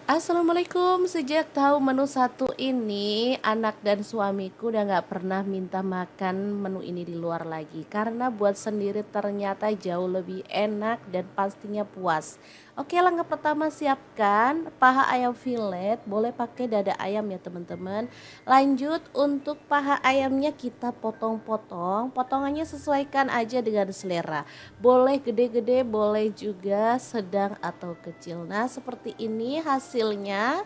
Assalamualaikum, sejak tahu menu satu ini, anak dan suamiku udah nggak pernah minta makan menu ini di luar lagi. Karena buat sendiri ternyata jauh lebih enak dan pastinya puas. Oke, langkah pertama siapkan paha ayam fillet, boleh pakai dada ayam ya teman-teman. Lanjut untuk paha ayamnya kita potong-potong, potongannya sesuaikan aja dengan selera. Boleh gede-gede, boleh juga sedang atau kecil. Nah, seperti ini hasilnya.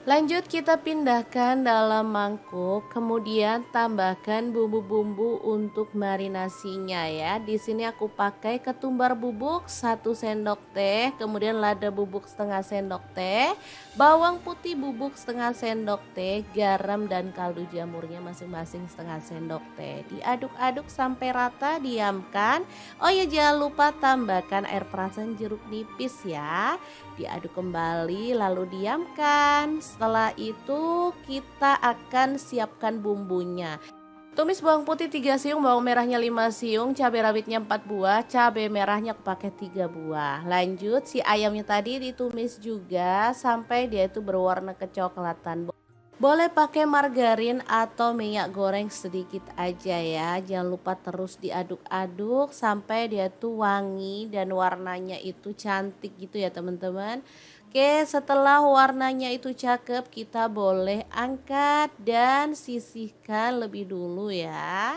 Lanjut kita pindahkan dalam mangkuk, kemudian tambahkan bumbu-bumbu untuk marinasinya ya. Di sini aku pakai ketumbar bubuk 1 sendok teh, kemudian lada bubuk setengah sendok teh, bawang putih bubuk setengah sendok teh, garam dan kaldu jamurnya masing-masing setengah sendok teh. Diaduk-aduk sampai rata, diamkan. Oh ya, jangan lupa tambahkan air perasan jeruk nipis ya. Diaduk kembali lalu diamkan. Setelah itu kita akan siapkan bumbunya. Tumis bawang putih 3 siung, bawang merahnya 5 siung, cabai rawitnya 4 buah, cabai merahnya aku pakai 3 buah. Lanjut si ayamnya tadi ditumis juga sampai dia itu berwarna kecoklatan. Boleh pakai margarin atau minyak goreng sedikit aja ya. Jangan lupa terus diaduk-aduk sampai dia tuh wangi dan warnanya itu cantik gitu ya teman-teman. Oke, setelah warnanya itu cakep, kita boleh angkat dan sisihkan lebih dulu ya.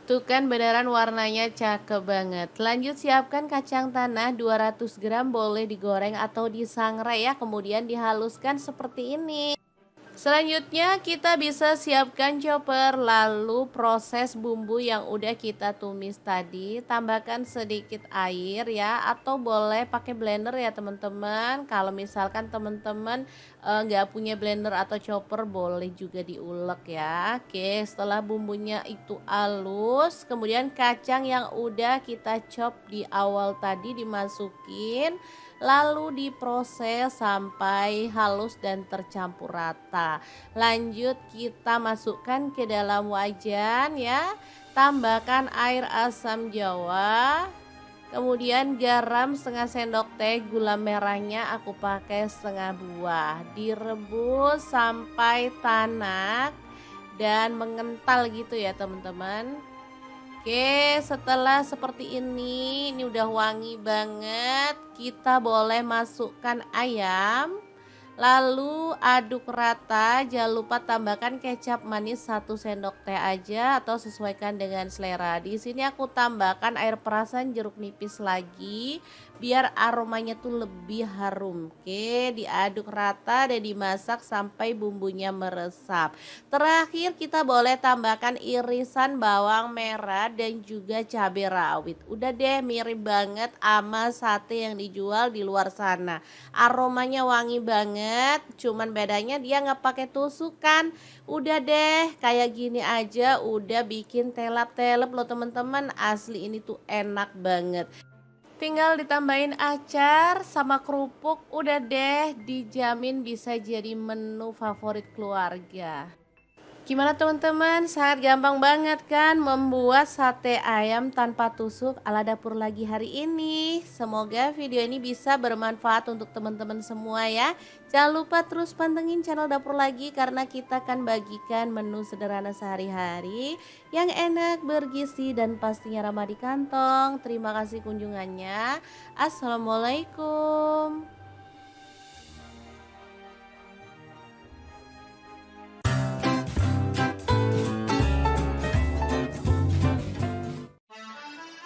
Tuh kan beneran warnanya cakep banget. Lanjut siapkan kacang tanah 200 gram, boleh digoreng atau disangrai ya. Kemudian dihaluskan seperti ini. Selanjutnya kita bisa siapkan chopper, lalu proses bumbu yang udah kita tumis tadi, tambahkan sedikit air ya, atau boleh pakai blender ya teman-teman. Kalau misalkan teman-teman nggak punya blender atau chopper, boleh juga diulek ya. Oke, setelah bumbunya itu halus, kemudian kacang yang udah kita chop di awal tadi dimasukin, lalu diproses sampai halus dan tercampur rata. Lanjut kita masukkan ke dalam wajan ya. Tambahkan air asam jawa, kemudian garam setengah sendok teh, gula merahnya aku pakai setengah buah. Direbus sampai tanak dan mengental gitu ya teman-teman. Oke, setelah seperti ini udah wangi banget. Kita boleh masukkan ayam. Lalu aduk rata, jangan lupa tambahkan kecap manis 1 sendok teh aja atau sesuaikan dengan selera. Di sini aku tambahkan air perasan jeruk nipis lagi biar aromanya tuh lebih harum. Oke, diaduk rata dan dimasak sampai bumbunya meresap. Terakhir kita boleh tambahkan irisan bawang merah dan juga cabai rawit. Udah deh, mirip banget sama sate yang dijual di luar sana. Aromanya wangi banget, cuman bedanya dia nggak pakai tusukan. Udah deh, kayak gini aja udah bikin telap-telep loh teman-teman. Asli ini tuh enak banget. Tinggal ditambahin acar sama kerupuk, udah deh dijamin bisa jadi menu favorit keluarga. Gimana teman-teman? Sangat gampang banget kan membuat sate ayam tanpa tusuk ala dapur lagi hari ini. Semoga video ini bisa bermanfaat untuk teman-teman semua ya. Jangan lupa terus pantengin channel dapur lagi karena kita akan bagikan menu sederhana sehari-hari yang enak, bergizi dan pastinya ramah di kantong. Terima kasih kunjungannya. Assalamualaikum.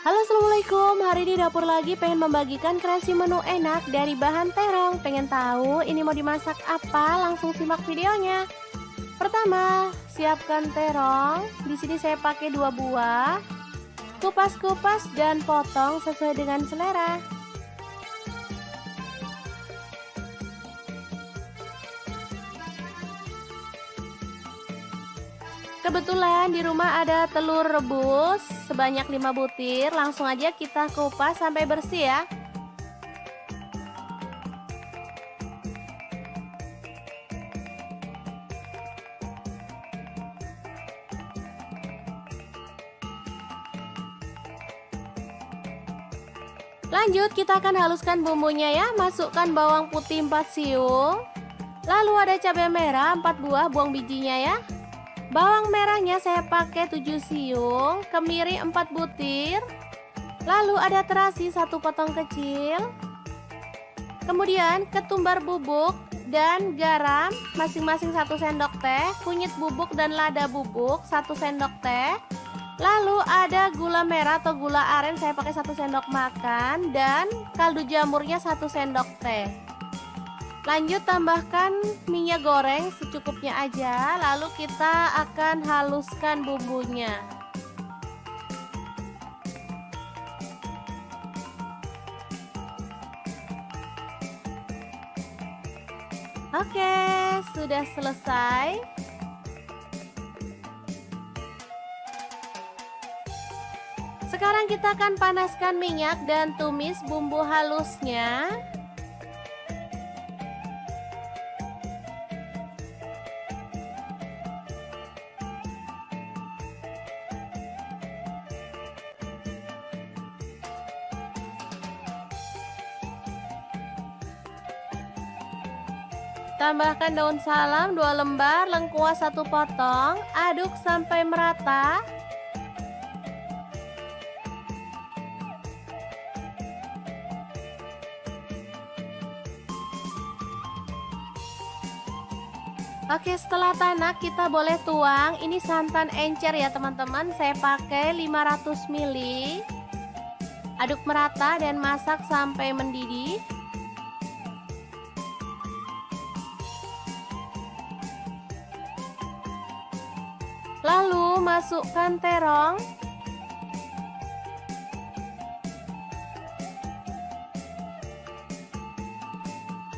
Halo assalamualaikum, hari ini dapur lagi pengen membagikan kreasi menu enak dari bahan terong. Pengen tahu ini mau dimasak apa? Langsung simak videonya. Pertama, siapkan terong. Di sini saya pakai 2 buah. Kupas-kupas dan potong sesuai dengan selera. Kebetulan di rumah ada telur rebus sebanyak 5 butir, langsung aja kita kupas sampai bersih ya. Lanjut kita akan haluskan bumbunya ya. Masukkan bawang putih 4 siung. Lalu ada cabai merah 4 buah, buang bijinya ya. Bawang merahnya saya pakai 7 siung, kemiri 4 butir. Lalu ada terasi 1 potong kecil. Kemudian ketumbar bubuk dan garam masing-masing 1 sendok teh, kunyit bubuk dan lada bubuk 1 sendok teh. Lalu ada gula merah atau gula aren saya pakai 1 sendok makan dan kaldu jamurnya 1 sendok teh. Lanjut tambahkan minyak goreng secukupnya aja, lalu kita akan haluskan bumbunya. Oke, sudah selesai. Sekarang kita akan panaskan minyak dan tumis bumbu halusnya. Tambahkan daun salam 2 lembar, lengkuas 1 potong, aduk sampai merata. Oke, setelah tanak kita boleh tuang. Ini santan encer ya teman-teman. Saya pakai 500 ml. Aduk merata dan masak sampai mendidih. Lalu masukkan terong.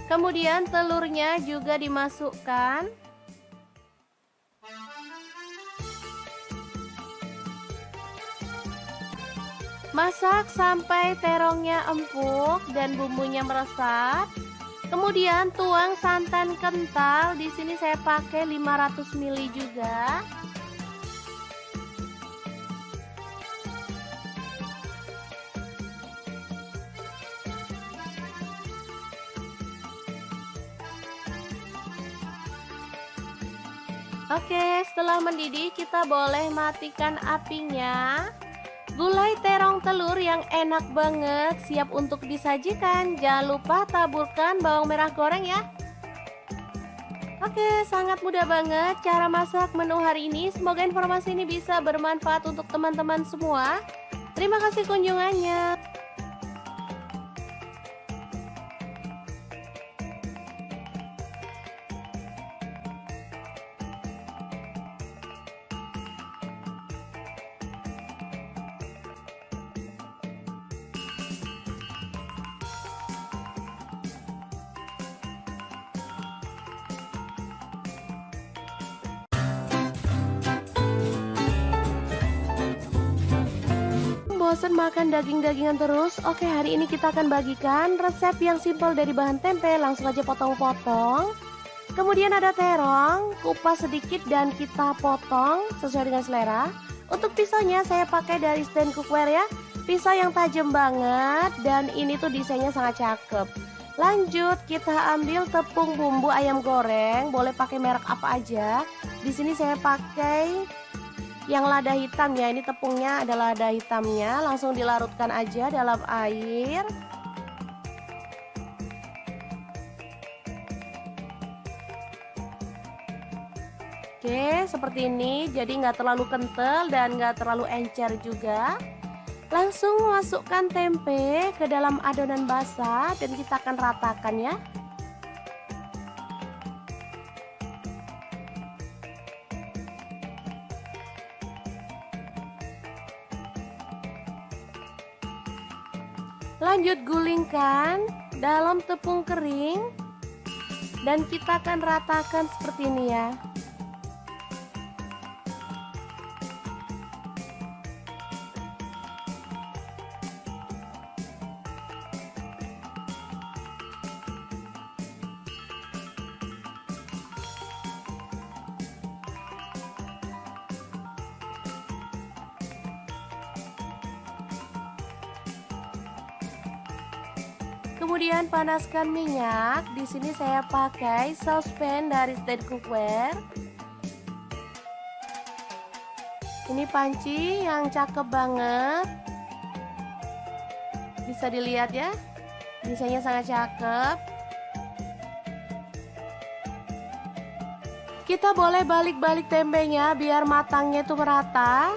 Kemudian telurnya juga dimasukkan. Masak sampai terongnya empuk dan bumbunya meresap. Kemudian tuang santan kental. Di sini saya pakai 500 ml juga. Oke, setelah mendidih kita boleh matikan apinya. Gulai terong telur yang enak banget siap untuk disajikan. Jangan lupa taburkan bawang merah goreng ya. Oke, sangat mudah banget cara masak menu hari ini. Semoga informasi ini bisa bermanfaat untuk teman-teman semua. Terima kasih kunjungannya. Bosan makan daging-dagingan terus? Oke, hari ini kita akan bagikan resep yang simpel dari bahan tempe. Langsung aja potong-potong. Kemudian ada terong, kupas sedikit dan kita potong sesuai dengan selera. Untuk pisaunya saya pakai dari stand cookware ya. Pisau yang tajam banget dan ini tuh desainnya sangat cakep. Lanjut kita ambil tepung bumbu ayam goreng, boleh pakai merek apa aja. Di sini saya pakai yang lada hitam ya, ini tepungnya adalah lada hitamnya. Langsung dilarutkan aja dalam air. Oke, seperti ini. Jadi nggak terlalu kental dan nggak terlalu encer juga. Langsung masukkan tempe ke dalam adonan basah dan kita akan ratakan ya. Lanjut gulingkan dalam tepung kering dan kita akan ratakan seperti ini ya. Kemudian panaskan minyak. Di sini saya pakai saucepan dari stand cookware. Ini panci yang cakep banget. Bisa dilihat ya. Desainnya sangat cakep. Kita boleh balik-balik tempenya biar matangnya itu merata.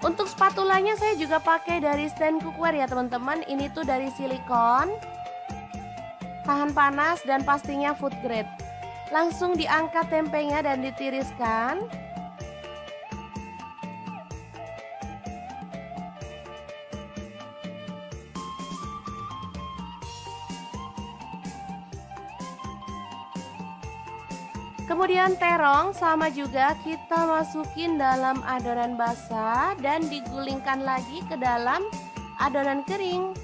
Untuk spatulanya saya juga pakai dari stand cookware ya teman-teman. Ini tuh dari silikon, tahan panas dan pastinya food grade. Langsung diangkat tempenya dan ditiriskan. Kemudian terong sama juga kita masukin dalam adonan basah dan digulingkan lagi ke dalam adonan kering.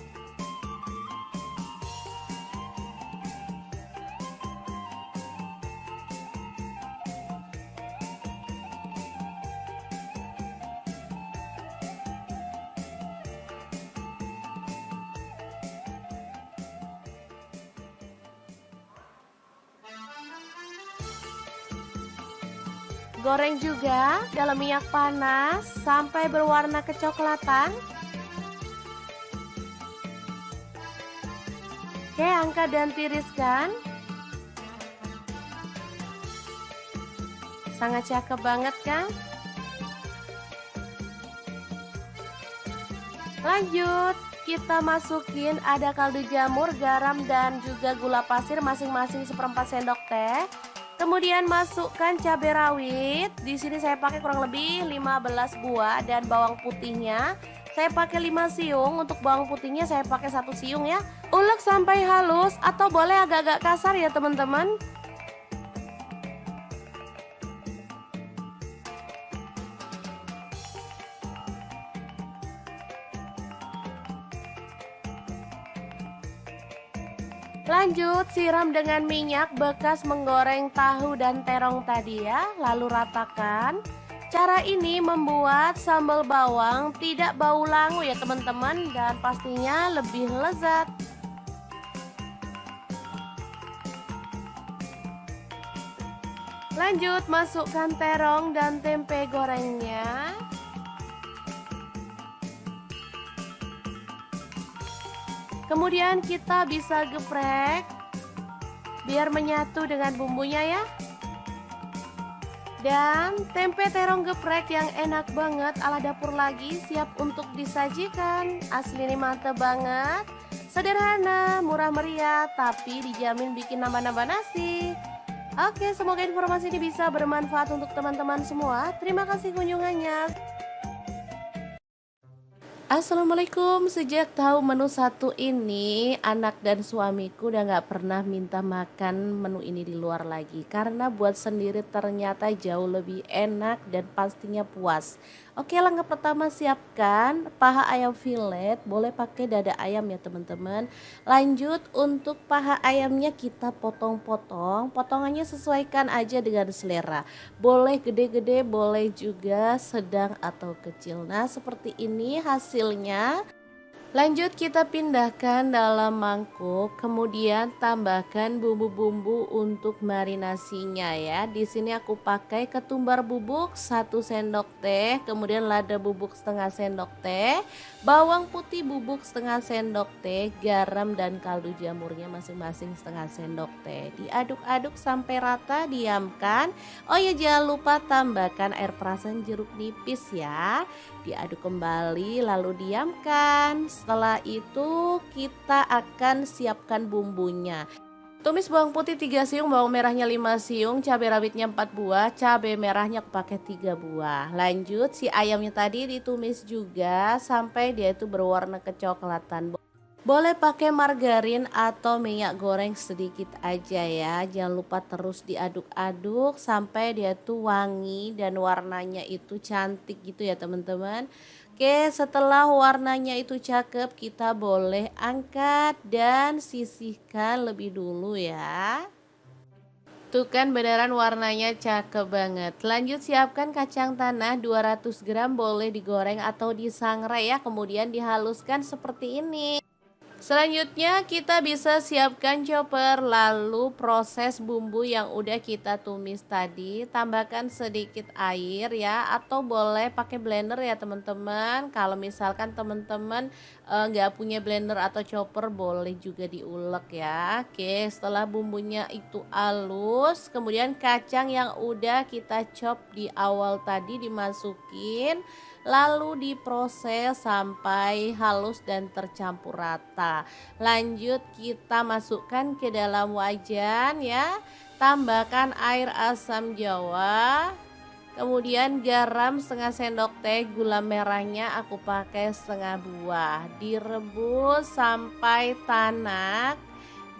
Goreng juga dalam minyak panas sampai berwarna kecoklatan. Oke, angkat dan tiriskan. Sangat cakep banget kan? Lanjut, kita masukin ada kaldu jamur, garam dan juga gula pasir masing-masing 1/4 sendok teh. Kemudian masukkan cabai rawit. Di sini saya pakai kurang lebih 15 buah dan bawang putihnya saya pakai 5 siung. Untuk bawang putihnya saya pakai 1 siung ya. Ulek sampai halus atau boleh agak-agak kasar ya teman-teman. Lanjut siram dengan minyak bekas menggoreng tahu dan terong tadi ya, lalu ratakan. Cara ini membuat sambal bawang tidak bau langu ya teman-teman, dan pastinya lebih lezat. Lanjut masukkan terong dan tempe gorengnya. Kemudian kita bisa geprek biar menyatu dengan bumbunya ya. Dan tempe terong geprek yang enak banget ala dapur lagi siap untuk disajikan. Asli ini mantep banget. Sederhana, murah meriah, tapi dijamin bikin nambah-nambah nasi. Oke, semoga informasi ini bisa bermanfaat untuk teman-teman semua. Terima kasih kunjungannya. Assalamualaikum. Sejak tahu menu satu ini, anak dan suamiku udah gak pernah minta makan menu ini di luar lagi. Karena buat sendiri ternyata jauh lebih enak dan pastinya puas. Oke, langkah pertama siapkan paha ayam filet. Boleh pakai dada ayam ya teman-teman. Lanjut untuk paha ayamnya kita potong-potong. Potongannya sesuaikan aja dengan selera. Boleh gede-gede, boleh juga sedang atau kecil. Nah, seperti ini hasilnya. Lanjut kita pindahkan dalam mangkuk, kemudian tambahkan bumbu-bumbu untuk marinasinya ya. Di sini aku pakai ketumbar bubuk 1 sendok teh, kemudian lada bubuk setengah sendok teh, bawang putih bubuk setengah sendok teh, garam dan kaldu jamurnya masing-masing setengah sendok teh. Diaduk-aduk sampai rata, diamkan. Oh ya, jangan lupa tambahkan air perasan jeruk nipis ya. Diaduk kembali lalu diamkan. Setelah itu kita akan siapkan bumbunya. Tumis bawang putih 3 siung, bawang merahnya 5 siung, cabai rawitnya 4 buah, cabai merahnya aku pakai 3 buah. Lanjut si ayamnya tadi ditumis juga sampai dia itu berwarna kecoklatan. Boleh pakai margarin atau minyak goreng sedikit aja ya. Jangan lupa terus diaduk-aduk sampai dia tuh wangi dan warnanya itu cantik gitu ya teman-teman. Oke, setelah warnanya itu cakep, kita boleh angkat dan sisihkan lebih dulu ya. Tuh kan beneran warnanya cakep banget. Lanjut siapkan kacang tanah 200 gram, boleh digoreng atau disangrai ya. Kemudian dihaluskan seperti ini. Selanjutnya kita bisa siapkan chopper, lalu proses bumbu yang udah kita tumis tadi, tambahkan sedikit air ya, atau boleh pakai blender ya teman-teman. Kalau misalkan teman-teman nggak punya blender atau chopper, boleh juga diulek ya. Oke, setelah bumbunya itu halus, kemudian kacang yang udah kita chop di awal tadi dimasukin, lalu diproses sampai halus dan tercampur rata. Lanjut kita masukkan ke dalam wajan ya. Tambahkan air asam jawa, kemudian garam setengah sendok teh, gula merahnya aku pakai setengah buah. Direbus sampai tanak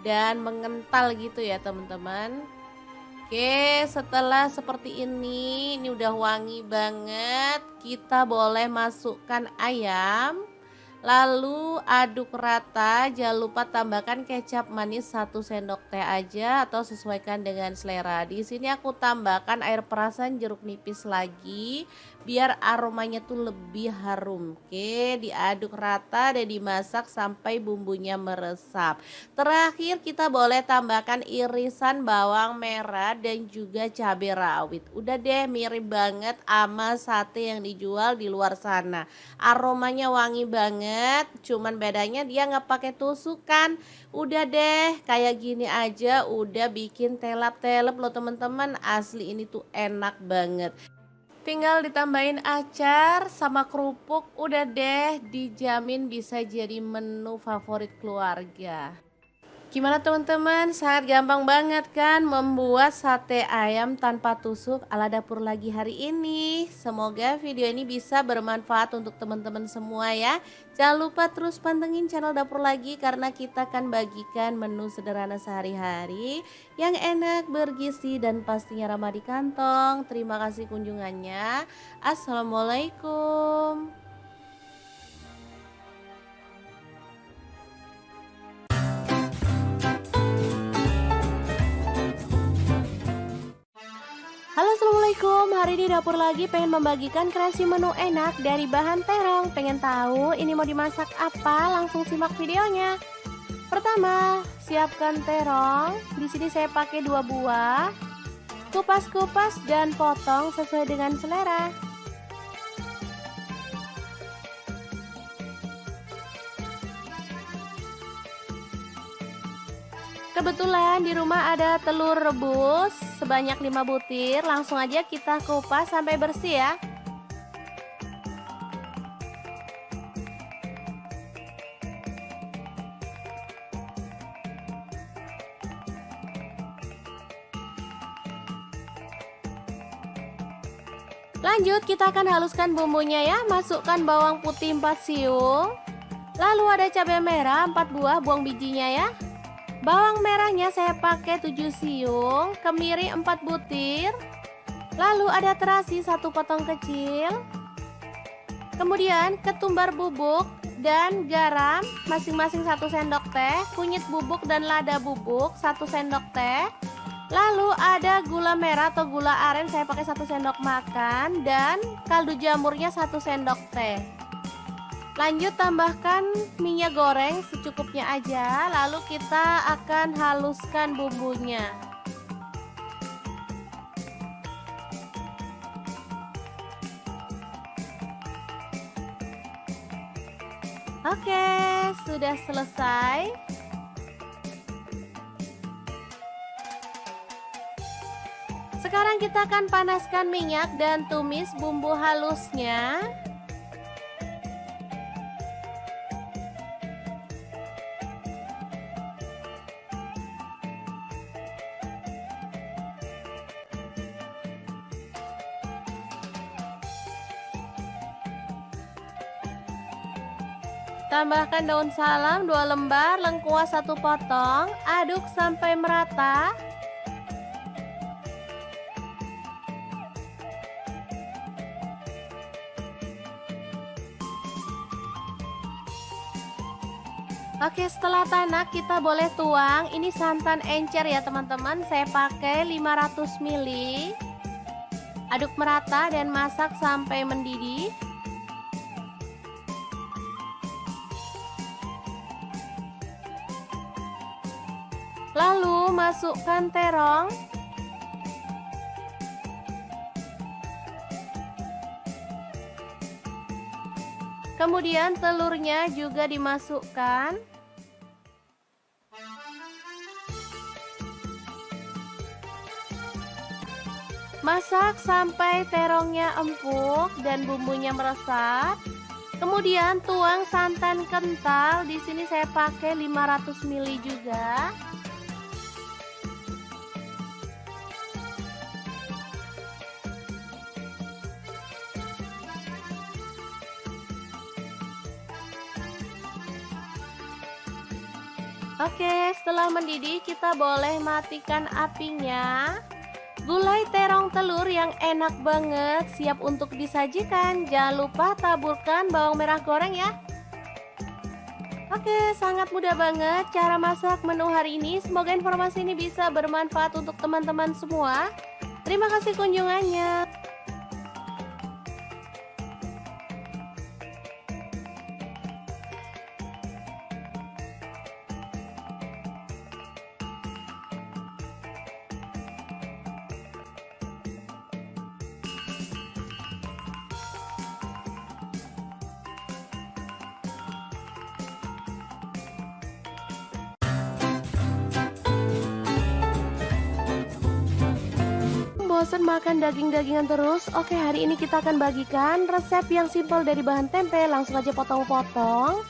dan mengental gitu ya teman-teman. Oke, setelah seperti ini udah wangi banget. Kita boleh masukkan ayam. Lalu aduk rata, jangan lupa tambahkan kecap manis 1 sendok teh aja atau sesuaikan dengan selera. Di sini aku tambahkan air perasan jeruk nipis lagi biar aromanya tuh lebih harum. Oke, diaduk rata dan dimasak sampai bumbunya meresap. Terakhir kita boleh tambahkan irisan bawang merah dan juga cabai rawit. Udah deh, mirip banget sama sate yang dijual di luar sana. Aromanya wangi banget, cuman bedanya dia nggak pakai tusukan. Udah deh, kayak gini aja udah bikin telap-telap loh teman-teman. Asli ini tuh enak banget. Tinggal ditambahin acar sama kerupuk, udah deh, dijamin bisa jadi menu favorit keluarga. Gimana teman-teman, sangat gampang banget kan membuat sate ayam tanpa tusuk ala dapur lagi hari ini. Semoga video ini bisa bermanfaat untuk teman-teman semua ya. Jangan lupa terus pantengin channel dapur lagi karena kita akan bagikan menu sederhana sehari-hari yang enak, bergizi dan pastinya ramah di kantong. Terima kasih kunjungannya. Assalamualaikum. Halo assalamualaikum, hari ini dapur lagi pengen membagikan kreasi menu enak dari bahan terong. Pengen tahu ini mau dimasak apa? Langsung simak videonya. Pertama, siapkan terong. Di sini saya pakai 2 buah. Kupas-kupas dan potong sesuai dengan selera. Kebetulan di rumah ada telur rebus sebanyak 5 butir, langsung aja kita kupas sampai bersih ya. Lanjut kita akan haluskan bumbunya ya. Masukkan bawang putih 4 siung. Lalu ada cabai merah 4 buah, buang bijinya ya. Bawang merahnya saya pakai 7 siung, kemiri 4 butir. Lalu ada terasi 1 potong kecil. Kemudian ketumbar bubuk dan garam masing-masing 1 sendok teh, kunyit bubuk dan lada bubuk 1 sendok teh. Lalu ada gula merah atau gula aren saya pakai 1 sendok makan dan kaldu jamurnya 1 sendok teh. Lanjut tambahkan minyak goreng secukupnya aja, lalu kita akan haluskan bumbunya. Oke, sudah selesai. Sekarang kita akan panaskan minyak dan tumis bumbu halusnya. Tambahkan daun salam 2 lembar, lengkuas 1 potong, aduk sampai merata. Oke, setelah tanak kita boleh tuang. Ini santan encer ya teman-teman, saya pakai 500 ml. Aduk merata dan masak sampai mendidih. Lalu masukkan terong. Kemudian telurnya juga dimasukkan. Masak sampai terongnya empuk dan bumbunya meresap. Kemudian tuang santan kental. Di sini saya pakai 500 ml juga. Oke, setelah mendidih kita boleh matikan apinya. Gulai terong telur yang enak banget siap untuk disajikan. Jangan lupa taburkan bawang merah goreng ya. Oke, sangat mudah banget cara masak menu hari ini. Semoga informasi ini bisa bermanfaat untuk teman-teman semua. Terima kasih kunjungannya. Bosan makan daging-dagingan terus? Oke, hari ini kita akan bagikan resep yang simpel dari bahan tempe. Langsung aja potong-potong.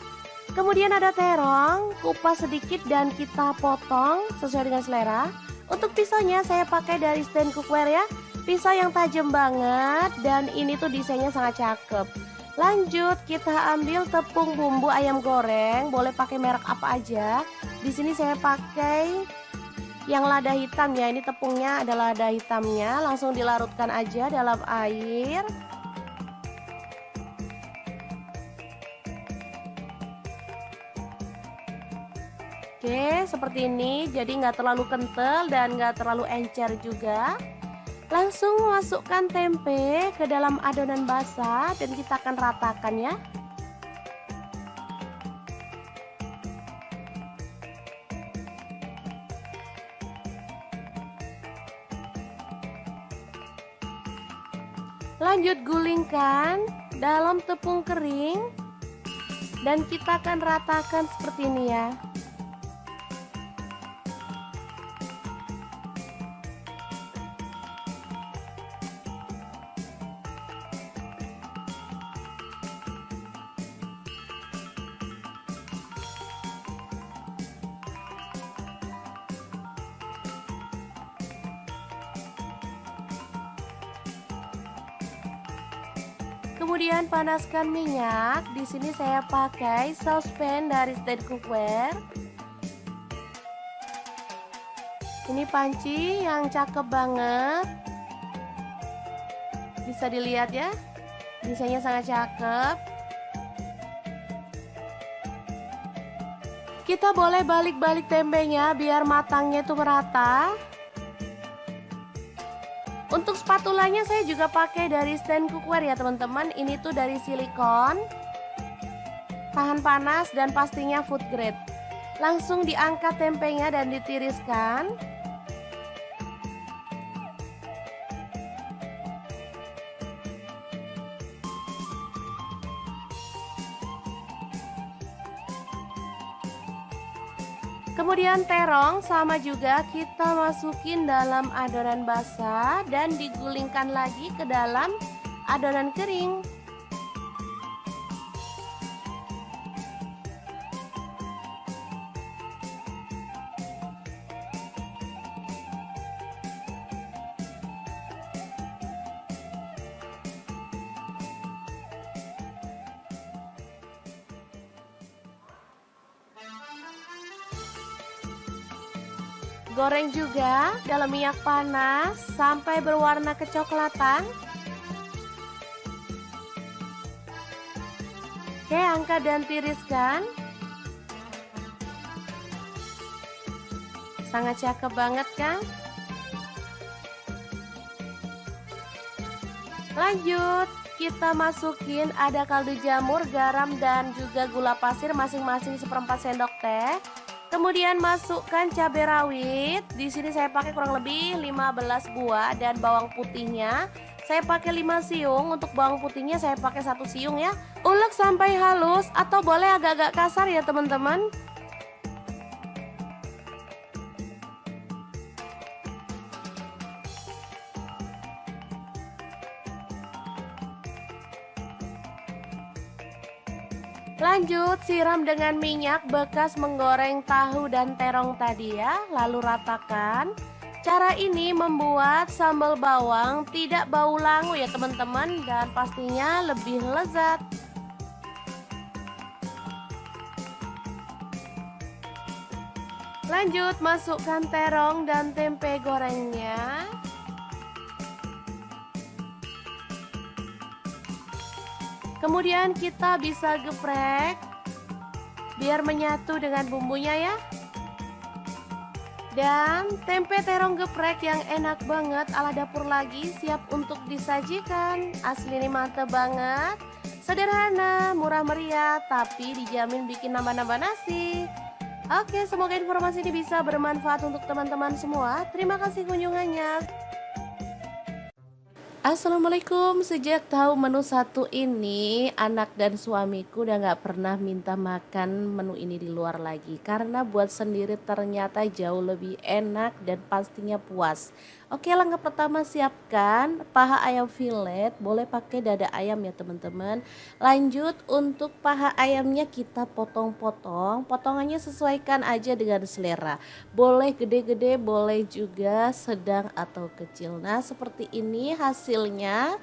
Kemudian ada terong, kupas sedikit dan kita potong sesuai dengan selera. Untuk pisaunya saya pakai dari stand cookware ya. Pisau yang tajam banget dan ini tuh desainnya sangat cakep. Lanjut kita ambil tepung bumbu ayam goreng, boleh pakai merek apa aja. Di sini saya pakai yang lada hitam ya, ini tepungnya ada lada hitamnya. Langsung dilarutkan aja dalam air. Oke, seperti ini. Jadi nggak terlalu kental dan nggak terlalu encer juga. Langsung masukkan tempe ke dalam adonan basah dan kita akan ratakan ya. Lanjut gulingkan dalam tepung kering dan kita akan ratakan seperti ini ya. Kemudian panaskan minyak. Di sini saya pakai saucepan dari stand cookware. Ini panci yang cakep banget. Bisa dilihat ya. Desainnya sangat cakep. Kita boleh balik-balik tempenya biar matangnya itu merata. Untuk spatulanya saya juga pakai dari stand cookware ya teman-teman. Ini tuh dari silikon, tahan panas dan pastinya food grade. Langsung diangkat tempenya dan ditiriskan. Kemudian terong sama juga kita masukin dalam adonan basah dan digulingkan lagi ke dalam adonan kering. Goreng juga dalam minyak panas sampai berwarna kecoklatan. Oke, angkat dan tiriskan. Sangat cakep banget kan? Lanjut, kita masukin ada kaldu jamur, garam dan juga gula pasir masing-masing 1/4 sendok teh. Kemudian masukkan cabai rawit. Di sini saya pakai kurang lebih 15 buah dan bawang putihnya saya pakai 5 siung. Untuk bawang putihnya saya pakai 1 siung ya. Ulek sampai halus atau boleh agak-agak kasar ya teman-teman. Lanjut siram dengan minyak bekas menggoreng tahu dan terong tadi ya, lalu ratakan. Cara ini membuat sambal bawang tidak bau langu ya teman-teman, dan pastinya lebih lezat. Lanjut masukkan terong dan tempe gorengnya. Kemudian kita bisa geprek biar menyatu dengan bumbunya ya. Dan tempe terong geprek yang enak banget ala dapur lagi siap untuk disajikan. Asli ini mantep banget. Sederhana, murah meriah, tapi dijamin bikin nambah-nambah nasi. Oke, semoga informasi ini bisa bermanfaat untuk teman-teman semua. Terima kasih kunjungannya. Assalamualaikum. Sejak tahu menu satu ini, anak dan suamiku udah gak pernah minta makan menu ini di luar lagi. Karena buat sendiri ternyata jauh lebih enak dan pastinya puas. Oke, langkah pertama siapkan paha ayam fillet. Boleh pakai dada ayam ya teman-teman. Lanjut untuk paha ayamnya kita potong-potong. Potongannya sesuaikan aja dengan selera. Boleh gede-gede, boleh juga sedang atau kecil. Nah, seperti ini hasilnya.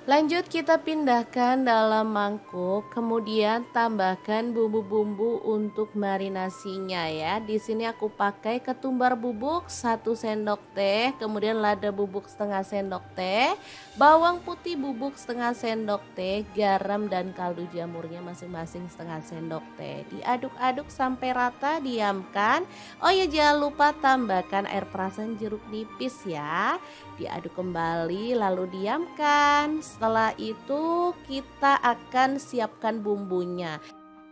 Lanjut kita pindahkan dalam mangkuk, kemudian tambahkan bumbu-bumbu untuk marinasinya ya. Di sini aku pakai ketumbar bubuk 1 sendok teh, kemudian lada bubuk setengah sendok teh, bawang putih bubuk setengah sendok teh, garam dan kaldu jamurnya masing-masing setengah sendok teh. Diaduk-aduk sampai rata, diamkan. Oh ya, jangan lupa tambahkan air perasan jeruk nipis ya. Diaduk kembali lalu diamkan. Setelah itu kita akan siapkan bumbunya.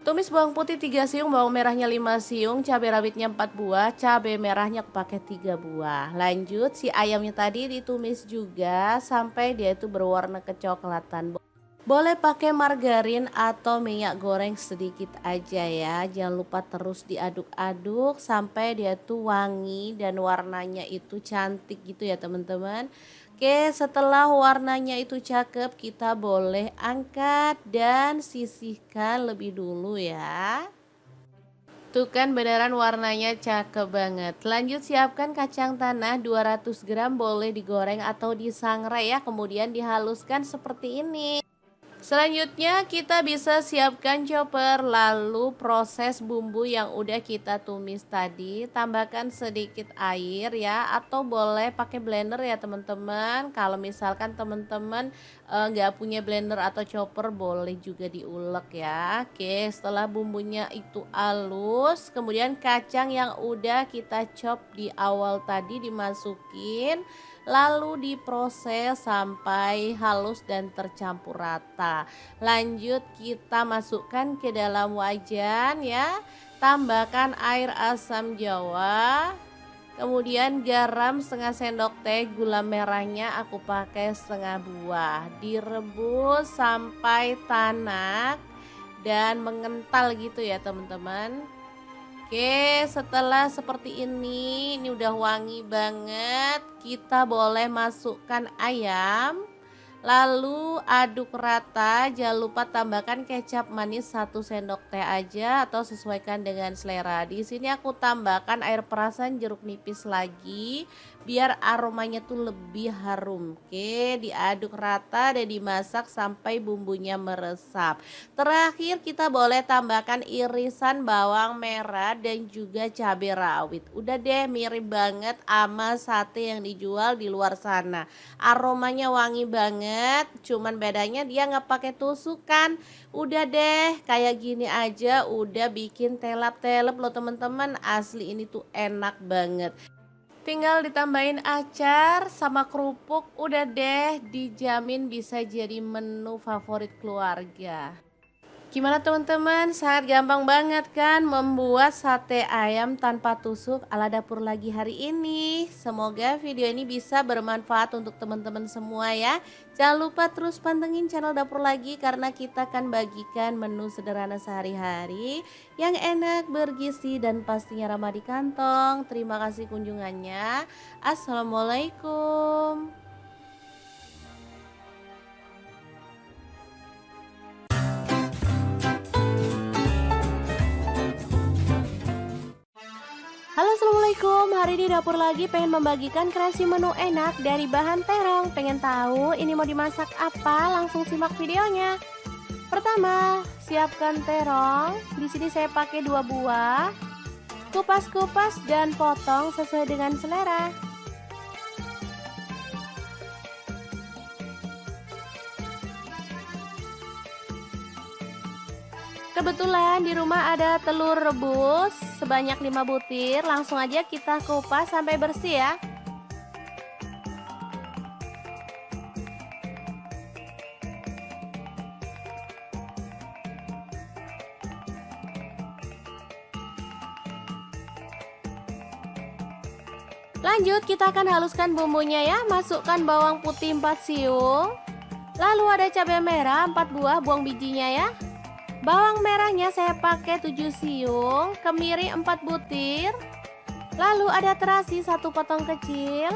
Tumis bawang putih 3 siung, bawang merahnya 5 siung, cabai rawitnya 4 buah, cabai merahnya aku pakai 3 buah. Lanjut si ayamnya tadi ditumis juga sampai dia itu berwarna kecoklatan. Boleh pakai margarin atau minyak goreng sedikit aja ya. Jangan lupa terus diaduk-aduk sampai dia tuh wangi dan warnanya itu cantik gitu ya teman-teman. Oke, setelah warnanya itu cakep, kita boleh angkat dan sisihkan lebih dulu ya. Tuh kan beneran warnanya cakep banget. Lanjut siapkan kacang tanah 200 gram, boleh digoreng atau disangrai ya. Kemudian dihaluskan seperti ini. Selanjutnya kita bisa siapkan chopper, lalu proses bumbu yang udah kita tumis tadi, tambahkan sedikit air ya, atau boleh pakai blender ya teman-teman. Kalau misalkan teman-teman nggak punya blender atau chopper, boleh juga diulek ya. Oke, setelah bumbunya itu halus, kemudian kacang yang udah kita chop di awal tadi dimasukin, lalu diproses sampai halus dan tercampur rata. Lanjut kita masukkan ke dalam wajan ya. Tambahkan air asam jawa. Kemudian garam setengah sendok teh, gula merahnya aku pakai setengah buah. Direbus sampai tanak dan mengental gitu ya teman-teman. Oke, setelah seperti ini udah wangi banget. Kita boleh masukkan ayam. Lalu aduk rata, jangan lupa tambahkan kecap manis 1 sendok teh aja atau sesuaikan dengan selera. Di sini aku tambahkan air perasan jeruk nipis lagi biar aromanya tuh lebih harum. Oke, diaduk rata dan dimasak sampai bumbunya meresap. Terakhir kita boleh tambahkan irisan bawang merah dan juga cabai rawit. Udah deh, mirip banget sama sate yang dijual di luar sana. Aromanya wangi banget, cuman bedanya dia nggak pakai tusukan. Udah deh, kayak gini aja udah bikin telap-telap loh teman-teman. Asli ini tuh enak banget. Tinggal ditambahin acar sama kerupuk, udah deh dijamin bisa jadi menu favorit keluarga. Gimana teman-teman? Sangat gampang banget kan membuat sate ayam tanpa tusuk ala dapur lagi hari ini. Semoga video ini bisa bermanfaat untuk teman-teman semua ya. Jangan lupa terus pantengin channel dapur lagi karena kita akan bagikan menu sederhana sehari-hari yang enak, bergizi dan pastinya ramah di kantong. Terima kasih kunjungannya. Assalamualaikum. Halo assalamualaikum, hari ini dapur lagi pengen membagikan kreasi menu enak dari bahan terong. Pengen tahu ini mau dimasak apa? Langsung simak videonya. Pertama, siapkan terong. Di sini saya pakai 2 buah. Kupas-kupas dan potong sesuai dengan selera. Kebetulan di rumah ada telur rebus sebanyak 5 butir, langsung aja kita kupas sampai bersih ya. Lanjut kita akan haluskan bumbunya ya, masukkan bawang putih 4 siung. Lalu ada cabai merah 4 buah, buang bijinya ya. Bawang merahnya saya pakai 7 siung, kemiri 4 butir. Lalu ada terasi 1 potong kecil.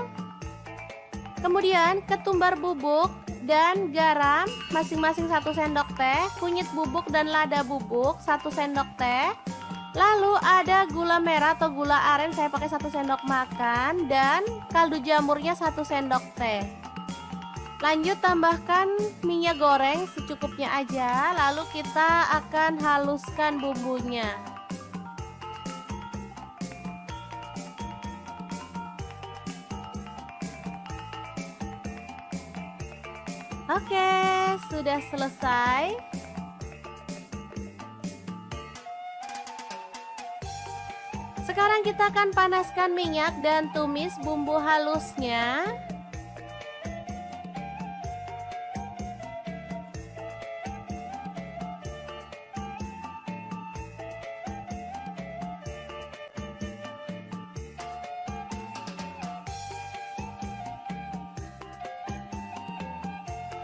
Kemudian ketumbar bubuk dan garam masing-masing 1 sendok teh, kunyit bubuk dan lada bubuk 1 sendok teh. Lalu ada gula merah atau gula aren saya pakai 1 sendok makan dan kaldu jamurnya 1 sendok teh. Lanjut tambahkan minyak goreng secukupnya aja, lalu kita akan haluskan bumbunya. Oke, sudah selesai. Sekarang kita akan panaskan minyak dan tumis bumbu halusnya.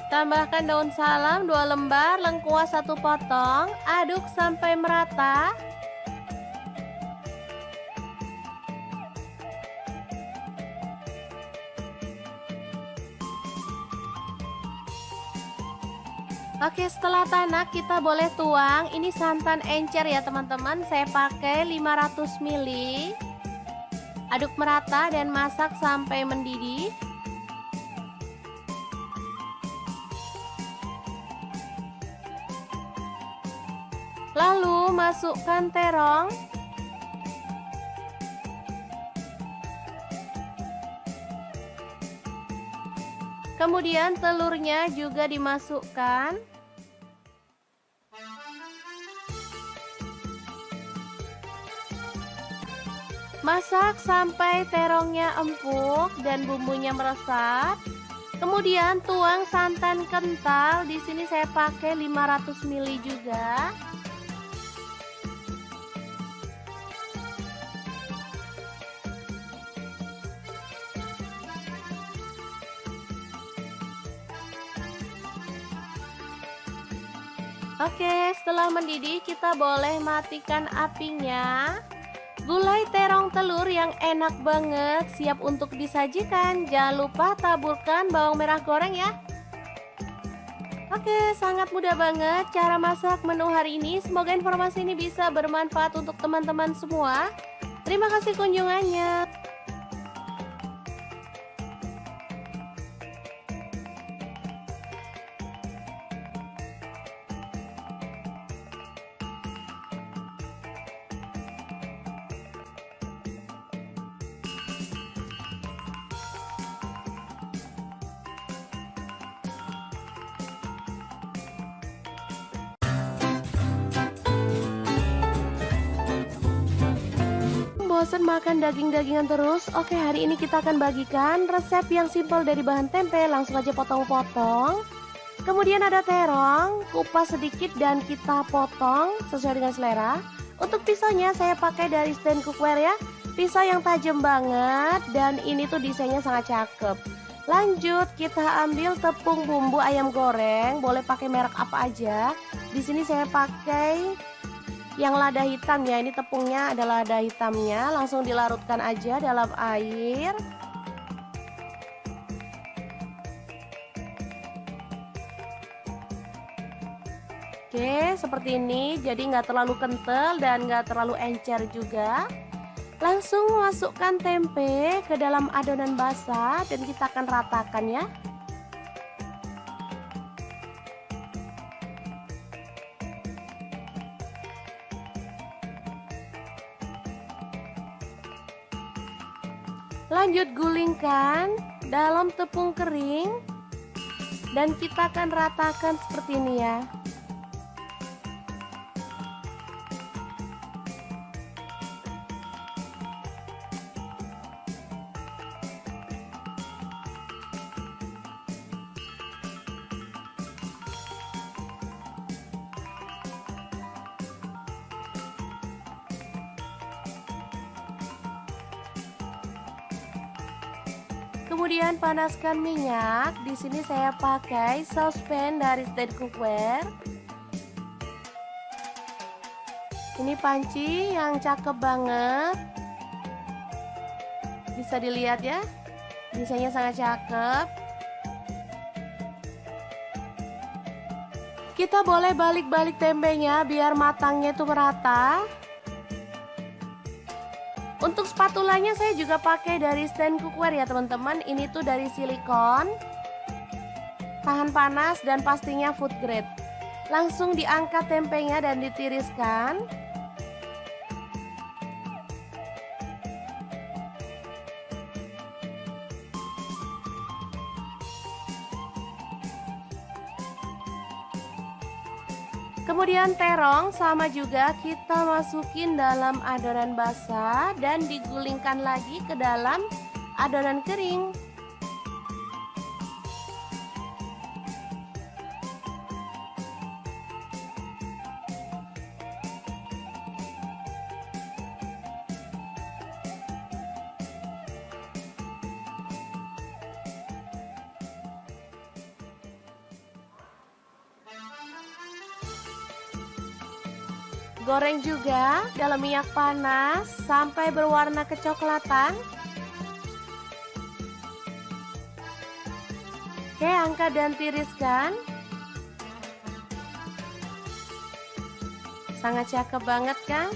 Tambahkan daun salam 2 lembar, lengkuas 1 potong, aduk sampai merata. Oke, setelah tanak kita boleh tuang. Ini santan encer ya teman-teman, saya pakai 500 ml. Aduk merata dan masak sampai mendidih. Lalu masukkan terong. Kemudian telurnya juga dimasukkan. Masak sampai terongnya empuk dan bumbunya meresap. Kemudian tuang santan kental. Di sini saya pakai 500 ml juga. Oke, setelah mendidih kita boleh matikan apinya. Gulai terong telur yang enak banget siap untuk disajikan. Jangan lupa taburkan bawang merah goreng ya. Oke, sangat mudah banget cara masak menu hari ini. Semoga informasi ini bisa bermanfaat untuk teman-teman semua. Terima kasih kunjungannya. Bosan makan daging-dagingan terus? Oke, hari ini kita akan bagikan resep yang simpel dari bahan tempe. Langsung aja potong-potong. Kemudian ada terong, kupas sedikit dan kita potong sesuai dengan selera. Untuk pisaunya saya pakai dari stand cookware ya. Pisau yang tajam banget dan ini tuh desainnya sangat cakep. Lanjut kita ambil tepung bumbu ayam goreng, boleh pakai merek apa aja. Di sini saya pakai yang lada hitam ya. Ini tepungnya adalah lada hitamnya, langsung dilarutkan aja dalam air. Oke, seperti ini, jadi nggak terlalu kental dan nggak terlalu encer juga. Langsung masukkan tempe ke dalam adonan basah dan kita akan ratakan ya. Lanjut gulingkan dalam tepung kering dan kita akan ratakan seperti ini ya. Kemudian panaskan minyak. Di sini saya pakai saucepan dari stand cookware. Ini panci yang cakep banget. Bisa dilihat ya. Desainnya sangat cakep. Kita boleh balik-balik tempenya biar matangnya itu merata. Untuk spatulanya saya juga pakai dari stand cookware ya teman-teman. Ini tuh dari silikon, tahan panas dan pastinya food grade. Langsung diangkat tempenya dan ditiriskan. Kemudian terong sama juga kita masukin dalam adonan basah dan digulingkan lagi ke dalam adonan kering. Goreng juga dalam minyak panas sampai berwarna kecoklatan. Oke, angkat dan tiriskan. Sangat cakep banget kan?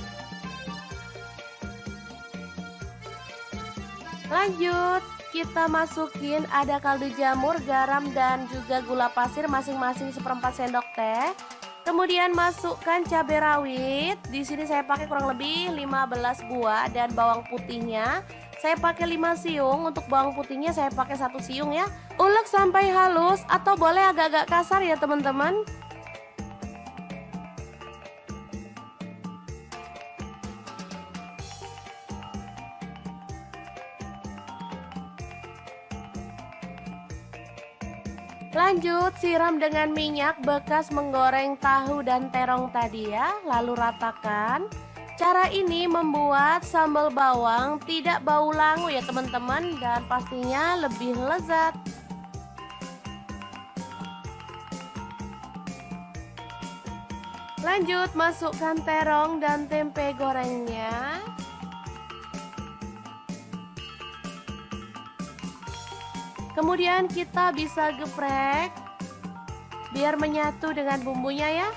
Lanjut, kita masukin ada kaldu jamur, garam dan juga gula pasir masing-masing 1/4 sendok teh. Kemudian masukkan cabai rawit. Di sini saya pakai kurang lebih 15 buah dan bawang putihnya saya pakai 5 siung. Untuk bawang putihnya saya pakai 1 siung ya. Ulek sampai halus atau boleh agak-agak kasar ya teman-teman. Lanjut siram dengan minyak bekas menggoreng tahu dan terong tadi ya, lalu ratakan. Cara ini membuat sambal bawang tidak bau langu ya teman-teman dan pastinya lebih lezat. Lanjut masukkan terong dan tempe gorengnya. Kemudian kita bisa geprek biar menyatu dengan bumbunya ya.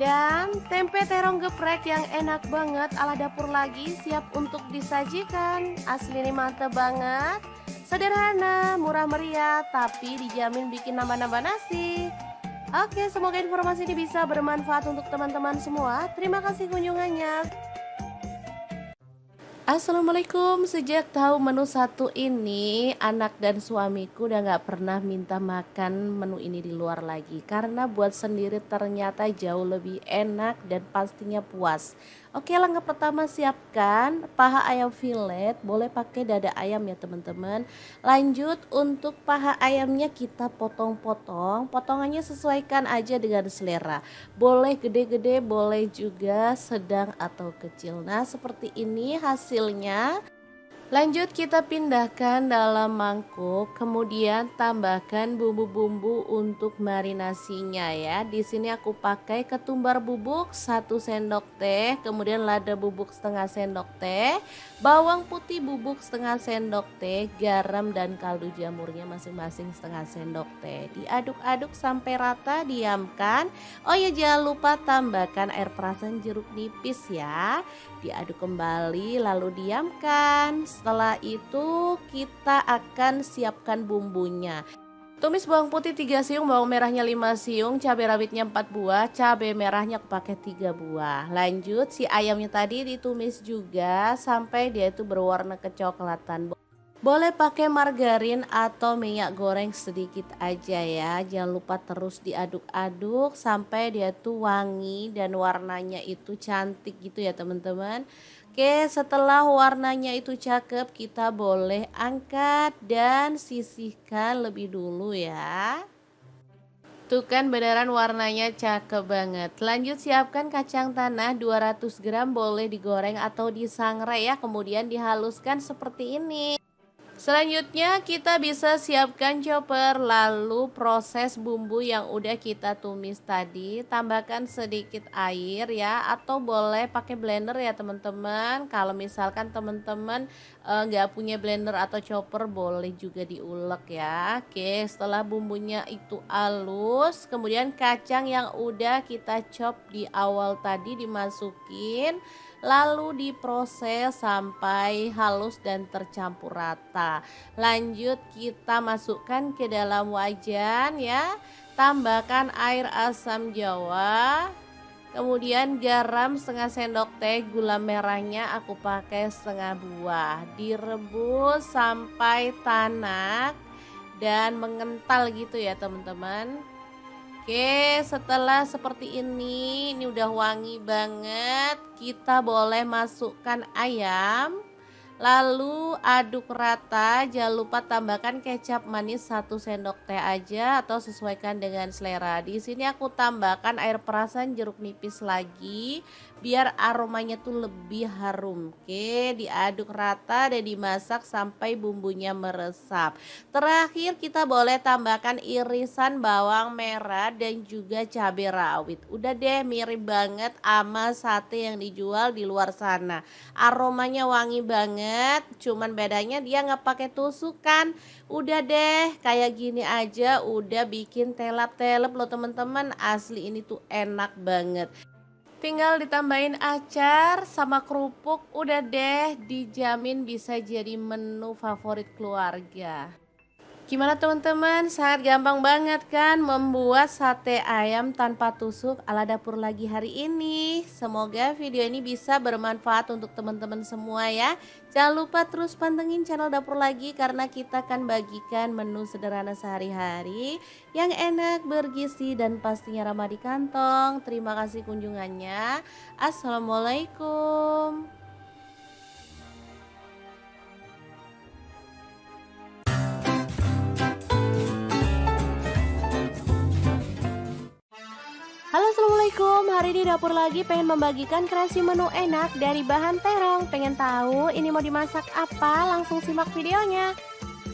Dan tempe terong geprek yang enak banget ala dapur lagi siap untuk disajikan. Asli ini mantep banget. Sederhana, murah meriah, tapi dijamin bikin nambah-nambah nasi. Oke, semoga informasi ini bisa bermanfaat untuk teman-teman semua. Terima kasih kunjungannya. Assalamualaikum. Sejak tahu menu satu ini, anak dan suamiku udah gak pernah minta makan menu ini di luar lagi. Karena buat sendiri ternyata jauh lebih enak dan pastinya puas. Oke, langkah pertama siapkan paha ayam filet, boleh pakai dada ayam ya teman-teman. Lanjut untuk paha ayamnya kita potong-potong, potongannya sesuaikan aja dengan selera. Boleh gede-gede, boleh juga sedang atau kecil. Nah, seperti ini hasilnya. Lanjut kita pindahkan dalam mangkuk, kemudian tambahkan bumbu-bumbu untuk marinasinya ya. Di sini aku pakai ketumbar bubuk 1 sendok teh, kemudian lada bubuk setengah sendok teh, bawang putih bubuk setengah sendok teh, garam dan kaldu jamurnya masing-masing setengah sendok teh. Diaduk-aduk sampai rata, diamkan. Oh ya, jangan lupa tambahkan air perasan jeruk nipis ya. Diaduk kembali lalu diamkan. Setelah itu kita akan siapkan bumbunya. Tumis bawang putih 3 siung, bawang merahnya 5 siung, cabai rawitnya 4 buah, cabai merahnya aku pakai 3 buah. Lanjut si ayamnya tadi ditumis juga sampai dia itu berwarna kecoklatan. Boleh pakai margarin atau minyak goreng sedikit aja ya. Jangan lupa terus diaduk-aduk sampai dia tuh wangi dan warnanya itu cantik gitu ya teman-teman. Oke, setelah warnanya itu cakep, kita boleh angkat dan sisihkan lebih dulu ya. Tuh kan beneran warnanya cakep banget. Lanjut siapkan kacang tanah 200 gram, boleh digoreng atau disangrai ya. Kemudian dihaluskan seperti ini. Selanjutnya kita bisa siapkan chopper, lalu proses bumbu yang udah kita tumis tadi, tambahkan sedikit air ya, atau boleh pakai blender ya teman-teman. Kalau misalkan teman-teman nggak punya blender atau chopper, boleh juga diulek ya. Oke, setelah bumbunya itu halus, kemudian kacang yang udah kita chop di awal tadi dimasukin, lalu diproses sampai halus dan tercampur rata. Lanjut kita masukkan ke dalam wajan ya. Tambahkan air asam jawa, kemudian garam setengah sendok teh, gula merahnya aku pakai setengah buah. Direbus sampai tanak dan mengental gitu ya teman-teman. Oke, setelah seperti ini udah wangi banget. Kita boleh masukkan ayam. Lalu aduk rata, jangan lupa tambahkan kecap manis 1 sendok teh aja atau sesuaikan dengan selera. Di sini aku tambahkan air perasan jeruk nipis lagi biar aromanya tuh lebih harum. Oke, diaduk rata dan dimasak sampai bumbunya meresap. Terakhir kita boleh tambahkan irisan bawang merah dan juga cabai rawit. Udah deh, mirip banget sama sate yang dijual di luar sana. Aromanya wangi banget, cuman bedanya dia nggak pakai tusukan. Udah deh, kayak gini aja udah bikin telap-telep loh teman-teman. Asli ini tuh enak banget. Tinggal ditambahin acar sama kerupuk, udah deh, dijamin bisa jadi menu favorit keluarga. Gimana teman-teman? Sangat gampang banget kan membuat sate ayam tanpa tusuk ala dapur lagi hari ini. Semoga video ini bisa bermanfaat untuk teman-teman semua ya. Jangan lupa terus pantengin channel dapur lagi karena kita akan bagikan menu sederhana sehari-hari yang enak, bergizi dan pastinya ramah di kantong. Terima kasih kunjungannya. Assalamualaikum. Halo assalamualaikum, hari ini dapur lagi pengen membagikan kreasi menu enak dari bahan terong. Pengen tahu ini mau dimasak apa? Langsung simak videonya.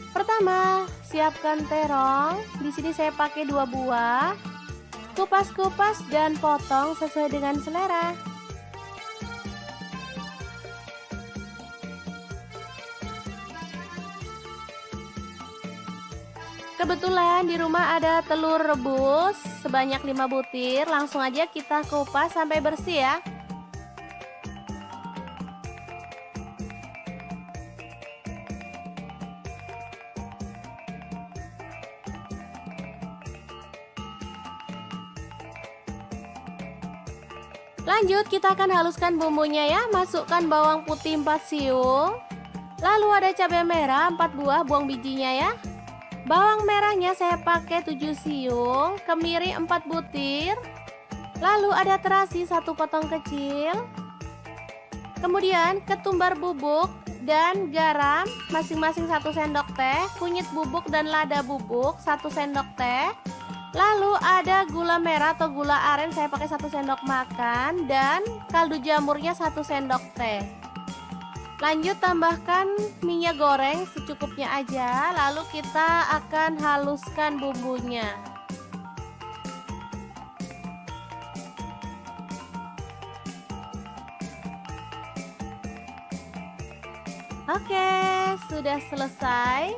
Pertama, siapkan terong. Di sini saya pakai 2 buah. Kupas-kupas dan potong sesuai dengan selera. Kebetulan di rumah ada telur rebus sebanyak 5 butir, langsung aja kita kupas sampai bersih ya. Lanjut kita akan haluskan bumbunya ya. Masukkan bawang putih 4 siung. Lalu ada cabai merah 4 buah, buang bijinya ya. Bawang merahnya saya pakai 7 siung, kemiri 4 butir. Lalu ada terasi 1 potong kecil. Kemudian ketumbar bubuk dan garam masing-masing 1 sendok teh, kunyit bubuk dan lada bubuk 1 sendok teh. Lalu ada gula merah atau gula aren, saya pakai 1 sendok makan, dan kaldu jamurnya 1 sendok teh. Lanjut tambahkan minyak goreng secukupnya aja, lalu kita akan haluskan bumbunya. Oke, sudah selesai.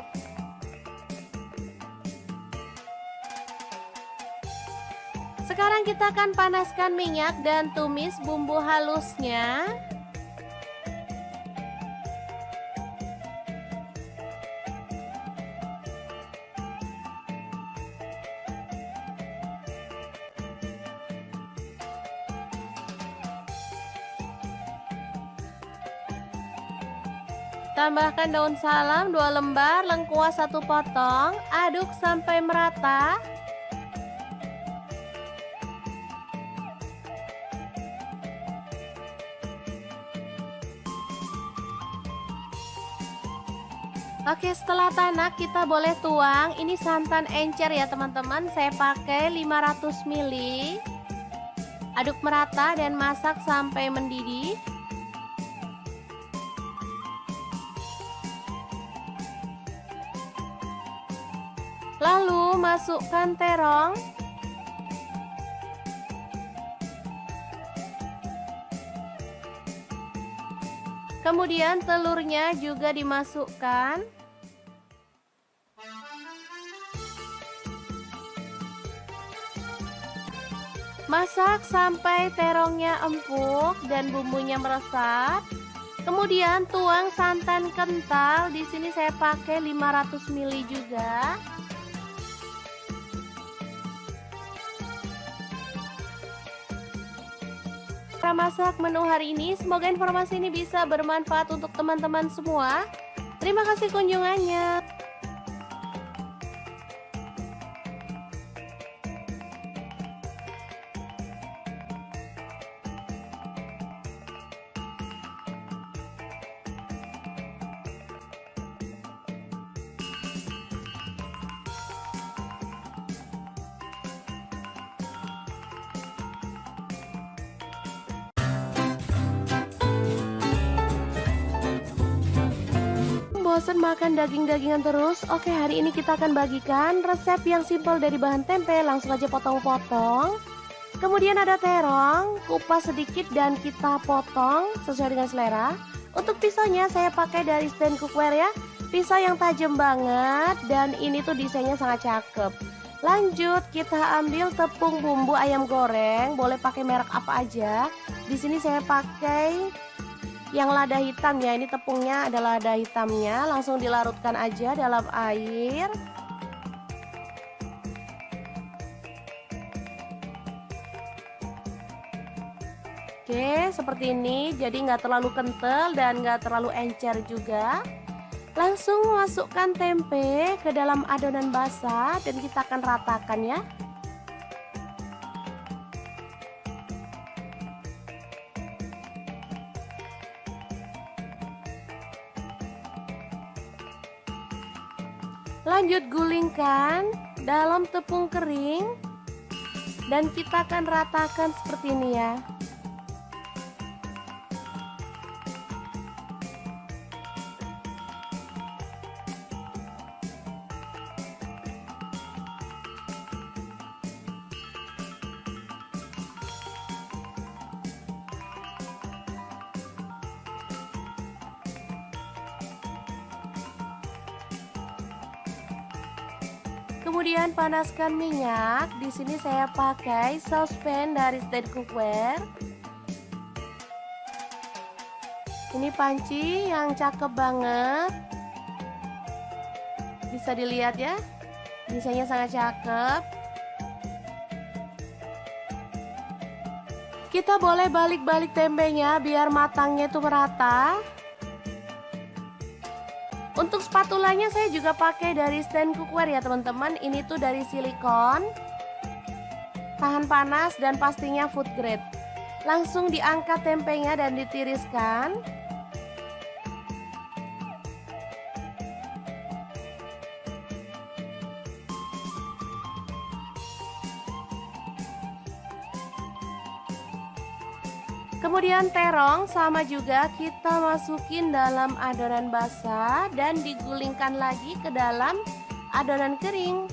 Sekarang kita akan panaskan minyak dan tumis bumbu halusnya. Tambahkan daun salam 2 lembar, lengkuas 1 potong, aduk sampai merata. Oke, setelah tanak kita boleh tuang. Ini santan encer ya teman-teman, saya pakai 500 ml. Aduk merata dan masak sampai mendidih. Lalu masukkan terong. Kemudian telurnya juga dimasukkan. Masak sampai terongnya empuk dan bumbunya meresap. Kemudian tuang santan kental. Di sini saya pakai 500 ml juga. Cara masak menu hari ini, semoga informasi ini bisa bermanfaat untuk teman-teman semua. Terima kasih kunjungannya. Bosan makan daging-dagingan terus? Oke, hari ini kita akan bagikan resep yang simpel dari bahan tempe. Langsung aja potong-potong. Kemudian ada terong, kupas sedikit dan kita potong sesuai dengan selera. Untuk pisaunya saya pakai dari stand cookware ya. Pisau yang tajam banget dan ini tuh desainnya sangat cakep. Lanjut kita ambil tepung bumbu ayam goreng, boleh pakai merek apa aja. Di sini saya pakai yang lada hitam ya, ini tepungnya adalah lada hitamnya. Langsung dilarutkan aja dalam air. Oke, seperti ini. Jadi nggak terlalu kental dan nggak terlalu encer juga. Langsung masukkan tempe ke dalam adonan basah dan kita akan ratakan ya. Lanjut gulingkan dalam tepung kering dan kita akan ratakan seperti ini ya. Kemudian panaskan minyak. Di sini saya pakai saucepan dari stand cookware. Ini panci yang cakep banget. Bisa dilihat ya. Desainnya sangat cakep. Kita boleh balik-balik tempenya biar matangnya itu merata. Untuk spatulanya saya juga pakai dari stand cookware ya teman-teman. Ini tuh dari silikon, tahan panas dan pastinya food grade. Langsung diangkat tempenya dan ditiriskan. Kemudian terong sama juga kita masukin dalam adonan basah dan digulingkan lagi ke dalam adonan kering.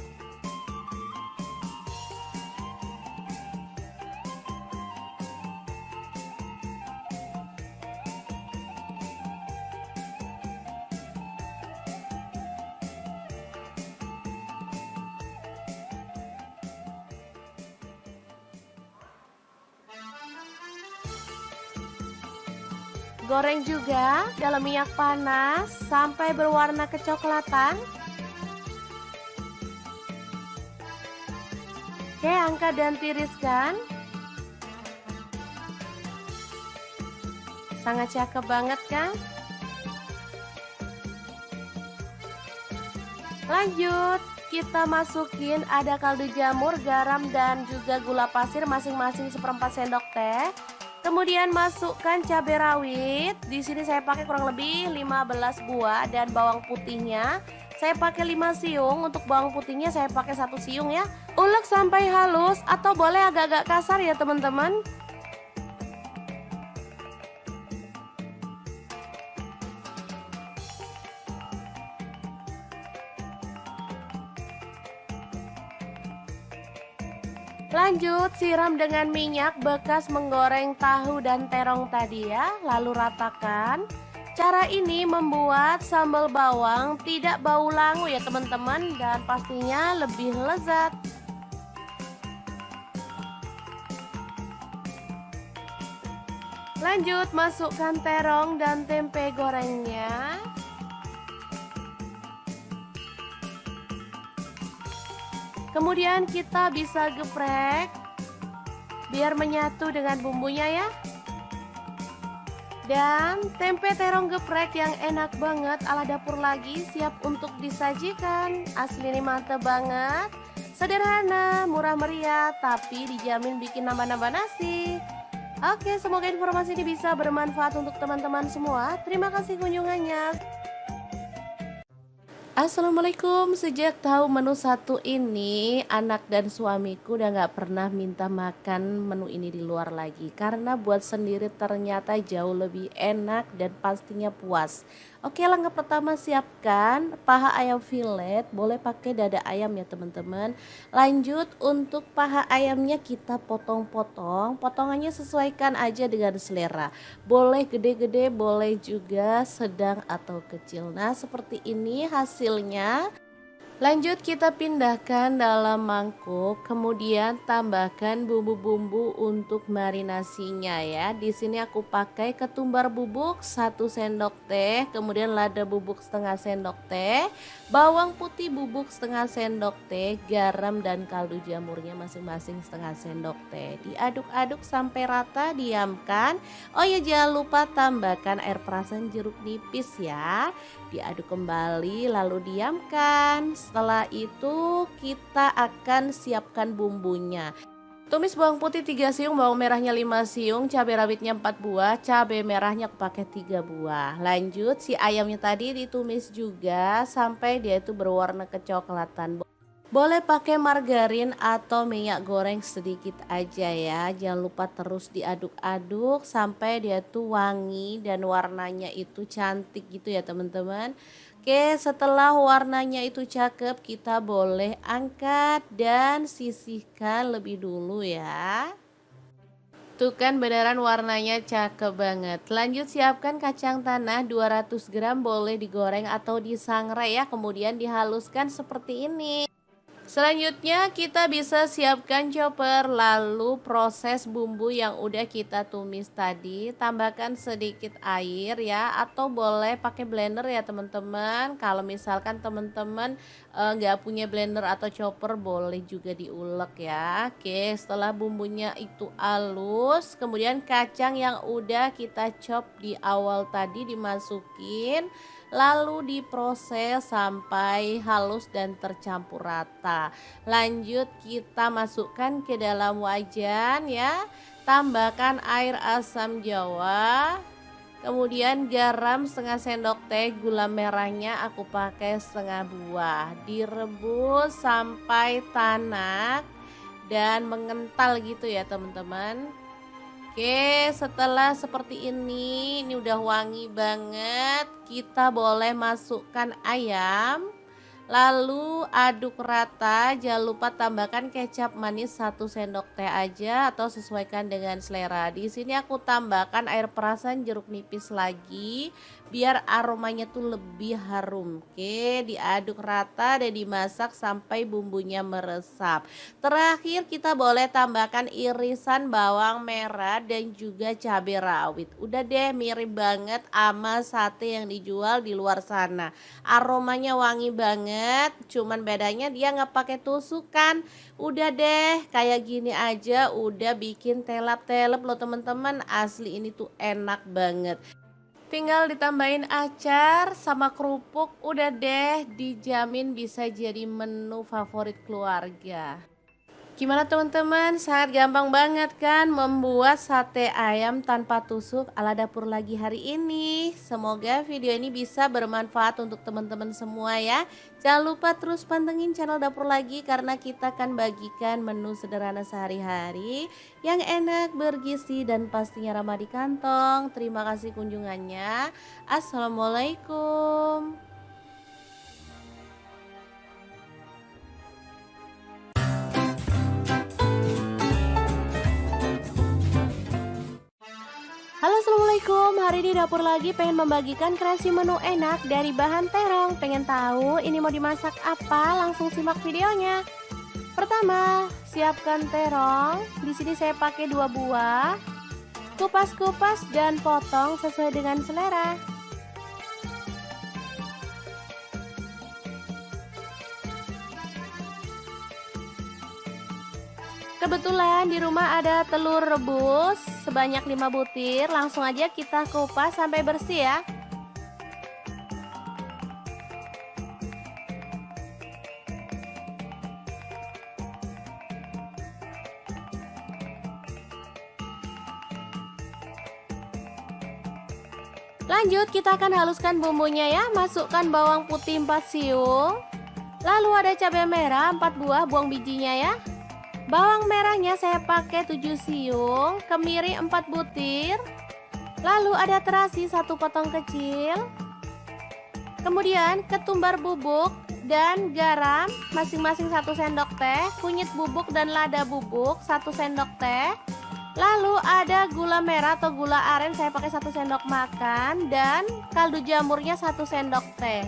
Goreng juga dalam minyak panas sampai berwarna kecoklatan. Oke, angkat dan tiriskan. Sangat cakep banget kan? Lanjut, kita masukin ada kaldu jamur, garam, dan juga gula pasir masing-masing 1/4 sendok teh. Kemudian masukkan cabai rawit. Di sini saya pakai kurang lebih 15 buah dan bawang putihnya saya pakai 5 siung. Untuk bawang putihnya saya pakai 1 siung ya. Ulek sampai halus atau boleh agak-agak kasar ya teman-teman. Lanjut, siram dengan minyak bekas menggoreng tahu dan terong tadi ya, lalu ratakan. Cara ini membuat sambal bawang tidak bau langu ya teman-teman, dan pastinya lebih lezat. Lanjut, masukkan terong dan tempe gorengnya. Kemudian kita bisa geprek biar menyatu dengan bumbunya ya. Dan tempe terong geprek yang enak banget ala dapur lagi siap untuk disajikan. Asli ini mantep banget. Sederhana, murah meriah, tapi dijamin bikin nambah-nambah nasi. Oke, semoga informasi ini bisa bermanfaat untuk teman-teman semua. Terima kasih kunjungannya. Assalamualaikum. Sejak tahu menu satu ini, anak dan suamiku udah gak pernah minta makan menu ini di luar lagi. Karena buat sendiri ternyata jauh lebih enak dan pastinya puas. Oke, langkah pertama siapkan paha ayam filet. Boleh pakai dada ayam ya teman-teman. Lanjut, untuk paha ayamnya kita potong-potong. Potongannya sesuaikan aja dengan selera. Boleh gede-gede, boleh juga sedang atau kecil. Nah, seperti ini hasilnya. Lanjut, kita pindahkan dalam mangkuk, kemudian tambahkan bumbu-bumbu untuk marinasinya ya. Di sini aku pakai ketumbar bubuk 1 sendok teh, kemudian lada bubuk setengah sendok teh, bawang putih bubuk setengah sendok teh, garam dan kaldu jamurnya masing-masing setengah sendok teh. Diaduk-aduk sampai rata, diamkan. Oh ya, jangan lupa tambahkan air perasan jeruk nipis ya. Diaduk kembali lalu diamkan. Setelah itu kita akan siapkan bumbunya. Tumis bawang putih 3 siung, bawang merahnya 5 siung, cabai rawitnya 4 buah, cabai merahnya aku pakai 3 buah. Lanjut, si ayamnya tadi ditumis juga sampai dia itu berwarna kecoklatan. Boleh pakai margarin atau minyak goreng sedikit aja ya. Jangan lupa terus diaduk-aduk sampai dia tuh wangi dan warnanya itu cantik gitu ya teman-teman. Oke, setelah warnanya itu cakep, kita boleh angkat dan sisihkan lebih dulu ya. Tuh kan beneran warnanya cakep banget. Lanjut, siapkan kacang tanah 200 gram, boleh digoreng atau disangrai ya. Kemudian dihaluskan seperti ini. Selanjutnya kita bisa siapkan chopper, lalu proses bumbu yang udah kita tumis tadi, tambahkan sedikit air ya, atau boleh pakai blender ya teman-teman. Kalau misalkan teman-teman nggak punya blender atau chopper boleh juga diulek ya. Oke, setelah bumbunya itu halus, kemudian kacang yang udah kita chop di awal tadi dimasukin, lalu diproses sampai halus dan tercampur rata. Lanjut kita masukkan ke dalam wajan ya. Tambahkan air asam jawa. Kemudian garam setengah sendok teh, gula merahnya aku pakai setengah buah. Direbus sampai tanak dan mengental gitu ya teman-teman. Oke, setelah seperti ini udah wangi banget. Kita boleh masukkan ayam. Lalu aduk rata, jangan lupa tambahkan kecap manis 1 sendok teh aja atau sesuaikan dengan selera. Di sini aku tambahkan air perasan jeruk nipis lagi biar aromanya tuh lebih harum. Oke, diaduk rata dan dimasak sampai bumbunya meresap. Terakhir kita boleh tambahkan irisan bawang merah dan juga cabai rawit. Udah deh, mirip banget sama sate yang dijual di luar sana. Aromanya wangi banget, cuman bedanya dia nggak pakai tusukan. Udah deh, kayak gini aja udah bikin telap-telap loh teman-teman. Asli ini tuh enak banget. Tinggal ditambahin acar sama kerupuk, udah deh dijamin bisa jadi menu favorit keluarga. Gimana teman-teman? Sangat gampang banget kan membuat sate ayam tanpa tusuk ala dapur lagi hari ini. Semoga video ini bisa bermanfaat untuk teman-teman semua ya. Jangan lupa terus pantengin channel dapur lagi karena kita akan bagikan menu sederhana sehari-hari yang enak, bergizi dan pastinya ramah di kantong. Terima kasih kunjungannya. Assalamualaikum. Halo assalamualaikum, hari ini dapur lagi pengen membagikan kreasi menu enak dari bahan terong. Pengen tahu ini mau dimasak apa? Langsung simak videonya. Pertama, siapkan terong. Di sini saya pakai 2 buah. Kupas-kupas dan potong sesuai dengan selera. Kebetulan di rumah ada telur rebus sebanyak 5 butir, langsung aja kita kupas sampai bersih ya. Lanjut kita akan haluskan bumbunya ya. Masukkan bawang putih 4 siung. Lalu ada cabai merah 4 buah, buang bijinya ya. Bawang merahnya saya pakai 7 siung, kemiri 4 butir. Lalu ada terasi 1 potong kecil. Kemudian ketumbar bubuk dan garam masing-masing 1 sendok teh, kunyit bubuk dan lada bubuk 1 sendok teh. Lalu ada gula merah atau gula aren saya pakai 1 sendok makan dan kaldu jamurnya 1 sendok teh.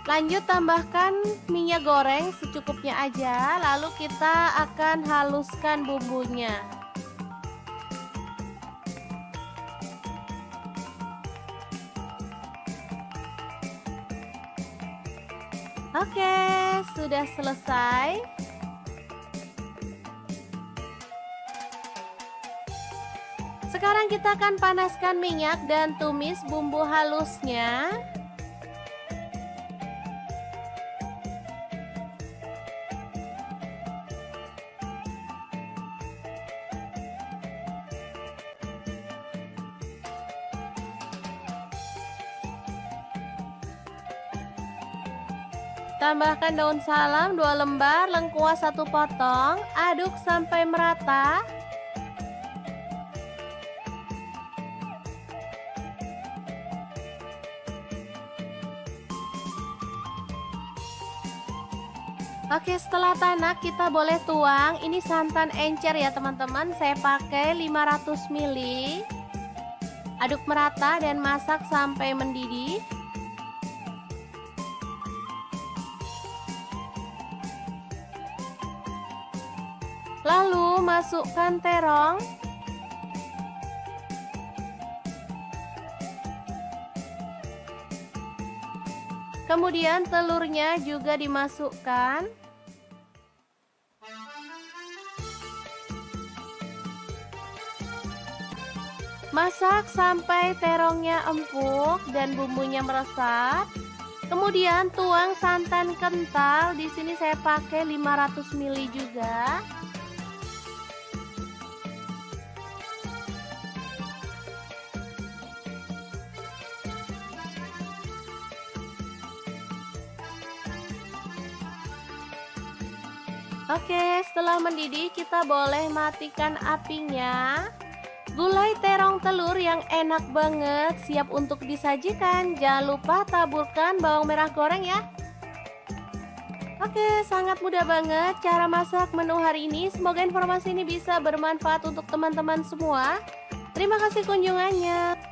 Lanjut tambahkan minyak goreng secukupnya aja, lalu kita akan haluskan bumbunya. Oke, sudah selesai. Sekarang kita akan panaskan minyak dan tumis bumbu halusnya. Tambahkan daun salam 2 lembar, lengkuas 1 potong, aduk sampai merata. Oke, setelah tanak kita boleh tuang. Ini santan encer ya teman-teman, saya pakai 500 ml. Aduk merata dan masak sampai mendidih. Lalu masukkan terong. Kemudian telurnya juga dimasukkan. Masak sampai terongnya empuk dan bumbunya meresap. Kemudian tuang santan kental. Di sini saya pakai 500 ml juga. Oke, setelah mendidih kita boleh matikan apinya. Gulai terong telur yang enak banget siap untuk disajikan. Jangan lupa taburkan bawang merah goreng ya. Oke, sangat mudah banget cara masak menu hari ini. Semoga informasi ini bisa bermanfaat untuk teman-teman semua. Terima kasih kunjungannya.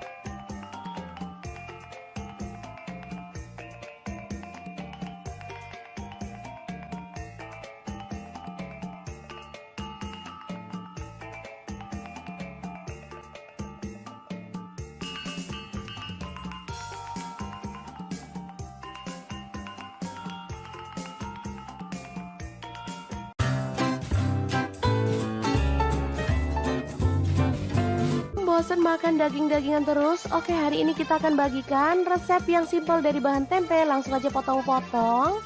Bosan makan daging-dagingan terus? Oke, hari ini kita akan bagikan resep yang simpel dari bahan tempe. Langsung aja potong-potong.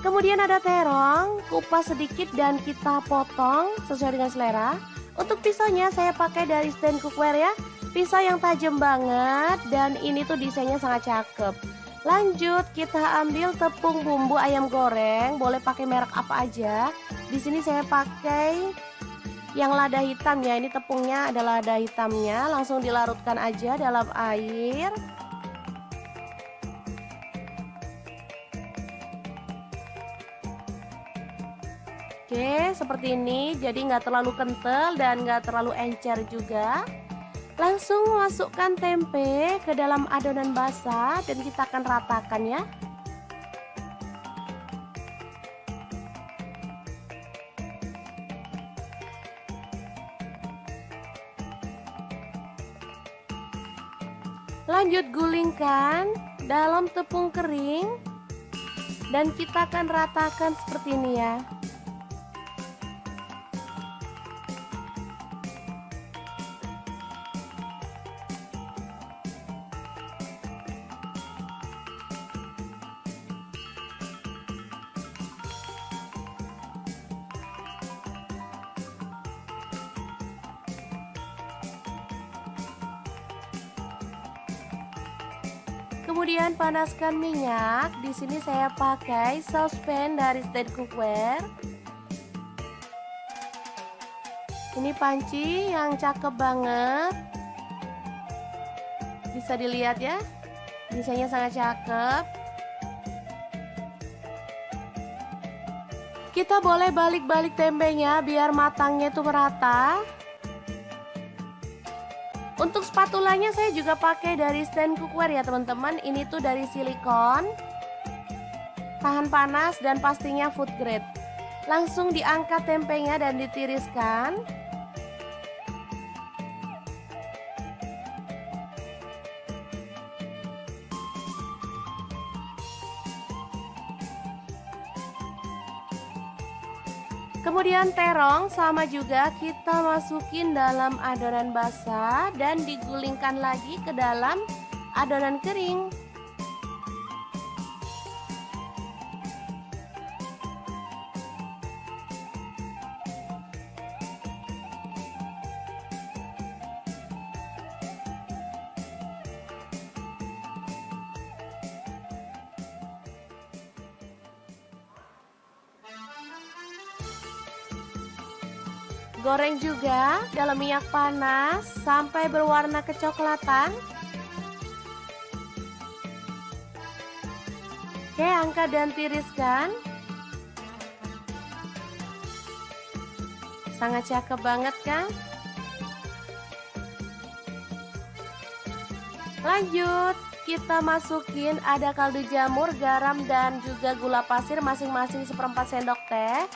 Kemudian ada terong, kupas sedikit dan kita potong sesuai dengan selera. Untuk pisaunya saya pakai dari stand cookware ya. Pisau yang tajam banget dan ini tuh desainnya sangat cakep. Lanjut kita ambil tepung bumbu ayam goreng, boleh pakai merek apa aja. Di sini saya pakai yang lada hitam ya, ini tepungnya adalah lada hitamnya. Langsung dilarutkan aja dalam air. Oke, seperti ini. Jadi nggak terlalu kental dan nggak terlalu encer juga. Langsung masukkan tempe ke dalam adonan basah dan kita akan ratakan ya. Lanjut gulingkan dalam tepung kering dan kita akan ratakan seperti ini ya. Kemudian panaskan minyak. Di sini saya pakai saucepan dari stand cookware. Ini panci yang cakep banget. Bisa dilihat ya. Desainnya sangat cakep. Kita boleh balik-balik tempenya biar matangnya itu merata. Untuk spatulanya saya juga pakai dari stand cookware ya teman-teman. Ini tuh dari silikon, tahan panas dan pastinya food grade. Langsung diangkat tempenya dan ditiriskan. Kemudian terong sama juga kita masukin dalam adonan basah dan digulingkan lagi ke dalam adonan kering. Goreng juga dalam minyak panas sampai berwarna kecoklatan. Oke, angkat dan tiriskan. Sangat cakep banget kan? Lanjut, kita masukin ada kaldu jamur, garam dan juga gula pasir masing-masing 1/4 sendok teh.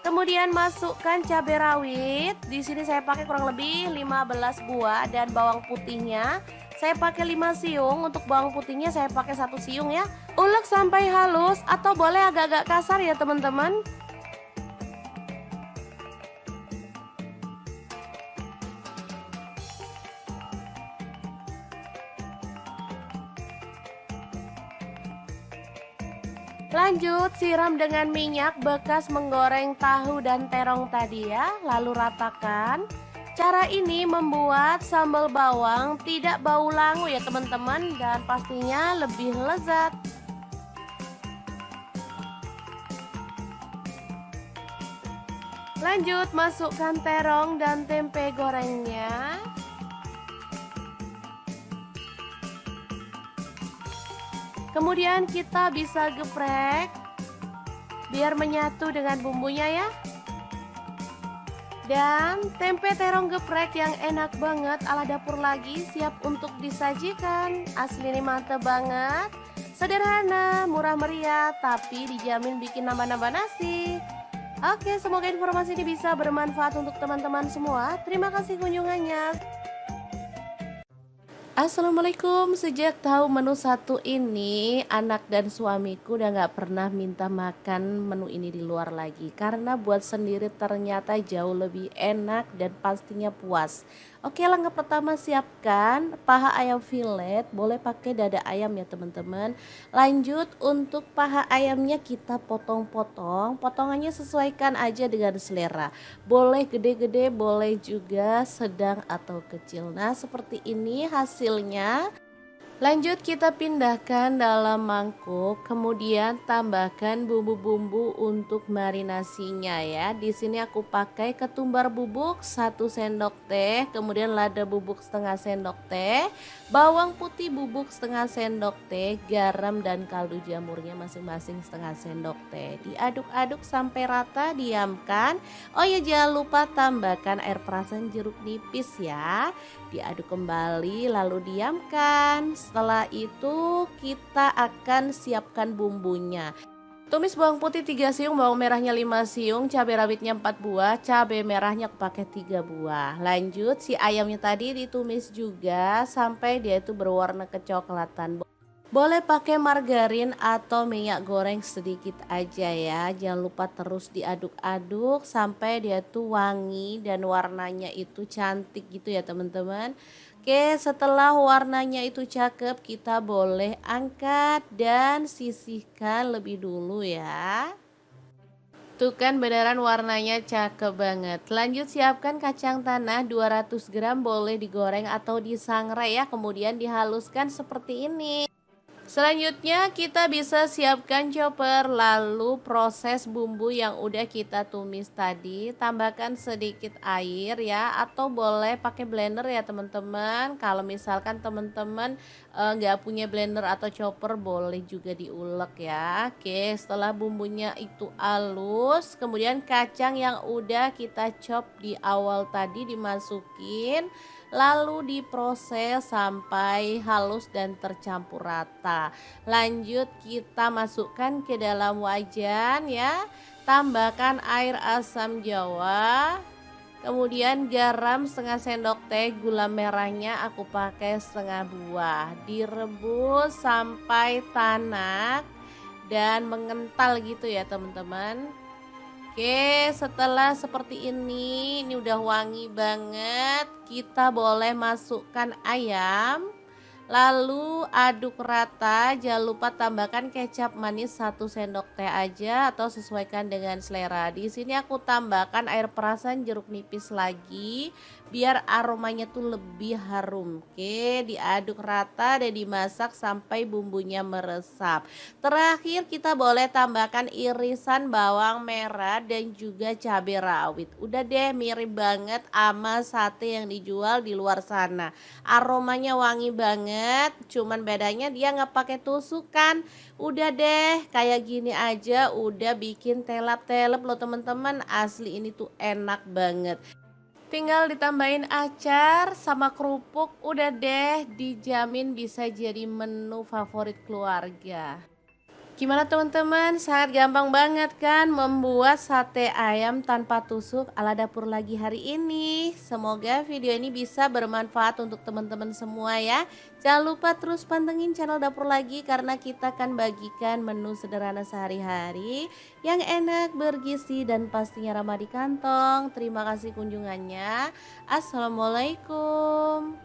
Kemudian masukkan cabai rawit. Di sini saya pakai kurang lebih 15 buah dan bawang putihnya Saya pakai 5 siung, untuk bawang putihnya saya pakai 1 siung ya. Ulek sampai halus atau boleh agak-agak kasar ya teman-teman. Lanjut siram dengan minyak bekas menggoreng tahu dan terong tadi ya, lalu ratakan. Cara ini membuat sambal bawang tidak bau langu ya teman-teman, dan pastinya lebih lezat. Lanjut masukkan terong dan tempe gorengnya. Kemudian kita bisa geprek biar menyatu dengan bumbunya ya. Dan tempe terong geprek yang enak banget ala dapur lagi siap untuk disajikan. Asli ini mantep banget. Sederhana, murah meriah, tapi dijamin bikin nambah-nambah nasi. Oke, semoga informasi ini bisa bermanfaat untuk teman-teman semua. Terima kasih kunjungannya. Assalamualaikum. Sejak tahu menu satu ini, anak dan suamiku udah gak pernah minta makan menu ini di luar lagi. Karena buat sendiri ternyata jauh lebih enak dan pastinya puas. Oke, langkah pertama siapkan paha ayam filet, boleh pakai dada ayam ya teman-teman. Lanjut untuk paha ayamnya kita potong-potong, potongannya sesuaikan aja dengan selera. Boleh gede-gede, boleh juga sedang atau kecil. Nah, seperti ini hasilnya. Lanjut kita pindahkan dalam mangkuk, kemudian tambahkan bumbu-bumbu untuk marinasinya ya. Di sini aku pakai ketumbar bubuk 1 sendok teh, kemudian lada bubuk setengah sendok teh, bawang putih bubuk setengah sendok teh, garam dan kaldu jamurnya masing-masing setengah sendok teh. Diaduk-aduk sampai rata, diamkan. Oh ya, jangan lupa tambahkan air perasan jeruk nipis ya. Diaduk kembali lalu diamkan. Setelah itu kita akan siapkan bumbunya. Tumis bawang putih 3 siung, bawang merahnya 5 siung, cabai rawitnya 4 buah, cabai merahnya aku pakai 3 buah. Lanjut si ayamnya tadi ditumis juga sampai dia itu berwarna kecoklatan. Boleh pakai margarin atau minyak goreng sedikit aja ya. Jangan lupa terus diaduk-aduk sampai dia tuh wangi dan warnanya itu cantik gitu ya teman-teman. Oke, setelah warnanya itu cakep, kita boleh angkat dan sisihkan lebih dulu ya. Tuh kan beneran warnanya cakep banget. Lanjut siapkan kacang tanah 200 gram, boleh digoreng atau disangrai ya. Kemudian dihaluskan seperti ini. Selanjutnya kita bisa siapkan chopper, lalu proses bumbu yang udah kita tumis tadi, tambahkan sedikit air ya, atau boleh pakai blender ya teman-teman. Kalau misalkan teman-teman nggak punya blender atau chopper, boleh juga diulek ya. Oke, setelah bumbunya itu halus, kemudian kacang yang udah kita chop di awal tadi dimasukin, lalu diproses sampai halus dan tercampur rata. Lanjut kita masukkan ke dalam wajan ya. Tambahkan air asam jawa, kemudian garam setengah sendok teh, gula merahnya aku pakai setengah buah. Direbus sampai tanak dan mengental gitu ya teman-teman. Oke, setelah seperti ini udah wangi banget. Kita boleh masukkan ayam. Lalu aduk rata, jangan lupa tambahkan kecap manis 1 sendok teh aja atau sesuaikan dengan selera. Di sini aku tambahkan air perasan jeruk nipis lagi biar aromanya tuh lebih harum. Oke, diaduk rata dan dimasak sampai bumbunya meresap. Terakhir kita boleh tambahkan irisan bawang merah dan juga cabai rawit. Udah deh, mirip banget sama sate yang dijual di luar sana. Aromanya wangi banget, cuman bedanya dia nggak pakai tusukan. Udah deh, kayak gini aja udah bikin telap-telap loh teman-teman. Asli ini tuh enak banget. Tinggal ditambahin acar sama kerupuk, udah deh dijamin bisa jadi menu favorit keluarga. Gimana teman-teman? Sangat gampang banget kan membuat sate ayam tanpa tusuk ala dapur lagi hari ini. Semoga video ini bisa bermanfaat untuk teman-teman semua ya. Jangan lupa terus pantengin channel dapur lagi karena kita akan bagikan menu sederhana sehari-hari yang enak, bergizi dan pastinya ramah di kantong. Terima kasih kunjungannya. Assalamualaikum.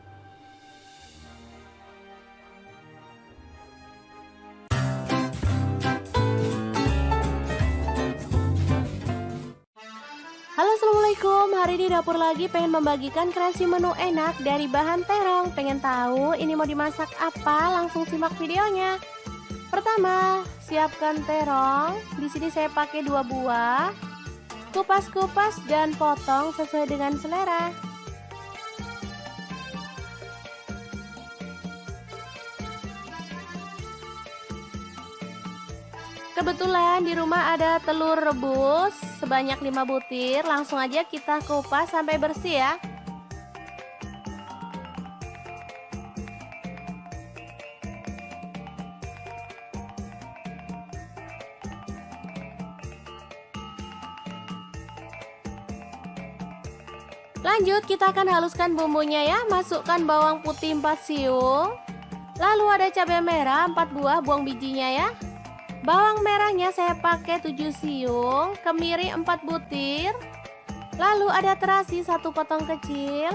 Halo assalamualaikum, hari ini dapur lagi pengen membagikan kreasi menu enak dari bahan terong. Pengen tahu ini mau dimasak apa? Langsung simak videonya. Pertama, siapkan terong. Di sini saya pakai 2 buah. Kupas-kupas dan potong sesuai dengan selera. Kebetulan di rumah ada telur rebus sebanyak 5 butir, langsung aja kita kupas sampai bersih ya. Lanjut kita akan haluskan bumbunya ya. Masukkan bawang putih 4 siung. Lalu ada cabai merah 4 buah, buang bijinya ya. Bawang merahnya saya pakai 7 siung, kemiri 4 butir. Lalu ada terasi 1 potong kecil.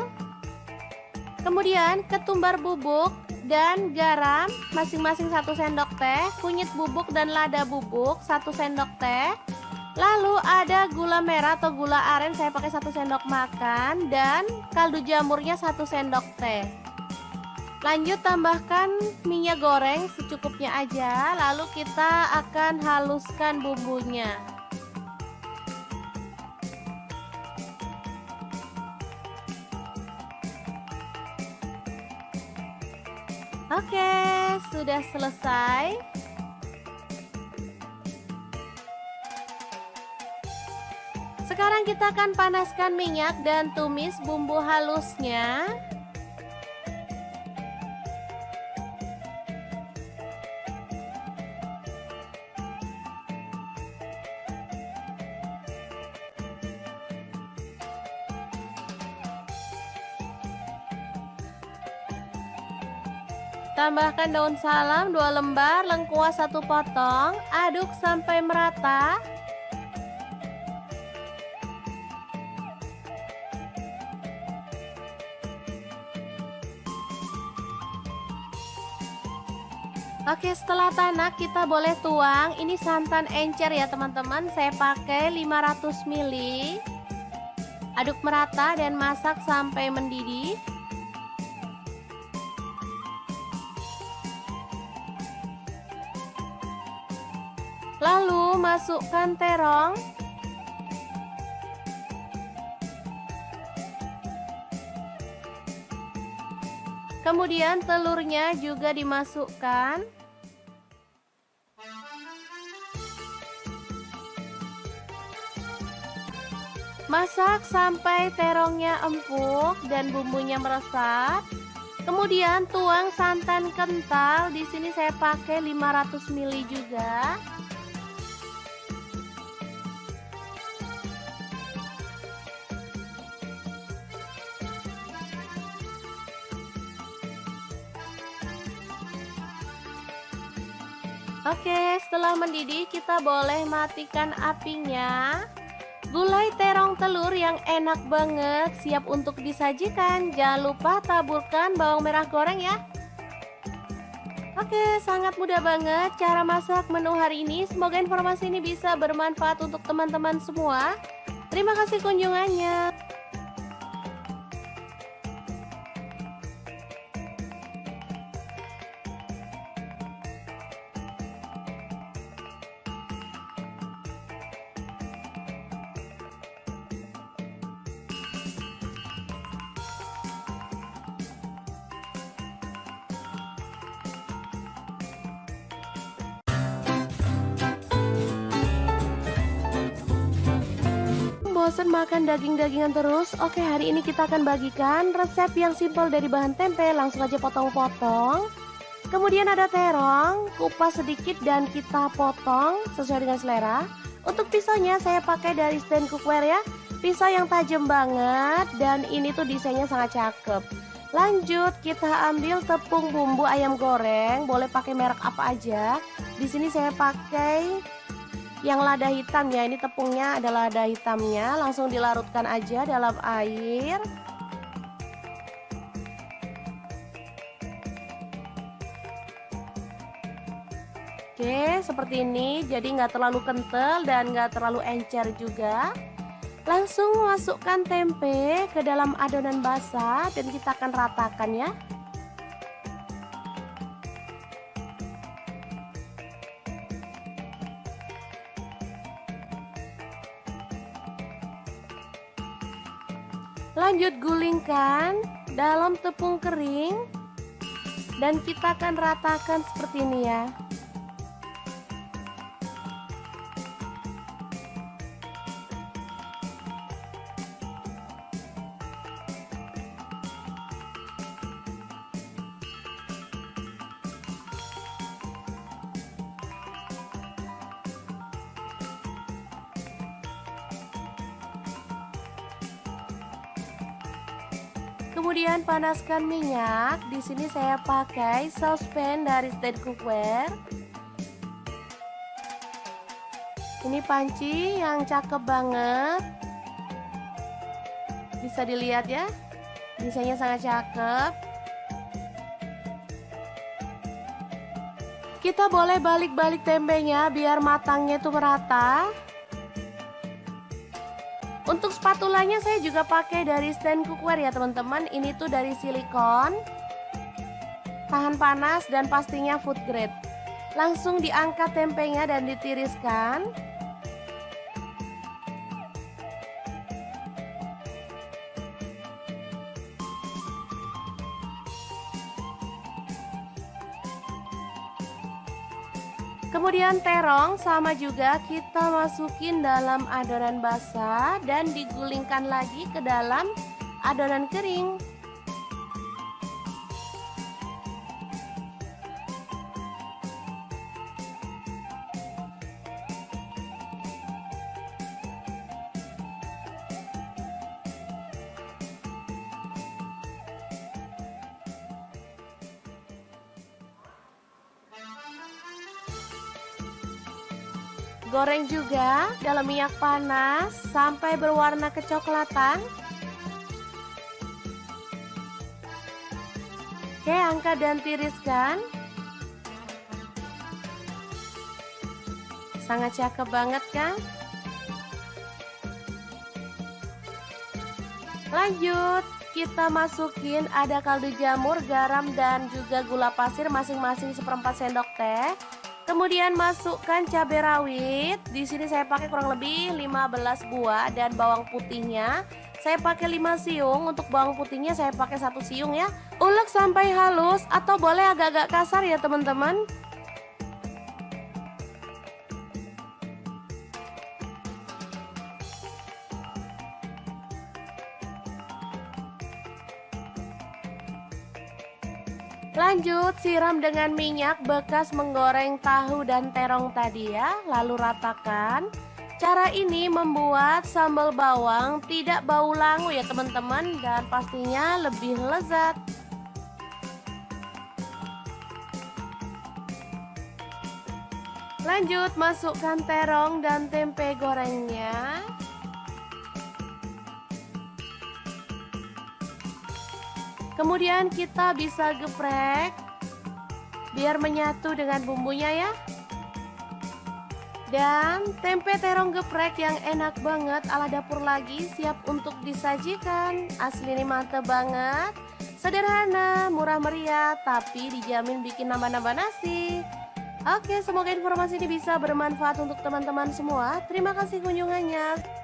Kemudian ketumbar bubuk dan garam masing-masing 1 sendok teh, kunyit bubuk dan lada bubuk 1 sendok teh. Lalu ada gula merah atau gula aren saya pakai 1 sendok makan dan kaldu jamurnya 1 sendok teh. Lanjut tambahkan minyak goreng secukupnya aja, lalu kita akan haluskan bumbunya. Oke, sudah selesai. Sekarang kita akan panaskan minyak dan tumis bumbu halusnya. Tambahkan daun salam 2 lembar, lengkuas 1 potong, aduk sampai merata. Oke, setelah tanak kita boleh tuang. Ini santan encer ya teman-teman, saya pakai 500 ml. Aduk merata dan masak sampai mendidih. Lalu masukkan terong. Kemudian telurnya juga dimasukkan. Masak sampai terongnya empuk dan bumbunya meresap. Kemudian tuang santan kental. Di sini saya pakai 500 ml juga. Oke, setelah mendidih kita boleh matikan apinya. Gulai terong telur yang enak banget siap untuk disajikan. Jangan lupa taburkan bawang merah goreng ya. Oke, sangat mudah banget cara masak menu hari ini. Semoga informasi ini bisa bermanfaat untuk teman-teman semua. Terima kasih kunjungannya. Bosan makan daging-dagingan terus? Oke, hari ini kita akan bagikan resep yang simpel dari bahan tempe. Langsung aja potong-potong. Kemudian ada terong, kupas sedikit dan kita potong sesuai dengan selera. Untuk pisaunya saya pakai dari stand cookware ya. Pisau yang tajam banget dan ini tuh desainnya sangat cakep. Lanjut kita ambil tepung bumbu ayam goreng, boleh pakai merek apa aja. Di sini saya pakai yang lada hitam ya, ini tepungnya ada lada hitamnya, langsung dilarutkan aja dalam air. Oke, seperti ini, jadi nggak terlalu kental dan nggak terlalu encer juga. Langsung masukkan tempe ke dalam adonan basah dan kita akan ratakan ya. Lanjut gulingkan dalam tepung kering dan kita akan ratakan seperti ini ya. Kemudian panaskan minyak. Di sini saya pakai saucepan dari stand cookware. Ini panci yang cakep banget. Bisa dilihat ya. Desainnya sangat cakep. Kita boleh balik-balik tempenya biar matangnya itu merata. Untuk spatulanya saya juga pakai dari stand cookware ya teman-teman. Ini tuh dari silikon, tahan panas dan pastinya food grade. Langsung diangkat tempenya dan ditiriskan. Kemudian terong sama juga kita masukin dalam adonan basah dan digulingkan lagi ke dalam adonan kering. Goreng juga dalam minyak panas sampai berwarna kecoklatan. Oke, angkat dan tiriskan. Sangat cakep banget kan? Lanjut, kita masukin ada kaldu jamur, garam dan juga gula pasir masing-masing 1/4 sendok teh. Kemudian masukkan cabai rawit. Di sini saya pakai kurang lebih 15 buah dan bawang putihnya saya pakai 5 siung. Untuk bawang putihnya saya pakai 1 siung ya. Ulek sampai halus atau boleh agak-agak kasar ya teman-teman. Lanjut siram dengan minyak bekas menggoreng tahu dan terong tadi ya, lalu ratakan. Cara ini membuat sambal bawang tidak bau langu ya teman-teman, dan pastinya lebih lezat. Lanjut masukkan terong dan tempe gorengnya. Kemudian kita bisa geprek biar menyatu dengan bumbunya ya. Dan tempe terong geprek yang enak banget ala dapur lagi siap untuk disajikan. Asli ini mantep banget. Sederhana, murah meriah, tapi dijamin bikin nambah-nambah nasi. Oke, semoga informasi ini bisa bermanfaat untuk teman-teman semua. Terima kasih kunjungannya.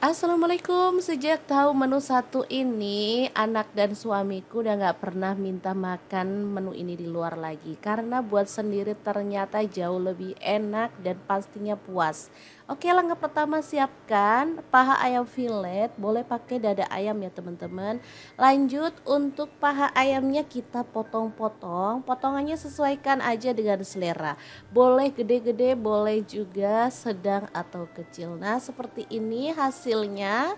Assalamualaikum. Sejak tahu menu satu ini, anak dan suamiku udah gak pernah minta makan menu ini di luar lagi. Karena buat sendiri ternyata jauh lebih enak dan pastinya puas. Oke, langkah pertama siapkan paha ayam filet, boleh pakai dada ayam ya teman-teman. Lanjut untuk paha ayamnya kita potong-potong, potongannya sesuaikan aja dengan selera. Boleh gede-gede, boleh juga sedang atau kecil. Nah, seperti ini hasilnya.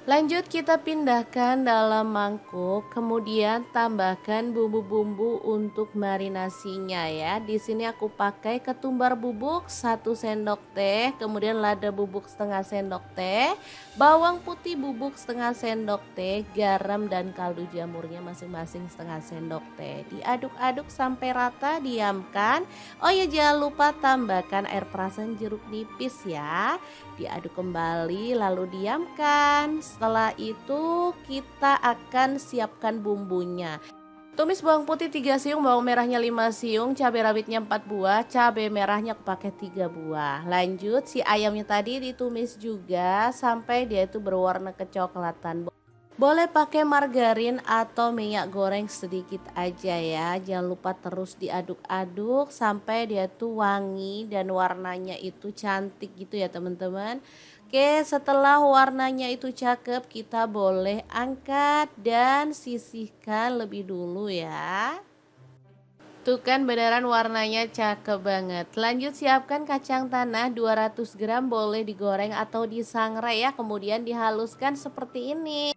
Lanjut kita pindahkan dalam mangkuk, kemudian tambahkan bumbu-bumbu untuk marinasinya ya. Di sini aku pakai ketumbar bubuk 1 sendok teh, kemudian lada bubuk setengah sendok teh, bawang putih bubuk setengah sendok teh, garam dan kaldu jamurnya masing-masing setengah sendok teh. Diaduk-aduk sampai rata, diamkan. Oh ya, jangan lupa tambahkan air perasan jeruk nipis ya. Diaduk kembali lalu diamkan. Setelah itu kita akan siapkan bumbunya. Tumis bawang putih 3 siung, bawang merahnya 5 siung, cabai rawitnya 4 buah, cabai merahnya aku pakai 3 buah. Lanjut si ayamnya tadi ditumis juga sampai dia itu berwarna kecoklatan. Boleh pakai margarin atau minyak goreng sedikit aja ya. Jangan lupa terus diaduk-aduk sampai dia tuh wangi dan warnanya itu cantik gitu ya teman-teman. Oke, setelah warnanya itu cakep, kita boleh angkat dan sisihkan lebih dulu ya. Tuh kan beneran warnanya cakep banget. Lanjut siapkan kacang tanah 200 gram, boleh digoreng atau disangrai ya. Kemudian dihaluskan seperti ini.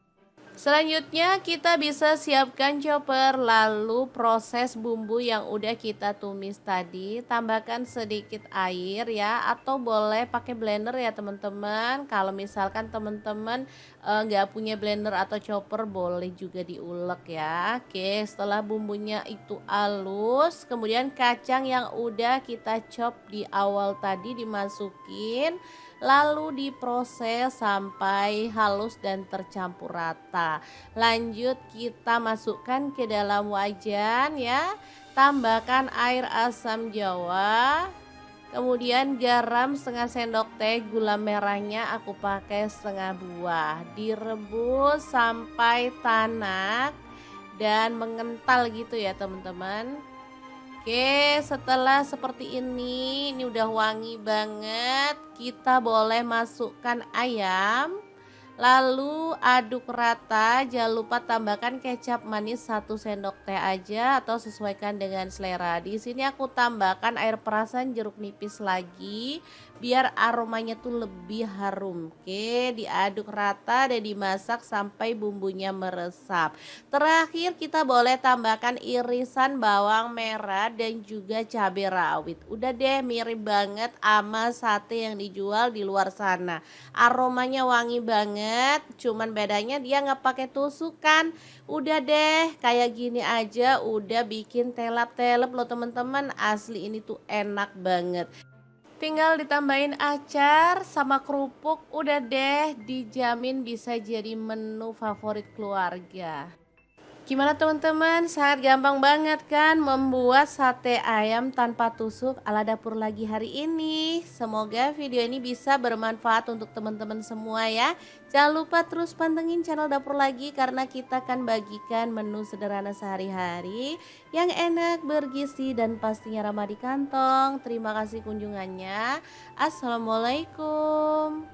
Selanjutnya kita bisa siapkan chopper, lalu proses bumbu yang udah kita tumis tadi, tambahkan sedikit air ya, atau boleh pakai blender ya teman-teman. Kalau misalkan teman-teman nggak punya blender atau chopper, boleh juga diulek ya. Oke, setelah bumbunya itu halus, kemudian kacang yang udah kita chop di awal tadi dimasukin, lalu diproses sampai halus dan tercampur rata. Lanjut kita masukkan ke dalam wajan ya. Tambahkan air asam jawa, kemudian garam setengah sendok teh, gula merahnya aku pakai setengah buah. Direbus sampai tanak dan mengental gitu ya teman-teman. Oke, setelah seperti ini udah wangi banget. Kita boleh masukkan ayam. Lalu aduk rata, jangan lupa tambahkan kecap manis 1 sendok teh aja atau sesuaikan dengan selera. Di sini aku tambahkan air perasan jeruk nipis lagi biar aromanya tuh lebih harum. Oke, diaduk rata dan dimasak sampai bumbunya meresap. Terakhir kita boleh tambahkan irisan bawang merah dan juga cabai rawit. Udah deh, mirip banget sama sate yang dijual di luar sana. Aromanya wangi banget, cuman bedanya dia nggak pakai tusukan. Udah deh, kayak gini aja udah bikin telap-telap loh teman-teman. Asli ini tuh enak banget. Tinggal ditambahin acar sama kerupuk, udah deh, dijamin bisa jadi menu favorit keluarga. Gimana teman-teman? Sangat gampang banget kan membuat sate ayam tanpa tusuk ala dapur lagi hari ini. Semoga video ini bisa bermanfaat untuk teman-teman semua ya. Jangan lupa terus pantengin channel dapur lagi karena kita akan bagikan menu sederhana sehari-hari yang enak, bergizi dan pastinya ramah di kantong. Terima kasih kunjungannya. Assalamualaikum.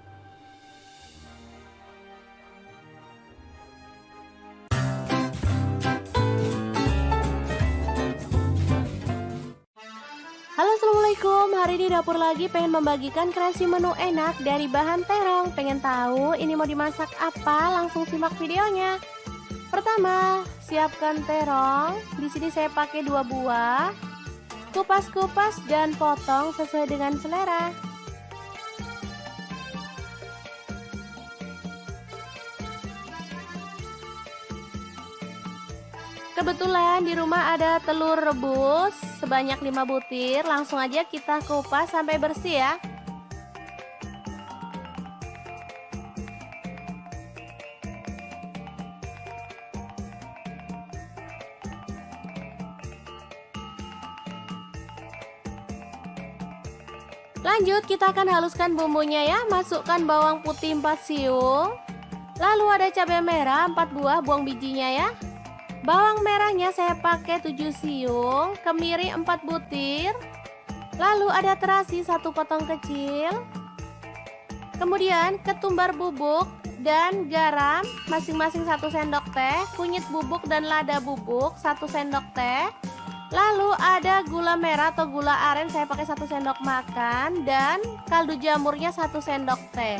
Halo assalamualaikum, hari ini dapur lagi pengen membagikan kreasi menu enak dari bahan terong. Pengen tahu ini mau dimasak apa? Langsung simak videonya. Pertama, siapkan terong. Di sini saya pakai 2 buah. Kupas-kupas dan potong sesuai dengan selera. Kebetulan di rumah ada telur rebus sebanyak 5 butir, langsung aja kita kupas sampai bersih ya. Lanjut kita akan haluskan bumbunya ya. Masukkan bawang putih 4 siung. Lalu ada cabai merah 4 buah, buang bijinya ya. Bawang merahnya saya pakai 7 siung, kemiri 4 butir. Lalu ada terasi 1 potong kecil. Kemudian ketumbar bubuk dan garam masing-masing 1 sendok teh, kunyit bubuk dan lada bubuk 1 sendok teh. Lalu ada gula merah atau gula aren, saya pakai 1 sendok makan, dan kaldu jamurnya 1 sendok teh.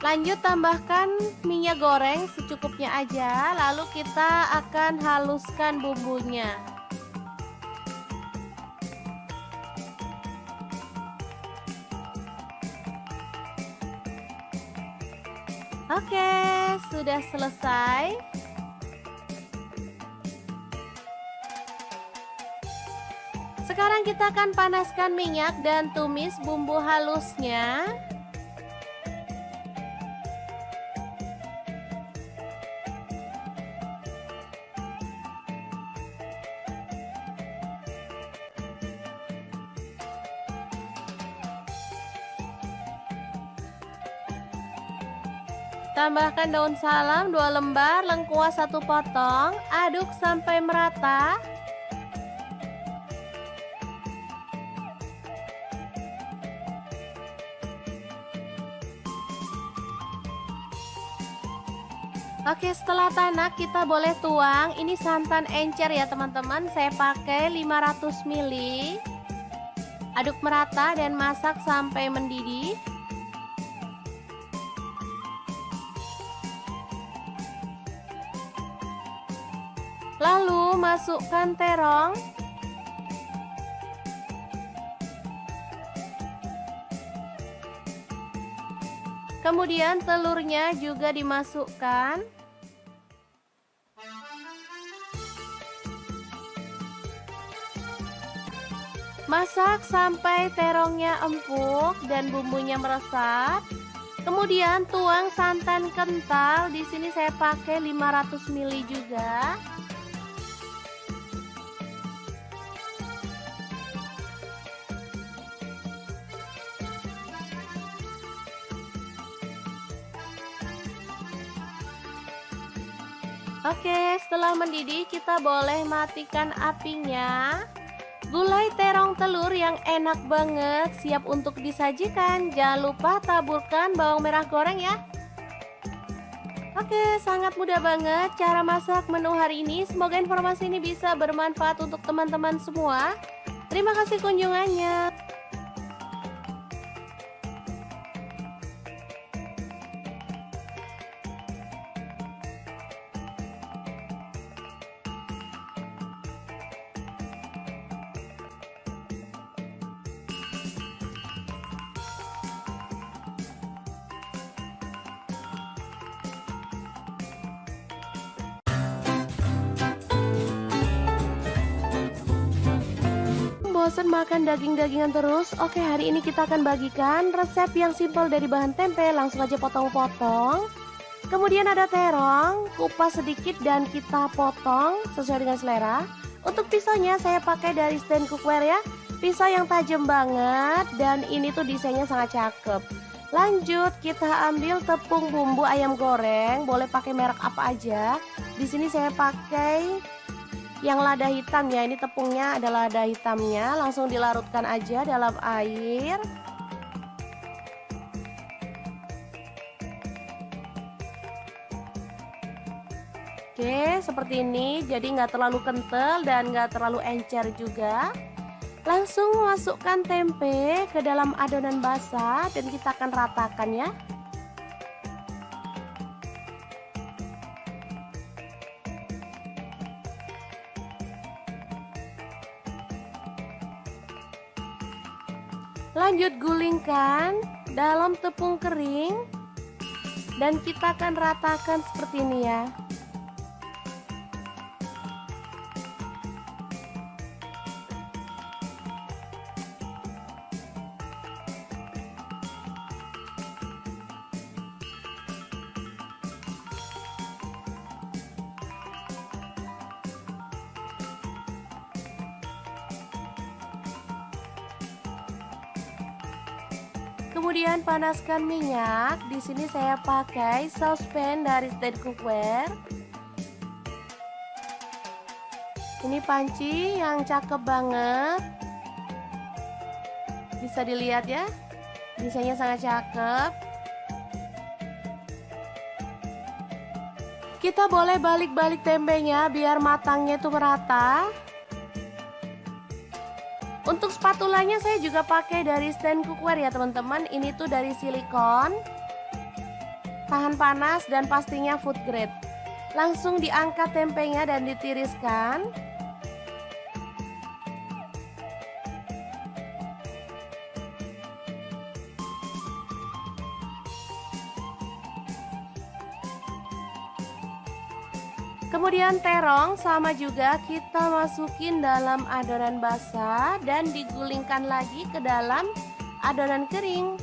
Lanjut tambahkan minyak goreng secukupnya aja, lalu kita akan haluskan bumbunya. Oke, sudah selesai. Sekarang kita akan panaskan minyak dan tumis bumbu halusnya. Tambahkan daun salam 2 lembar, lengkuas 1 potong, aduk sampai merata. Oke, setelah tanak kita boleh tuang. Ini santan encer ya teman-teman, saya pakai 500 ml. Aduk merata dan masak sampai mendidih. Lalu masukkan terong. Kemudian telurnya juga dimasukkan. Masak sampai terongnya empuk dan bumbunya meresap. Kemudian tuang santan kental. Di sini saya pakai 500 ml juga. Oke, setelah mendidih kita boleh matikan apinya. Gulai terong telur yang enak banget siap untuk disajikan. Jangan lupa taburkan bawang merah goreng ya. Oke, sangat mudah banget cara masak menu hari ini. Semoga informasi ini bisa bermanfaat untuk teman-teman semua. Terima kasih kunjungannya. Bosan makan daging-dagingan terus? Oke, hari ini kita akan bagikan resep yang simpel dari bahan tempe. Langsung aja potong-potong. Kemudian ada terong, kupas sedikit dan kita potong sesuai dengan selera. Untuk pisaunya saya pakai dari stand cookware ya. Pisau yang tajam banget dan ini tuh desainnya sangat cakep. Lanjut kita ambil tepung bumbu ayam goreng, boleh pakai merek apa aja. Di sini saya pakai yang lada hitam ya, ini tepungnya adalah lada hitamnya. Langsung dilarutkan aja dalam air. Oke, seperti ini. Jadi nggak terlalu kental dan nggak terlalu encer juga. Langsung masukkan tempe ke dalam adonan basah dan kita akan ratakan ya. Lanjut gulingkan dalam tepung kering dan kita akan ratakan seperti ini ya. Kemudian panaskan minyak. Di sini saya pakai saucepan dari stand cookware. Ini panci yang cakep banget. Bisa dilihat ya. Desainnya sangat cakep. Kita boleh balik-balik tempenya biar matangnya itu merata. Untuk spatulanya saya juga pakai dari stand cookware ya teman-teman. Ini tuh dari silikon, tahan panas dan pastinya food grade. Langsung diangkat tempenya dan ditiriskan. Kemudian terong sama juga kita masukin dalam adonan basah dan digulingkan lagi ke dalam adonan kering.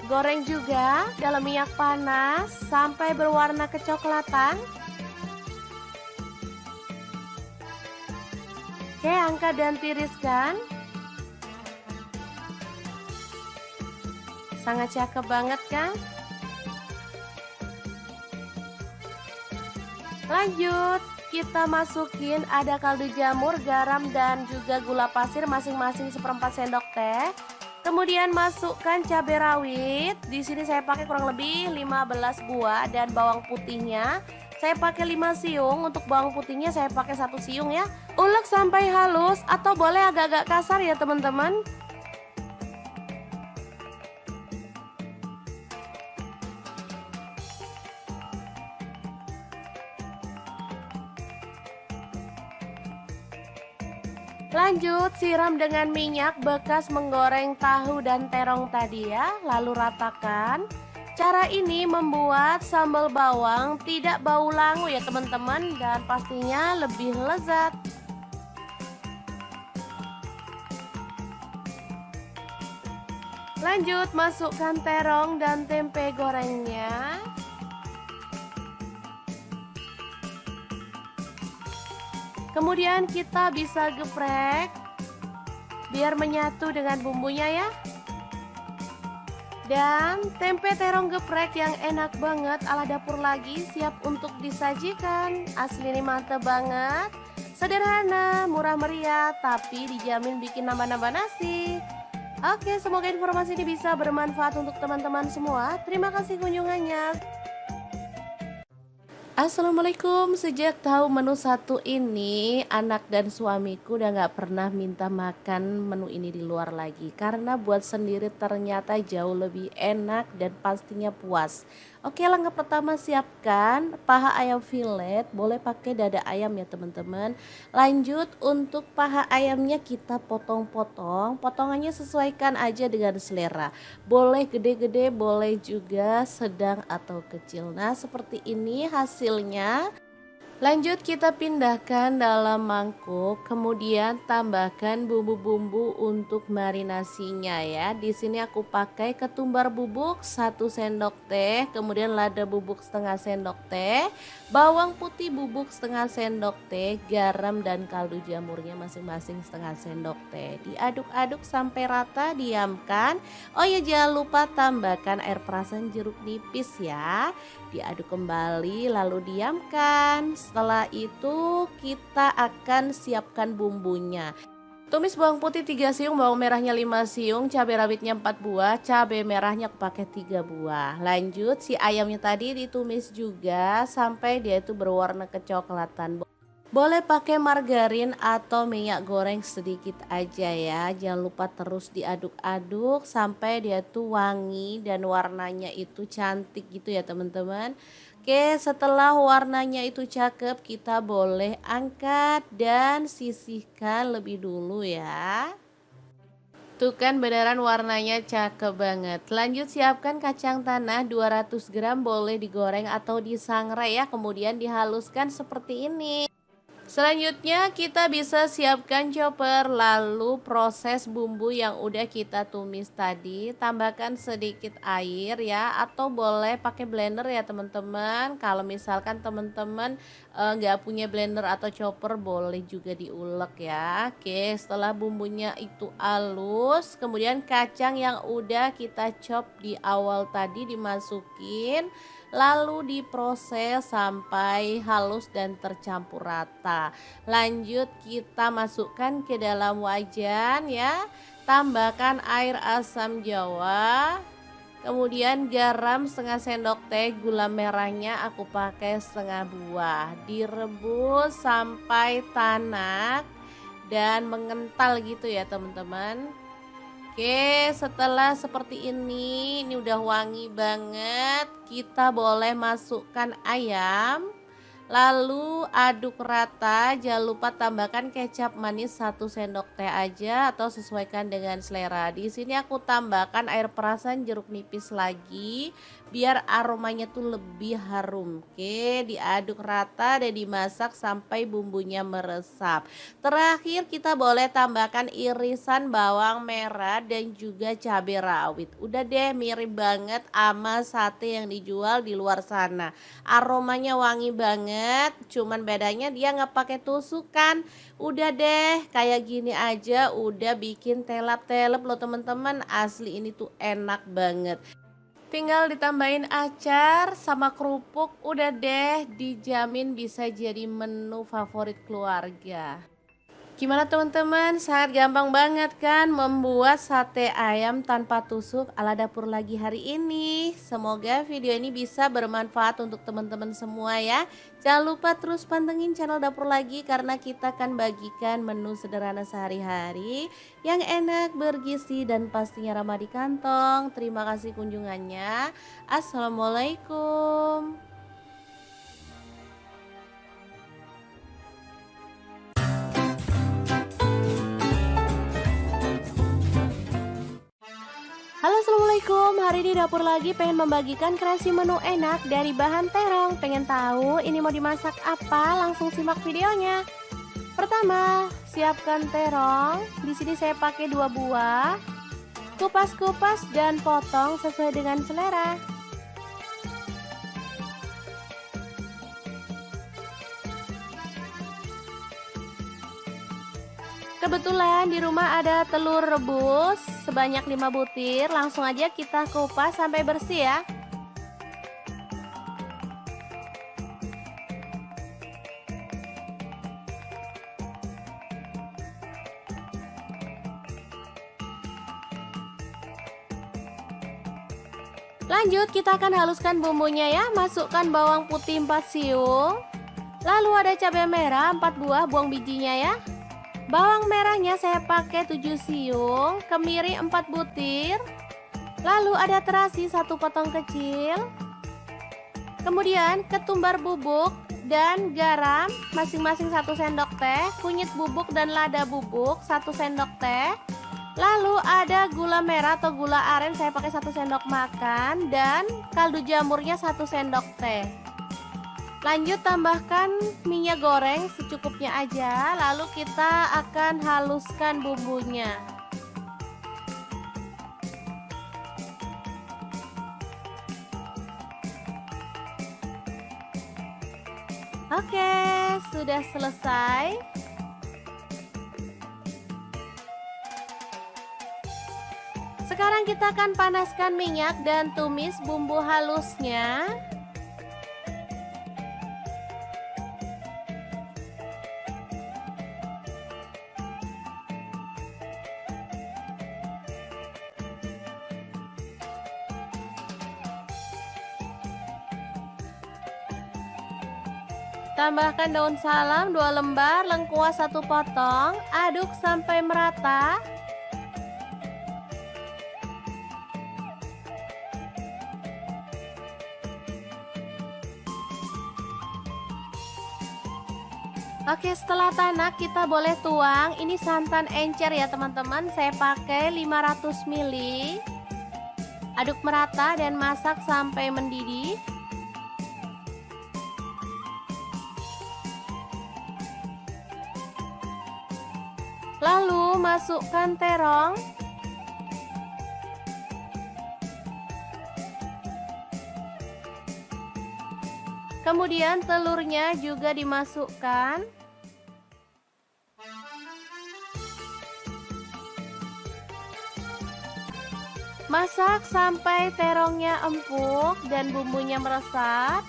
Goreng juga dalam minyak panas sampai berwarna kecoklatan. Oke, angkat dan tiriskan. Sangat cakep banget kan? Lanjut, kita masukin ada kaldu jamur, garam dan juga gula pasir masing-masing 1/4 sendok teh. Kemudian masukkan cabai rawit. Di sini saya pakai kurang lebih 15 buah dan bawang putihnya saya pakai 5 siung. Untuk bawang putihnya saya pakai 1 siung ya. Ulek sampai halus atau boleh agak-agak kasar ya teman-teman. Lanjut, siram dengan minyak bekas menggoreng tahu dan terong tadi ya, lalu ratakan. Cara ini membuat sambal bawang tidak bau langu ya teman-teman, dan pastinya lebih lezat. Lanjut, masukkan terong dan tempe gorengnya. Kemudian kita bisa geprek biar menyatu dengan bumbunya ya. Dan tempe terong geprek yang enak banget ala dapur lagi siap untuk disajikan. Asli ini mantep banget. Sederhana, murah meriah, tapi dijamin bikin nambah-nambah nasi. Oke, semoga informasi ini bisa bermanfaat untuk teman-teman semua. Terima kasih kunjungannya. Assalamualaikum. Sejak tahu menu satu ini, anak dan suamiku udah gak pernah minta makan menu ini di luar lagi. Karena buat sendiri ternyata jauh lebih enak dan pastinya puas. Oke, langkah pertama siapkan paha ayam filet. Boleh pakai dada ayam ya teman-teman. Lanjut, untuk paha ayamnya kita potong-potong. Potongannya sesuaikan aja dengan selera. Boleh gede-gede, boleh juga sedang atau kecil. Nah, seperti ini hasilnya. Lanjut kita pindahkan dalam mangkuk, kemudian tambahkan bumbu-bumbu untuk marinasinya ya. Di sini aku pakai ketumbar bubuk 1 sendok teh, kemudian lada bubuk setengah sendok teh, bawang putih bubuk setengah sendok teh, garam dan kaldu jamurnya masing-masing setengah sendok teh. Diaduk-aduk sampai rata, diamkan. Oh ya, jangan lupa tambahkan air perasan jeruk nipis ya. Diaduk kembali lalu diamkan. Setelah itu kita akan siapkan bumbunya. Tumis bawang putih 3 siung, bawang merahnya 5 siung, cabai rawitnya 4 buah, cabai merahnya aku pakai 3 buah. Lanjut, si ayamnya tadi ditumis juga sampai dia itu berwarna kecoklatan. Boleh pakai margarin atau minyak goreng sedikit aja ya. Jangan lupa terus diaduk-aduk sampai dia tuh wangi dan warnanya itu cantik gitu ya teman-teman. Oke, setelah warnanya itu cakep, kita boleh angkat dan sisihkan lebih dulu ya. Tuh kan beneran warnanya cakep banget. Lanjut siapkan kacang tanah 200 gram, boleh digoreng atau disangrai ya. Kemudian dihaluskan seperti ini. Selanjutnya kita bisa siapkan chopper, lalu proses bumbu yang udah kita tumis tadi, tambahkan sedikit air ya, atau boleh pakai blender ya teman-teman. Kalau misalkan teman-teman nggak punya blender atau chopper, boleh juga diulek ya. Oke, setelah bumbunya itu halus, kemudian kacang yang udah kita chop di awal tadi dimasukin, lalu diproses sampai halus dan tercampur rata. Lanjut kita masukkan ke dalam wajan ya. Tambahkan air asam jawa, kemudian garam setengah sendok teh, gula merahnya aku pakai setengah buah. Direbus sampai tanak dan mengental gitu ya teman-teman. Oke, setelah seperti ini udah wangi banget. Kita boleh masukkan ayam. Lalu aduk rata, jangan lupa tambahkan kecap manis 1 sendok teh aja atau sesuaikan dengan selera. Di sini aku tambahkan air perasan jeruk nipis lagi biar aromanya tuh lebih harum. Oke, diaduk rata dan dimasak sampai bumbunya meresap. Terakhir kita boleh tambahkan irisan bawang merah dan juga cabai rawit. Udah deh, mirip banget sama sate yang dijual di luar sana. Aromanya wangi banget, cuman bedanya dia nggak pakai tusukan. Udah deh, kayak gini aja udah bikin telap-telep loh teman-teman. Asli ini tuh enak banget. Tinggal ditambahin acar sama kerupuk, udah deh, dijamin bisa jadi menu favorit keluarga. Gimana teman-teman, sangat gampang banget kan membuat sate ayam tanpa tusuk ala dapur lagi hari ini. Semoga video ini bisa bermanfaat untuk teman-teman semua ya. Jangan lupa terus pantengin channel dapur lagi karena kita akan bagikan menu sederhana sehari-hari yang enak, bergizi dan pastinya ramah di kantong. Terima kasih kunjungannya. Assalamualaikum. Halo assalamualaikum, hari ini dapur lagi pengen membagikan kreasi menu enak dari bahan terong. Pengen tahu ini mau dimasak apa? Langsung simak videonya. Pertama, siapkan terong. Di sini saya pakai 2 buah. Kupas-kupas dan potong sesuai dengan selera. Kebetulan di rumah ada telur rebus sebanyak 5 butir, langsung aja kita kupas sampai bersih ya. Lanjut kita akan haluskan bumbunya ya. Masukkan bawang putih 4 siung. Lalu ada cabai merah 4 buah, buang bijinya ya. Bawang merahnya saya pakai 7 siung, kemiri 4 butir. Lalu ada terasi 1 potong kecil. Kemudian ketumbar bubuk dan garam masing-masing 1 sendok teh, kunyit bubuk dan lada bubuk 1 sendok teh. Lalu ada gula merah atau gula aren saya pakai 1 sendok makan dan kaldu jamurnya 1 sendok teh. Lanjut tambahkan minyak goreng secukupnya aja, lalu kita akan haluskan bumbunya. Oke, sudah selesai. Sekarang kita akan panaskan minyak dan tumis bumbu halusnya. Tambahkan daun salam 2 lembar, lengkuas 1 potong, aduk sampai merata. Oke, setelah tanak kita boleh tuang. Ini santan encer ya teman-teman, saya pakai 500 ml. Aduk merata dan masak sampai mendidih. Lalu masukkan terong. Kemudian telurnya juga dimasukkan. Masak sampai terongnya empuk dan bumbunya meresap.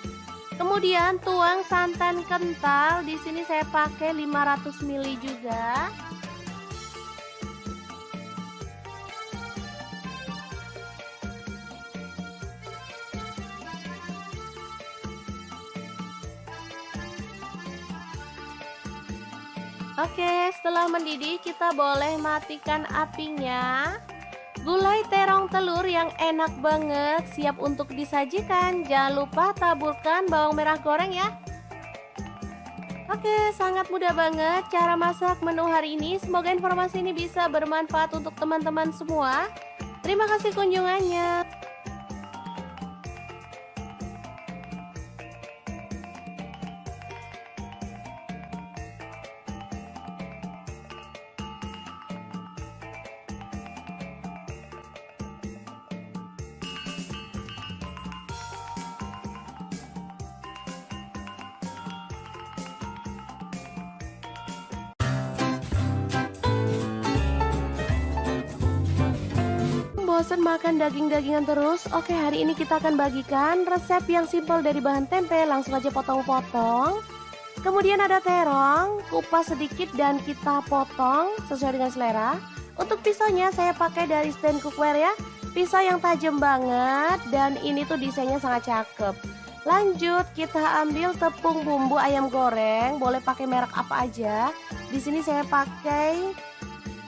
Kemudian tuang santan kental. Di sini saya pakai 500 ml juga. Oke, setelah mendidih kita boleh matikan apinya. Gulai terong telur yang enak banget siap untuk disajikan. Jangan lupa taburkan bawang merah goreng ya. Oke, sangat mudah banget cara masak menu hari ini. Semoga informasi ini bisa bermanfaat untuk teman-teman semua. Terima kasih kunjungannya. Bosan makan daging-dagingan terus? Oke, hari ini kita akan bagikan resep yang simpel dari bahan tempe. Langsung aja potong-potong. Kemudian ada terong, kupas sedikit dan kita potong sesuai dengan selera. Untuk pisaunya saya pakai dari stand cookware ya. Pisau yang tajam banget dan ini tuh desainnya sangat cakep. Lanjut kita ambil tepung bumbu ayam goreng, boleh pakai merek apa aja. Di sini saya pakai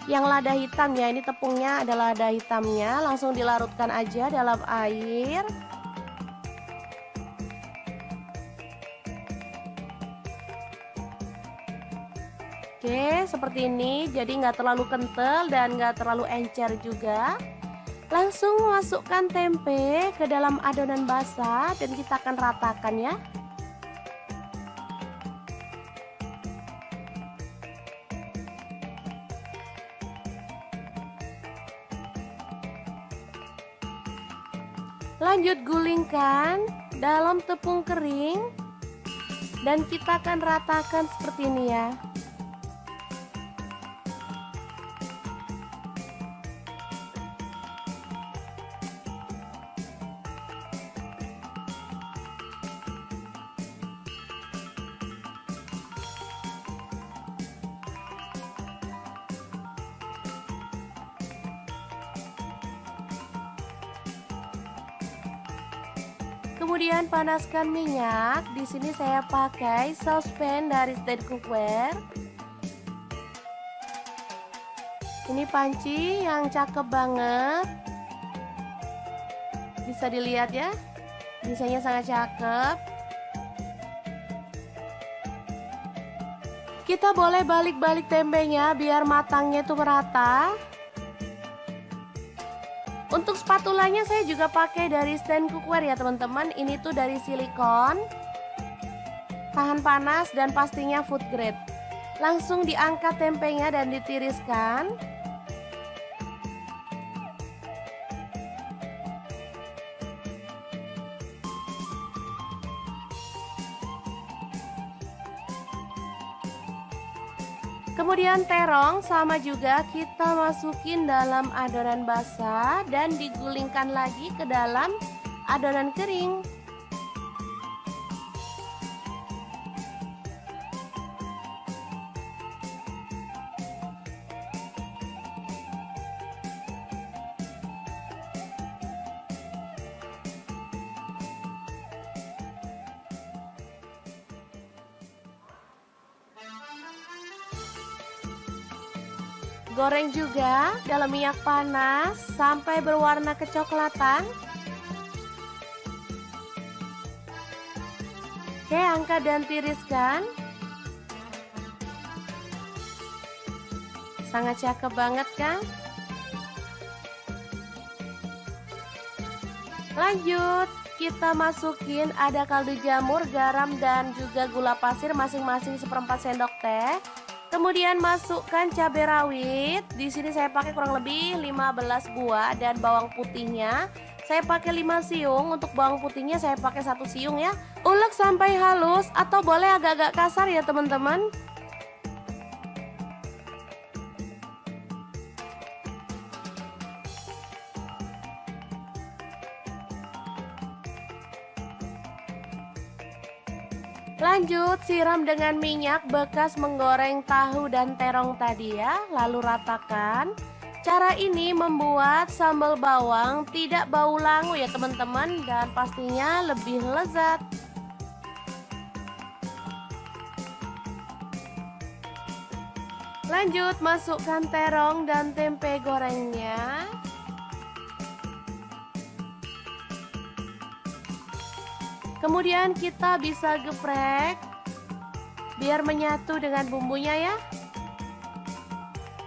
yang lada hitam ya, ini tepungnya adalah lada hitamnya. Langsung dilarutkan aja dalam air. Oke, seperti ini. Jadi nggak terlalu kental dan nggak terlalu encer juga. Langsung masukkan tempe ke dalam adonan basah dan kita akan ratakan ya. Lanjut gulingkan dalam tepung kering dan kita akan ratakan seperti ini ya. Kemudian panaskan minyak. Di sini saya pakai saucepan dari stand cookware. Ini panci yang cakep banget. Bisa dilihat ya. Desainnya sangat cakep. Kita boleh balik-balik tempenya biar matangnya itu merata. Untuk spatulanya saya juga pakai dari stand cookware ya teman-teman. Ini tuh dari silikon, tahan panas dan pastinya food grade. Langsung diangkat tempenya dan ditiriskan. Kemudian terong sama juga kita masukin dalam adonan basah dan digulingkan lagi ke dalam adonan kering. Goreng juga dalam minyak panas sampai berwarna kecoklatan. Oke, angkat dan tiriskan. Sangat cakep banget kan? Lanjut, kita masukin ada kaldu jamur, garam dan juga gula pasir masing-masing 1/4 sendok teh. Kemudian masukkan cabai rawit. Di sini saya pakai kurang lebih 15 buah dan bawang putihnya saya pakai 5 siung. Untuk bawang putihnya saya pakai 1 siung ya. Ulek sampai halus atau boleh agak-agak kasar ya teman-teman. Lanjut siram dengan minyak bekas menggoreng tahu dan terong tadi ya, lalu ratakan. Cara ini membuat sambal bawang tidak bau langu ya teman-teman, dan pastinya lebih lezat. Lanjut masukkan terong dan tempe gorengnya. Kemudian kita bisa geprek biar menyatu dengan bumbunya ya.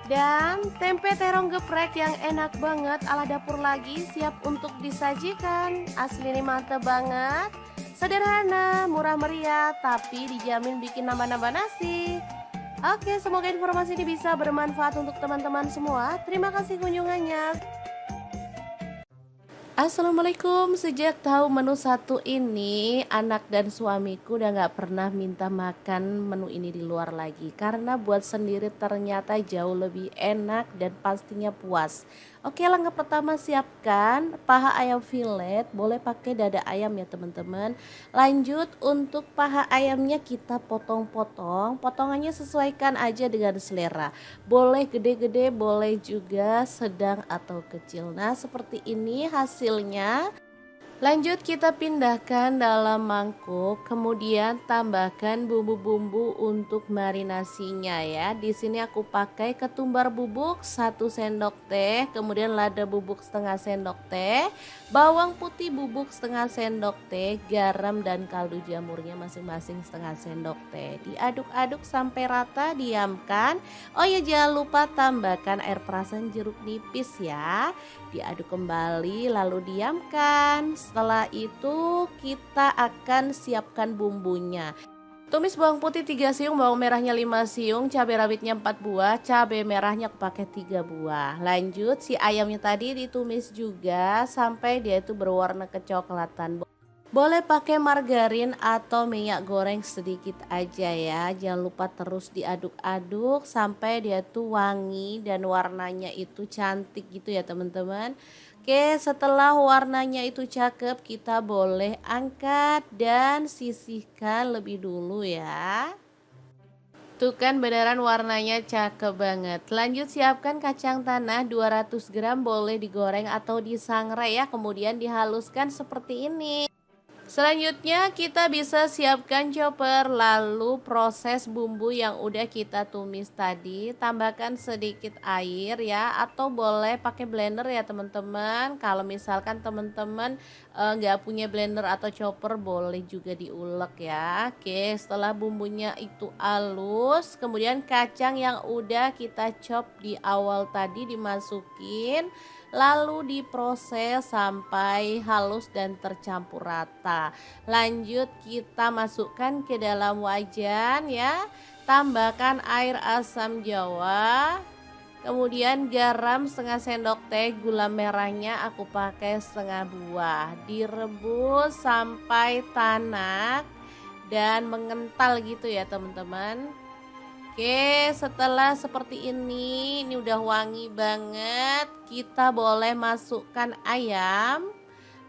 Dan tempe terong geprek yang enak banget ala dapur lagi siap untuk disajikan. Asli ini mantep banget. Sederhana, murah meriah, tapi dijamin bikin nambah-nambah nasi. Oke, semoga informasi ini bisa bermanfaat untuk teman-teman semua. Terima kasih kunjungannya. Assalamualaikum. Sejak tahu menu satu ini, anak dan suamiku udah gak pernah minta makan menu ini di luar lagi. Karena buat sendiri ternyata jauh lebih enak dan pastinya puas. Oke, langkah pertama siapkan paha ayam filet. Boleh pakai dada ayam ya teman-teman. Lanjut untuk paha ayamnya kita potong-potong. Potongannya sesuaikan aja dengan selera. Boleh gede-gede, boleh juga sedang atau kecil. Nah, seperti ini hasilnya. Lanjut kita pindahkan dalam mangkuk, kemudian tambahkan bumbu-bumbu untuk marinasinya ya. Di sini aku pakai ketumbar bubuk 1 sendok teh, kemudian lada bubuk setengah sendok teh, bawang putih bubuk setengah sendok teh, garam dan kaldu jamurnya masing-masing setengah sendok teh. Diaduk-aduk sampai rata, diamkan. Oh ya, jangan lupa tambahkan air perasan jeruk nipis ya. Diaduk kembali lalu diamkan. Setelah itu kita akan siapkan bumbunya. Tumis bawang putih 3 siung, bawang merahnya 5 siung, cabai rawitnya 4 buah, cabai merahnya aku pakai 3 buah. Lanjut si ayamnya tadi ditumis juga sampai dia itu berwarna kecoklatan. Boleh pakai margarin atau minyak goreng sedikit aja ya. Jangan lupa terus diaduk-aduk sampai dia tuh wangi dan warnanya itu cantik gitu ya teman-teman. Oke, setelah warnanya itu cakep, kita boleh angkat dan sisihkan lebih dulu ya. Tuh kan beneran warnanya cakep banget. Lanjut siapkan kacang tanah 200 gram, boleh digoreng atau disangrai ya. Kemudian dihaluskan seperti ini. Selanjutnya kita bisa siapkan chopper, lalu proses bumbu yang udah kita tumis tadi, tambahkan sedikit air ya, atau boleh pakai blender ya teman-teman. Kalau misalkan teman-teman nggak punya blender atau chopper, boleh juga diulek ya. Oke, setelah bumbunya itu halus, kemudian kacang yang udah kita chop di awal tadi dimasukin, lalu diproses sampai halus dan tercampur rata. Lanjut kita masukkan ke dalam wajan ya. Tambahkan air asam jawa, kemudian garam setengah sendok teh, gula merahnya aku pakai setengah buah. Direbus sampai tanak dan mengental gitu ya teman-teman. Oke, setelah seperti ini udah wangi banget. Kita boleh masukkan ayam.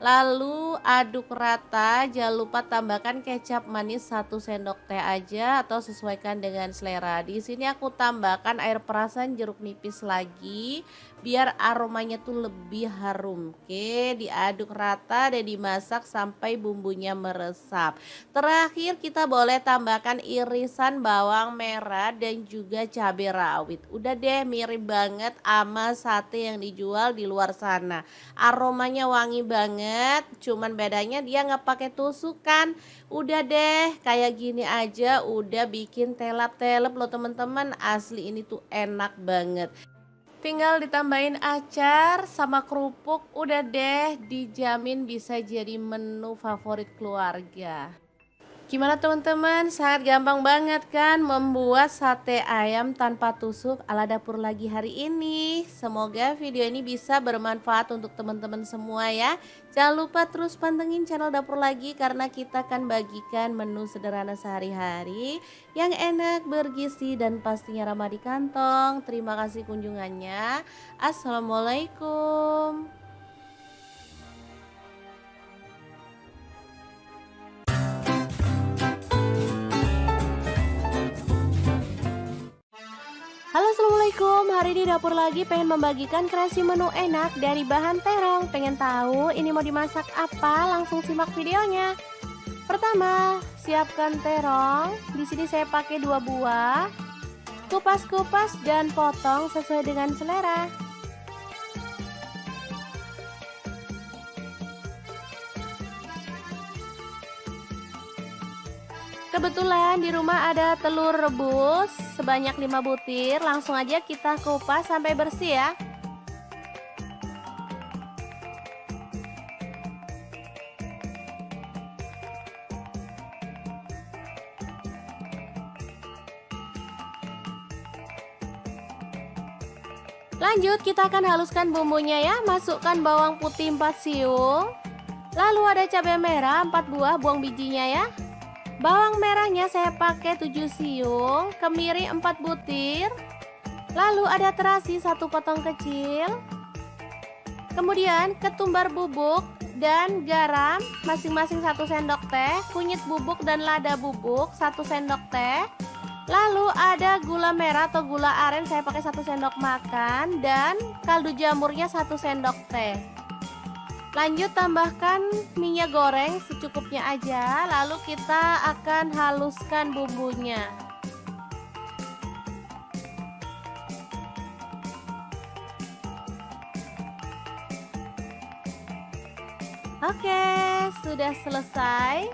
Lalu aduk rata, jangan lupa tambahkan kecap manis 1 sendok teh aja atau sesuaikan dengan selera. Di sini aku tambahkan air perasan jeruk nipis lagi biar aromanya tuh lebih harum. Oke, diaduk rata dan dimasak sampai bumbunya meresap. Terakhir kita boleh tambahkan irisan bawang merah dan juga cabai rawit. Udah deh, mirip banget sama sate yang dijual di luar sana. Aromanya wangi banget, cuman bedanya dia nggak pakai tusukan. Udah deh, kayak gini aja udah bikin telap-telap loh teman-teman. Asli ini tuh enak banget. Tinggal ditambahin acar sama kerupuk, udah deh dijamin bisa jadi menu favorit keluarga. Gimana teman-teman? Sangat gampang banget kan membuat sate ayam tanpa tusuk ala dapur lagi hari ini. Semoga video ini bisa bermanfaat untuk teman-teman semua ya. Jangan lupa terus pantengin channel dapur lagi karena kita akan bagikan menu sederhana sehari-hari yang enak, bergizi dan pastinya ramah di kantong. Terima kasih kunjungannya. Assalamualaikum. Halo assalamualaikum, hari ini dapur lagi pengen membagikan kreasi menu enak dari bahan terong. Pengen tahu ini mau dimasak apa? Langsung simak videonya. Pertama, siapkan terong. Di sini saya pakai 2 buah. Kupas-kupas dan potong sesuai dengan selera. Kebetulan di rumah ada telur rebus sebanyak 5 butir, langsung aja kita kupas sampai bersih ya. Lanjut kita akan haluskan bumbunya ya. Masukkan bawang putih 4 siung. Lalu ada cabai merah 4 buah, buang bijinya ya. Bawang merahnya saya pakai 7 siung, kemiri 4 butir. Lalu ada terasi 1 potong kecil. Kemudian ketumbar bubuk dan garam masing-masing 1 sendok teh, kunyit bubuk dan lada bubuk 1 sendok teh. Lalu ada gula merah atau gula aren saya pakai 1 sendok makan dan kaldu jamurnya 1 sendok teh. Lanjut tambahkan minyak goreng secukupnya aja, lalu kita akan haluskan bumbunya. Oke, sudah selesai.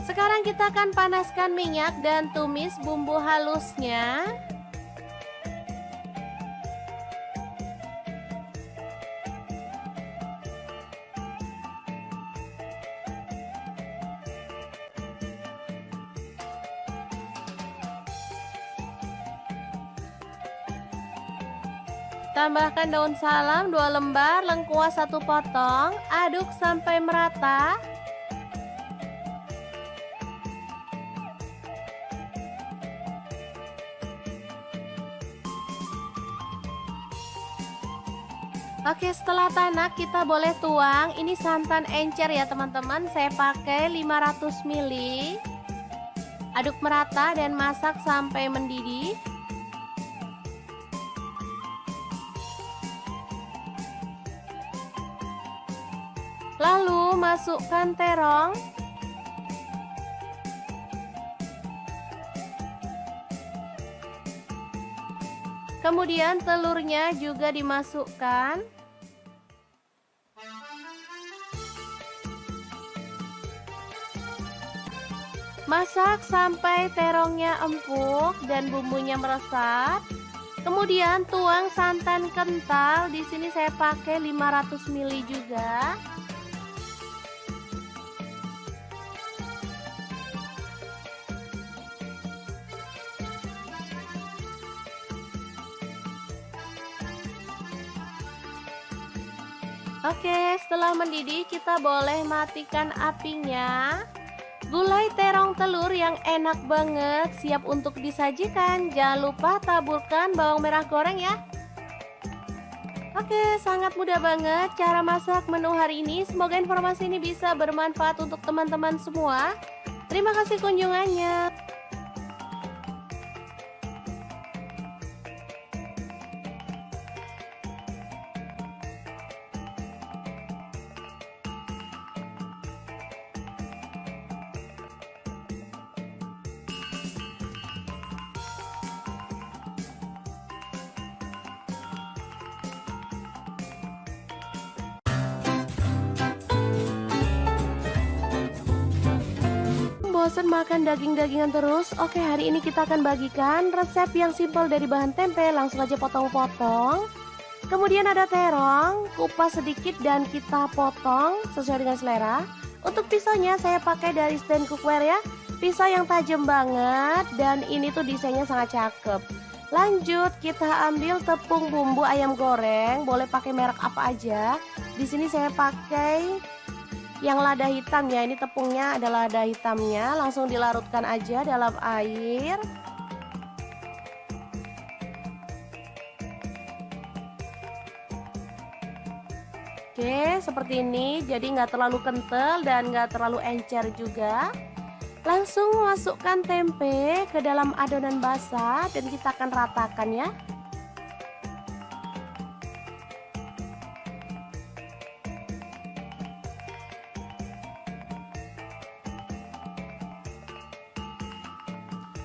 Sekarang kita akan panaskan minyak dan tumis bumbu halusnya. Tambahkan daun salam 2 lembar, lengkuas 1 potong, aduk sampai merata. Oke, setelah tanak kita boleh tuang. Ini santan encer ya teman-teman, saya pakai 500 ml. Aduk merata dan masak sampai mendidih. Lalu masukkan terong. Kemudian telurnya juga dimasukkan. Masak sampai terongnya empuk dan bumbunya meresap. Kemudian tuang santan kental. Di sini saya pakai 500 ml juga. Oke, setelah mendidih kita boleh matikan apinya. Gulai terong telur yang enak banget siap untuk disajikan. Jangan lupa taburkan bawang merah goreng ya. Oke, sangat mudah banget cara masak menu hari ini. Semoga informasi ini bisa bermanfaat untuk teman-teman semua. Terima kasih kunjungannya. Bosan makan daging-dagingan terus? Oke, hari ini kita akan bagikan resep yang simpel dari bahan tempe. Langsung aja potong-potong. Kemudian ada terong, kupas sedikit dan kita potong sesuai dengan selera. Untuk pisaunya saya pakai dari stand cookware ya. Pisau yang tajam banget dan ini tuh desainnya sangat cakep. Lanjut kita ambil tepung bumbu ayam goreng, boleh pakai merek apa aja. Di sini saya pakai yang lada hitam ya, ini tepungnya adalah lada hitamnya. Langsung dilarutkan aja dalam air. Oke, seperti ini, jadi nggak terlalu kental dan nggak terlalu encer juga. Langsung masukkan tempe ke dalam adonan basah dan kita akan ratakan ya.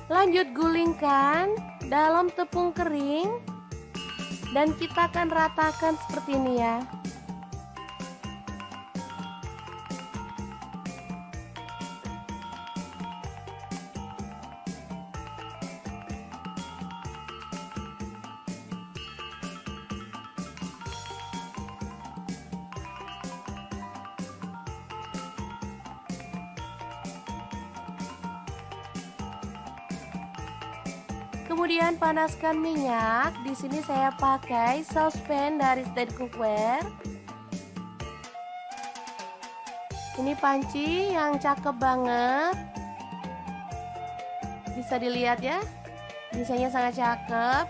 Lanjut gulingkan dalam tepung kering dan kita akan ratakan seperti ini ya. Kemudian panaskan minyak. Di sini saya pakai saucepan dari stand cookware. Ini panci yang cakep banget. Bisa dilihat ya. Desainnya sangat cakep.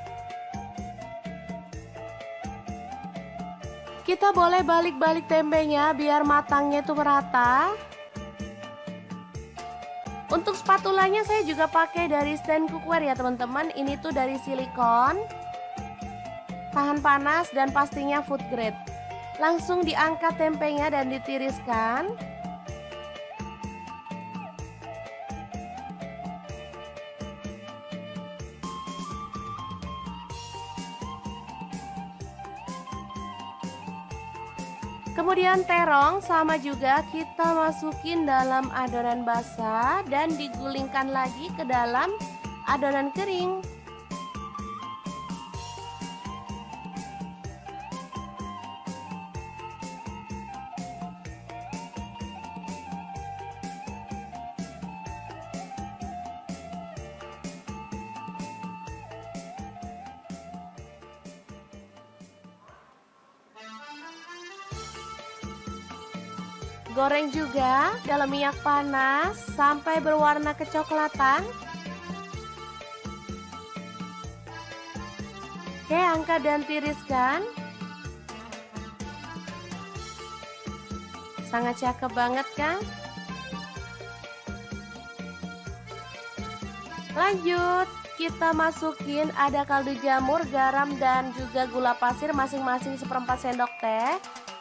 Kita boleh balik-balik tempenya biar matangnya itu merata. Untuk spatulanya saya juga pakai dari stand cookware ya teman-teman. Ini tuh dari silikon, tahan panas dan pastinya food grade. Langsung diangkat tempenya dan ditiriskan. Kemudian terong sama juga kita masukin dalam adonan basah dan digulingkan lagi ke dalam adonan kering. Goreng juga dalam minyak panas sampai berwarna kecoklatan. Oke, angkat dan tiriskan. Sangat cakep banget kan? Lanjut, kita masukin ada kaldu jamur, garam dan juga gula pasir masing-masing 1/4 sendok teh.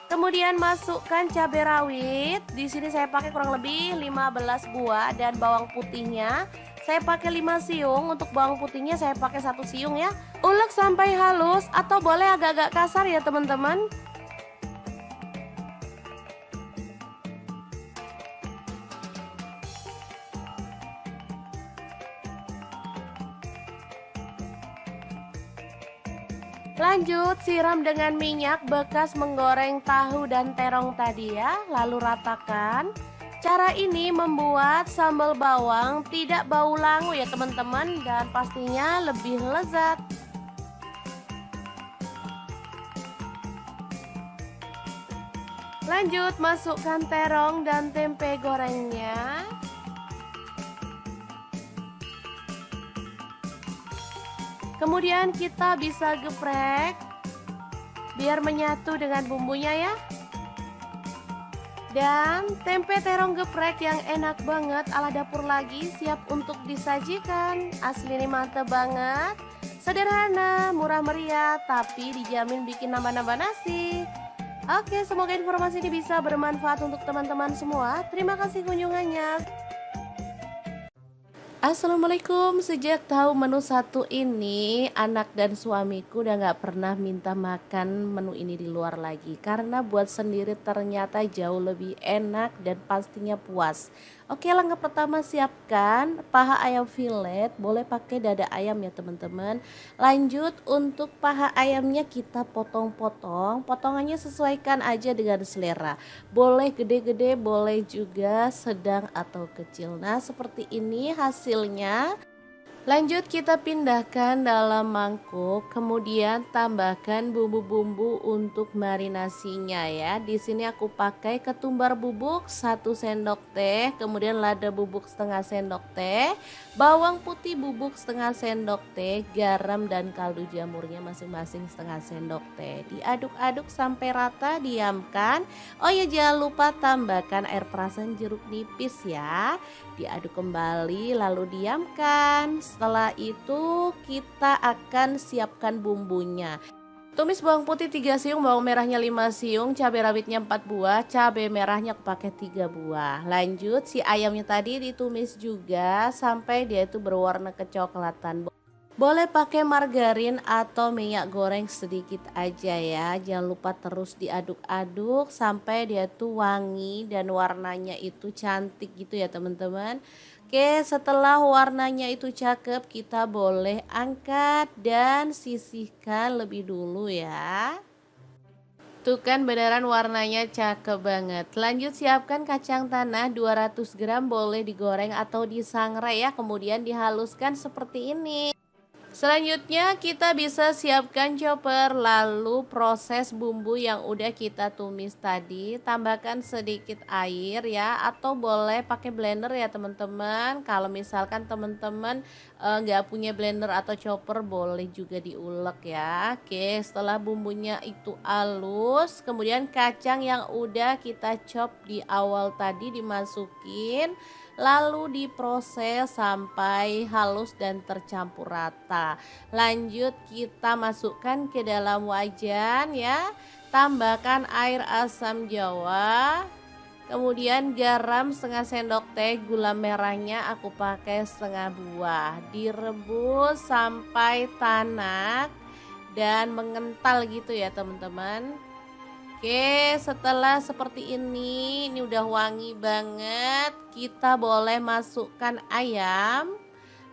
Kemudian masukkan cabai rawit. Di sini saya pakai kurang lebih 15 buah dan bawang putihnya saya pakai 5 siung. Untuk bawang putihnya saya pakai 1 siung ya. Ulek sampai halus atau boleh agak-agak kasar ya teman-teman. Lanjut siram dengan minyak bekas menggoreng tahu dan terong tadi ya, lalu ratakan. Cara ini membuat sambal bawang tidak bau langu ya teman-teman dan pastinya lebih lezat. Lanjut masukkan terong dan tempe gorengnya. Kemudian kita bisa geprek biar menyatu dengan bumbunya ya. Dan tempe terong geprek yang enak banget ala dapur lagi siap untuk disajikan. Asli ini mantep banget. Sederhana, murah meriah, tapi dijamin bikin nambah-nambah nasi. Oke, semoga informasi ini bisa bermanfaat untuk teman-teman semua. Terima kasih kunjungannya. Assalamualaikum. Sejak tahu menu satu ini, anak dan suamiku udah gak pernah minta makan menu ini di luar lagi. Karena buat sendiri ternyata jauh lebih enak dan pastinya puas. Oke, langkah pertama siapkan paha ayam filet, boleh pakai dada ayam ya teman-teman. Lanjut untuk paha ayamnya kita potong-potong, potongannya sesuaikan aja dengan selera. Boleh gede-gede, boleh juga sedang atau kecil. Nah, seperti ini hasilnya. Lanjut kita pindahkan dalam mangkuk, kemudian tambahkan bumbu-bumbu untuk marinasinya ya. Di sini aku pakai ketumbar bubuk 1 sendok teh, kemudian lada bubuk setengah sendok teh, bawang putih bubuk setengah sendok teh, garam dan kaldu jamurnya masing-masing setengah sendok teh. Diaduk-aduk sampai rata, diamkan. Oh ya, jangan lupa tambahkan air perasan jeruk nipis ya. Diaduk kembali lalu diamkan. Setelah itu kita akan siapkan bumbunya. Tumis bawang putih 3 siung, bawang merahnya 5 siung, cabai rawitnya 4 buah, cabai merahnya aku pakai 3 buah. Lanjut si ayamnya tadi ditumis juga sampai dia itu berwarna kecoklatan. Boleh pakai margarin atau minyak goreng sedikit aja ya. Jangan lupa terus diaduk-aduk sampai dia tuh wangi dan warnanya itu cantik gitu ya teman-teman. Oke, setelah warnanya itu cakep, kita boleh angkat dan sisihkan lebih dulu ya. Tuh kan beneran warnanya cakep banget. Lanjut siapkan kacang tanah 200 gram, boleh digoreng atau disangrai ya. Kemudian dihaluskan seperti ini. Selanjutnya kita bisa siapkan chopper, lalu proses bumbu yang udah kita tumis tadi, tambahkan sedikit air ya, atau boleh pakai blender ya teman-teman. Kalau misalkan teman-teman nggak punya blender atau chopper, boleh juga diulek ya. Oke, setelah bumbunya itu halus, kemudian kacang yang udah kita chop di awal tadi dimasukin, lalu diproses sampai halus dan tercampur rata. Lanjut kita masukkan ke dalam wajan ya. Tambahkan air asam jawa, kemudian garam setengah sendok teh, gula merahnya aku pakai setengah buah. Direbus sampai tanak dan mengental gitu ya teman-teman. Oke, setelah seperti ini udah wangi banget. Kita boleh masukkan ayam.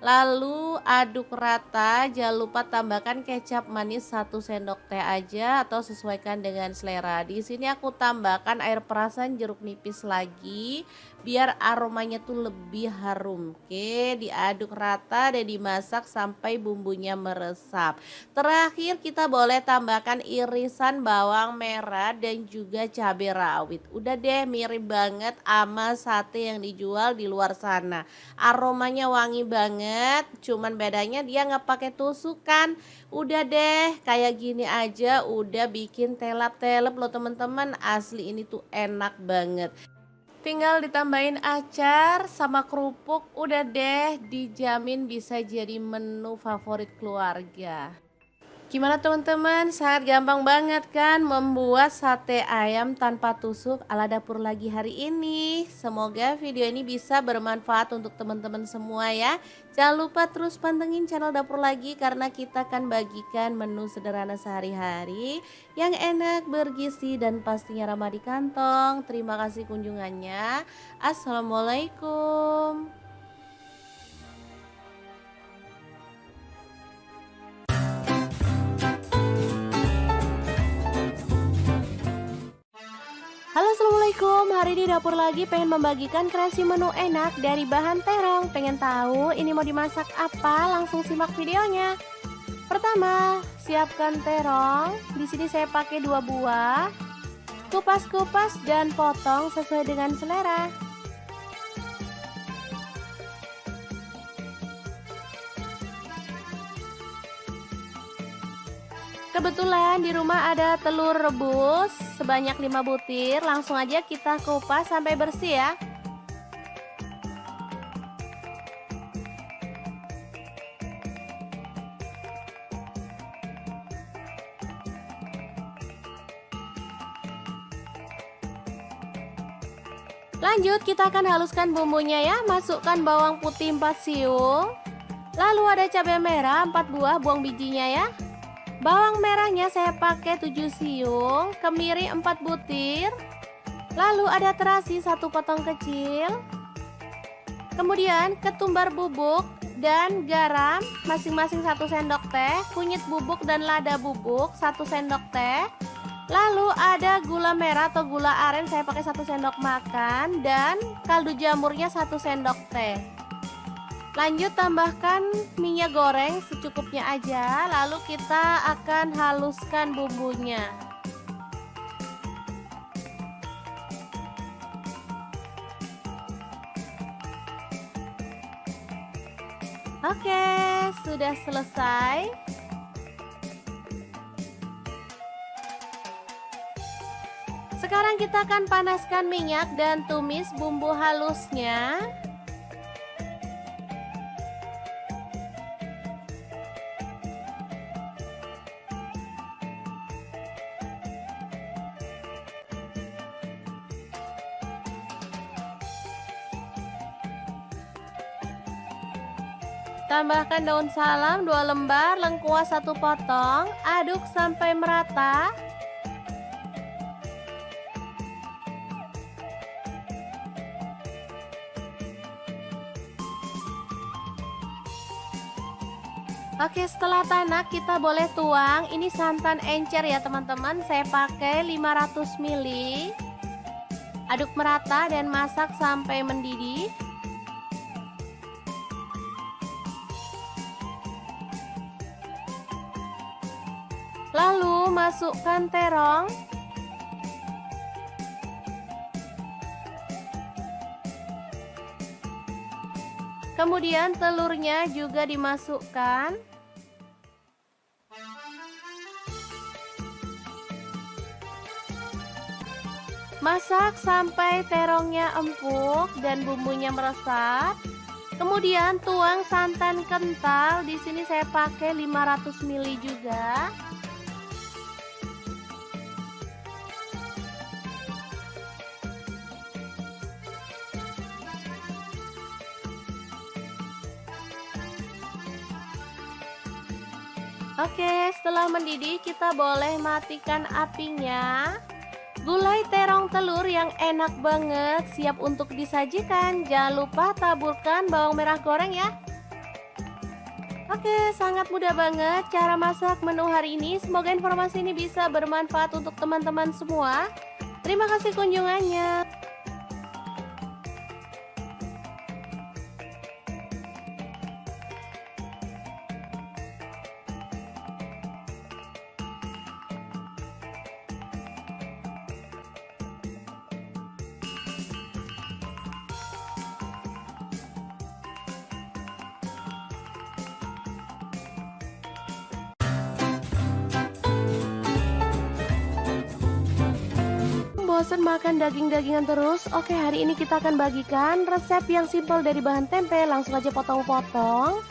Lalu aduk rata, jangan lupa tambahkan kecap manis 1 sendok teh aja atau sesuaikan dengan selera. Di sini aku tambahkan air perasan jeruk nipis lagi biar aromanya tuh lebih harum. Oke, diaduk rata dan dimasak sampai bumbunya meresap. Terakhir kita boleh tambahkan irisan bawang merah dan juga cabai rawit. Udah deh, mirip banget sama sate yang dijual di luar sana. Aromanya wangi banget, cuman bedanya dia nggak pakai tusukan. Udah deh, kayak gini aja udah bikin telap-telap loh teman-teman. Asli ini tuh enak banget. Tinggal ditambahin acar sama kerupuk, udah deh, dijamin bisa jadi menu favorit keluarga. Gimana teman-teman, sangat gampang banget kan membuat sate ayam tanpa tusuk ala dapur lagi hari ini. Semoga video ini bisa bermanfaat untuk teman-teman semua ya. Jangan lupa terus pantengin channel dapur lagi karena kita akan bagikan menu sederhana sehari-hari yang enak, bergizi dan pastinya ramah di kantong. Terima kasih kunjungannya. Assalamualaikum. Halo assalamualaikum, hari ini dapur lagi pengen membagikan kreasi menu enak dari bahan terong. Pengen tahu ini mau dimasak apa? Langsung simak videonya. Pertama, siapkan terong. Di sini saya pakai 2 buah. Kupas-kupas dan potong sesuai dengan selera. Kebetulan di rumah ada telur rebus sebanyak 5 butir, langsung aja kita kupas sampai bersih ya. Lanjut kita akan haluskan bumbunya ya, masukkan bawang putih 4 siung. Lalu ada cabai merah 4 buah, buang bijinya ya. Bawang merahnya saya pakai 7 siung, kemiri 4 butir. Lalu ada terasi 1 potong kecil. Kemudian ketumbar bubuk dan garam masing-masing 1 sendok teh, kunyit bubuk dan lada bubuk 1 sendok teh. Lalu ada gula merah atau gula aren, saya pakai 1 sendok makan, dan kaldu jamurnya 1 sendok teh. Lanjut tambahkan minyak goreng secukupnya aja, lalu kita akan haluskan bumbunya. Oke, sudah selesai. Sekarang kita akan panaskan minyak dan tumis bumbu halusnya. Tambahkan daun salam 2 lembar, lengkuas 1 potong, aduk sampai merata. Oke, setelah tanak kita boleh tuang. Ini santan encer ya teman-teman, saya pakai 500 ml. Aduk merata dan masak sampai mendidih. Lalu masukkan terong. Kemudian telurnya juga dimasukkan. Masak sampai terongnya empuk dan bumbunya meresap. Kemudian tuang santan kental. Di sini saya pakai 500 ml juga. Oke, setelah mendidih kita boleh matikan apinya. Gulai terong telur yang enak banget siap untuk disajikan. Jangan lupa taburkan bawang merah goreng ya. Oke, sangat mudah banget cara masak menu hari ini. Semoga informasi ini bisa bermanfaat untuk teman-teman semua. Terima kasih kunjungannya. Bosan makan daging-dagingan terus? Oke, hari ini kita akan bagikan resep yang simpel dari bahan tempe. Langsung aja potong-potong.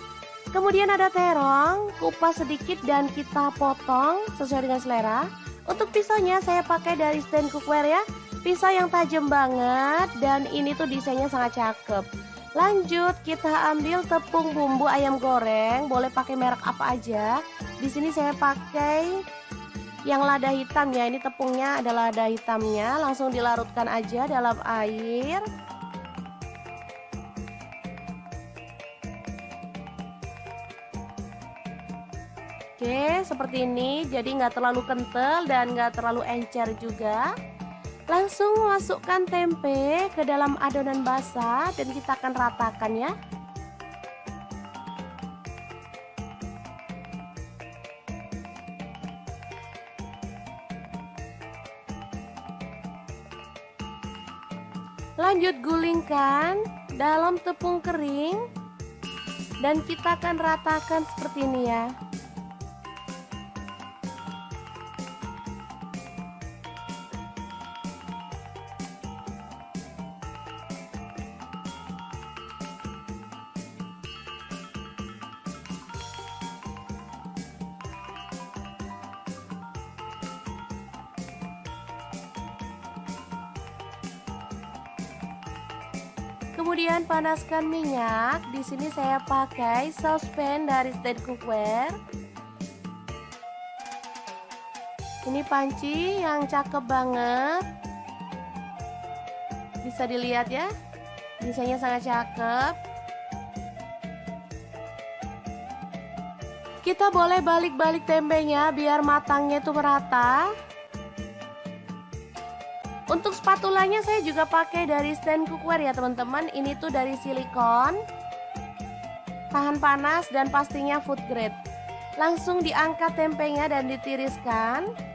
Kemudian ada terong, kupas sedikit dan kita potong sesuai dengan selera. Untuk pisaunya saya pakai dari stand cookware ya. Pisau yang tajam banget dan ini tuh desainnya sangat cakep. Lanjut kita ambil tepung bumbu ayam goreng, boleh pakai merek apa aja. Di sini saya pakai yang lada hitam ya, ini tepungnya adalah lada hitamnya. Langsung dilarutkan aja dalam air. Oke, seperti ini. Jadi nggak terlalu kental dan nggak terlalu encer juga. Langsung masukkan tempe ke dalam adonan basah dan kita akan ratakan ya. Lanjut gulingkan dalam tepung kering dan kita akan ratakan seperti ini ya. Kemudian panaskan minyak. Di sini saya pakai saucepan dari stand cookware. Ini panci yang cakep banget. Bisa dilihat ya. Desainnya sangat cakep. Kita boleh balik-balik tempenya biar matangnya itu merata. Untuk spatulanya saya juga pakai dari stand cookware ya teman-teman. Ini tuh dari silikon, tahan panas dan pastinya food grade. Langsung diangkat tempenya dan ditiriskan.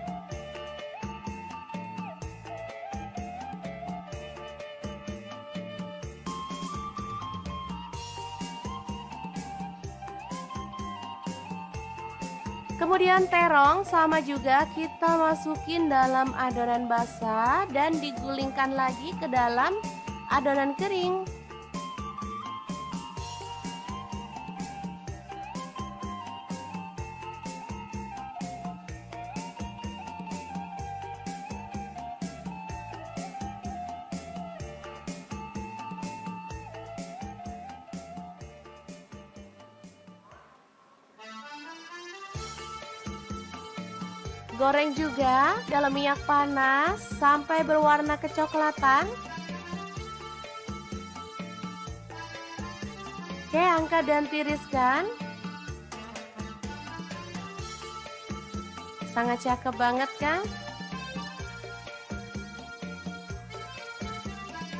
Kemudian terong sama juga kita masukin dalam adonan basah dan digulingkan lagi ke dalam adonan kering. Goreng juga dalam minyak panas sampai berwarna kecoklatan. Oke, angkat dan tiriskan. Sangat cakep banget kan?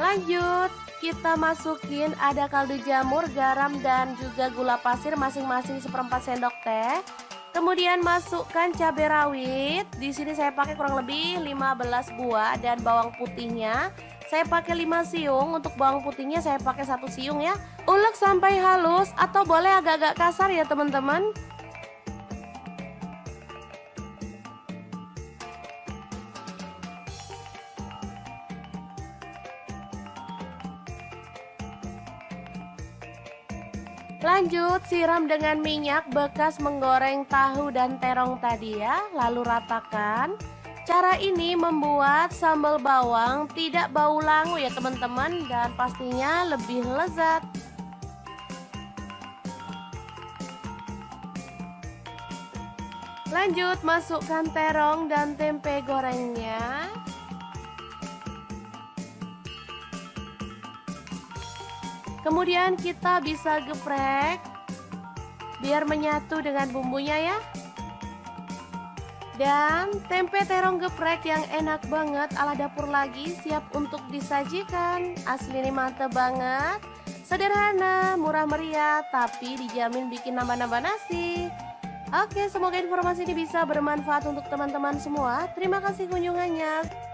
Lanjut, kita masukin ada kaldu jamur, garam dan juga gula pasir masing-masing 1/4 sendok teh. Kemudian masukkan cabai rawit. Di sini saya pakai kurang lebih 15 buah dan bawang putihnya saya pakai 5 siung. Untuk bawang putihnya saya pakai 1 siung ya. Ulek sampai halus atau boleh agak-agak kasar ya teman-teman. Lanjut, siram dengan minyak bekas menggoreng tahu dan terong tadi ya, lalu ratakan. Cara ini membuat sambal bawang tidak bau langu ya teman-teman, dan pastinya lebih lezat. Lanjut, masukkan terong dan tempe gorengnya. Kemudian kita bisa geprek biar menyatu dengan bumbunya ya. Dan tempe terong geprek yang enak banget ala dapur lagi siap untuk disajikan. Asli ini mantep banget. Sederhana, murah meriah, tapi dijamin bikin nambah-nambah nasi. Oke, semoga informasi ini bisa bermanfaat untuk teman-teman semua. Terima kasih kunjungannya.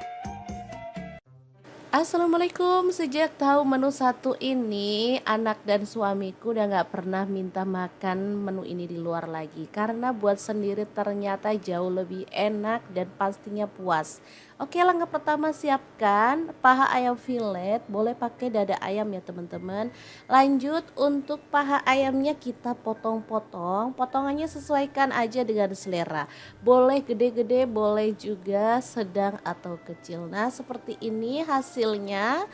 Assalamualaikum. Sejak tahu menu satu ini, anak dan suamiku udah gak pernah minta makan menu ini di luar lagi. Karena buat sendiri ternyata jauh lebih enak dan pastinya puas. Oke, langkah pertama siapkan paha ayam fillet. Boleh pakai dada ayam ya teman-teman. Lanjut, untuk paha ayamnya kita potong-potong. Potongannya sesuaikan aja dengan selera. Boleh gede-gede, boleh juga sedang atau kecil. Nah, seperti ini hasilnya.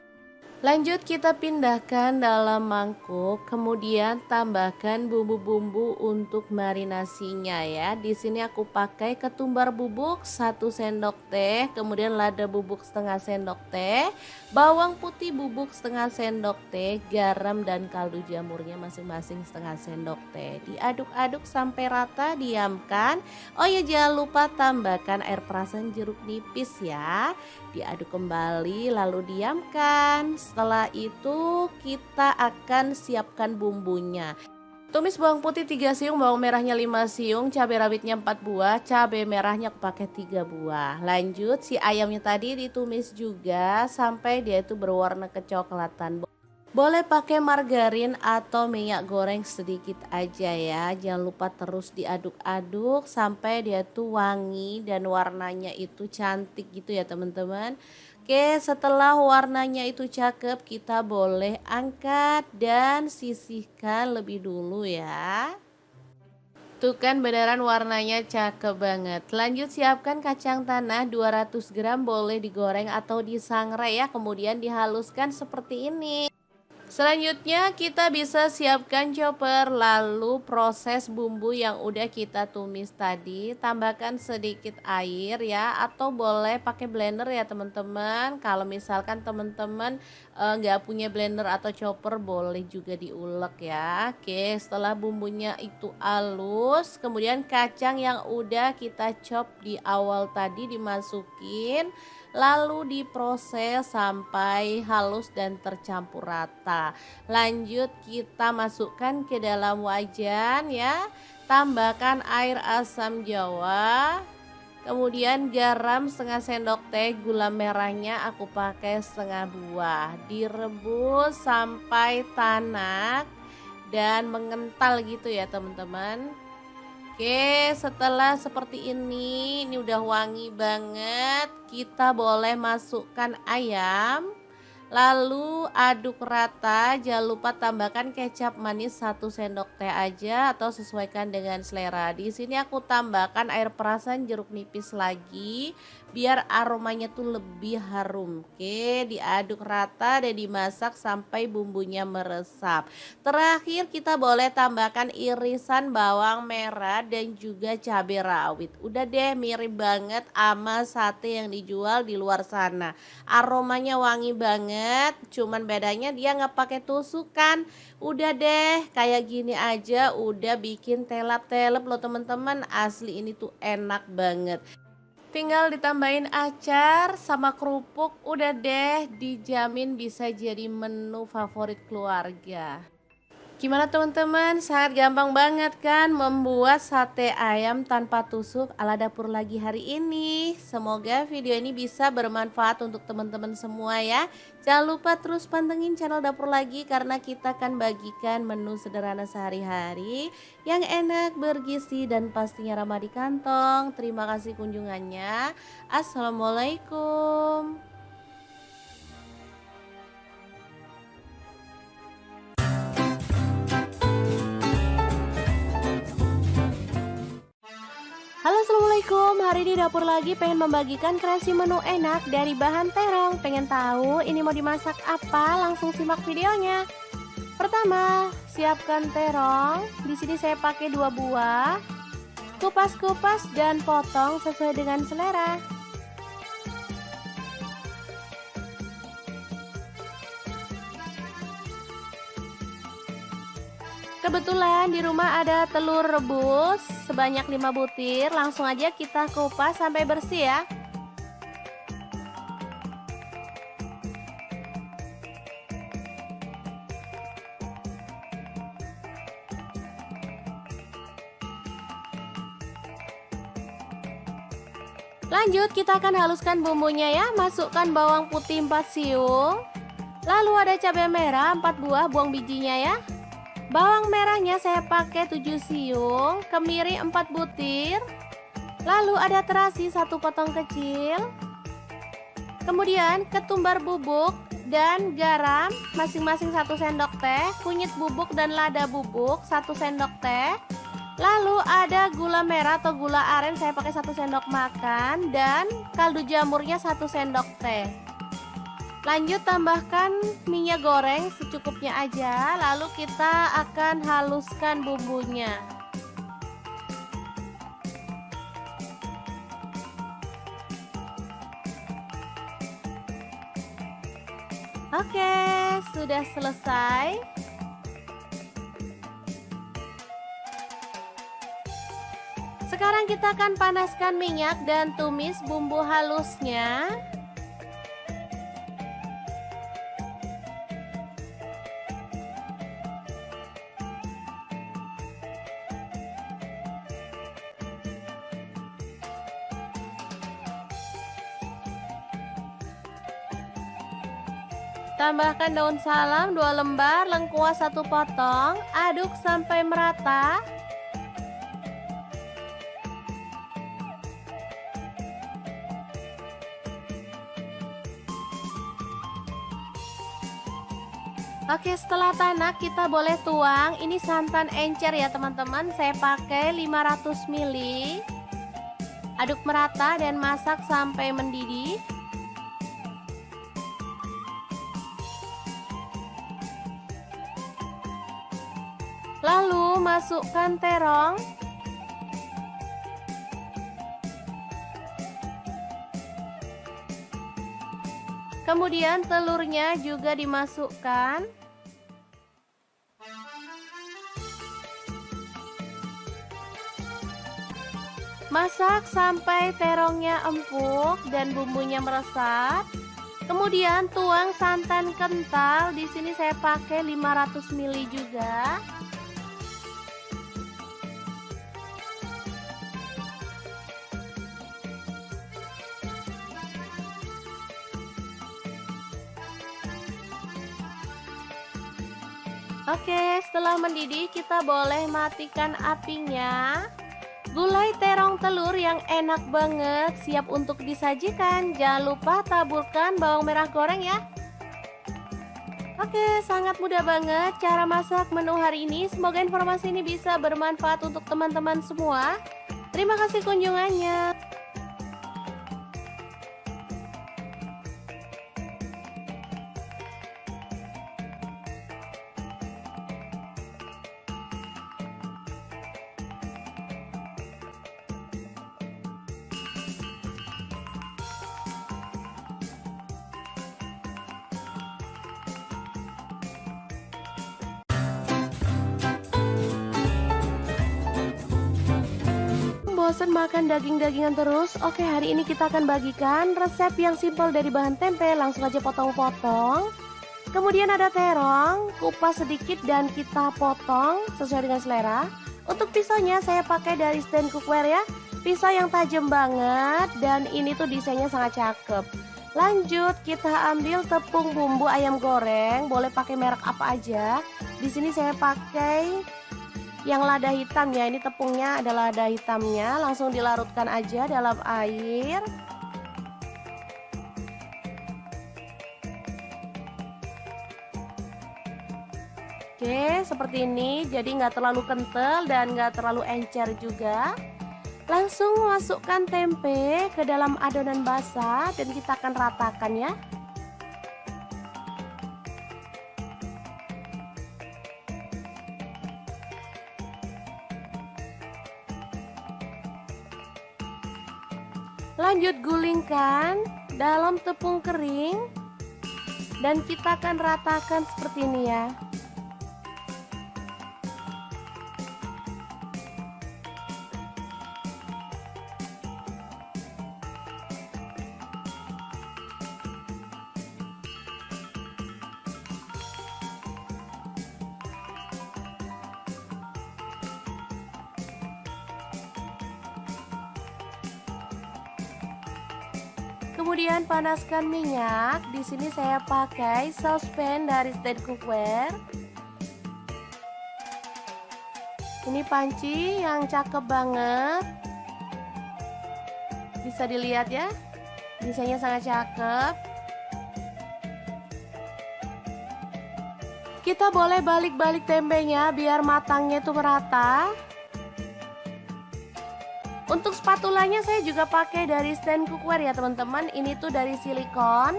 Lanjut kita pindahkan dalam mangkuk, kemudian tambahkan bumbu-bumbu untuk marinasinya ya. Di sini aku pakai ketumbar bubuk 1 sendok teh, kemudian lada bubuk setengah sendok teh, bawang putih bubuk setengah sendok teh, garam dan kaldu jamurnya masing-masing setengah sendok teh. Diaduk-aduk sampai rata, diamkan. Oh ya, jangan lupa tambahkan air perasan jeruk nipis ya. Diaduk kembali lalu diamkan. Setelah itu kita akan siapkan bumbunya. Tumis bawang putih 3 siung, bawang merahnya 5 siung, cabai rawitnya 4 buah, cabai merahnya aku pakai 3 buah. Lanjut, si ayamnya tadi ditumis juga sampai dia itu berwarna kecoklatan. Boleh pakai margarin atau minyak goreng sedikit aja ya. Jangan lupa terus diaduk-aduk sampai dia tuh wangi dan warnanya itu cantik gitu ya teman-teman. Oke, setelah warnanya itu cakep, kita boleh angkat dan sisihkan lebih dulu ya. Tuh kan beneran warnanya cakep banget. Lanjut siapkan kacang tanah 200 gram, boleh digoreng atau disangrai ya. Kemudian dihaluskan seperti ini. Selanjutnya kita bisa siapkan chopper, lalu proses bumbu yang udah kita tumis tadi, tambahkan sedikit air ya, atau boleh pakai blender ya teman-teman. Kalau misalkan teman-teman nggak punya blender atau chopper, boleh juga diulek ya. Oke, setelah bumbunya itu halus, kemudian kacang yang udah kita chop di awal tadi dimasukin, lalu diproses sampai halus dan tercampur rata. Lanjut kita masukkan ke dalam wajan ya. Tambahkan air asam jawa, kemudian garam setengah sendok teh, gula merahnya aku pakai setengah buah. Direbus sampai tanak dan mengental gitu ya teman-teman. Oke, setelah seperti ini udah wangi banget. Kita boleh masukkan ayam. Lalu aduk rata, jangan lupa tambahkan kecap manis 1 sendok teh aja atau sesuaikan dengan selera. Di sini aku tambahkan air perasan jeruk nipis lagi biar aromanya tuh lebih harum. Oke, diaduk rata dan dimasak sampai bumbunya meresap. Terakhir kita boleh tambahkan irisan bawang merah dan juga cabai rawit. Udah deh, mirip banget sama sate yang dijual di luar sana. Aromanya wangi banget, cuman bedanya dia nggak pakai tusukan. Udah deh, kayak gini aja udah bikin telap-telep loh teman-teman. Asli ini tuh enak banget. Tinggal ditambahin acar sama kerupuk, udah deh, dijamin bisa jadi menu favorit keluarga. Gimana teman-teman? Sangat gampang banget kan membuat sate ayam tanpa tusuk ala dapur lagi hari ini. Semoga video ini bisa bermanfaat untuk teman-teman semua ya. Jangan lupa terus pantengin channel dapur lagi karena kita akan bagikan menu sederhana sehari-hari yang enak, bergizi dan pastinya ramah di kantong. Terima kasih kunjungannya. Assalamualaikum. Halo assalamualaikum, hari ini dapur lagi pengen membagikan kreasi menu enak dari bahan terong. Pengen tahu ini mau dimasak apa? Langsung simak videonya. Pertama, siapkan terong. Di sini saya pakai 2 buah. Kupas-kupas dan potong sesuai dengan selera. Kebetulan di rumah ada telur rebus sebanyak 5 butir, langsung aja kita kupas sampai bersih ya. Lanjut kita akan haluskan bumbunya ya. Masukkan bawang putih 4 siung. Lalu ada cabai merah 4 buah, buang bijinya ya. Bawang merahnya saya pakai 7 siung, kemiri 4 butir. Lalu ada terasi 1 potong kecil. Kemudian ketumbar bubuk dan garam masing-masing 1 sendok teh, kunyit bubuk dan lada bubuk 1 sendok teh. Lalu ada gula merah atau gula aren saya pakai 1 sendok makan dan kaldu jamurnya 1 sendok teh. Lanjut tambahkan minyak goreng secukupnya aja, lalu kita akan haluskan bumbunya. Oke, sudah selesai. Sekarang kita akan panaskan minyak dan tumis bumbu halusnya. Tambahkan daun salam 2 lembar, lengkuas 1 potong, aduk sampai merata. Oke, setelah tanak kita boleh tuang. Ini santan encer ya teman-teman, saya pakai 500 ml. Aduk merata dan masak sampai mendidih. Lalu masukkan terong. Kemudian telurnya juga dimasukkan. Masak sampai terongnya empuk dan bumbunya meresap. Kemudian tuang santan kental. Di sini saya pakai 500 ml juga. Oke, setelah mendidih kita boleh matikan apinya. Gulai terong telur yang enak banget siap untuk disajikan. Jangan lupa taburkan bawang merah goreng ya. Oke, sangat mudah banget cara masak menu hari ini. Semoga informasi ini bisa bermanfaat untuk teman-teman semua. Terima kasih kunjungannya. Bosan makan daging-dagingan terus? Oke, hari ini kita akan bagikan resep yang simpel dari bahan tempe. Langsung aja potong-potong. Kemudian ada terong, kupas sedikit dan kita potong sesuai dengan selera. Untuk pisaunya saya pakai dari stand cookware ya. Pisau yang tajam banget dan ini tuh desainnya sangat cakep. Lanjut kita ambil tepung bumbu ayam goreng, boleh pakai merek apa aja. Di sini saya pakai yang lada hitam ya, ini tepungnya adalah lada hitamnya. Langsung dilarutkan aja dalam air. Oke, seperti ini. Jadi nggak terlalu kental dan nggak terlalu encer juga. Langsung masukkan tempe ke dalam adonan basah dan kita akan ratakan ya. Lanjut gulingkan dalam tepung kering dan kita akan ratakan seperti ini ya. Kemudian panaskan minyak. Di sini saya pakai saucepan dari stand cookware. Ini panci yang cakep banget. Bisa dilihat ya. Desainnya sangat cakep. Kita boleh balik-balik tempenya biar matangnya itu merata. Untuk spatulanya saya juga pakai dari stand cookware ya teman-teman. Ini tuh dari silikon,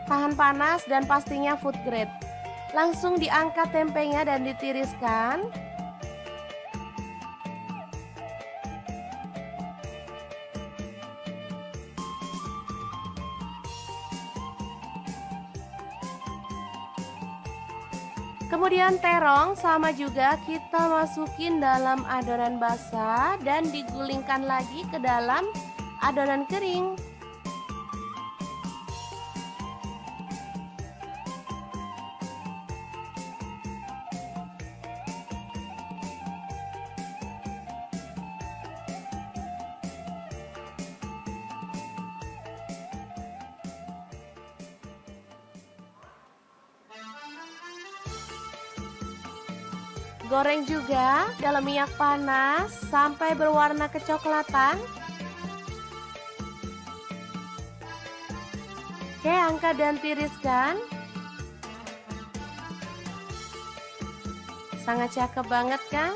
tahan panas dan pastinya food grade. Langsung diangkat tempenya dan ditiriskan. Kemudian terong sama juga kita masukin dalam adonan basah dan digulingkan lagi ke dalam adonan kering. Goreng juga dalam minyak panas sampai berwarna kecoklatan. Oke, angkat dan tiriskan. Sangat cakep banget kan?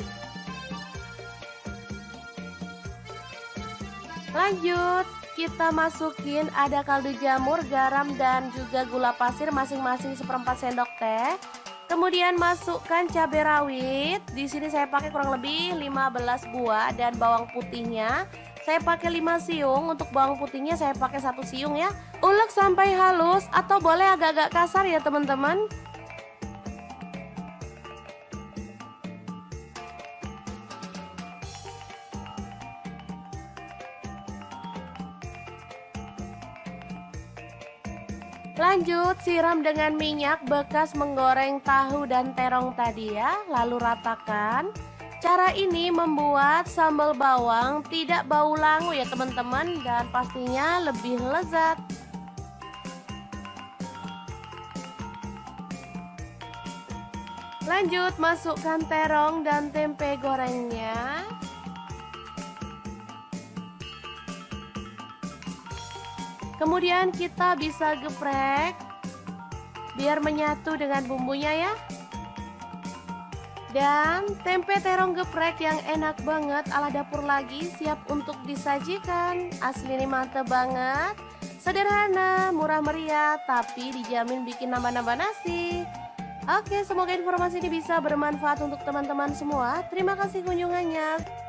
Lanjut, kita masukin ada kaldu jamur, garam dan juga gula pasir masing-masing 1/4 sendok teh. Kemudian masukkan cabai rawit. Di sini saya pakai kurang lebih 15 buah dan bawang putihnya saya pakai 5 siung. Untuk bawang putihnya saya pakai 1 siung ya. Ulek sampai halus atau boleh agak-agak kasar ya teman-teman. Lanjut siram dengan minyak bekas menggoreng tahu dan terong tadi ya, lalu ratakan. Cara ini membuat sambal bawang tidak bau langu ya teman-teman, dan pastinya lebih lezat. Lanjut masukkan terong dan tempe gorengnya. Kemudian kita bisa geprek biar menyatu dengan bumbunya ya. Dan tempe terong geprek yang enak banget ala dapur lagi siap untuk disajikan. Asli ini mantep banget. Sederhana, murah meriah, tapi dijamin bikin nambah-nambah nasi. Oke, semoga informasi ini bisa bermanfaat untuk teman-teman semua. Terima kasih kunjungannya.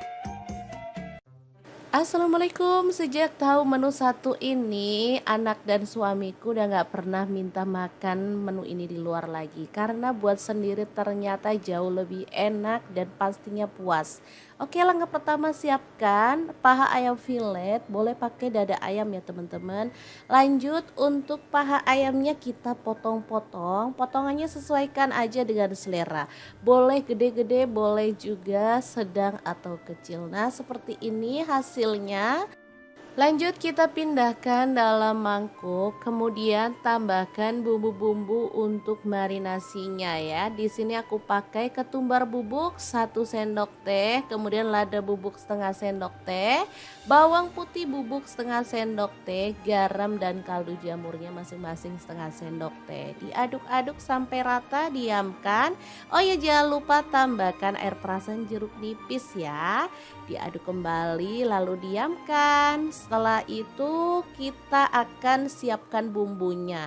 Assalamualaikum. Sejak tahu menu satu ini, anak dan suamiku udah gak pernah minta makan menu ini di luar lagi. Karena buat sendiri ternyata jauh lebih enak dan pastinya puas. Oke, langkah pertama siapkan paha ayam filet. Boleh pakai dada ayam ya teman-teman. Lanjut untuk paha ayamnya kita potong-potong. Potongannya sesuaikan aja dengan selera. Boleh gede-gede, boleh juga sedang atau kecil. Nah, seperti ini hasilnya. Lanjut kita pindahkan dalam mangkuk, kemudian tambahkan bumbu-bumbu untuk marinasinya ya. Di sini aku pakai ketumbar bubuk 1 sendok teh, kemudian lada bubuk setengah sendok teh, bawang putih bubuk setengah sendok teh, garam dan kaldu jamurnya masing-masing setengah sendok teh. Diaduk-aduk sampai rata, diamkan. Oh ya, jangan lupa tambahkan air perasan jeruk nipis ya. Diaduk kembali lalu diamkan. Setelah itu kita akan siapkan bumbunya.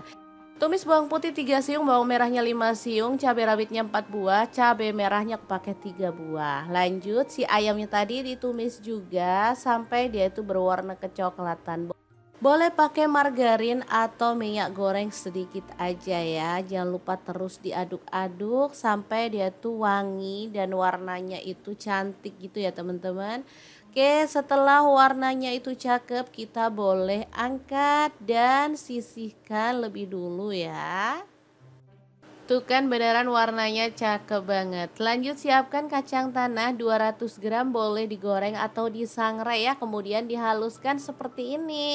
Tumis bawang putih 3 siung, bawang merahnya 5 siung, cabai rawitnya 4 buah, cabai merahnya aku pakai 3 buah. Lanjut si ayamnya tadi ditumis juga sampai dia itu berwarna kecoklatan. Boleh pakai margarin atau minyak goreng sedikit aja ya. Jangan lupa terus diaduk-aduk sampai dia tuh wangi dan warnanya itu cantik gitu ya teman-teman. Oke, setelah warnanya itu cakep, kita boleh angkat dan sisihkan lebih dulu ya. Tuh kan beneran warnanya cakep banget. Lanjut siapkan kacang tanah 200 gram, boleh digoreng atau disangrai ya. Kemudian dihaluskan seperti ini.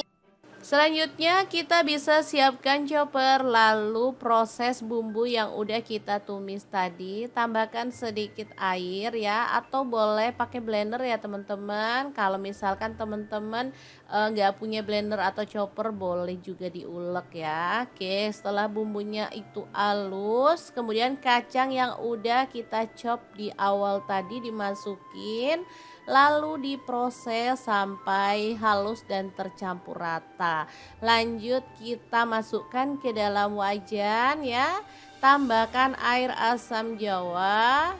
Selanjutnya kita bisa siapkan chopper, lalu proses bumbu yang udah kita tumis tadi, tambahkan sedikit air ya, atau boleh pakai blender ya teman-teman. Kalau misalkan teman-teman nggak punya blender atau chopper, boleh juga diulek ya. Oke, setelah bumbunya itu halus, kemudian kacang yang udah kita chop di awal tadi dimasukin, lalu diproses sampai halus dan tercampur rata. Lanjut kita masukkan ke dalam wajan ya. Tambahkan air asam jawa,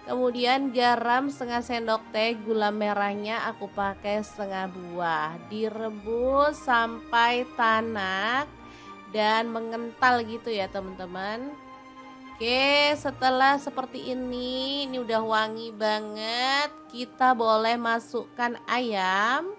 kemudian garam setengah sendok teh, gula merahnya aku pakai setengah buah. Direbus sampai tanak dan mengental gitu ya teman-teman. Oke, setelah seperti ini udah wangi banget. Kita boleh masukkan ayam.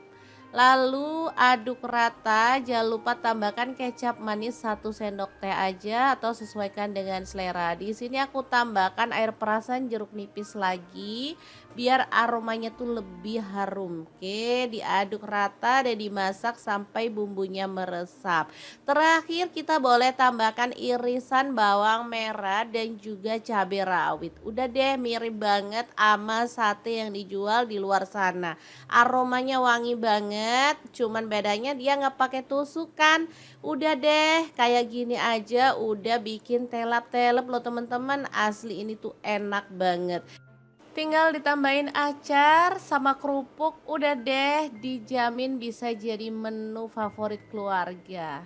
Lalu aduk rata, jangan lupa tambahkan kecap manis 1 sendok teh aja atau sesuaikan dengan selera. Di sini aku tambahkan air perasan jeruk nipis lagi biar aromanya tuh lebih harum. Oke, diaduk rata dan dimasak sampai bumbunya meresap. Terakhir kita boleh tambahkan irisan bawang merah dan juga cabai rawit. Udah deh, mirip banget sama sate yang dijual di luar sana. Aromanya wangi banget, cuman bedanya dia nggak pakai tusukan. Udah deh, kayak gini aja udah bikin telap-telap loh teman-teman. Asli ini tuh enak banget. Tinggal ditambahin acar sama kerupuk, udah deh dijamin bisa jadi menu favorit keluarga.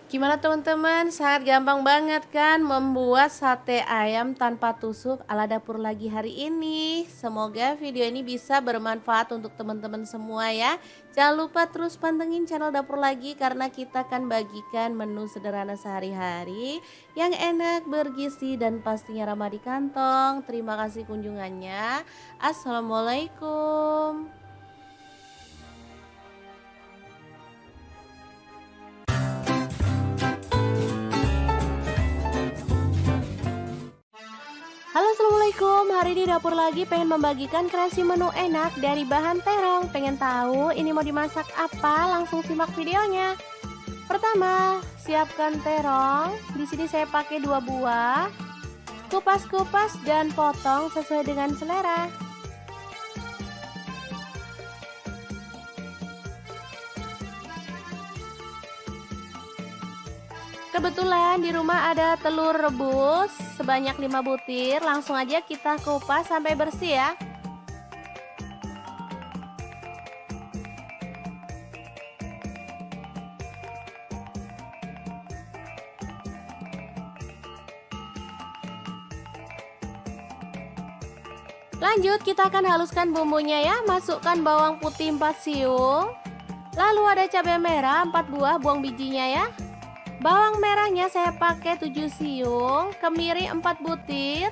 Gimana teman-teman? Sangat gampang banget kan membuat sate ayam tanpa tusuk ala dapur lagi hari ini. Semoga video ini bisa bermanfaat untuk teman-teman semua ya. Jangan lupa terus pantengin channel dapur lagi karena kita akan bagikan menu sederhana sehari-hari yang enak, bergizi dan pastinya ramah di kantong. Terima kasih kunjungannya. Assalamualaikum. Halo assalamualaikum, hari ini dapur lagi pengen membagikan kreasi menu enak dari bahan terong. Pengen tahu ini mau dimasak apa? Langsung simak videonya. Pertama, siapkan terong. Di sini saya pakai 2 buah. Kupas-kupas dan potong sesuai dengan selera. Kebetulan di rumah ada telur rebus sebanyak 5 butir, langsung aja kita kupas sampai bersih ya. Lanjut kita akan haluskan bumbunya ya. Masukkan bawang putih 4 siung. Lalu ada cabai merah 4 buah, buang bijinya ya. Bawang merahnya saya pakai 7 siung, kemiri 4 butir.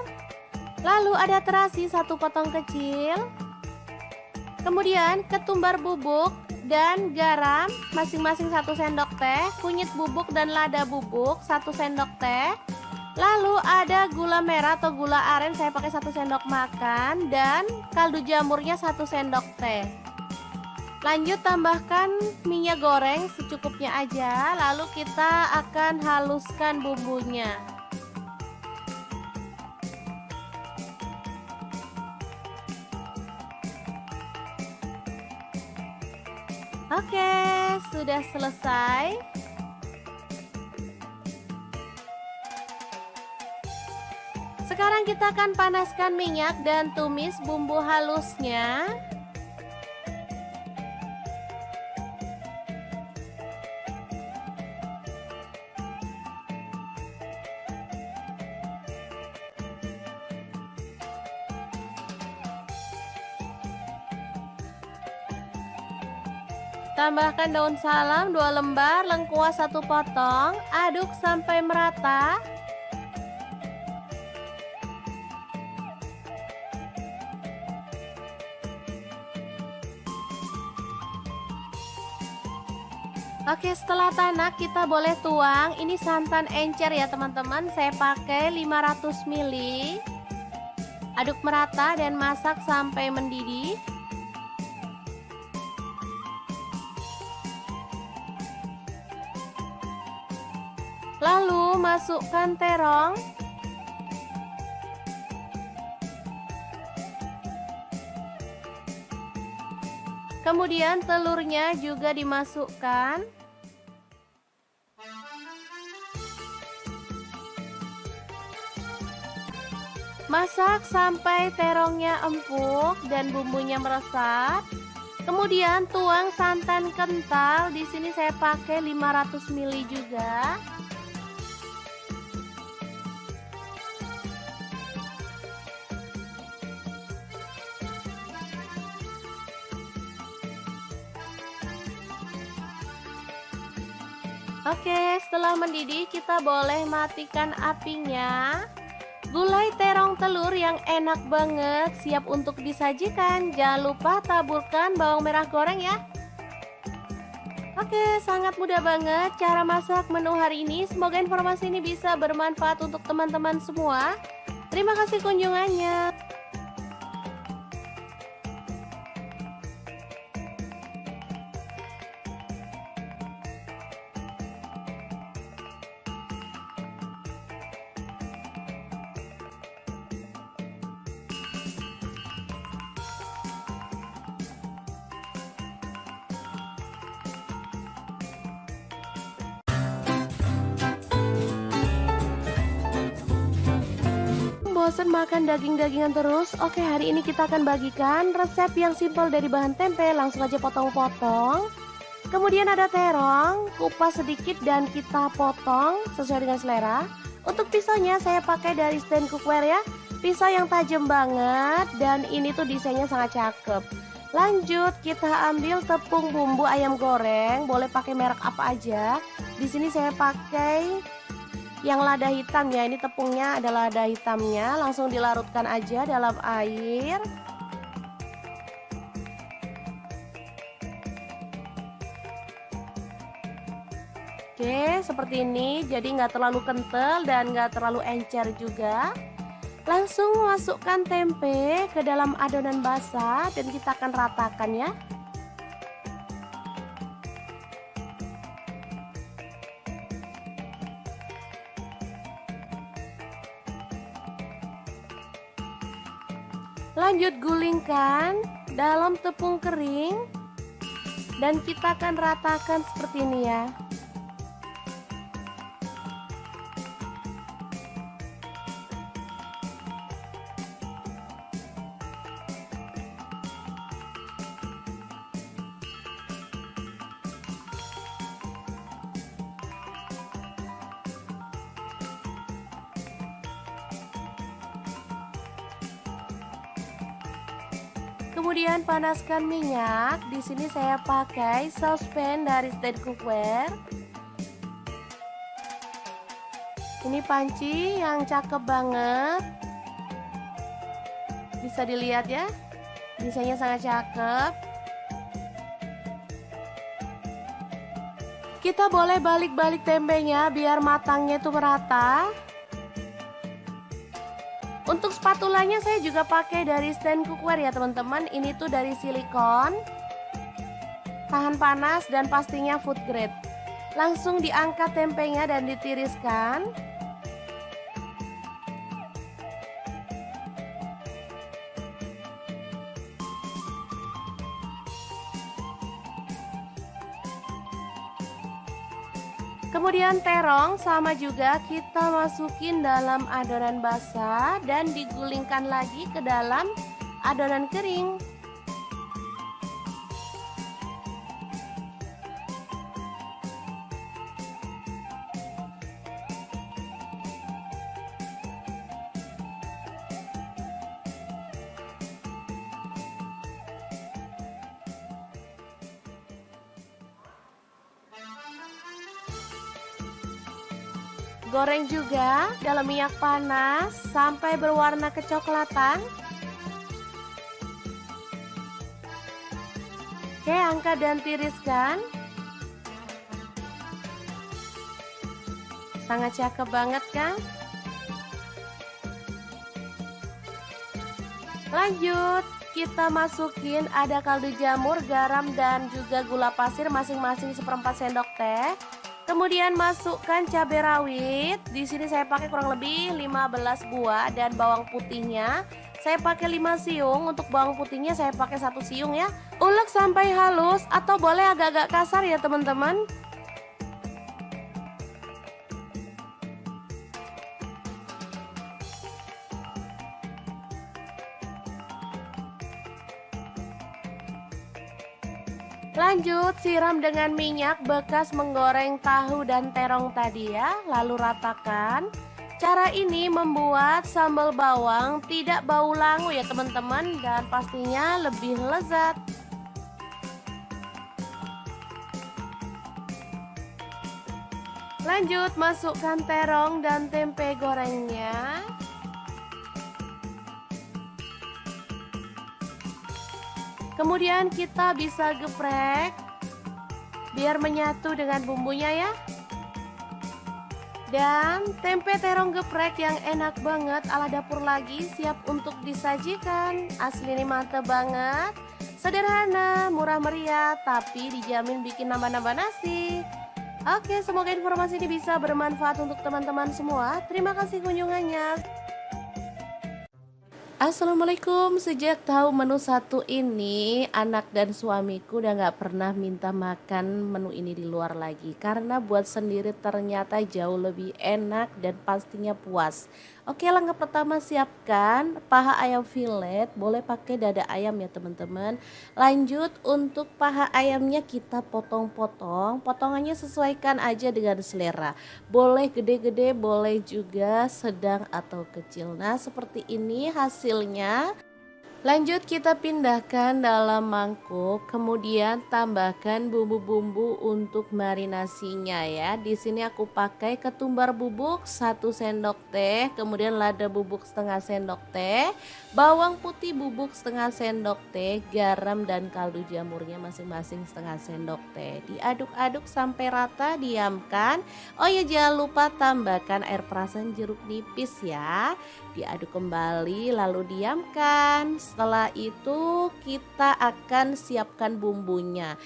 Lalu ada terasi 1 potong kecil. Kemudian ketumbar bubuk dan garam masing-masing 1 sendok teh, kunyit bubuk dan lada bubuk 1 sendok teh. Lalu ada gula merah atau gula aren saya pakai 1 sendok makan dan kaldu jamurnya 1 sendok teh. Lanjut tambahkan minyak goreng secukupnya aja, lalu kita akan haluskan bumbunya. Oke, sudah selesai. Sekarang kita akan panaskan minyak dan tumis bumbu halusnya. Tambahkan daun salam 2 lembar, lengkuas 1 potong, aduk sampai merata. Oke, setelah tanak kita boleh tuang. Ini santan encer ya teman-teman, saya pakai 500 ml. Aduk merata dan masak sampai mendidih. Lalu masukkan terong. Kemudian telurnya juga dimasukkan. Masak sampai terongnya empuk dan bumbunya meresap. Kemudian tuang santan kental. Di sini saya pakai 500 ml juga. Oke, setelah mendidih kita boleh matikan apinya. Gulai terong telur yang enak banget siap untuk disajikan. Jangan lupa taburkan bawang merah goreng ya. Oke, sangat mudah banget cara masak menu hari ini. Semoga informasi ini bisa bermanfaat untuk teman-teman semua. Terima kasih kunjungannya. Bosan makan daging-dagingan terus? Oke, hari ini kita akan bagikan resep yang simpel dari bahan tempe. Langsung aja potong-potong. Kemudian ada terong, kupas sedikit dan kita potong sesuai dengan selera. Untuk pisaunya saya pakai dari stand cookware ya. Pisau yang tajam banget dan ini tuh desainnya sangat cakep. Lanjut kita ambil tepung bumbu ayam goreng, boleh pakai merek apa aja. Di sini saya pakai yang lada hitam ya, ini tepungnya ada lada hitamnya, langsung dilarutkan aja dalam air. Oke, seperti ini, jadi nggak terlalu kental dan nggak terlalu encer juga. Langsung masukkan tempe ke dalam adonan basah dan kita akan ratakan ya. Lanjut gulingkan dalam tepung kering dan kita akan ratakan seperti ini ya. Kemudian panaskan minyak. Di sini saya pakai saucepan dari stand cookware. Ini panci yang cakep banget. Bisa dilihat ya. Desainnya sangat cakep. Kita boleh balik-balik tempenya biar matangnya itu merata. Untuk spatulanya saya juga pakai dari stand cookware ya teman-teman. Ini tuh dari silikon, tahan panas dan pastinya food grade. Langsung diangkat tempenya dan ditiriskan. Kemudian terong sama juga kita masukin dalam adonan basah dan digulingkan lagi ke dalam adonan kering. Goreng juga dalam minyak panas sampai berwarna kecoklatan. Oke, angkat dan tiriskan. Sangat cakep banget kan? Lanjut, kita masukin ada kaldu jamur, garam dan juga gula pasir masing-masing 1/4 sendok teh. Kemudian masukkan cabai rawit. Di sini saya pakai kurang lebih 15 buah dan bawang putihnya saya pakai 5 siung. Untuk bawang putihnya saya pakai 1 siung ya. Ulek sampai halus atau boleh agak-agak kasar ya teman-teman. Lanjut siram dengan minyak bekas menggoreng tahu dan terong tadi ya, lalu ratakan. Cara ini membuat sambal bawang tidak bau langu ya teman-teman dan pastinya lebih lezat. Lanjut masukkan terong dan tempe gorengnya. Kemudian kita bisa geprek biar menyatu dengan bumbunya ya. Dan tempe terong geprek yang enak banget ala dapur lagi siap untuk disajikan. Asli ini mantep banget. Sederhana, murah meriah, tapi dijamin bikin nambah-nambah nasi. Oke, semoga informasi ini bisa bermanfaat untuk teman-teman semua. Terima kasih kunjungannya. Assalamualaikum. Sejak tahu menu satu ini, anak dan suamiku udah gak pernah minta makan menu ini di luar lagi. Karena buat sendiri ternyata jauh lebih enak dan pastinya puas. Oke, langkah pertama siapkan paha ayam filet, boleh pakai dada ayam ya teman-teman. Lanjut untuk paha ayamnya kita potong-potong, potongannya sesuaikan aja dengan selera. Boleh gede-gede, boleh juga sedang atau kecil. Nah, seperti ini hasilnya. Lanjut kita pindahkan dalam mangkuk, kemudian tambahkan bumbu-bumbu untuk marinasinya ya. Di sini aku pakai ketumbar bubuk 1 sendok teh, kemudian lada bubuk setengah sendok teh, bawang putih bubuk setengah sendok teh, garam dan kaldu jamurnya masing-masing setengah sendok teh. Diaduk-aduk sampai rata, diamkan. Oh ya, jangan lupa tambahkan air perasan jeruk nipis ya. Diaduk kembali lalu diamkan. Setelah itu kita akan siapkan bumbunya.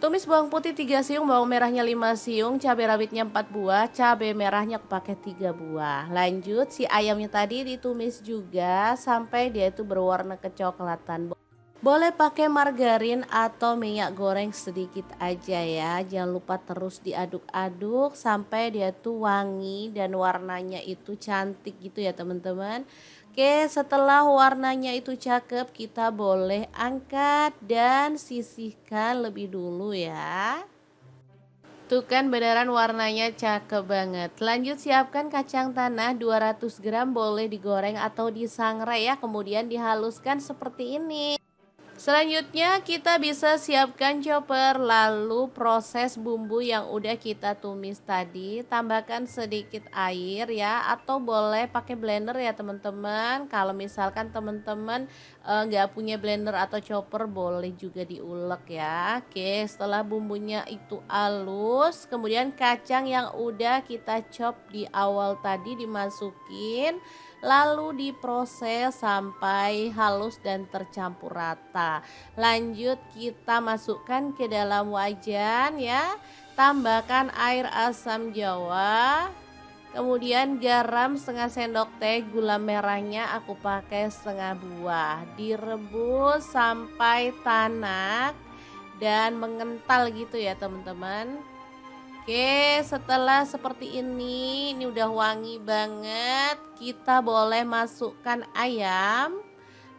Tumis bawang putih 3 siung, bawang merahnya 5 siung, cabai rawitnya 4 buah, cabai merahnya aku pakai 3 buah. Lanjut si ayamnya tadi ditumis juga sampai dia itu berwarna kecoklatan. Boleh pakai margarin atau minyak goreng sedikit aja ya. Jangan lupa terus diaduk-aduk sampai dia tuh wangi dan warnanya itu cantik gitu ya teman-teman. Oke, setelah warnanya itu cakep, kita boleh angkat dan sisihkan lebih dulu ya. Tuh kan beneran warnanya cakep banget. Lanjut siapkan kacang tanah 200 gram, boleh digoreng atau disangrai ya. Kemudian dihaluskan seperti ini. Selanjutnya kita bisa siapkan chopper, lalu proses bumbu yang udah kita tumis tadi, tambahkan sedikit air ya, atau boleh pakai blender ya teman-teman. Kalau misalkan teman-teman nggak punya blender atau chopper, boleh juga diulek ya. Oke, setelah bumbunya itu halus, kemudian kacang yang udah kita chop di awal tadi dimasukin, lalu diproses sampai halus dan tercampur rata. Lanjut kita masukkan ke dalam wajan ya. Tambahkan air asam jawa, kemudian garam setengah sendok teh, gula merahnya aku pakai setengah buah. Direbus sampai tanak dan mengental gitu ya teman-teman. Oke, setelah seperti ini udah wangi banget. Kita boleh masukkan ayam.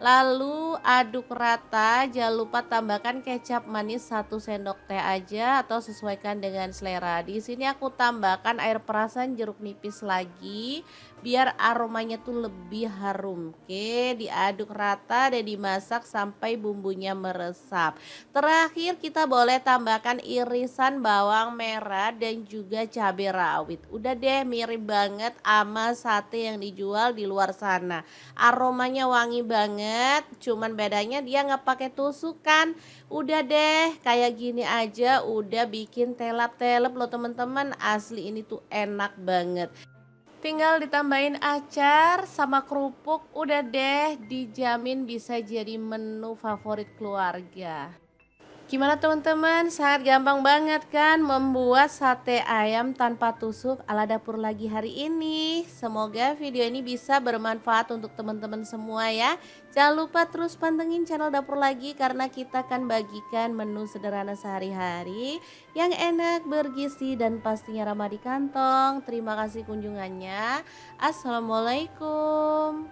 Lalu aduk rata, jangan lupa tambahkan kecap manis 1 sendok teh aja atau sesuaikan dengan selera. Di sini aku tambahkan air perasan jeruk nipis lagi biar aromanya tuh lebih harum. Oke, diaduk rata dan dimasak sampai bumbunya meresap. Terakhir kita boleh tambahkan irisan bawang merah dan juga cabai rawit. Udah deh, mirip banget sama sate yang dijual di luar sana. Aromanya wangi banget, cuman bedanya dia nggak pakai tusukan. Udah deh, kayak gini aja udah bikin telap-telap loh teman-teman. Asli ini tuh enak banget. Tinggal ditambahin acar sama kerupuk, udah deh, dijamin bisa jadi menu favorit keluarga. Gimana teman-teman, sangat gampang banget kan membuat sate ayam tanpa tusuk ala dapur lagi hari ini. Semoga video ini bisa bermanfaat untuk teman-teman semua ya. Jangan lupa terus pantengin channel dapur lagi karena kita akan bagikan menu sederhana sehari-hari yang enak, bergizi dan pastinya ramah di kantong. Terima kasih kunjungannya. Assalamualaikum.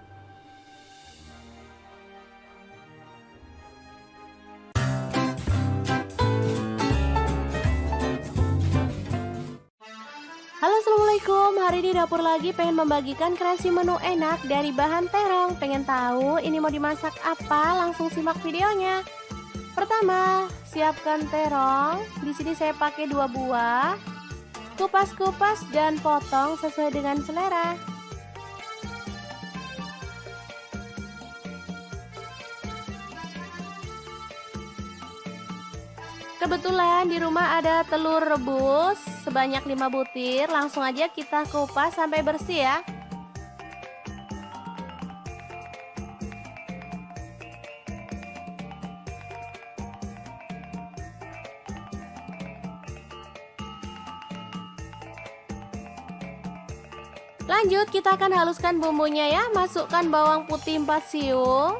Halo assalamualaikum, hari ini dapur lagi pengen membagikan kreasi menu enak dari bahan terong. Pengen tahu ini mau dimasak apa? Langsung simak videonya. Pertama, siapkan terong. Di sini saya pakai 2 buah. Kupas-kupas dan potong sesuai dengan selera. Kebetulan di rumah ada telur rebus sebanyak 5 butir, langsung aja kita kupas sampai bersih ya. Lanjut kita akan haluskan bumbunya ya, masukkan bawang putih 4 siung.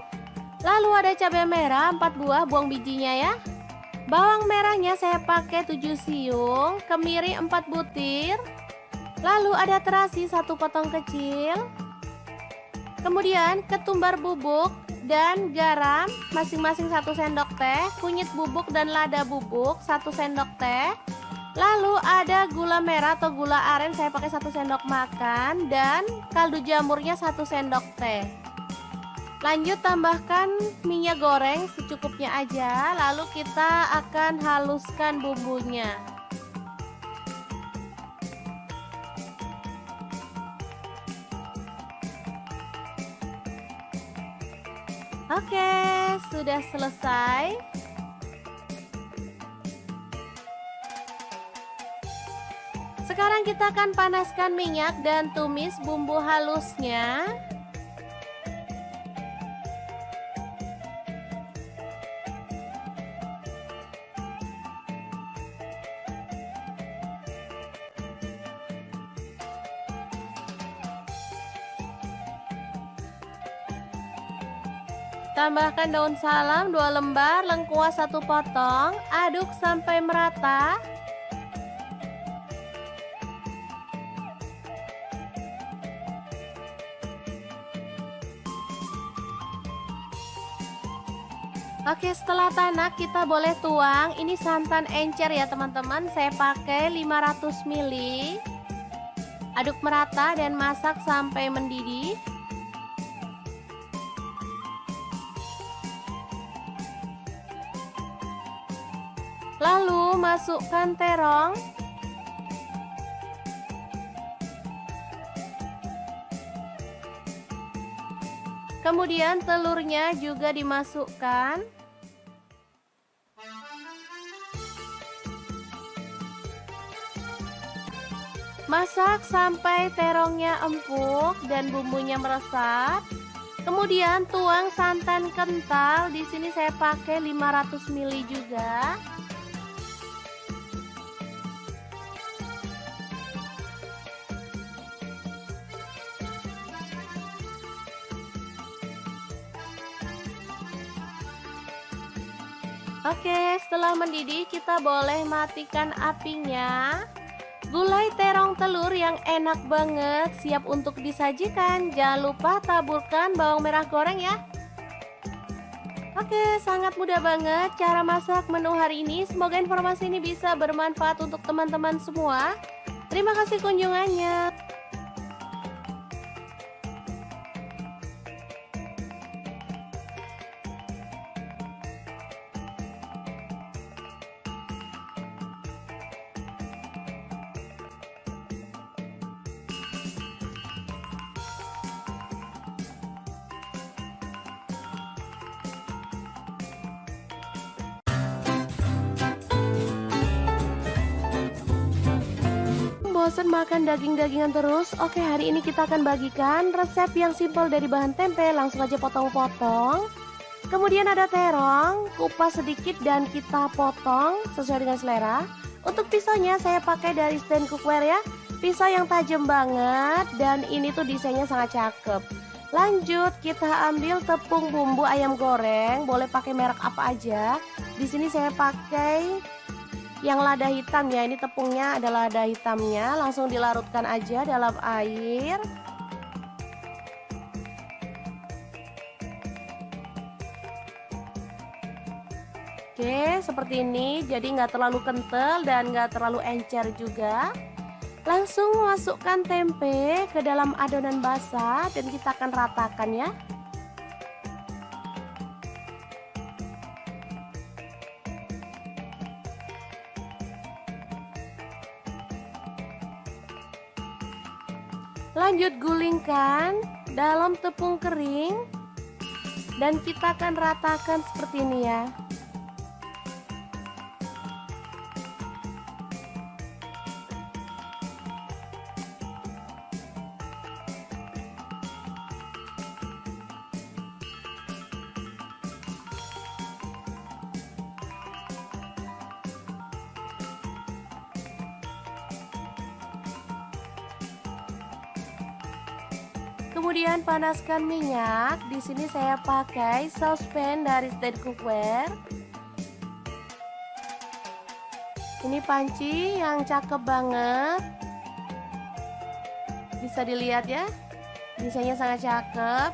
Lalu ada cabai merah 4 buah, buang bijinya ya. Bawang merahnya saya pakai 7 siung, kemiri 4 butir. Lalu ada terasi 1 potong kecil. Kemudian ketumbar bubuk dan garam masing-masing 1 sendok teh, kunyit bubuk dan lada bubuk 1 sendok teh. Lalu ada gula merah atau gula aren, saya pakai 1 sendok makan, dan kaldu jamurnya 1 sendok teh. Lanjut tambahkan minyak goreng secukupnya aja, lalu kita akan haluskan bumbunya. Oke, sudah selesai. Sekarang kita akan panaskan minyak dan tumis bumbu halusnya. Tambahkan daun salam 2 lembar, lengkuas 1 potong, aduk sampai merata. Oke, setelah tanak kita boleh tuang. Ini santan encer ya teman-teman, saya pakai 500 ml. Aduk merata dan masak sampai mendidih. Lalu masukkan terong. Kemudian telurnya juga dimasukkan. Masak sampai terongnya empuk dan bumbunya meresap. Kemudian tuang santan kental. Di sini saya pakai 500 ml juga. Oke, setelah mendidih kita boleh matikan apinya. Gulai terong telur yang enak banget siap untuk disajikan. Jangan lupa taburkan bawang merah goreng ya. Oke, sangat mudah banget cara masak menu hari ini. Semoga informasi ini bisa bermanfaat untuk teman-teman semua. Terima kasih kunjungannya. Bosan makan daging-dagingan terus? Oke, hari ini kita akan bagikan resep yang simpel dari bahan tempe. Langsung aja potong-potong. Kemudian ada terong, kupas sedikit dan kita potong sesuai dengan selera. Untuk pisaunya saya pakai dari stand cookware ya. Pisau yang tajam banget dan ini tuh desainnya sangat cakep. Lanjut kita ambil tepung bumbu ayam goreng, boleh pakai merek apa aja. Di sini saya pakai yang lada hitam ya, ini tepungnya adalah lada hitamnya. Langsung dilarutkan aja dalam air. Oke, seperti ini. Jadi nggak terlalu kental dan nggak terlalu encer juga. Langsung masukkan tempe ke dalam adonan basah dan kita akan ratakan ya. Lanjut gulingkan dalam tepung kering dan kita akan ratakan seperti ini ya. Kemudian panaskan minyak. Di sini saya pakai saucepan dari stand cookware. Ini panci yang cakep banget. Bisa dilihat ya. Desainnya sangat cakep.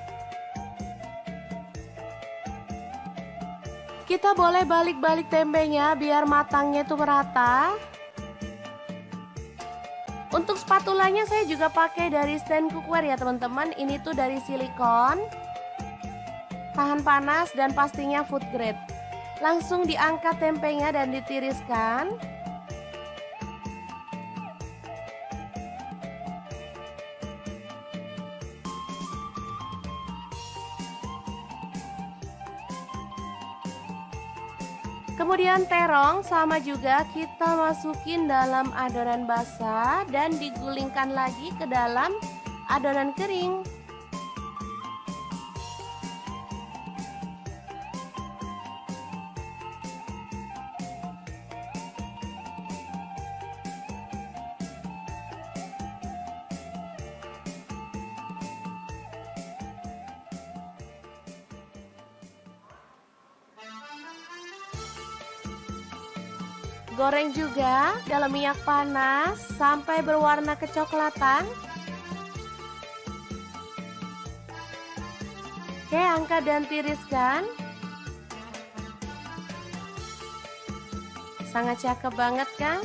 Kita boleh balik-balik tempenya biar matangnya itu merata. Untuk spatulanya saya juga pakai dari stand cookware ya teman-teman. Ini tuh dari silikon, tahan panas dan pastinya food grade. Langsung diangkat tempenya dan ditiriskan. Kemudian terong sama juga kita masukin dalam adonan basah dan digulingkan lagi ke dalam adonan kering. Goreng juga dalam minyak panas sampai berwarna kecoklatan. Oke, angkat dan tiriskan. Sangat cakep banget kan?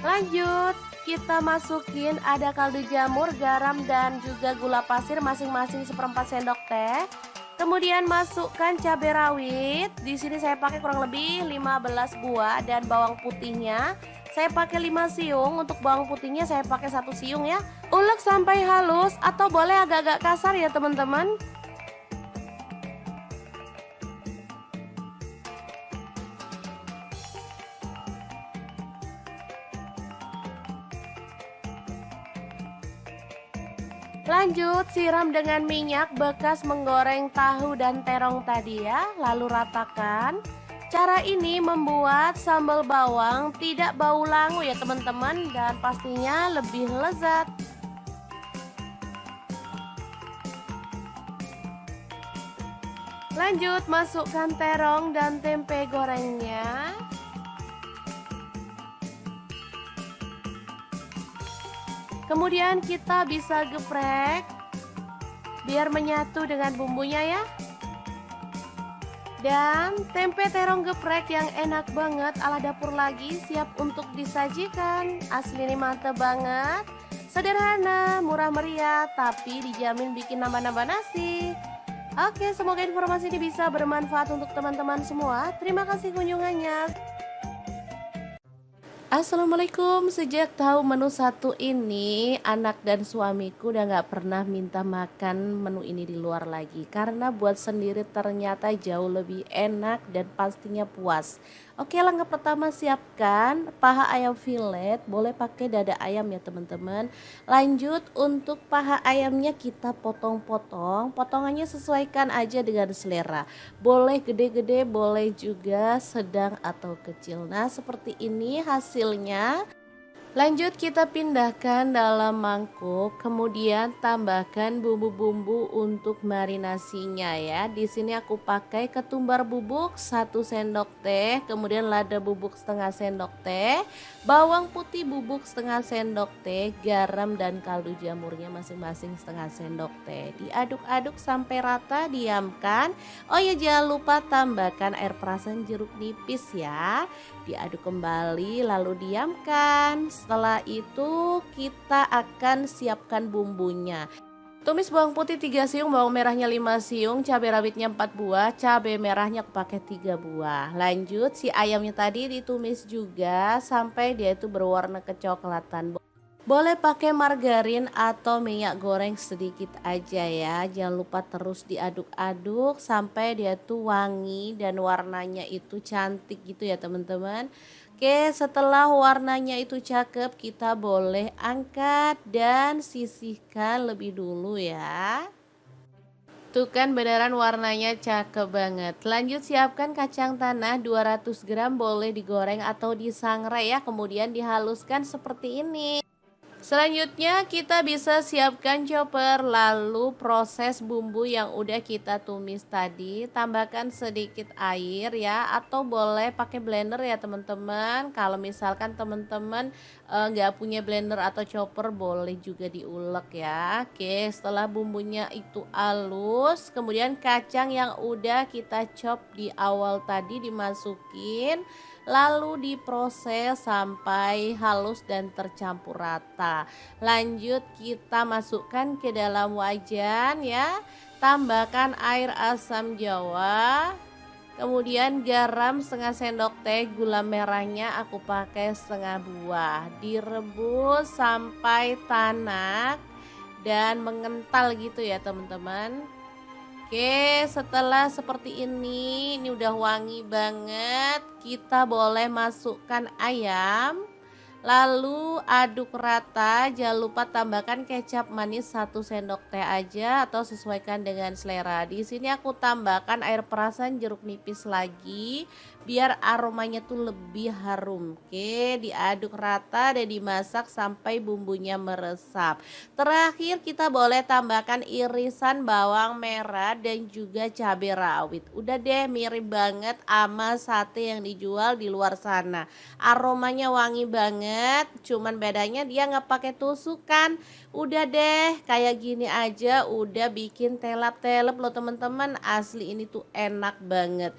Lanjut, kita masukin ada kaldu jamur, garam dan juga gula pasir masing-masing 1/4 sendok teh. Kemudian masukkan cabai rawit. Di sini saya pakai kurang lebih 15 buah dan bawang putihnya saya pakai 5 siung. Untuk bawang putihnya saya pakai 1 siung ya. Ulek sampai halus atau boleh agak-agak kasar ya teman-teman. Lanjut, siram dengan minyak bekas menggoreng tahu dan terong tadi ya, lalu ratakan. Cara ini membuat sambal bawang tidak bau langu ya teman-teman, dan pastinya lebih lezat. Lanjut, masukkan terong dan tempe gorengnya. Kemudian kita bisa geprek biar menyatu dengan bumbunya ya. Dan tempe terong geprek yang enak banget ala dapur lagi siap untuk disajikan. Asli ini mantep banget. Sederhana, murah meriah, tapi dijamin bikin nambah-nambah nasi. Oke, semoga informasi ini bisa bermanfaat untuk teman-teman semua. Terima kasih kunjungannya. Assalamualaikum. Sejak tahu menu satu ini, anak dan suamiku udah gak pernah minta makan menu ini di luar lagi. Karena buat sendiri ternyata jauh lebih enak dan pastinya puas. Oke, langkah pertama siapkan paha ayam filet. Boleh pakai dada ayam ya teman-teman. Lanjut, untuk paha ayamnya kita potong-potong. Potongannya sesuaikan aja dengan selera. Boleh gede-gede, boleh juga sedang atau kecil. Nah, seperti ini hasilnya. Lanjut kita pindahkan dalam mangkuk, kemudian tambahkan bumbu-bumbu untuk marinasinya ya. Di sini aku pakai ketumbar bubuk 1 sendok teh, kemudian lada bubuk setengah sendok teh, bawang putih bubuk setengah sendok teh, garam dan kaldu jamurnya masing-masing setengah sendok teh. Diaduk-aduk sampai rata, diamkan. Oh ya, jangan lupa tambahkan air perasan jeruk nipis ya. Diaduk kembali lalu diamkan. Setelah itu kita akan siapkan bumbunya. Tumis bawang putih 3 siung, bawang merahnya 5 siung, cabai rawitnya 4 buah, cabai merahnya aku pakai 3 buah. Lanjut, si ayamnya tadi ditumis juga sampai dia itu berwarna kecoklatan. Boleh pakai margarin atau minyak goreng sedikit aja ya. Jangan lupa terus diaduk-aduk sampai dia tuh wangi dan warnanya itu cantik gitu ya teman-teman. Oke, setelah warnanya itu cakep, kita boleh angkat dan sisihkan lebih dulu ya. Tuh kan beneran warnanya cakep banget. Lanjut siapkan kacang tanah 200 gram, boleh digoreng atau disangrai ya. Kemudian dihaluskan seperti ini. Selanjutnya kita bisa siapkan chopper, lalu proses bumbu yang udah kita tumis tadi, tambahkan sedikit air ya, atau boleh pakai blender ya teman-teman. Kalau misalkan teman-teman nggak punya blender atau chopper, boleh juga diulek ya. Oke, setelah bumbunya itu halus, kemudian kacang yang udah kita chop di awal tadi dimasukin, lalu diproses sampai halus dan tercampur rata. Lanjut kita masukkan ke dalam wajan ya. Tambahkan air asam jawa, kemudian garam setengah sendok teh, gula merahnya aku pakai setengah buah. Direbus sampai tanak dan mengental gitu ya teman-teman. Oke, setelah seperti ini udah wangi banget. Kita boleh masukkan ayam. Lalu aduk rata, jangan lupa tambahkan kecap manis 1 sendok teh aja atau sesuaikan dengan selera. Di sini aku tambahkan air perasan jeruk nipis lagi biar aromanya tuh lebih harum. Oke, diaduk rata dan dimasak sampai bumbunya meresap. Terakhir kita boleh tambahkan irisan bawang merah dan juga cabai rawit. Udah deh, mirip banget sama sate yang dijual di luar sana. Aromanya wangi banget, cuman bedanya dia nggak pakai tusukan. Udah deh, kayak gini aja udah bikin telap-telep loh teman-teman. Asli ini tuh enak banget.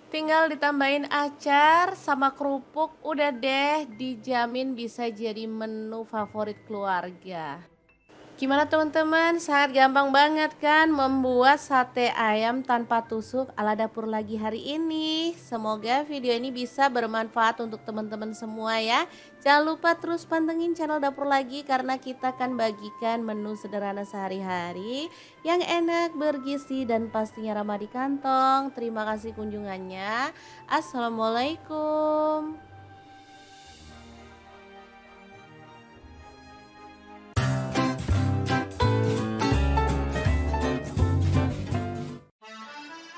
Tinggal ditambahin acar sama kerupuk, udah deh, dijamin bisa jadi menu favorit keluarga. Gimana teman-teman? Sangat gampang banget kan membuat sate ayam tanpa tusuk ala dapur lagi hari ini. Semoga video ini bisa bermanfaat untuk teman-teman semua ya. Jangan lupa terus pantengin channel dapur lagi karena kita akan bagikan menu sederhana sehari-hari yang enak, bergizi dan pastinya ramah di kantong. Terima kasih kunjungannya. Assalamualaikum.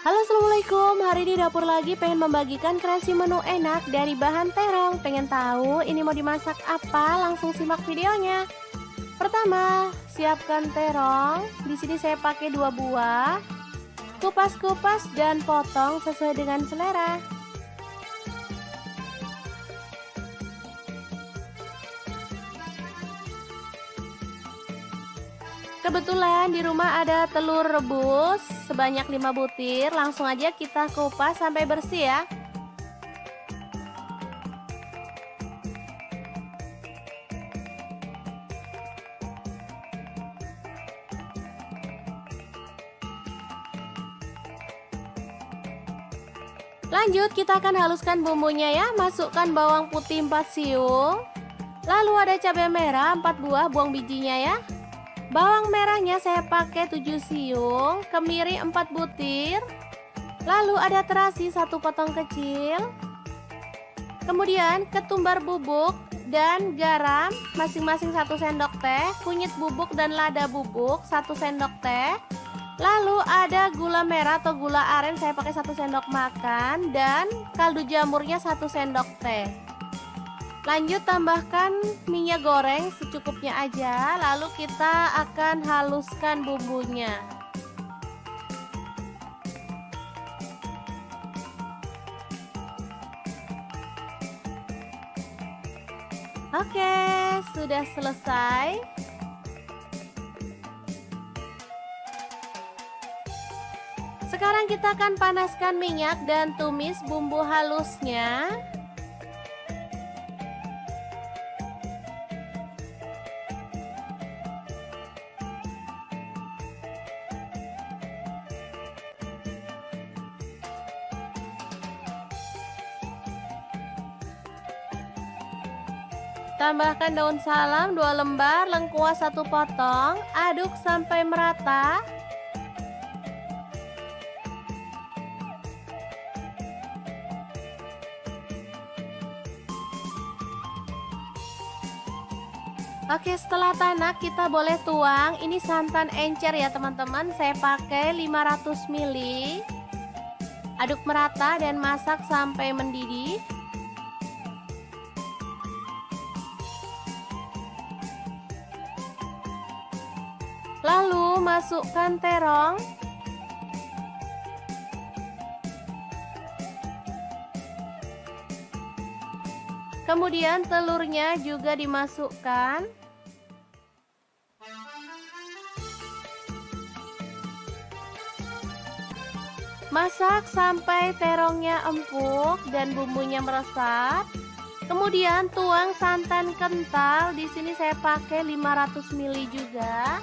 Halo assalamualaikum, hari ini dapur lagi pengen membagikan kreasi menu enak dari bahan terong. Pengen tahu ini mau dimasak apa? Langsung simak videonya. Pertama, siapkan terong. Di sini saya pakai 2 buah. Kupas-kupas dan potong sesuai dengan selera. Kebetulan di rumah ada telur rebus sebanyak 5 butir, langsung aja kita kupas sampai bersih ya. Lanjut kita akan haluskan bumbunya ya. Masukkan bawang putih 4 siung. Lalu ada cabai merah 4 buah, buang bijinya ya. Bawang merahnya saya pakai 7 siung, kemiri 4 butir. Lalu ada terasi 1 potong kecil. Kemudian ketumbar bubuk dan garam masing-masing 1 sendok teh, kunyit bubuk dan lada bubuk 1 sendok teh. Lalu ada gula merah atau gula aren saya pakai 1 sendok makan dan kaldu jamurnya 1 sendok teh. Lanjut tambahkan minyak goreng secukupnya aja, lalu kita akan haluskan bumbunya. Oke, sudah selesai. Sekarang kita akan panaskan minyak dan tumis bumbu halusnya. Tambahkan daun salam 2 lembar, lengkuas 1 potong, aduk sampai merata. Oke, setelah tanak kita boleh tuang. Ini santan encer ya teman-teman, saya pakai 500 ml. Aduk merata dan masak sampai mendidih. Lalu masukkan terong. Kemudian telurnya juga dimasukkan. Masak sampai terongnya empuk dan bumbunya meresap. Kemudian tuang santan kental. Di sini saya pakai 500 ml juga.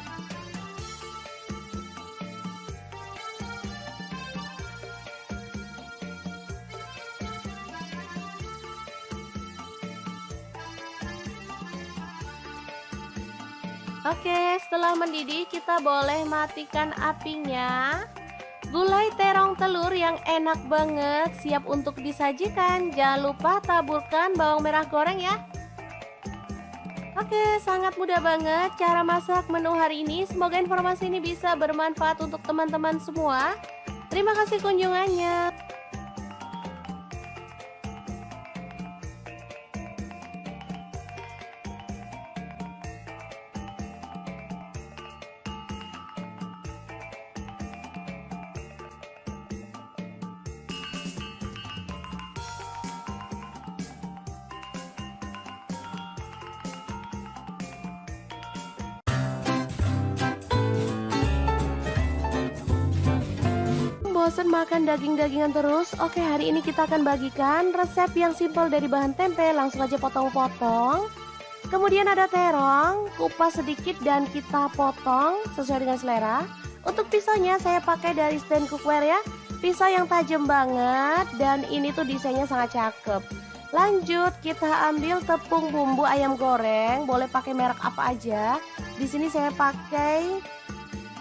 Oke, setelah mendidih kita boleh matikan apinya. Gulai terong telur yang enak banget siap untuk disajikan. Jangan lupa taburkan bawang merah goreng ya. Oke, sangat mudah banget cara masak menu hari ini. Semoga informasi ini bisa bermanfaat untuk teman-teman semua. Terima kasih kunjungannya. Bosan makan daging-dagingan terus? Oke, hari ini kita akan bagikan resep yang simpel dari bahan tempe. Langsung aja potong-potong. Kemudian ada terong, kupas sedikit dan kita potong sesuai dengan selera. Untuk pisaunya saya pakai dari stand cookware ya. Pisau yang tajam banget dan ini tuh desainnya sangat cakep. Lanjut kita ambil tepung bumbu ayam goreng, boleh pakai merek apa aja. Di sini saya pakai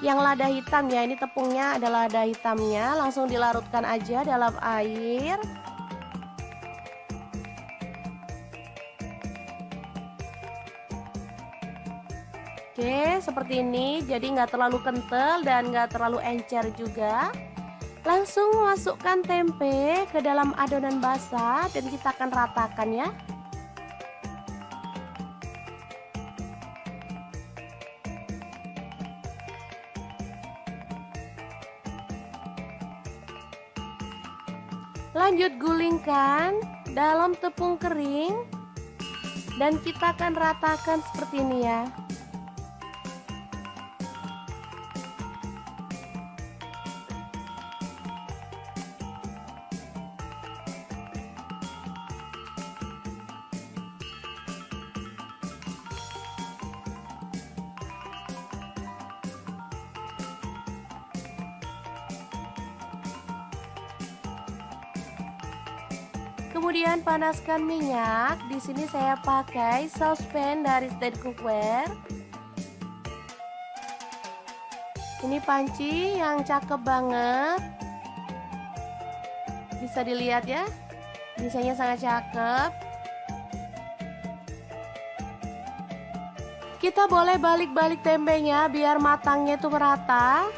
yang lada hitam ya, ini tepungnya adalah lada hitamnya. Langsung dilarutkan aja dalam air. Oke, seperti ini. Jadi nggak terlalu kental dan nggak terlalu encer juga. Langsung masukkan tempe ke dalam adonan basah dan kita akan ratakan ya. Lanjut gulingkan dalam tepung kering dan kita akan ratakan seperti ini ya. Kemudian panaskan minyak. Di sini saya pakai saucepan dari stand cookware. Ini panci yang cakep banget. Bisa dilihat ya. Desainnya sangat cakep. Kita boleh balik-balik tempenya biar matangnya itu merata.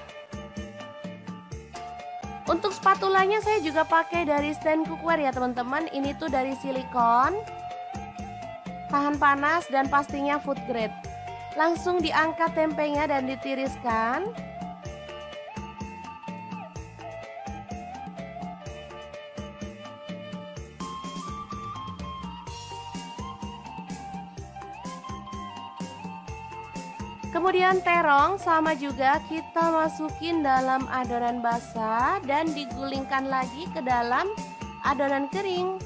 Untuk spatulanya saya juga pakai dari stand cookware ya teman-teman. Ini tuh dari silikon, tahan panas dan pastinya food grade. Langsung diangkat tempenya dan ditiriskan. Kemudian terong sama juga kita masukin dalam adonan basah dan digulingkan lagi ke dalam adonan kering.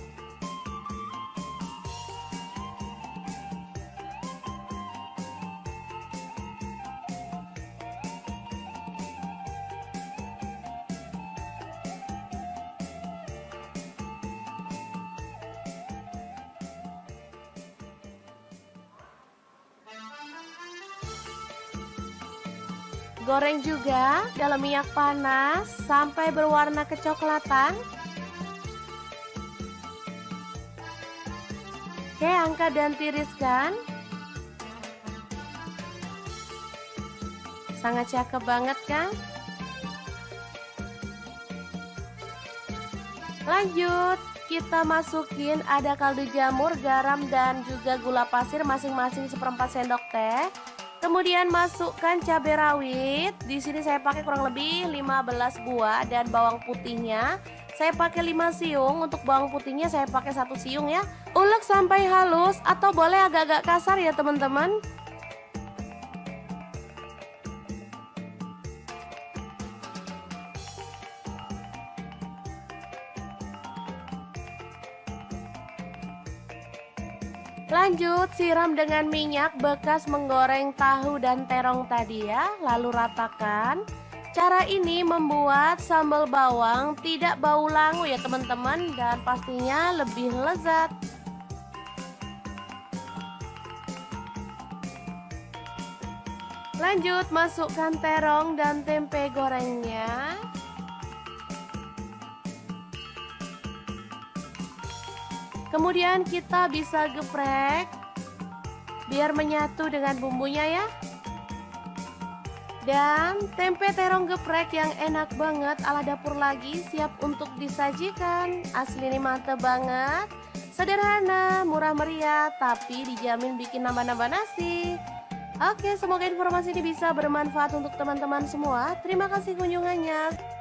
Goreng juga dalam minyak panas sampai berwarna kecoklatan. Oke, angkat dan tiriskan. Sangat cakep banget kan? Lanjut, kita masukin ada kaldu jamur, garam dan juga gula pasir masing-masing 1/4 sendok teh. Kemudian masukkan cabai rawit. Di sini saya pakai kurang lebih 15 buah dan bawang putihnya saya pakai 5 siung. Untuk bawang putihnya saya pakai 1 siung ya. Ulek sampai halus atau boleh agak-agak kasar ya teman-teman. Lanjut siram dengan minyak bekas menggoreng tahu dan terong tadi ya, lalu ratakan. Cara ini membuat sambal bawang tidak bau langu ya teman-teman, dan pastinya lebih lezat. Lanjut masukkan terong dan tempe gorengnya. Kemudian kita bisa geprek biar menyatu dengan bumbunya ya. Dan tempe terong geprek yang enak banget ala dapur lagi siap untuk disajikan. Asli ini mantep banget. Sederhana, murah meriah, tapi dijamin bikin nambah-nambah nasi. Oke, semoga informasi ini bisa bermanfaat untuk teman-teman semua. Terima kasih kunjungannya.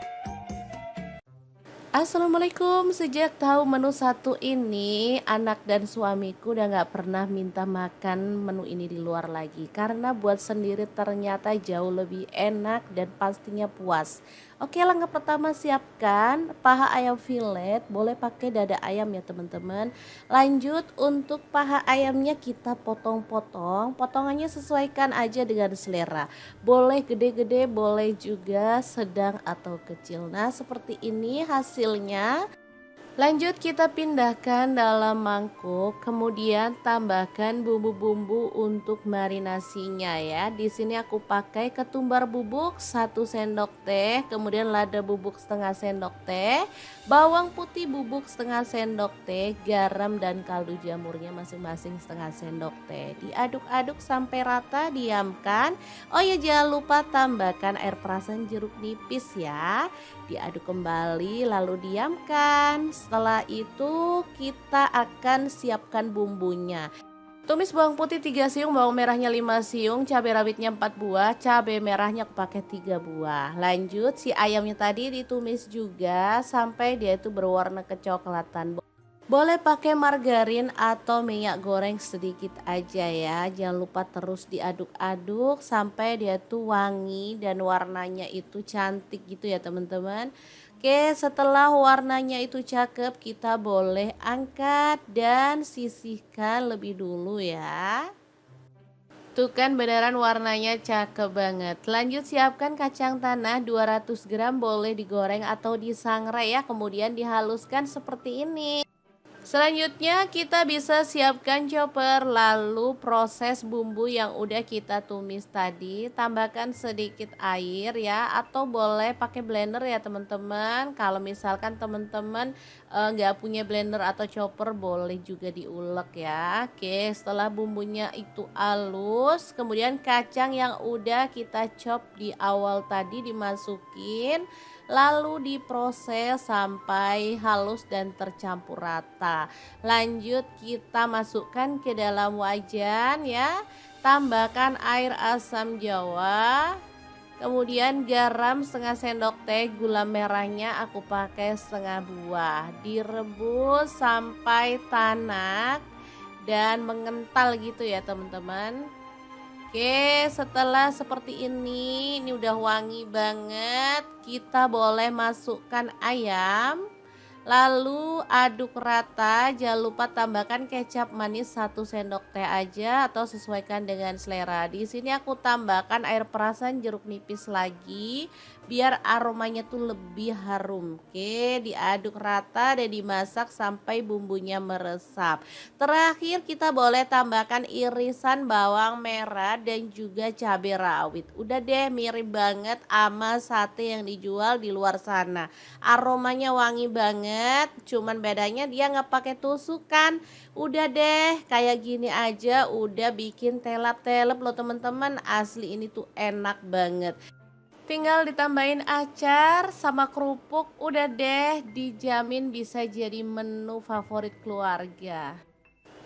Assalamualaikum. Sejak tahu menu satu ini, anak dan suamiku udah gak pernah minta makan menu ini di luar lagi. Karena buat sendiri ternyata jauh lebih enak dan pastinya puas. Oke, langkah pertama siapkan paha ayam filet, boleh pakai dada ayam ya teman-teman. Lanjut untuk paha ayamnya kita potong-potong, potongannya sesuaikan aja dengan selera. Boleh gede-gede, boleh juga sedang atau kecil. Nah, seperti ini hasilnya. Lanjut kita pindahkan dalam mangkuk, kemudian tambahkan bumbu-bumbu untuk marinasinya ya. Di sini aku pakai ketumbar bubuk 1 sendok teh, kemudian lada bubuk setengah sendok teh, bawang putih bubuk setengah sendok teh, garam dan kaldu jamurnya masing-masing setengah sendok teh. Diaduk-aduk sampai rata, diamkan. Oh ya, jangan lupa tambahkan air perasan jeruk nipis ya. Diaduk kembali lalu diamkan. Setelah itu kita akan siapkan bumbunya. Tumis bawang putih 3 siung, bawang merahnya 5 siung, cabai rawitnya 4 buah, cabai merahnya aku pakai 3 buah. Lanjut si ayamnya tadi ditumis juga sampai dia itu berwarna kecoklatan. Boleh pakai margarin atau minyak goreng sedikit aja ya. Jangan lupa terus diaduk-aduk sampai dia tuh wangi dan warnanya itu cantik gitu ya teman-teman. Oke, setelah warnanya itu cakep, kita boleh angkat dan sisihkan lebih dulu ya. Tuh kan beneran warnanya cakep banget. Lanjut siapkan kacang tanah 200 gram, boleh digoreng atau disangrai ya. Kemudian dihaluskan seperti ini. Selanjutnya kita bisa siapkan chopper, lalu proses bumbu yang udah kita tumis tadi, tambahkan sedikit air ya, atau boleh pakai blender ya teman-teman. Kalau misalkan teman-teman nggak punya blender atau chopper, boleh juga diulek ya. Oke, setelah bumbunya itu halus, kemudian kacang yang udah kita chop di awal tadi dimasukin, lalu diproses sampai halus dan tercampur rata. Lanjut kita masukkan ke dalam wajan ya. Tambahkan air asam jawa, kemudian garam setengah sendok teh, gula merahnya aku pakai setengah buah. Direbus sampai tanak dan mengental gitu ya teman-teman. Oke, setelah seperti ini udah wangi banget. Kita boleh masukkan ayam. Lalu aduk rata, jangan lupa tambahkan kecap manis 1 sendok teh aja atau sesuaikan dengan selera. Di sini aku tambahkan air perasan jeruk nipis lagi biar aromanya tuh lebih harum. Oke, diaduk rata dan dimasak sampai bumbunya meresap. Terakhir kita boleh tambahkan irisan bawang merah dan juga cabai rawit. Udah deh, mirip banget sama sate yang dijual di luar sana. Aromanya wangi banget, cuman bedanya dia nggak pakai tusukan. Udah deh, kayak gini aja udah bikin telap-telap loh teman-teman. Asli ini tuh enak banget. Tinggal ditambahin acar sama kerupuk, udah deh dijamin bisa jadi menu favorit keluarga.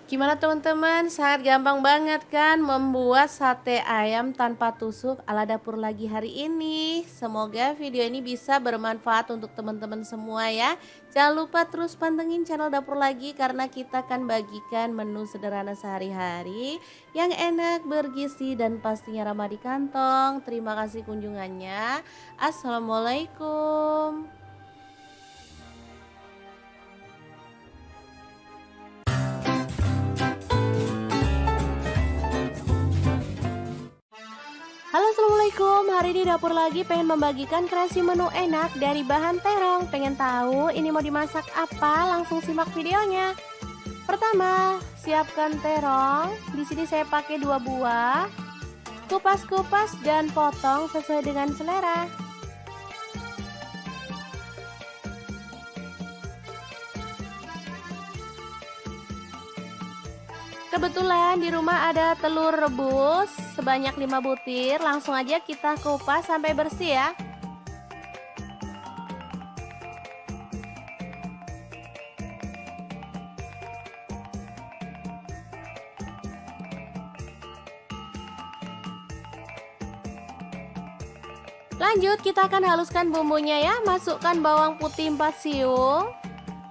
Gimana teman-teman? Sangat gampang banget kan membuat sate ayam tanpa tusuk ala dapur lagi hari ini. Semoga video ini bisa bermanfaat untuk teman-teman semua ya. Jangan lupa terus pantengin channel dapur lagi karena kita akan bagikan menu sederhana sehari-hari yang enak, bergizi dan pastinya ramah di kantong. Terima kasih kunjungannya. Assalamualaikum. Halo assalamualaikum, hari ini dapur lagi pengen membagikan kreasi menu enak dari bahan terong. Pengen tahu ini mau dimasak apa? Langsung simak videonya. Pertama, siapkan terong. Di sini saya pakai 2 buah. Kupas-kupas dan potong sesuai dengan selera. Kebetulan di rumah ada telur rebus sebanyak 5 butir, langsung aja kita kupas sampai bersih ya. Lanjut kita akan haluskan bumbunya ya. Masukkan bawang putih 4 siung.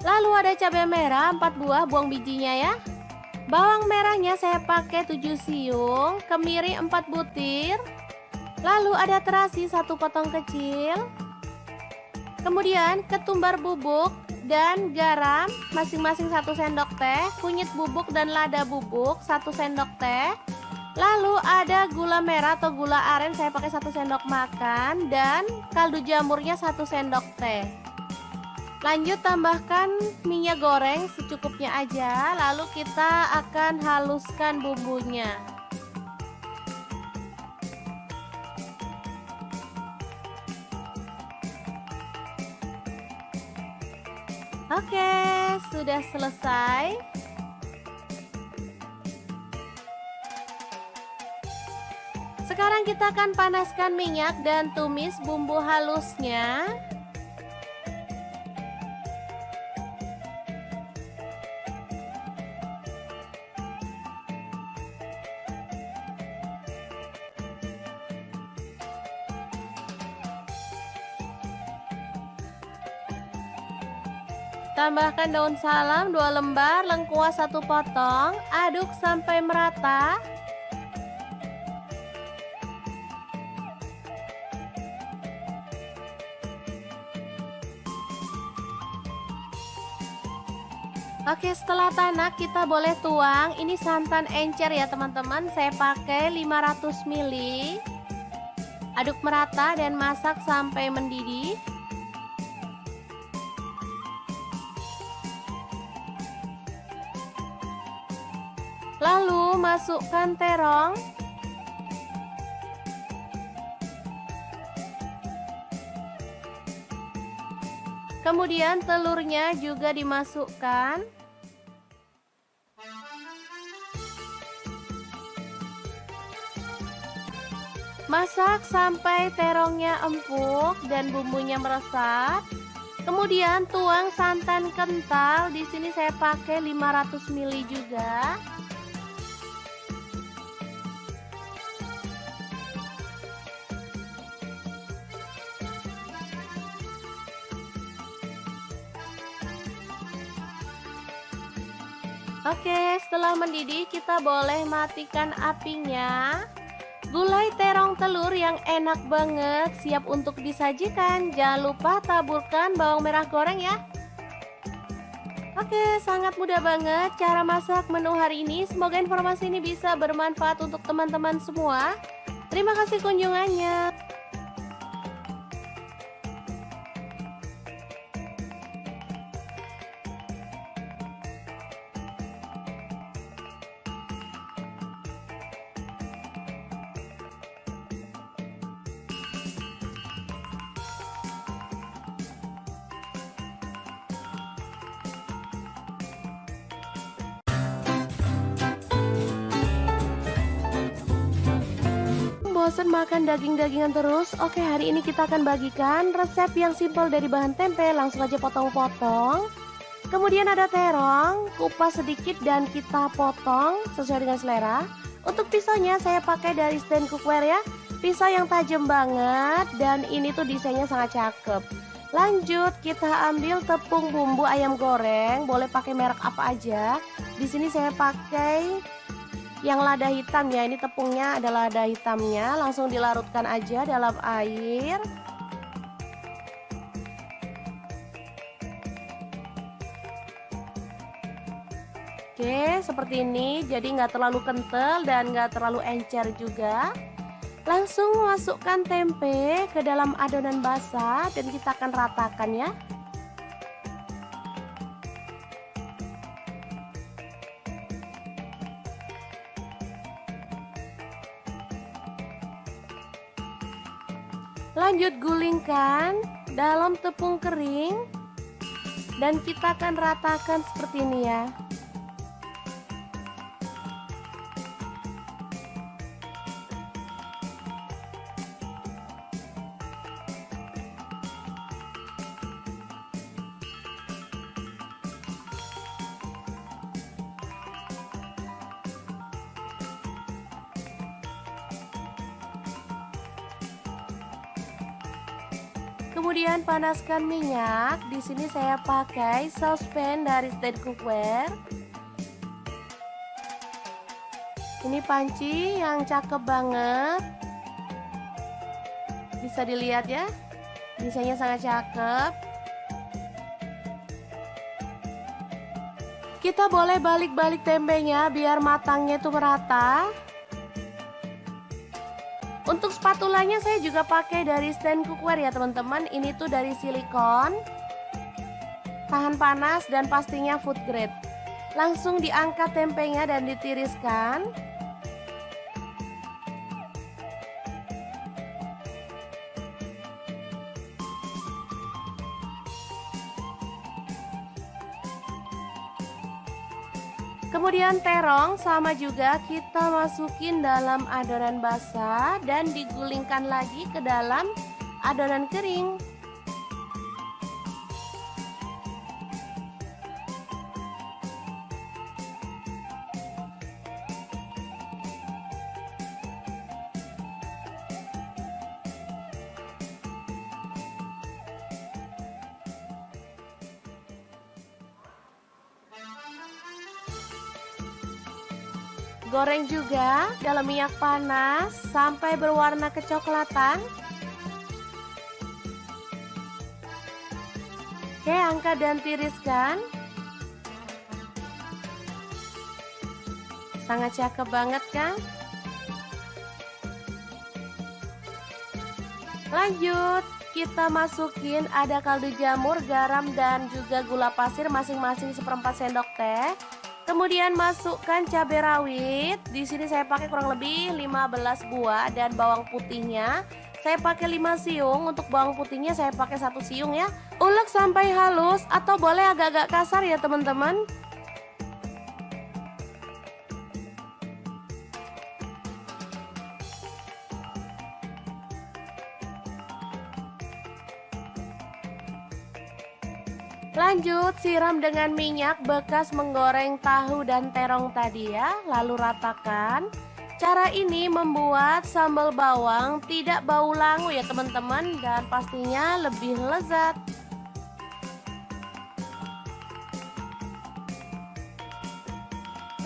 Lalu ada cabai merah 4 buah, buang bijinya ya. Bawang merahnya saya pakai 7 siung, kemiri 4 butir. Lalu ada terasi 1 potong kecil. Kemudian ketumbar bubuk dan garam masing-masing 1 sendok teh, kunyit bubuk dan lada bubuk 1 sendok teh. Lalu ada gula merah atau gula aren saya pakai 1 sendok makan dan kaldu jamurnya 1 sendok teh. Lanjut tambahkan minyak goreng secukupnya aja, lalu kita akan haluskan bumbunya. Oke, sudah selesai. Sekarang kita akan panaskan minyak dan tumis bumbu halusnya. Tambahkan daun salam 2 lembar, lengkuas 1 potong, aduk sampai merata. Oke, setelah tanak kita boleh tuang. Ini santan encer ya teman-teman, saya pakai 500 ml. Aduk merata dan masak sampai mendidih. Lalu masukkan terong. Kemudian telurnya juga dimasukkan. Masak sampai terongnya empuk dan bumbunya meresap. Kemudian tuang santan kental. Di sini saya pakai 500 ml juga. Oke, setelah mendidih kita boleh matikan apinya. Gulai terong telur yang enak banget siap untuk disajikan. Jangan lupa taburkan bawang merah goreng ya. Oke, sangat mudah banget cara masak menu hari ini. Semoga informasi ini bisa bermanfaat untuk teman-teman semua. Terima kasih kunjungannya. Bosan makan daging-dagingan terus? Oke, hari ini kita akan bagikan resep yang simpel dari bahan tempe. Langsung aja potong-potong. Kemudian ada terong, kupas sedikit dan kita potong sesuai dengan selera. Untuk pisaunya saya pakai dari stand cookware ya. Pisau yang tajam banget dan ini tuh desainnya sangat cakep. Lanjut kita ambil tepung bumbu ayam goreng, boleh pakai merek apa aja. Di sini saya pakai yang lada hitam ya, ini tepungnya ada lada hitamnya, langsung dilarutkan aja dalam air. Oke, seperti ini, jadi nggak terlalu kental dan nggak terlalu encer juga. Langsung masukkan tempe ke dalam adonan basah dan kita akan ratakan ya. Lanjut gulingkan dalam tepung kering dan kita akan ratakan seperti ini ya. Kemudian panaskan minyak. Di sini saya pakai saucepan dari stand cookware. Ini panci yang cakep banget. Bisa dilihat ya. Desainnya sangat cakep. Kita boleh balik-balik tempenya biar matangnya itu merata. Untuk spatulanya saya juga pakai dari stand cookware ya teman-teman. Ini tuh dari silikon, tahan panas dan pastinya food grade. Langsung diangkat tempenya dan ditiriskan. Kemudian terong sama juga kita masukin dalam adonan basah dan digulingkan lagi ke dalam adonan kering. Goreng juga dalam minyak panas sampai berwarna kecoklatan. Oke, angkat dan tiriskan. Sangat cakep banget kan? Lanjut, kita masukin ada kaldu jamur, garam dan juga gula pasir masing-masing 1/4 sendok teh. Kemudian masukkan cabai rawit. Di sini saya pakai kurang lebih 15 buah dan bawang putihnya saya pakai 5 siung. Untuk bawang putihnya saya pakai 1 siung ya. Ulek sampai halus atau boleh agak-agak kasar ya teman-teman. Lanjut siram dengan minyak bekas menggoreng tahu dan terong tadi ya, lalu ratakan. Cara ini membuat sambal bawang tidak bau langu ya teman-teman, dan pastinya lebih lezat.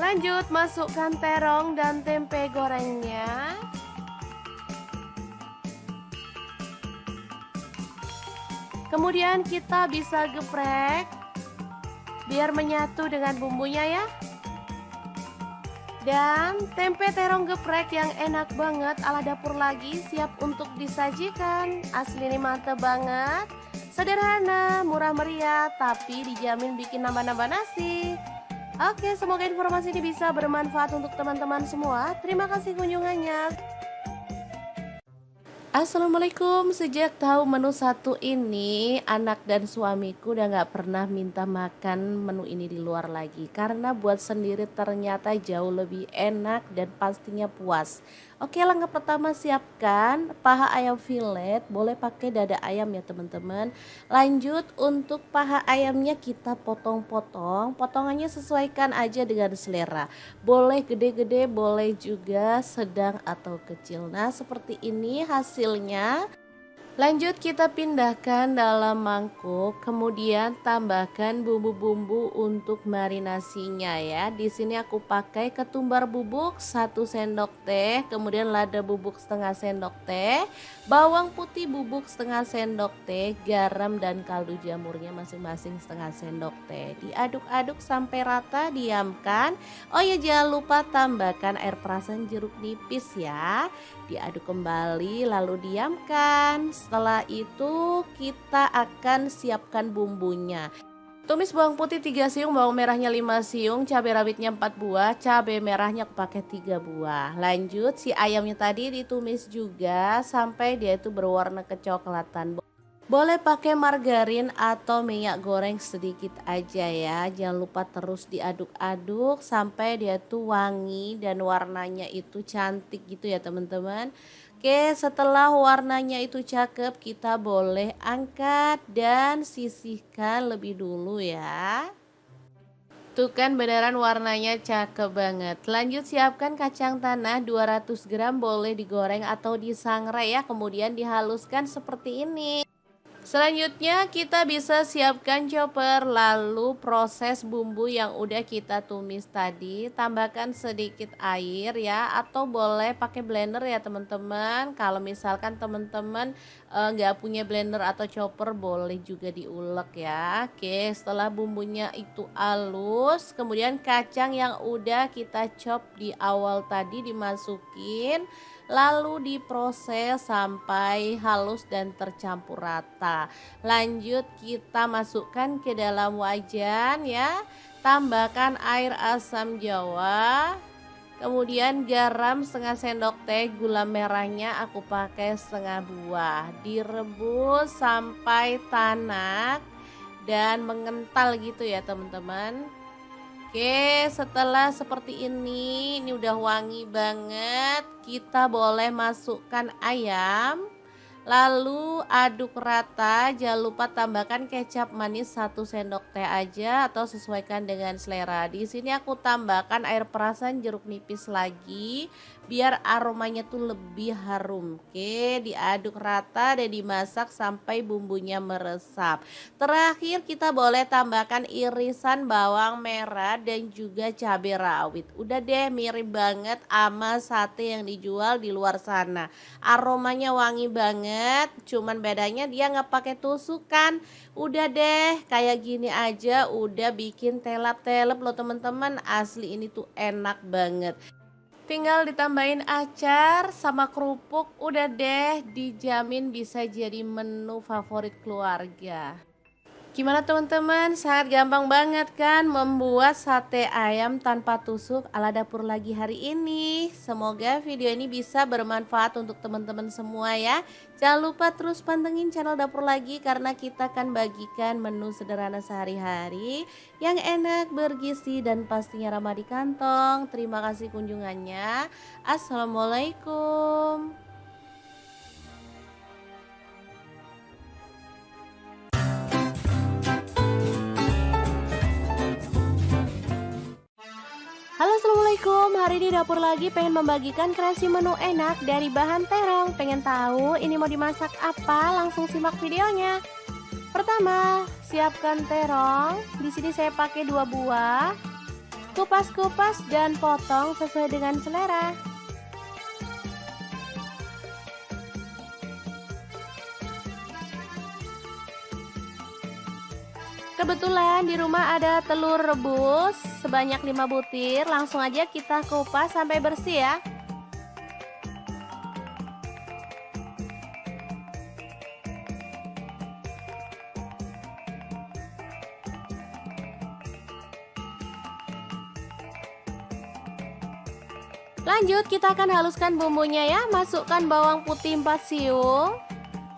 Lanjut masukkan terong dan tempe gorengnya. Kemudian kita bisa geprek biar menyatu dengan bumbunya ya. Dan tempe terong geprek yang enak banget ala dapur lagi siap untuk disajikan. Asli ini mantep banget. Sederhana, murah meriah, tapi dijamin bikin nambah-nambah nasi. Oke, semoga informasi ini bisa bermanfaat untuk teman-teman semua. Terima kasih kunjungannya. Assalamualaikum, sejak tahu menu satu ini, anak dan suamiku udah nggak pernah minta makan menu ini di luar lagi. Karena buat sendiri ternyata jauh lebih enak dan pastinya puas. Oke, langkah pertama siapkan paha ayam fillet, boleh pakai dada ayam ya teman-teman. Lanjut untuk paha ayamnya kita potong-potong, potongannya sesuaikan aja dengan selera. Boleh gede-gede, boleh juga sedang atau kecil. Nah, seperti ini hasilnya. Lanjut kita pindahkan dalam mangkuk, kemudian tambahkan bumbu-bumbu untuk marinasinya ya. Di sini aku pakai ketumbar bubuk 1 sendok teh, kemudian lada bubuk setengah sendok teh, bawang putih bubuk setengah sendok teh, garam dan kaldu jamurnya masing-masing setengah sendok teh. Diaduk-aduk sampai rata, diamkan. Oh ya, jangan lupa tambahkan air perasan jeruk nipis ya. Diaduk kembali lalu diamkan. Setelah itu kita akan siapkan bumbunya. Tumis bawang putih 3 siung, bawang merahnya 5 siung, cabai rawitnya 4 buah, cabai merahnya aku pakai 3 buah. Lanjut si ayamnya tadi ditumis juga sampai dia itu berwarna kecoklatan. Boleh pakai margarin atau minyak goreng sedikit aja ya. Jangan lupa terus diaduk-aduk sampai dia tuh wangi dan warnanya itu cantik gitu ya teman-teman. Oke, setelah warnanya itu cakep, kita boleh angkat dan sisihkan lebih dulu ya. Tuh kan beneran warnanya cakep banget. Lanjut siapkan kacang tanah 200 gram, boleh digoreng atau disangrai ya. Kemudian dihaluskan seperti ini. Selanjutnya kita bisa siapkan chopper, lalu proses bumbu yang udah kita tumis tadi, tambahkan sedikit air ya, atau boleh pakai blender ya teman-teman. Kalau misalkan teman-teman nggak punya blender atau chopper, boleh juga diulek ya. Oke, setelah bumbunya itu halus, kemudian kacang yang udah kita chop di awal tadi dimasukin, lalu diproses sampai halus dan tercampur rata. Lanjut kita masukkan ke dalam wajan ya. Tambahkan air asam jawa, kemudian garam setengah sendok teh, gula merahnya aku pakai setengah buah. Direbus sampai tanak dan mengental gitu ya teman-teman. Oke, setelah seperti ini udah wangi banget. Kita boleh masukkan ayam. Lalu aduk rata, jangan lupa tambahkan kecap manis 1 sendok teh aja atau sesuaikan dengan selera. Di sini aku tambahkan air perasan jeruk nipis lagi biar aromanya tuh lebih harum. Oke, diaduk rata dan dimasak sampai bumbunya meresap. Terakhir kita boleh tambahkan irisan bawang merah dan juga cabai rawit. Udah deh, mirip banget sama sate yang dijual di luar sana. Aromanya wangi banget, cuman bedanya dia nggak pakai tusukan. Udah deh, kayak gini aja udah bikin telap-telep loh teman-teman. Asli ini tuh enak banget. Tinggal ditambahin acar sama kerupuk, udah deh dijamin bisa jadi menu favorit keluarga. Gimana teman-teman? Sangat gampang banget kan membuat sate ayam tanpa tusuk ala dapur lagi hari ini. Semoga video ini bisa bermanfaat untuk teman-teman semua ya. Jangan lupa terus pantengin channel dapur lagi karena kita akan bagikan menu sederhana sehari-hari yang enak, bergizi dan pastinya ramah di kantong. Terima kasih kunjungannya. Assalamualaikum. Halo assalamualaikum, hari ini dapur lagi pengen membagikan kreasi menu enak dari bahan terong. Pengen tahu ini mau dimasak apa? Langsung simak videonya. Pertama, siapkan terong. Di sini saya pakai 2 buah. Kupas-kupas dan potong sesuai dengan selera. Kebetulan di rumah ada telur rebus sebanyak 5 butir, langsung aja kita kupas sampai bersih ya. Lanjut, kita akan haluskan bumbunya ya. Masukkan bawang putih 4 siung.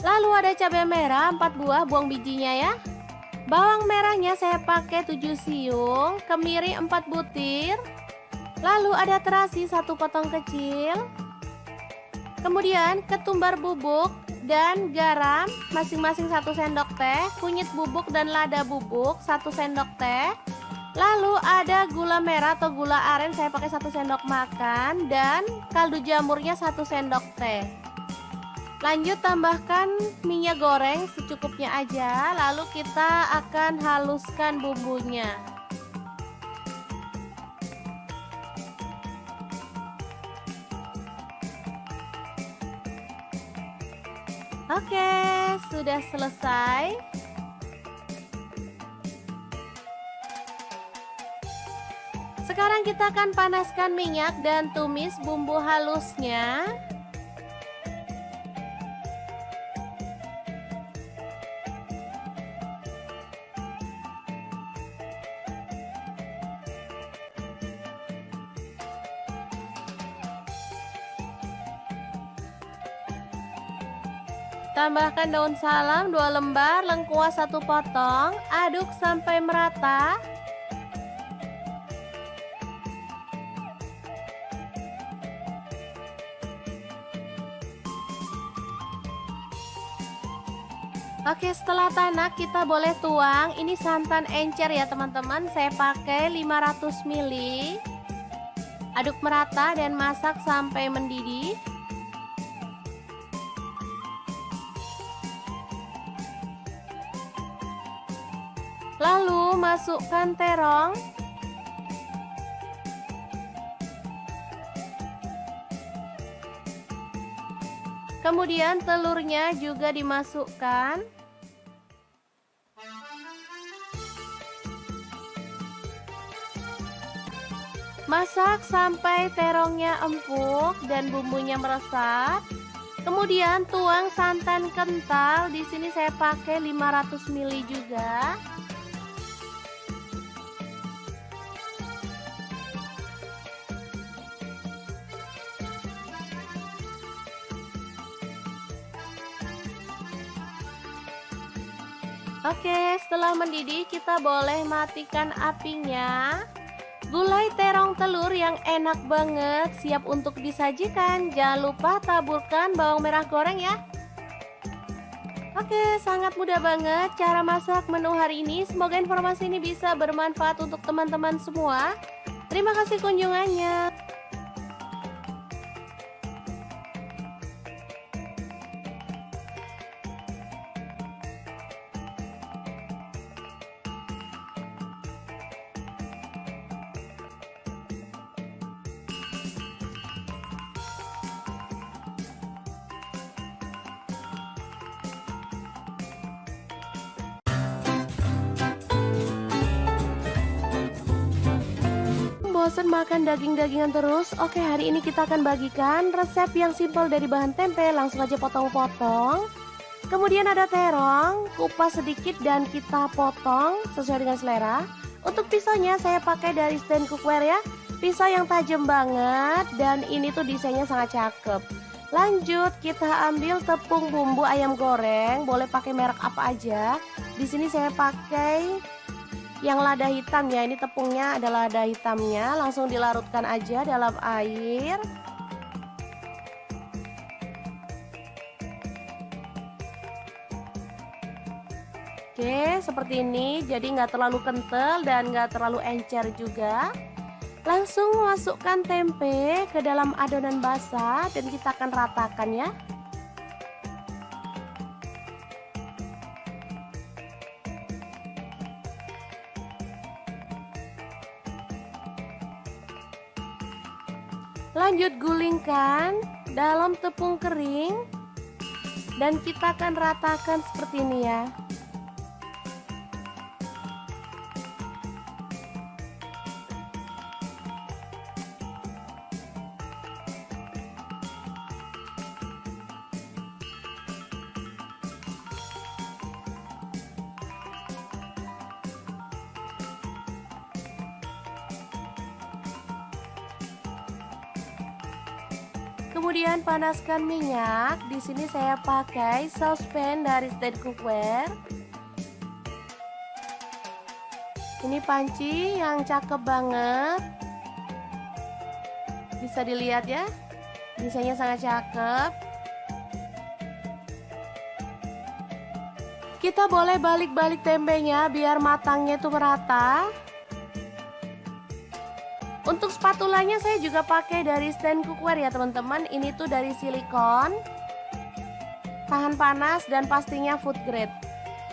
Lalu ada cabai merah 4 buah, buang bijinya ya. Bawang merahnya saya pakai 7 siung, kemiri 4 butir. Lalu ada terasi 1 potong kecil. Kemudian ketumbar bubuk dan garam masing-masing 1 sendok teh, kunyit bubuk dan lada bubuk 1 sendok teh. Lalu ada gula merah atau gula aren saya pakai 1 sendok makan dan kaldu jamurnya 1 sendok teh. Lanjut tambahkan minyak goreng secukupnya aja, lalu kita akan haluskan bumbunya. Oke, sudah selesai. Sekarang kita akan panaskan minyak dan tumis bumbu halusnya. Tambahkan daun salam 2 lembar, lengkuas 1 potong, aduk sampai merata. Oke, setelah tanak kita boleh tuang. Ini santan encer ya teman-teman, saya pakai 500 ml. Aduk merata dan masak sampai mendidih. Lalu masukkan terong. Kemudian telurnya juga dimasukkan. Masak sampai terongnya empuk dan bumbunya meresap. Kemudian tuang santan kental. Di sini saya pakai 500 ml juga. Oke, setelah mendidih kita boleh matikan apinya. Gulai terong telur yang enak banget siap untuk disajikan. Jangan lupa taburkan bawang merah goreng ya. Oke, sangat mudah banget cara masak menu hari ini. Semoga informasi ini bisa bermanfaat untuk teman-teman semua. Terima kasih kunjungannya. Bosan makan daging-dagingan terus? Oke, hari ini kita akan bagikan resep yang simpel dari bahan tempe. Langsung aja potong-potong. Kemudian ada terong, kupas sedikit dan kita potong sesuai dengan selera. Untuk pisaunya saya pakai dari stand cookware ya. Pisau yang tajam banget dan ini tuh desainnya sangat cakep. Lanjut kita ambil tepung bumbu ayam goreng, boleh pakai merek apa aja. Di sini saya pakai yang lada hitam ya, ini tepungnya adalah lada hitamnya. Langsung dilarutkan aja dalam air. Oke, seperti ini. Jadi nggak terlalu kental dan nggak terlalu encer juga. Langsung masukkan tempe ke dalam adonan basah dan kita akan ratakan ya. Lanjut gulingkan dalam tepung kering dan kita akan ratakan seperti ini ya. Kemudian panaskan minyak. Di sini saya pakai saucepan dari stand cookware. Ini panci yang cakep banget. Bisa dilihat ya. Desainnya sangat cakep. Kita boleh balik-balik tempenya biar matangnya itu merata. Untuk spatulanya saya juga pakai dari stand cookware ya teman-teman. Ini tuh dari silikon, tahan panas dan pastinya food grade.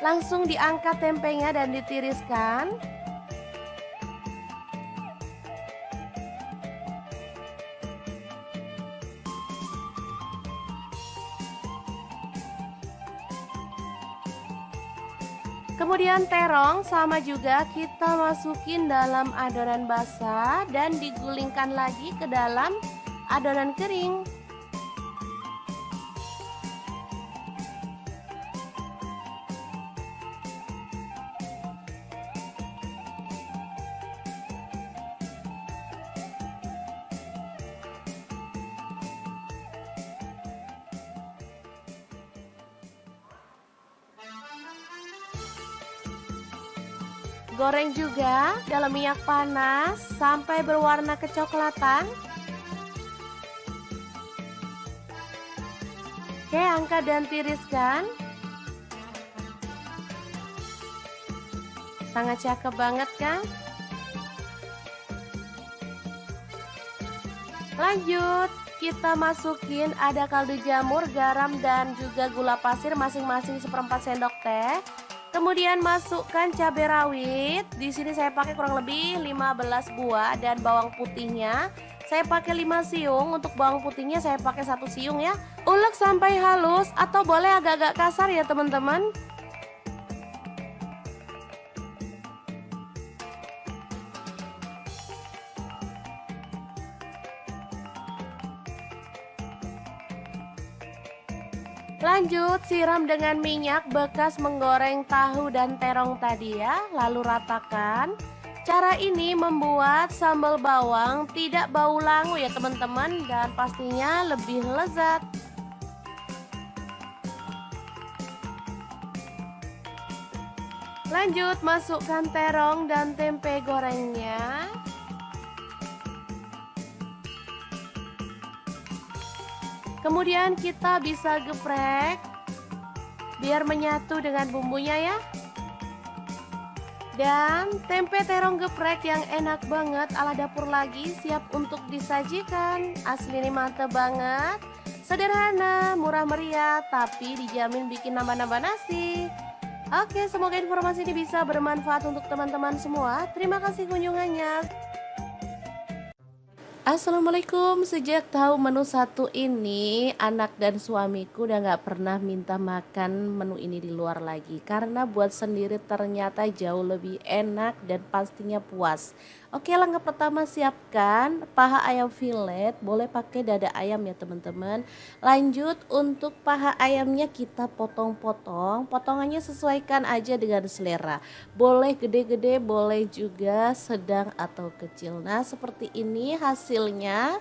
Langsung diangkat tempenya dan ditiriskan. Kemudian terong sama juga kita masukin dalam adonan basah dan digulingkan lagi ke dalam adonan kering. Goreng juga dalam minyak panas sampai berwarna kecoklatan. Oke, angkat dan tiriskan. Sangat cakep banget kan? Lanjut, kita masukin ada kaldu jamur, garam dan juga gula pasir masing-masing 1/4 sendok teh. Kemudian masukkan cabai rawit. Di sini saya pakai kurang lebih 15 buah dan bawang putihnya saya pakai 5 siung. Untuk bawang putihnya saya pakai 1 siung ya. Ulek sampai halus atau boleh agak-agak kasar ya teman-teman. Lanjut, siram dengan minyak bekas menggoreng tahu dan terong tadi ya, lalu ratakan. Cara ini membuat sambal bawang tidak bau langu ya teman-teman, dan pastinya lebih lezat. Lanjut, masukkan terong dan tempe gorengnya. Kemudian kita bisa geprek biar menyatu dengan bumbunya ya. Dan tempe terong geprek yang enak banget ala dapur lagi siap untuk disajikan. Asli ini mantep banget. Sederhana, murah meriah, tapi dijamin bikin nambah-nambah nasi. Oke, semoga informasi ini bisa bermanfaat untuk teman-teman semua. Terima kasih kunjungannya. Assalamualaikum. Sejak tahu menu satu ini, anak dan suamiku udah gak pernah minta makan menu ini di luar lagi. Karena buat sendiri ternyata jauh lebih enak dan pastinya puas. Oke, langkah pertama siapkan paha ayam filet. Boleh pakai dada ayam ya teman-teman. Lanjut, untuk paha ayamnya kita potong-potong. Potongannya sesuaikan aja dengan selera. Boleh gede-gede, boleh juga sedang atau kecil. Nah, seperti ini hasilnya.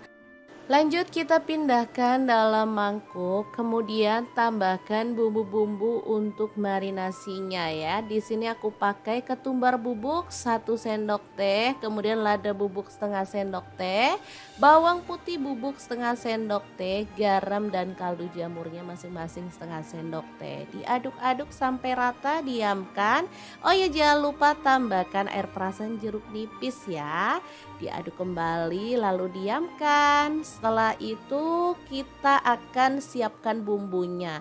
Lanjut, kita pindahkan dalam mangkuk, kemudian tambahkan bumbu-bumbu untuk marinasinya ya. Di sini aku pakai ketumbar bubuk 1 sendok teh, kemudian lada bubuk setengah sendok teh, bawang putih bubuk setengah sendok teh, garam dan kaldu jamurnya masing-masing setengah sendok teh. Diaduk-aduk sampai rata, diamkan. Oh ya, jangan lupa tambahkan air perasan jeruk nipis ya. Diaduk kembali lalu diamkan. Setelah itu kita akan siapkan bumbunya.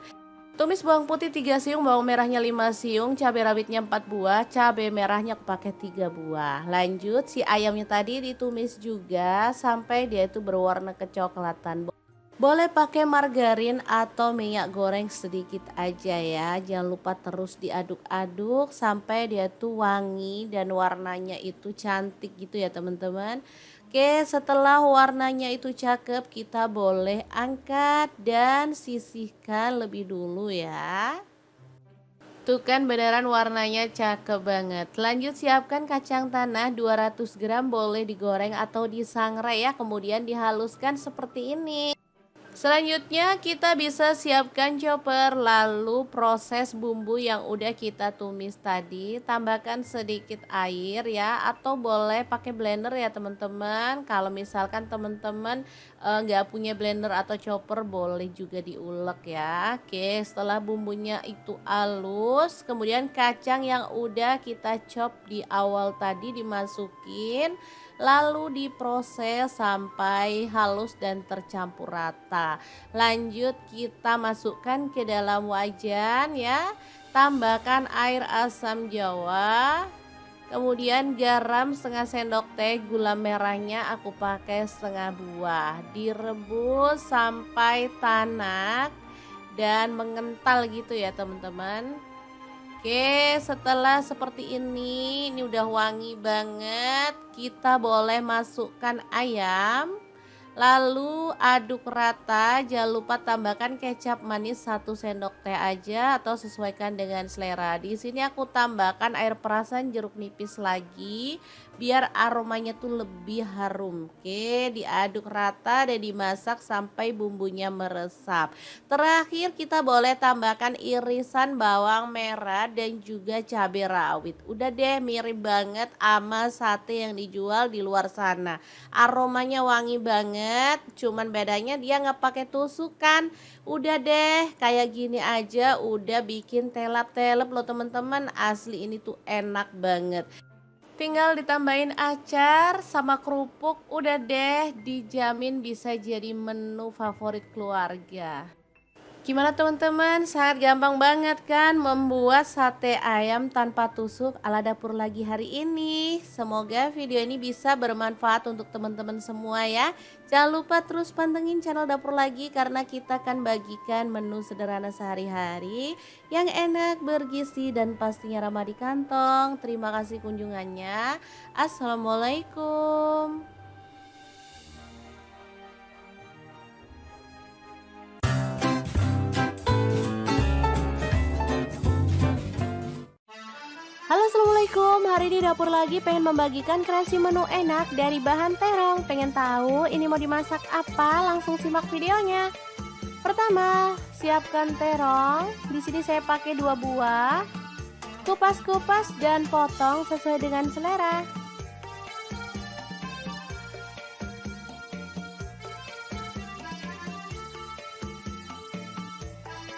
Tumis bawang putih 3 siung, bawang merahnya 5 siung, cabai rawitnya 4 buah, cabai merahnya aku pakai 3 buah. Lanjut, si ayamnya tadi ditumis juga sampai dia itu berwarna kecoklatan. Boleh pakai margarin atau minyak goreng sedikit aja ya. Jangan lupa terus diaduk-aduk sampai dia tuh wangi dan warnanya itu cantik gitu ya teman-teman. Oke, setelah warnanya itu cakep, kita boleh angkat dan sisihkan lebih dulu ya. Tuh kan beneran warnanya cakep banget. Lanjut, siapkan kacang tanah 200 gram, boleh digoreng atau disangrai ya. Kemudian dihaluskan seperti ini. Selanjutnya kita bisa siapkan chopper, lalu proses bumbu yang udah kita tumis tadi, tambahkan sedikit air ya, atau boleh pakai blender ya teman-teman. Kalau misalkan teman-teman nggak punya blender atau chopper, boleh juga diulek ya. Oke, setelah bumbunya itu halus, kemudian kacang yang udah kita chop di awal tadi dimasukin, lalu diproses sampai halus dan tercampur rata. Lanjut kita masukkan ke dalam wajan ya. Tambahkan air asam jawa, kemudian garam setengah sendok teh, gula merahnya aku pakai setengah buah. Direbus sampai tanak dan mengental gitu ya teman-teman. Oke, setelah seperti ini udah wangi banget. Kita boleh masukkan ayam. Lalu aduk rata, jangan lupa tambahkan kecap manis 1 sendok teh aja atau sesuaikan dengan selera. Di sini aku tambahkan air perasan jeruk nipis lagi biar aromanya tuh lebih harum. Oke, diaduk rata dan dimasak sampai bumbunya meresap. Terakhir kita boleh tambahkan irisan bawang merah dan juga cabai rawit. Udah deh, mirip banget sama sate yang dijual di luar sana. Aromanya wangi banget, cuman bedanya dia nggak pakai tusukan. Udah deh, kayak gini aja udah bikin telap-telep loh teman-teman. Asli ini tuh enak banget. Tinggal ditambahin acar sama kerupuk, udah deh, dijamin bisa jadi menu favorit keluarga. Gimana teman-teman, sangat gampang banget kan membuat sate ayam tanpa tusuk ala dapur lagi hari ini. Semoga video ini bisa bermanfaat untuk teman-teman semua ya. Jangan lupa terus pantengin channel dapur lagi karena kita akan bagikan menu sederhana sehari-hari yang enak, bergizi dan pastinya ramah di kantong. Terima kasih kunjungannya. Assalamualaikum. Halo assalamualaikum, hari ini dapur lagi pengen membagikan kreasi menu enak dari bahan terong. Pengen tahu ini mau dimasak apa? Langsung simak videonya. Pertama, siapkan terong. Di sini saya pakai 2 buah. Kupas-kupas dan potong sesuai dengan selera.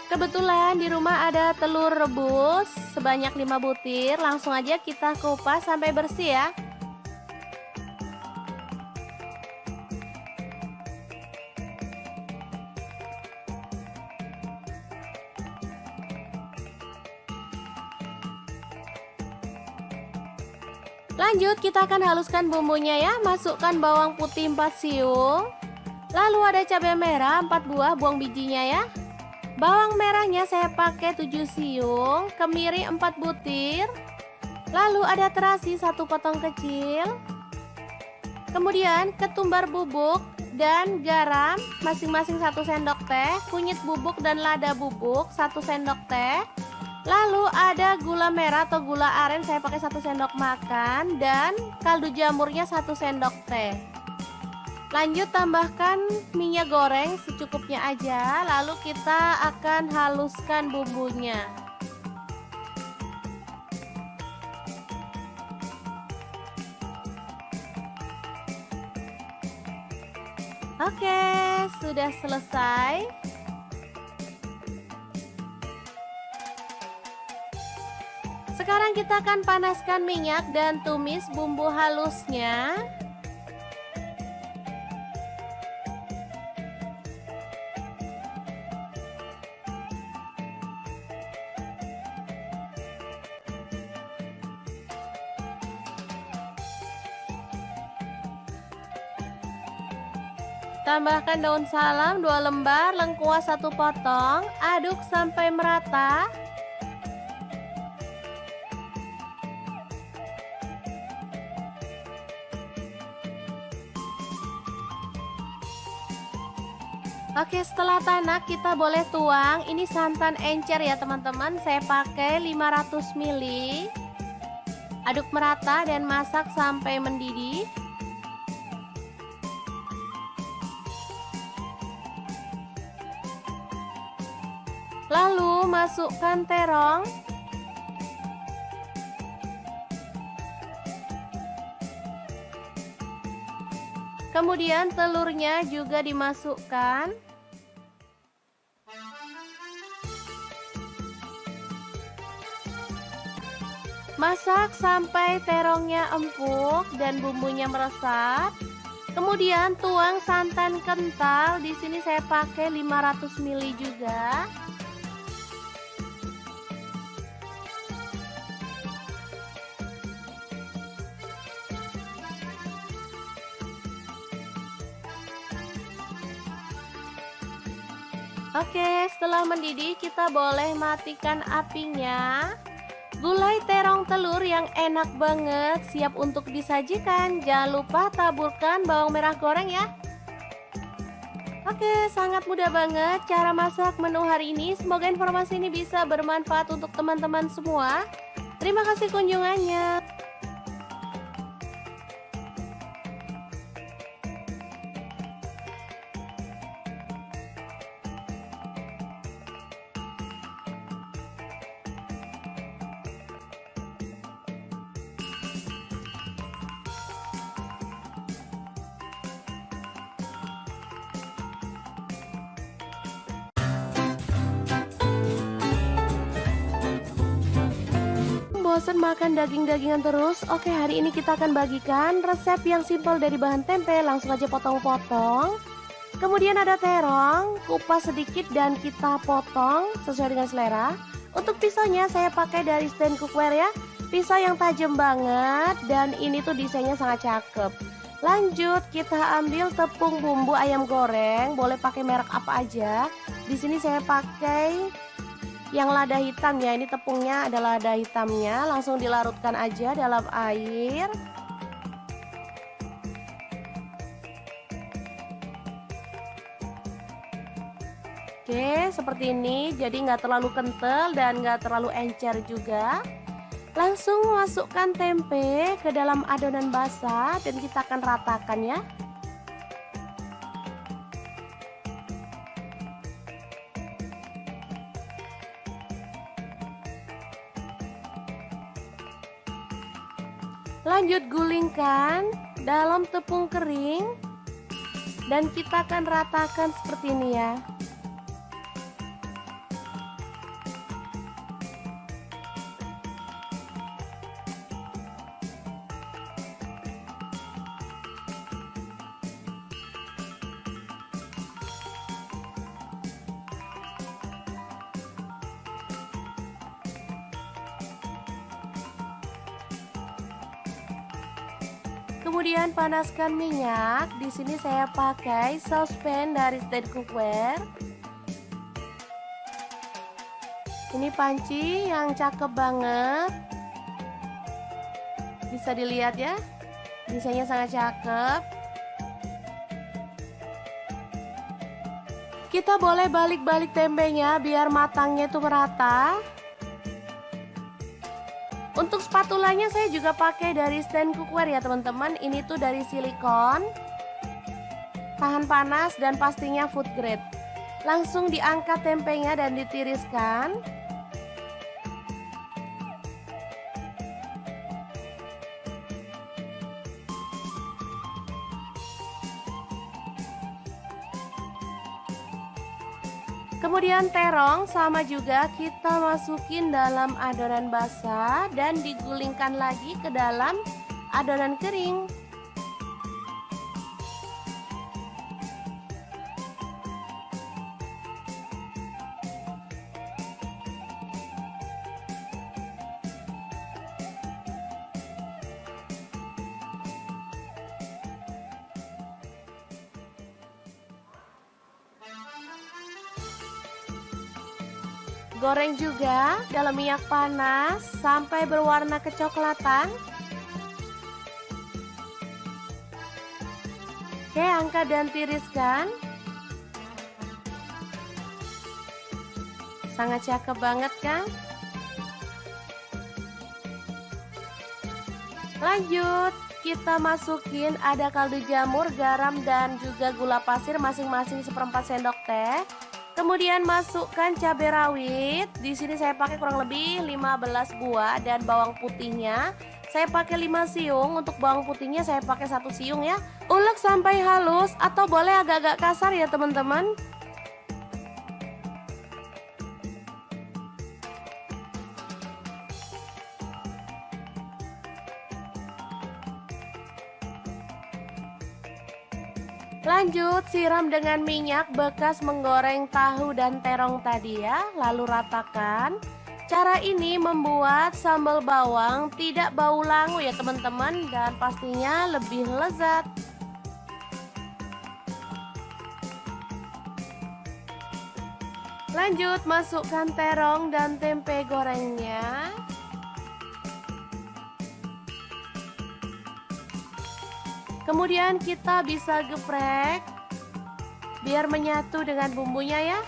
Kebetulan di rumah ada telur rebus sebanyak 5 butir, langsung aja kita kupas sampai bersih ya. Lanjut kita akan haluskan bumbunya ya. Masukkan bawang putih 4 siung. Lalu ada cabai merah 4 buah, buang bijinya ya. Bawang merahnya saya pakai 7 siung, kemiri 4 butir. Lalu ada terasi 1 potong kecil. Kemudian ketumbar bubuk dan garam masing-masing 1 sendok teh, kunyit bubuk dan lada bubuk 1 sendok teh. Lalu ada gula merah atau gula aren saya pakai 1 sendok makan dan kaldu jamurnya 1 sendok teh. Lanjut tambahkan minyak goreng secukupnya aja, lalu kita akan haluskan bumbunya. Oke, sudah selesai. Sekarang kita akan panaskan minyak dan tumis bumbu halusnya. Tambahkan daun salam 2 lembar, lengkuas 1 potong, aduk sampai merata. Oke, setelah tanak kita boleh tuang. Ini santan encer ya teman-teman, saya pakai 500 ml. Aduk merata dan masak sampai mendidih. Lalu masukkan terong. Kemudian telurnya juga dimasukkan. Masak sampai terongnya empuk dan bumbunya meresap. Kemudian tuang santan kental. Di sini saya pakai 500 ml juga. Oke, setelah mendidih kita boleh matikan apinya. Gulai terong telur yang enak banget siap untuk disajikan. Jangan lupa taburkan bawang merah goreng ya. Oke, sangat mudah banget cara masak menu hari ini. Semoga informasi ini bisa bermanfaat untuk teman-teman semua. Terima kasih kunjungannya. Bosan makan daging-dagingan terus? Oke, hari ini kita akan bagikan resep yang simpel dari bahan tempe. Langsung aja potong-potong. Kemudian ada terong, kupas sedikit dan kita potong sesuai dengan selera. Untuk pisaunya saya pakai dari stand cookware ya. Pisau yang tajam banget dan ini tuh desainnya sangat cakep. Lanjut kita ambil tepung bumbu ayam goreng, boleh pakai merek apa aja. Di sini saya pakai yang lada hitam ya, ini tepungnya adalah lada hitamnya. Langsung dilarutkan aja dalam air. Oke, seperti ini. Jadi nggak terlalu kental dan nggak terlalu encer juga. Langsung masukkan tempe ke dalam adonan basah dan kita akan ratakan ya. Lanjut gulingkan dalam tepung kering dan kita akan ratakan seperti ini ya. Kemudian panaskan minyak. Di sini saya pakai saucepan dari stand cookware. Ini panci yang cakep banget. Bisa dilihat ya. Desainnya sangat cakep. Kita boleh balik-balik tempenya biar matangnya itu merata. Untuk spatulanya saya juga pakai dari stand cookware ya teman-teman. Ini tuh dari silikon, tahan panas dan pastinya food grade. Langsung diangkat tempenya dan ditiriskan. Kemudian terong sama juga kita masukin dalam adonan basah dan digulingkan lagi ke dalam adonan kering. Goreng juga dalam minyak panas sampai berwarna kecoklatan. Oke, angkat dan tiriskan. Sangat cakep banget kan? Lanjut, kita masukin ada kaldu jamur, garam dan juga gula pasir masing-masing 1/4 sendok teh. Kemudian masukkan cabai rawit. Di sini saya pakai kurang lebih 15 buah dan bawang putihnya saya pakai 5 siung. Untuk bawang putihnya saya pakai 1 siung ya. Ulek sampai halus atau boleh agak-agak kasar ya teman-teman. Lanjut siram dengan minyak bekas menggoreng tahu dan terong tadi ya, lalu ratakan. Cara ini membuat sambal bawang tidak bau langu ya teman-teman, dan pastinya lebih lezat. Lanjut masukkan terong dan tempe gorengnya. Kemudian kita bisa geprek biar menyatu dengan bumbunya ya.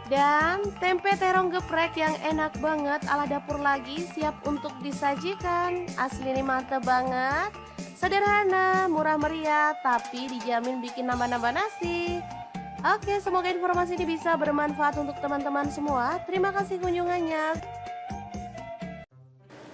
Dan tempe terong geprek yang enak banget ala dapur lagi siap untuk disajikan. Asli ini mantep banget. Sederhana, murah meriah, tapi dijamin bikin nambah-nambah nasi. Oke, semoga informasi ini bisa bermanfaat untuk teman-teman semua. Terima kasih kunjungannya.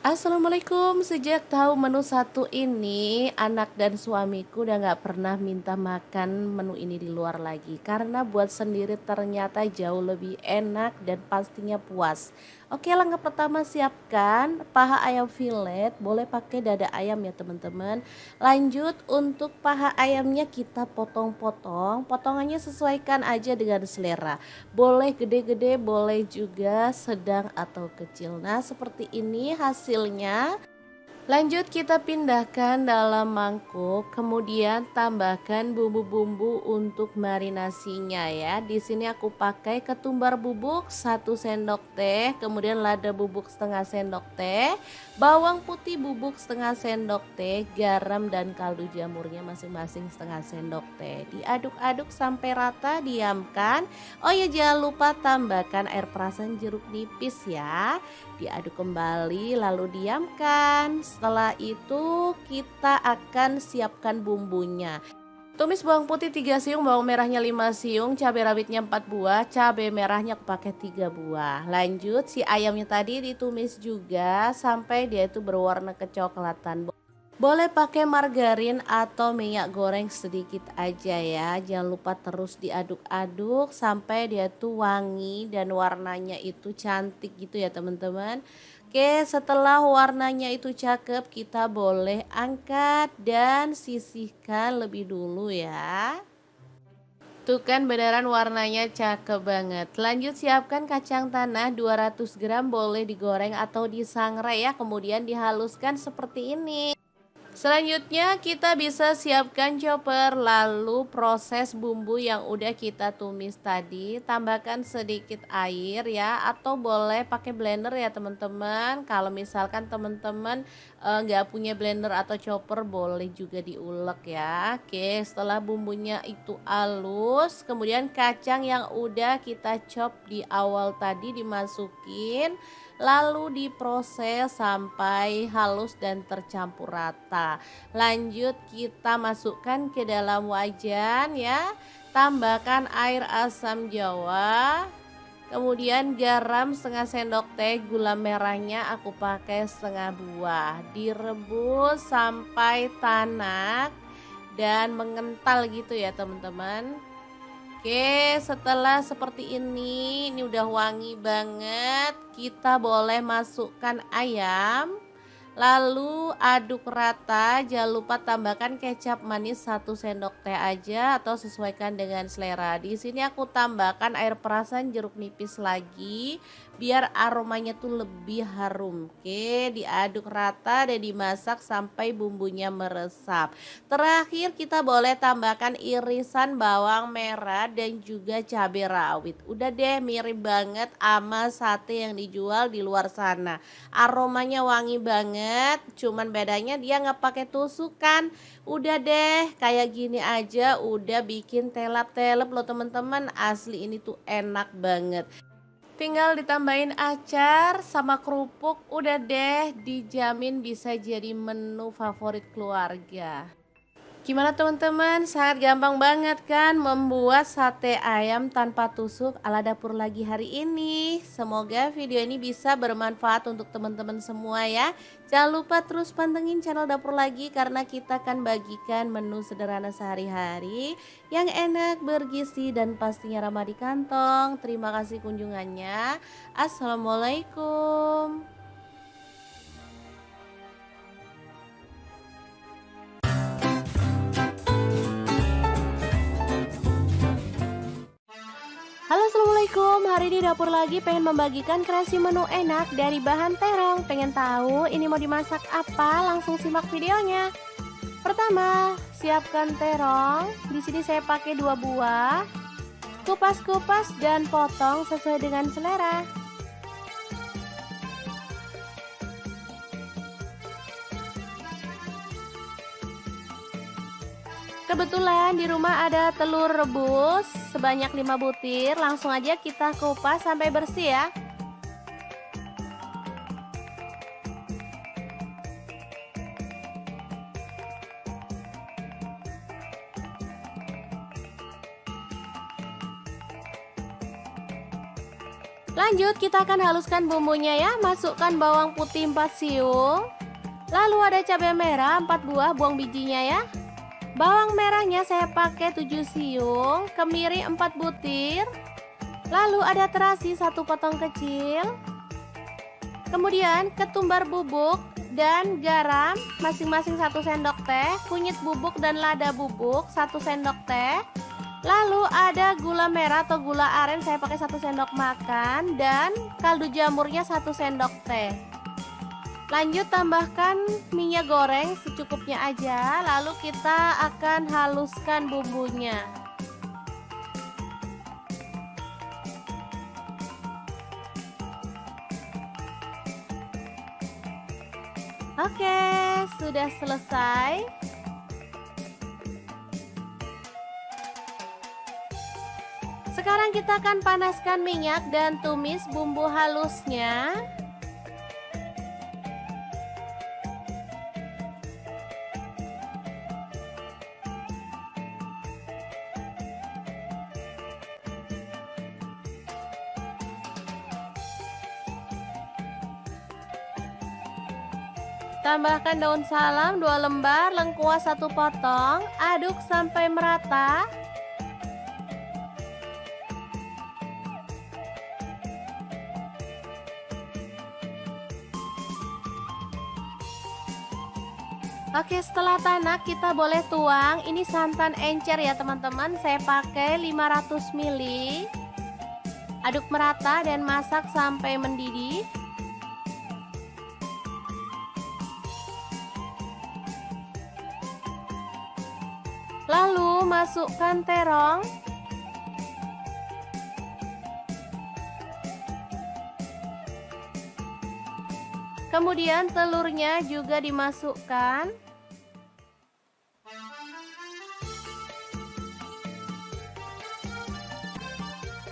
Assalamualaikum. Sejak tahu menu satu ini, anak dan suamiku udah gak pernah minta makan menu ini di luar lagi. Karena buat sendiri ternyata jauh lebih enak dan pastinya puas. Oke, langkah pertama siapkan paha ayam filet. Boleh pakai dada ayam ya teman-teman. Lanjut untuk paha ayamnya kita potong-potong. Potongannya sesuaikan aja dengan selera. Boleh gede-gede, boleh juga sedang atau kecil. Nah, seperti ini hasilnya. Lanjut kita pindahkan dalam mangkuk, kemudian tambahkan bumbu-bumbu untuk marinasinya ya. Di sini aku pakai ketumbar bubuk 1 sendok teh, kemudian lada bubuk setengah sendok teh, bawang putih bubuk setengah sendok teh, garam dan kaldu jamurnya masing-masing setengah sendok teh. Diaduk-aduk sampai rata, diamkan. Oh ya, jangan lupa tambahkan air perasan jeruk nipis ya. Diaduk kembali lalu diamkan. Setelah itu kita akan siapkan bumbunya. Tumis bawang putih 3 siung, bawang merahnya 5 siung, cabai rawitnya 4 buah, cabai merahnya aku pakai 3 buah. Lanjut si ayamnya tadi ditumis juga sampai dia itu berwarna kecoklatan. Boleh pakai margarin atau minyak goreng sedikit aja ya. Jangan lupa terus diaduk-aduk sampai dia tuh wangi dan warnanya itu cantik gitu ya teman-teman. Oke, setelah warnanya itu cakep, kita boleh angkat dan sisihkan lebih dulu ya. Tuh kan beneran warnanya cakep banget. Lanjut siapkan kacang tanah 200 gram, boleh digoreng atau disangrai ya. Kemudian dihaluskan seperti ini. Selanjutnya kita bisa siapkan chopper, lalu proses bumbu yang udah kita tumis tadi, tambahkan sedikit air ya, atau boleh pakai blender ya teman-teman. Kalau misalkan teman-teman nggak punya blender atau chopper, boleh juga diulek ya. Oke, setelah bumbunya itu halus, kemudian kacang yang udah kita chop di awal tadi dimasukin, lalu diproses sampai halus dan tercampur rata. Lanjut kita masukkan ke dalam wajan ya. Tambahkan air asam jawa, kemudian garam setengah sendok teh, gula merahnya aku pakai setengah buah. Direbus sampai tanak dan mengental gitu ya teman-teman. Oke, setelah seperti ini udah wangi banget. Kita boleh masukkan ayam. Lalu aduk rata, jangan lupa tambahkan kecap manis 1 sendok teh aja atau sesuaikan dengan selera. Di sini aku tambahkan air perasan jeruk nipis lagi biar aromanya tuh lebih harum. Oke, diaduk rata dan dimasak sampai bumbunya meresap. Terakhir kita boleh tambahkan irisan bawang merah dan juga cabai rawit. Udah deh, mirip banget sama sate yang dijual di luar sana. Aromanya wangi banget, cuman bedanya dia nggak pakai tusukan. Udah deh, kayak gini aja udah bikin telap-telep loh teman-teman. Asli ini tuh enak banget. Tinggal ditambahin acar sama kerupuk, udah deh dijamin bisa jadi menu favorit keluarga. Gimana teman-teman? Sangat gampang banget kan membuat sate ayam tanpa tusuk ala dapur lagi hari ini. Semoga video ini bisa bermanfaat untuk teman-teman semua ya. Jangan lupa terus pantengin channel dapur lagi karena kita akan bagikan menu sederhana sehari-hari yang enak, bergizi dan pastinya ramah di kantong. Terima kasih kunjungannya. Assalamualaikum. Halo assalamualaikum, hari ini dapur lagi pengen membagikan kreasi menu enak dari bahan terong. Pengen tahu ini mau dimasak apa? Langsung simak videonya. Pertama, siapkan terong. Di sini saya pakai 2 buah. Kupas-kupas dan potong sesuai dengan selera. Kebetulan di rumah ada telur rebus sebanyak 5 butir, langsung aja kita kupas sampai bersih ya. Lanjut kita akan haluskan bumbunya ya. Masukkan bawang putih 4 siung. Lalu ada cabai merah 4 buah, buang bijinya ya. Bawang merahnya saya pakai 7 siung, kemiri 4 butir. Lalu ada terasi 1 potong kecil. Kemudian ketumbar bubuk dan garam masing-masing 1 sendok teh, kunyit bubuk dan lada bubuk 1 sendok teh. Lalu ada gula merah atau gula aren saya pakai 1 sendok makan dan kaldu jamurnya 1 sendok teh. Lanjut tambahkan minyak goreng secukupnya aja, lalu kita akan haluskan bumbunya. Oke, sudah selesai. Sekarang kita akan panaskan minyak dan tumis bumbu halusnya. Tambahkan daun salam 2 lembar, lengkuas 1 potong, aduk sampai merata. Oke, setelah tanak kita boleh tuang. Ini santan encer ya teman-teman, saya pakai 500 ml. Aduk merata dan masak sampai mendidih. Lalu masukkan terong. Kemudian telurnya juga dimasukkan.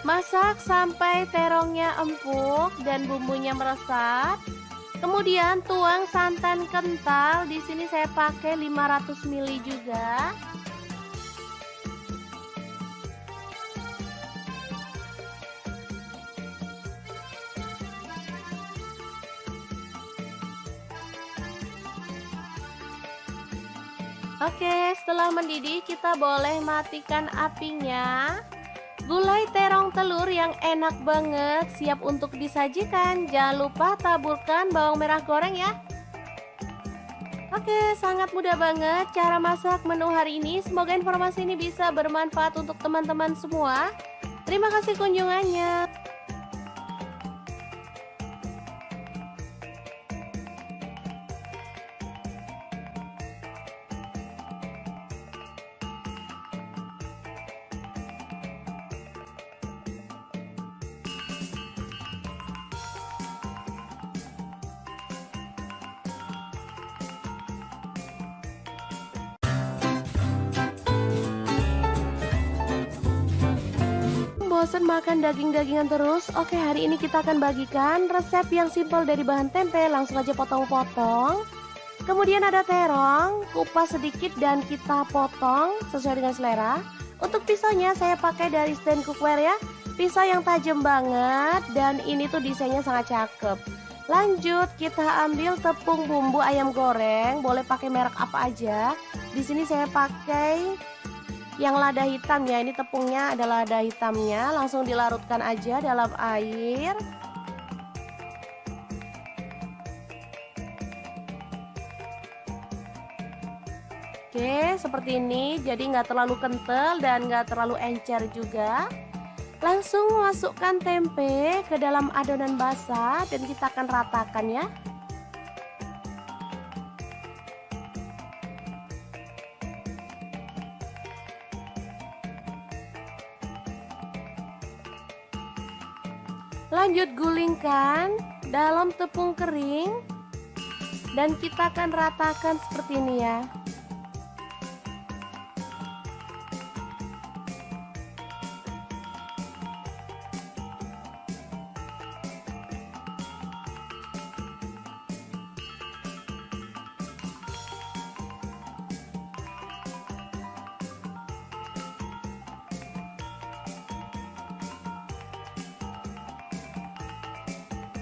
Masak sampai terongnya empuk dan bumbunya meresap. Kemudian tuang santan kental. Di sini saya pakai 500 ml juga. Oke, setelah mendidih kita boleh matikan apinya. Gulai terong telur yang enak banget siap untuk disajikan. Jangan lupa taburkan bawang merah goreng ya. Oke, sangat mudah banget cara masak menu hari ini. Semoga informasi ini bisa bermanfaat untuk teman-teman semua. Terima kasih kunjungannya. Bosan makan daging-dagingan terus? Oke, hari ini kita akan bagikan resep yang simpel dari bahan tempe. Langsung aja potong-potong. Kemudian ada terong, kupas sedikit dan kita potong sesuai dengan selera. Untuk pisaunya saya pakai dari stand cookware ya. Pisau yang tajam banget dan ini tuh desainnya sangat cakep. Lanjut kita ambil tepung bumbu ayam goreng, boleh pakai merek apa aja. Di sini saya pakai yang lada hitam ya, ini tepungnya ada lada hitamnya, langsung dilarutkan aja dalam air. Oke, seperti ini, jadi nggak terlalu kental dan nggak terlalu encer juga. Langsung masukkan tempe ke dalam adonan basah dan kita akan ratakan ya. Lanjut gulingkan dalam tepung kering dan kita akan ratakan seperti ini ya.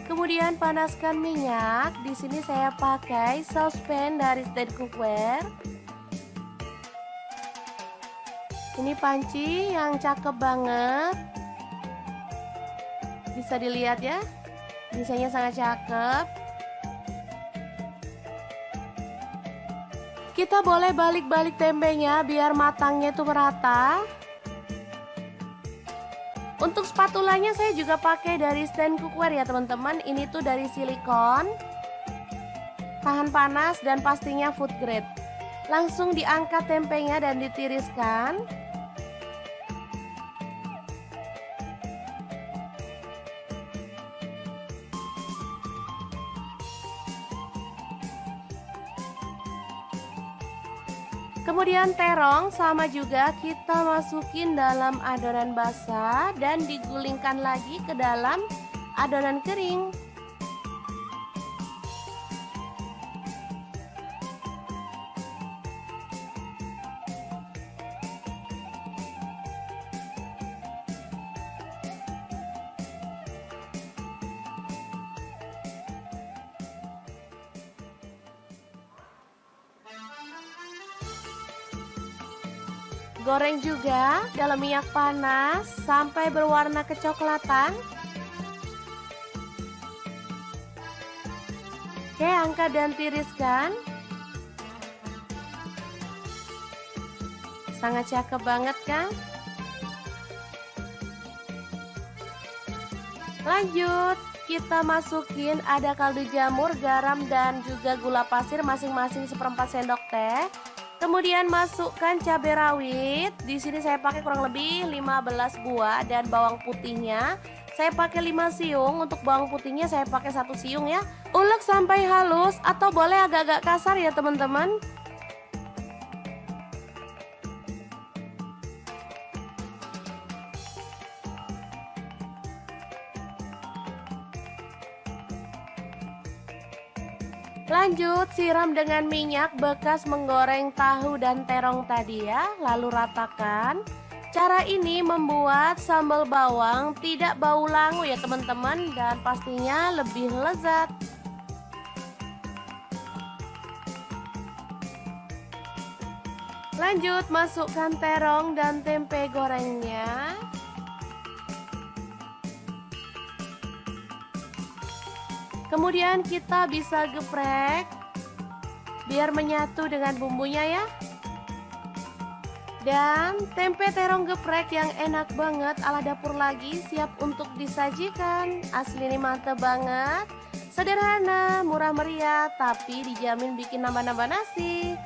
Kemudian panaskan minyak. Di sini saya pakai saucepan dari stand cookware. Ini panci yang cakep banget. Bisa dilihat ya. Desainnya sangat cakep. Kita boleh balik-balik tempenya biar matangnya itu merata. Untuk spatulanya saya juga pakai dari stand cookware ya teman-teman. Ini tuh dari silikon, tahan panas dan pastinya food grade. Langsung diangkat tempenya dan ditiriskan. Kemudian terong sama juga kita masukin dalam adonan basah dan digulingkan lagi ke dalam adonan kering. Goreng juga dalam minyak panas sampai berwarna kecoklatan. Oke, angkat dan tiriskan. Sangat cakep banget kan? Lanjut, kita masukin ada kaldu jamur, garam dan juga gula pasir masing-masing 1/4 sendok teh. Kemudian masukkan cabai rawit. Di sini saya pakai kurang lebih 15 buah dan bawang putihnya saya pakai 5 siung. Untuk bawang putihnya saya pakai 1 siung ya. Ulek sampai halus atau boleh agak-agak kasar ya teman-teman. Lanjut siram dengan minyak bekas menggoreng tahu dan terong tadi ya, lalu ratakan. Cara ini membuat sambal bawang tidak bau langu ya teman-teman, dan pastinya lebih lezat. Lanjut masukkan terong dan tempe gorengnya. Kemudian kita bisa geprek biar menyatu dengan bumbunya ya. Dan tempe terong geprek yang enak banget ala dapur lagi siap untuk disajikan. Asli ini mantep banget. Sederhana, murah meriah, tapi dijamin bikin nambah-nambah nasi.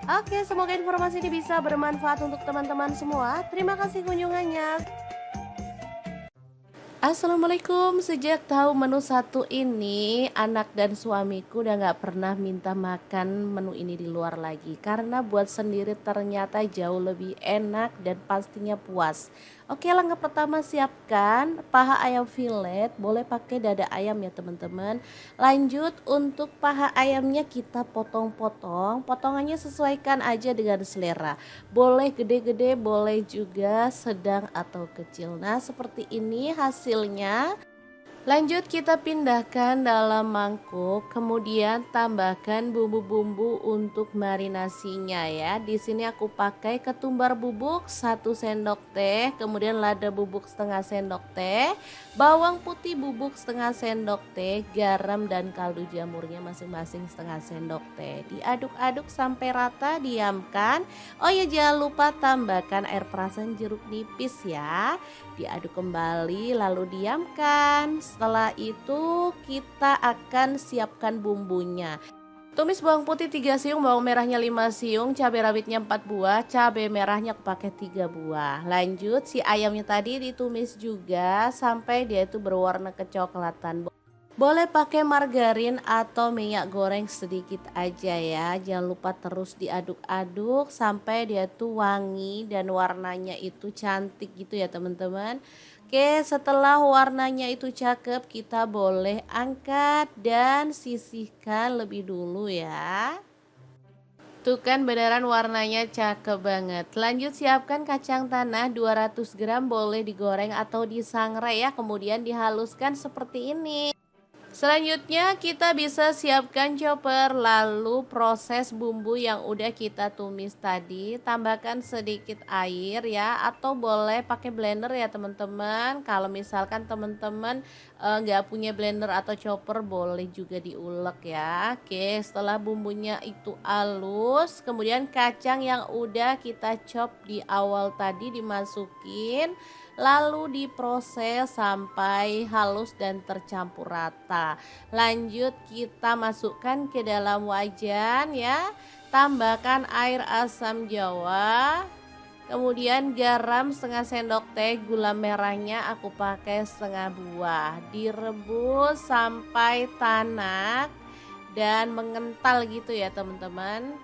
Oke, semoga informasi ini bisa bermanfaat untuk teman-teman semua. Terima kasih kunjungannya. Assalamualaikum. Sejak tahu menu satu ini, anak dan suamiku udah gak pernah minta makan menu ini di luar lagi. Karena buat sendiri ternyata jauh lebih enak dan pastinya puas. Oke, langkah pertama siapkan paha ayam filet, boleh pakai dada ayam ya teman-teman. Lanjut untuk paha ayamnya kita potong-potong, potongannya sesuaikan aja dengan selera. Boleh gede-gede, boleh juga sedang atau kecil. Nah, seperti ini hasilnya. Lanjut kita pindahkan dalam mangkuk, kemudian tambahkan bumbu-bumbu untuk marinasinya ya. Di sini aku pakai ketumbar bubuk 1 sendok teh, kemudian lada bubuk setengah sendok teh, bawang putih bubuk setengah sendok teh, garam dan kaldu jamurnya masing-masing setengah sendok teh. Diaduk-aduk sampai rata, diamkan. Oh ya, jangan lupa tambahkan air perasan jeruk nipis ya. Diaduk kembali lalu diamkan. Setelah itu kita akan siapkan bumbunya. Tumis bawang putih 3 siung, bawang merahnya 5 siung, cabai rawitnya 4 buah, cabai merahnya aku pakai 3 buah. Lanjut si ayamnya tadi ditumis juga sampai dia itu berwarna kecoklatan. Boleh pakai margarin atau minyak goreng sedikit aja ya. Jangan lupa terus diaduk-aduk sampai dia tuh wangi dan warnanya itu cantik gitu ya teman-teman. Oke, setelah warnanya itu cakep, kita boleh angkat dan sisihkan lebih dulu ya. Tuh kan beneran warnanya cakep banget. Lanjut siapkan kacang tanah 200 gram, boleh digoreng atau disangrai ya. Kemudian dihaluskan seperti ini. Selanjutnya kita bisa siapkan chopper, lalu proses bumbu yang udah kita tumis tadi, tambahkan sedikit air ya, atau boleh pakai blender ya teman-teman. Kalau misalkan teman-teman nggak punya blender atau chopper, boleh juga diulek ya. Oke, setelah bumbunya itu halus, kemudian kacang yang udah kita chop di awal tadi dimasukin, lalu diproses sampai halus dan tercampur rata. Lanjut kita masukkan ke dalam wajan ya. Tambahkan air asam jawa, kemudian garam setengah sendok teh, gula merahnya aku pakai setengah buah. Direbus sampai tanak dan mengental gitu ya teman-teman.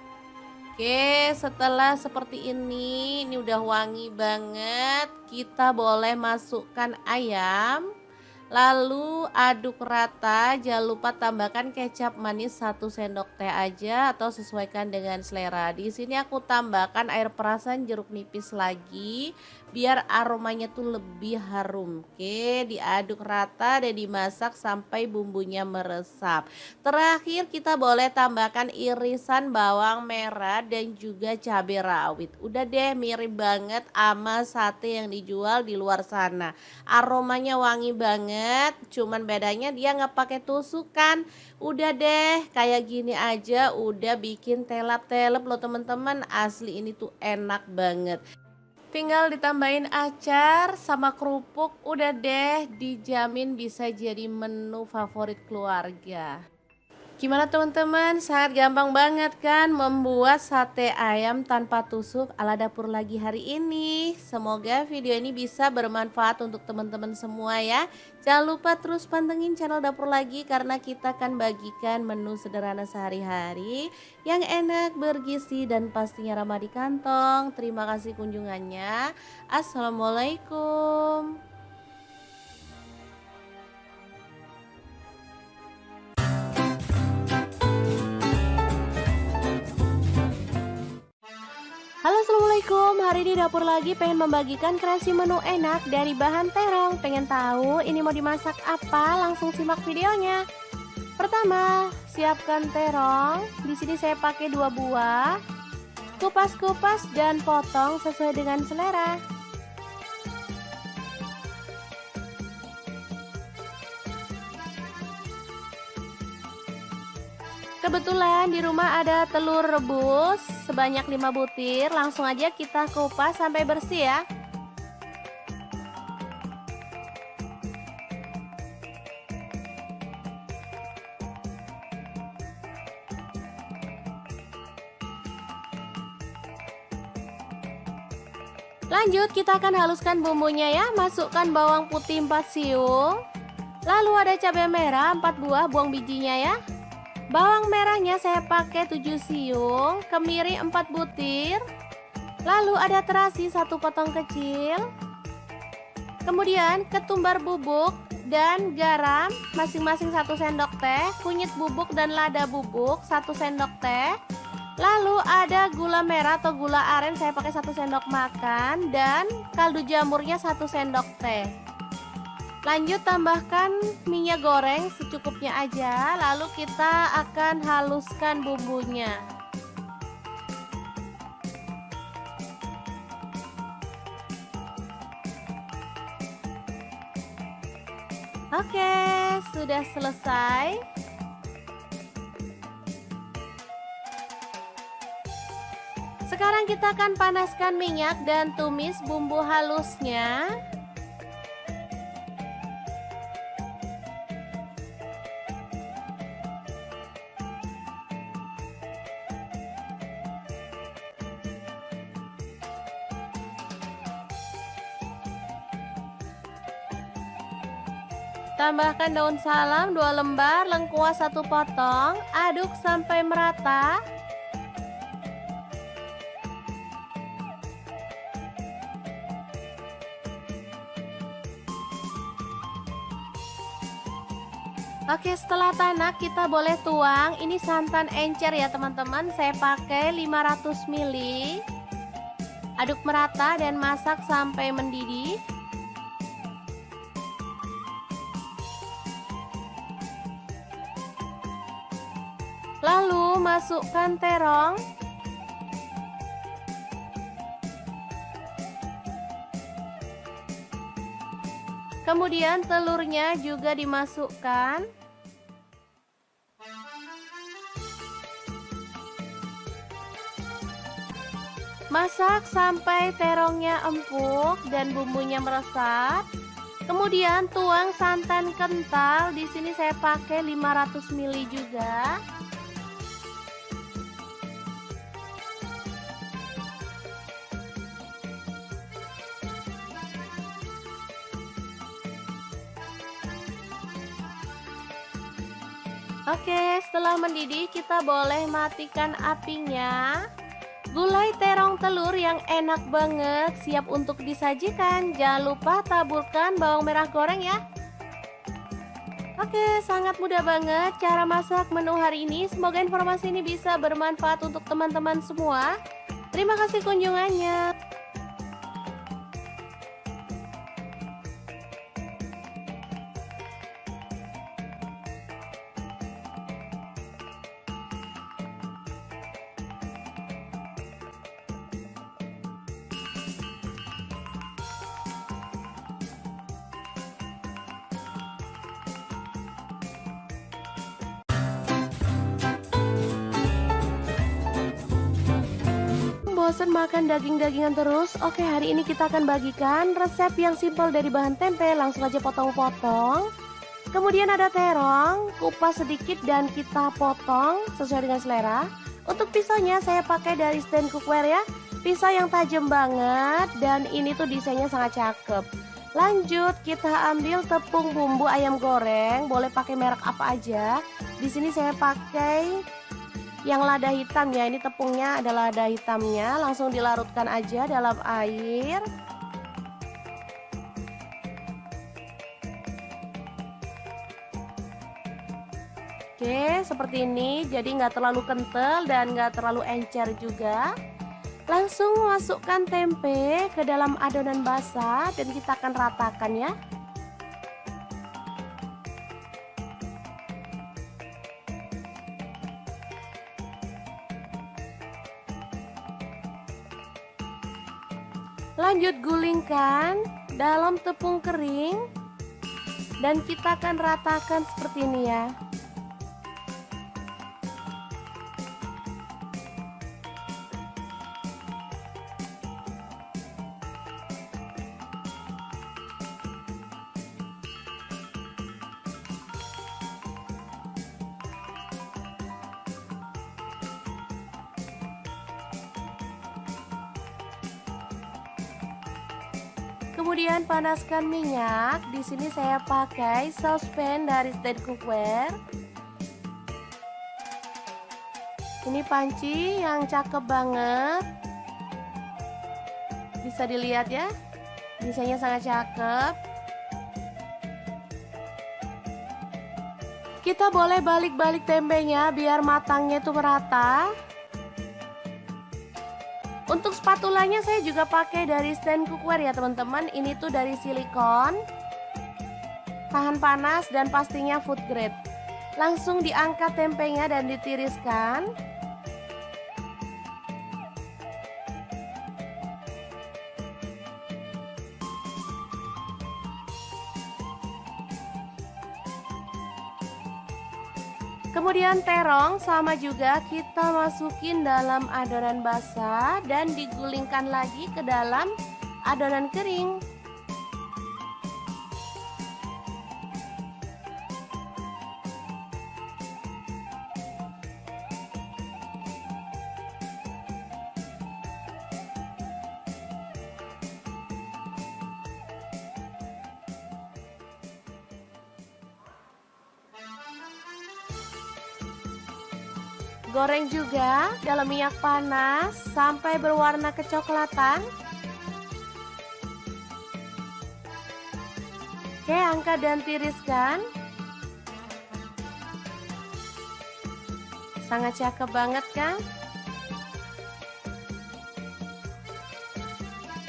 Oke, setelah seperti ini udah wangi banget. Kita boleh masukkan ayam. Lalu aduk rata, jangan lupa tambahkan kecap manis 1 sendok teh aja atau sesuaikan dengan selera. Di sini aku tambahkan air perasan jeruk nipis lagi biar aromanya tuh lebih harum. Oke, diaduk rata dan dimasak sampai bumbunya meresap. Terakhir kita boleh tambahkan irisan bawang merah dan juga cabai rawit. Udah deh, mirip banget sama sate yang dijual di luar sana. Aromanya wangi banget, cuman bedanya dia nggak pakai tusukan. Udah deh, kayak gini aja udah bikin telap-telap loh teman-teman. Asli ini tuh enak banget. Tinggal ditambahin acar sama kerupuk, udah deh dijamin bisa jadi menu favorit keluarga. Gimana teman-teman? Sangat gampang banget kan membuat sate ayam tanpa tusuk ala dapur lagi hari ini. Semoga video ini bisa bermanfaat untuk teman-teman semua ya. Jangan lupa terus pantengin channel dapur lagi karena kita akan bagikan menu sederhana sehari-hari yang enak, bergizi dan pastinya ramah di kantong. Terima kasih kunjungannya. Assalamualaikum. Halo assalamualaikum, hari ini dapur lagi pengen membagikan kreasi menu enak dari bahan terong. Pengen tahu ini mau dimasak apa? Langsung simak videonya. Pertama, siapkan terong. Di sini saya pakai 2 buah. Kupas-kupas dan potong sesuai dengan selera. Kebetulan di rumah ada telur rebus sebanyak 5 butir, langsung aja kita kupas sampai bersih ya. Lanjut kita akan haluskan bumbunya ya, masukkan bawang putih 4 siung. Lalu ada cabai merah 4 buah, buang bijinya ya. Bawang merahnya saya pakai 7 siung, kemiri 4 butir. Lalu ada terasi 1 potong kecil. Kemudian ketumbar bubuk dan garam masing-masing 1 sendok teh, kunyit bubuk dan lada bubuk 1 sendok teh. Lalu ada gula merah atau gula aren, saya pakai 1 sendok makan, dan kaldu jamurnya 1 sendok teh. Lanjut tambahkan minyak goreng secukupnya aja, lalu kita akan haluskan bumbunya. Oke, sudah selesai. Sekarang kita akan panaskan minyak dan tumis bumbu halusnya. Tambahkan daun salam 2 lembar, lengkuas 1 potong, aduk sampai merata. Oke, setelah tanak kita boleh tuang. Ini santan encer ya teman-teman, saya pakai 500 ml. Aduk merata dan masak sampai mendidih. Lalu masukkan terong. Kemudian telurnya juga dimasukkan. Masak sampai terongnya empuk dan bumbunya meresap. Kemudian tuang santan kental. Di sini saya pakai 500 ml juga. Oke, setelah mendidih kita boleh matikan apinya. Gulai terong telur yang enak banget siap untuk disajikan. Jangan lupa taburkan bawang merah goreng ya. Oke, sangat mudah banget cara masak menu hari ini. Semoga informasi ini bisa bermanfaat untuk teman-teman semua. Terima kasih kunjungannya. Bosan makan daging-dagingan terus? Oke, hari ini kita akan bagikan resep yang simpel dari bahan tempe. Langsung aja potong-potong. Kemudian ada terong, kupas sedikit dan kita potong sesuai dengan selera. Untuk pisaunya saya pakai dari stand cookware ya. Pisau yang tajam banget dan ini tuh desainnya sangat cakep. Lanjut kita ambil tepung bumbu ayam goreng, boleh pakai merek apa aja. Di sini saya pakai yang lada hitam ya, ini tepungnya adalah lada hitamnya. Langsung dilarutkan aja dalam air. Oke, seperti ini. Jadi nggak terlalu kental dan nggak terlalu encer juga. Langsung masukkan tempe ke dalam adonan basah dan kita akan ratakan ya. Lanjut gulingkan dalam tepung kering dan kita akan ratakan seperti ini ya. Kemudian panaskan minyak. Di sini saya pakai saucepan dari stand cookware. Ini panci yang cakep banget. Bisa dilihat ya. Desainnya sangat cakep. Kita boleh balik-balik tempenya biar matangnya itu merata. Untuk spatulanya saya juga pakai dari stand cookware ya teman-teman. Ini tuh dari silikon, tahan panas dan pastinya food grade. Langsung diangkat tempenya dan ditiriskan. Kemudian terong sama juga kita masukin dalam adonan basah dan digulingkan lagi ke dalam adonan kering. Goreng juga dalam minyak panas sampai berwarna kecoklatan. Oke, angkat dan tiriskan. Sangat cakep banget kan?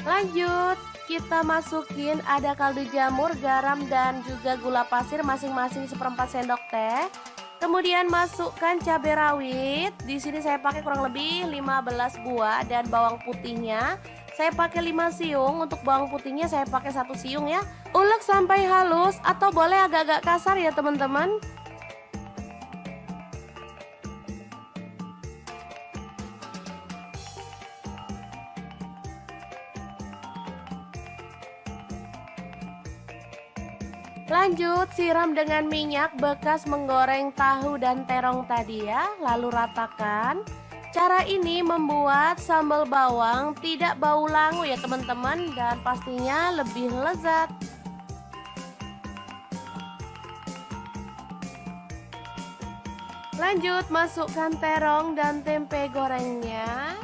Lanjut, kita masukin ada kaldu jamur, garam dan juga gula pasir masing-masing 1/4 sendok teh. Kemudian masukkan cabai rawit. Di sini saya pakai kurang lebih 15 buah dan bawang putihnya saya pakai 5 siung. Untuk bawang putihnya saya pakai 1 siung ya. Ulek sampai halus atau boleh agak-agak kasar ya teman-teman. Lanjut, siram dengan minyak bekas menggoreng tahu dan terong tadi ya, lalu ratakan. Cara ini membuat sambal bawang tidak bau langu ya teman-teman, dan pastinya lebih lezat. Lanjut, masukkan terong dan tempe gorengnya.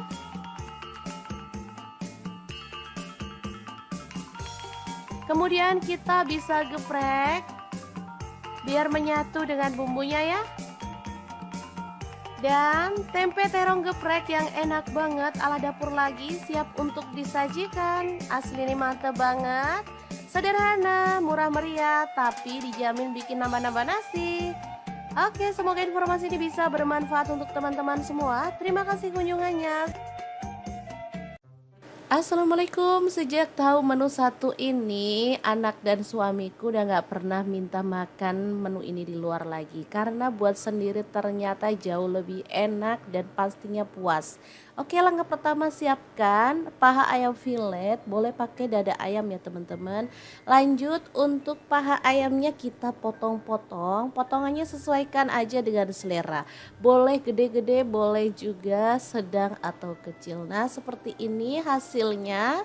Kemudian kita bisa geprek biar menyatu dengan bumbunya ya. Dan tempe terong geprek yang enak banget ala dapur lagi siap untuk disajikan. Asli ini mantep banget. Sederhana, murah meriah, tapi dijamin bikin nambah-nambah nasi. Oke, semoga informasi ini bisa bermanfaat untuk teman-teman semua. Terima kasih kunjungannya. Assalamualaikum. Sejak tahu menu satu ini, anak dan suamiku udah gak pernah minta makan menu ini di luar lagi. Karena buat sendiri ternyata jauh lebih enak dan pastinya puas. Oke, langkah pertama siapkan paha ayam fillet. Boleh pakai dada ayam ya teman-teman. Lanjut, untuk paha ayamnya kita potong-potong. Potongannya sesuaikan aja dengan selera. Boleh gede-gede, boleh juga sedang atau kecil. Nah, seperti ini hasilnya.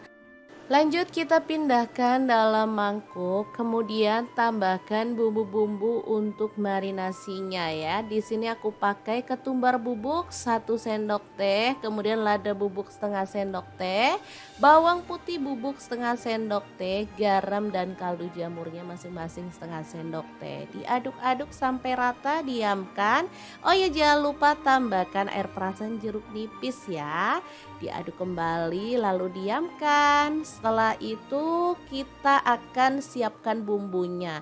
Lanjut, kita pindahkan dalam mangkuk, kemudian tambahkan bumbu-bumbu untuk marinasinya ya. Di sini aku pakai ketumbar bubuk 1 sendok teh, kemudian lada bubuk setengah sendok teh, bawang putih bubuk setengah sendok teh, garam dan kaldu jamurnya masing-masing setengah sendok teh. Diaduk-aduk sampai rata, diamkan. Oh ya, jangan lupa tambahkan air perasan jeruk nipis ya. Diaduk kembali lalu diamkan. Setelah itu kita akan siapkan bumbunya.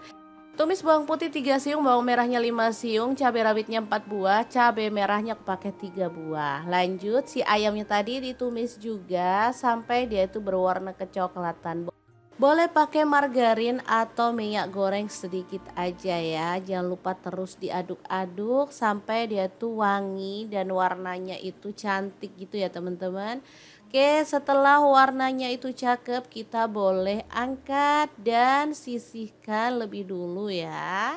Tumis bawang putih 3 siung, bawang merahnya 5 siung, cabai rawitnya 4 buah, cabai merahnya aku pakai 3 buah. Lanjut, si ayamnya tadi ditumis juga sampai dia itu berwarna kecoklatan. Boleh pakai margarin atau minyak goreng sedikit aja ya. Jangan lupa terus diaduk-aduk sampai dia tuh wangi dan warnanya itu cantik gitu ya teman-teman. Oke, setelah warnanya itu cakep, kita boleh angkat dan sisihkan lebih dulu ya.